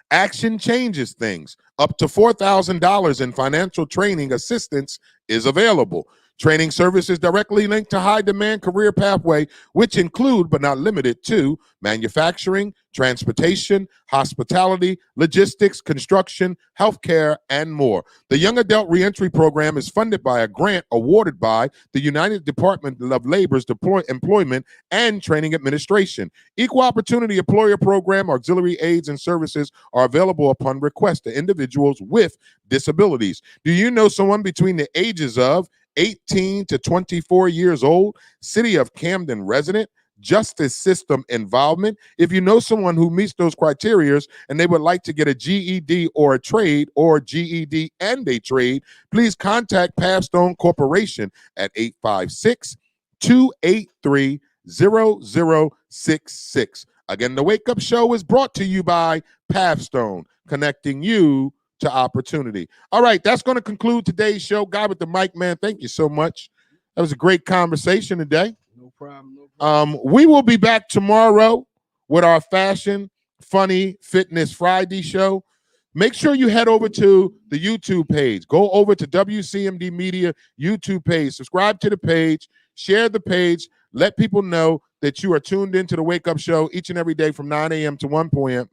Action changes things. Up to $4,000 in financial training assistance is available. Training services directly linked to high-demand career pathway, which include but not limited to manufacturing, transportation, hospitality, logistics, construction, healthcare, and more. The Young Adult Reentry Program is funded by a grant awarded by the United Department of Labor's Employment and Training Administration. Equal Opportunity Employer Program auxiliary aids and services are available upon request to individuals with disabilities. Do you know someone between the ages of 18 to 24 years old, City of Camden resident, justice system involvement? If you know someone who meets those criteria and they would like to get a GED or a trade, or GED and a trade, please contact Pathstone Corporation at 856-283-0066. Again, the Wake Up Show is brought to you by Pathstone, connecting you to opportunity. All right, that's going to conclude today's show. Guy with the Mic, man, thank you so much. That was a great conversation today. No problem. We will be back tomorrow with our Fashion Funny Fitness Friday show. Make sure you head over to the YouTube page. Go over to WCMD Media YouTube page. Subscribe to the page. Share the page. Let people know that you are tuned into the Wake Up Show each and every day from 9 a.m. to 1 p.m.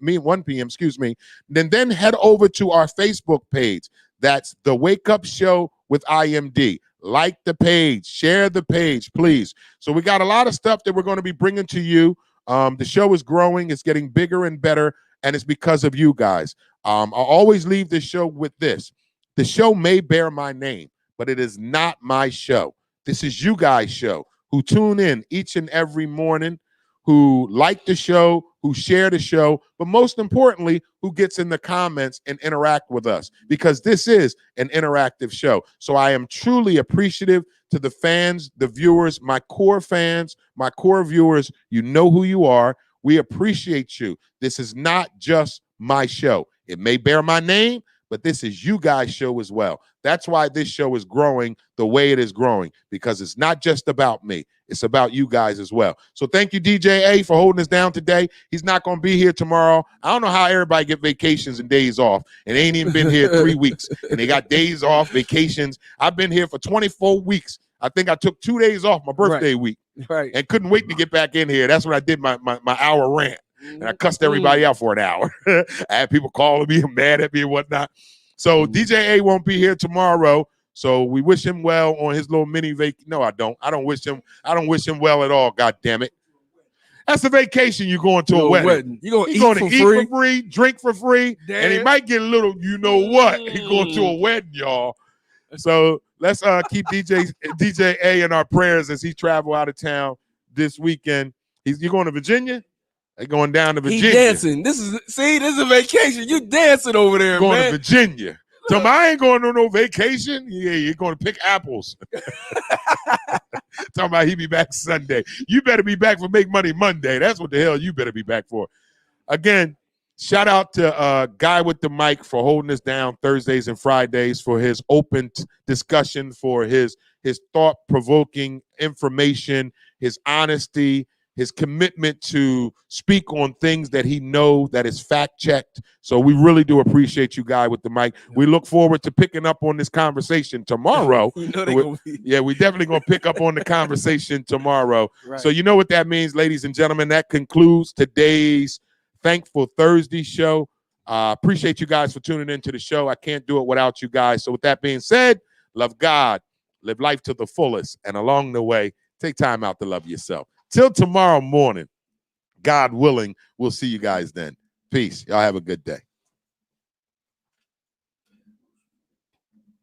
Then head over to our Facebook page. That's the Wake Up Show with IMD. Like the page, share the page, please. So we got a lot of stuff that we're going to be bringing to you. The show is growing. It's getting bigger and better, and it's because of you guys. I'll always leave this show with this. The show may bear my name, but it is not my show. This is you guys' show, who tune in each and every morning, who like the show, who share the show, but most importantly, who gets in the comments and interact with us, because this is an interactive show. So I am truly appreciative to the fans, the viewers, my core fans, my core viewers. You know who you are. We appreciate you. This is not just my show. It may bear my name, but this is you guys' show as well. That's why this show is growing the way it is growing, because it's not just about me. It's about you guys as well. So thank you, DJ A, for holding us down today. He's not going to be here tomorrow. I don't know how everybody get vacations and days off, and they ain't even been here 3 weeks, and they got days off, vacations. I've been here for 24 weeks. I think I took 2 days off my birthday week, and couldn't wait to get back in here. That's when I did my hour rant, and I cussed everybody out for an hour. I had people calling me, mad at me and whatnot. So DJ A won't be here tomorrow. So we wish him well on his little mini vacation. No, I don't. I don't wish him well at all. God damn it. That's a vacation. You're going to a wedding. You're He's going going to to eat eat for free, drink for free, and he might get a little, you know what? He's going to a wedding, y'all. So let's keep DJ A in our prayers as he travel out of town this weekend. You going to Virginia? They going down to Virginia. He dancing. This is a vacation. You dancing over there, going man. to Virginia. So I ain't going on no vacation. Yeah, you're going to pick apples. Talking about he be back Sunday. You better be back for Make Money Monday. That's what the hell you better be back for. Again, shout out to Guy with the Mic for holding us down Thursdays and Fridays, for his open discussion, for his thought-provoking information, his honesty, his commitment to speak on things that he knows that is fact-checked. So we really do appreciate you, Guy with the Mic. We look forward to picking up on this conversation tomorrow. You know Yeah, we definitely going to pick up on the conversation tomorrow. Right. So you know what that means, ladies and gentlemen. That concludes today's Thankful Thursday show. Appreciate you guys for tuning into the show. I can't do it without you guys. So with that being said, love God, live life to the fullest, and along the way, take time out to love yourself. Till tomorrow morning, God willing, we'll see you guys then. Peace. Y'all have a good day.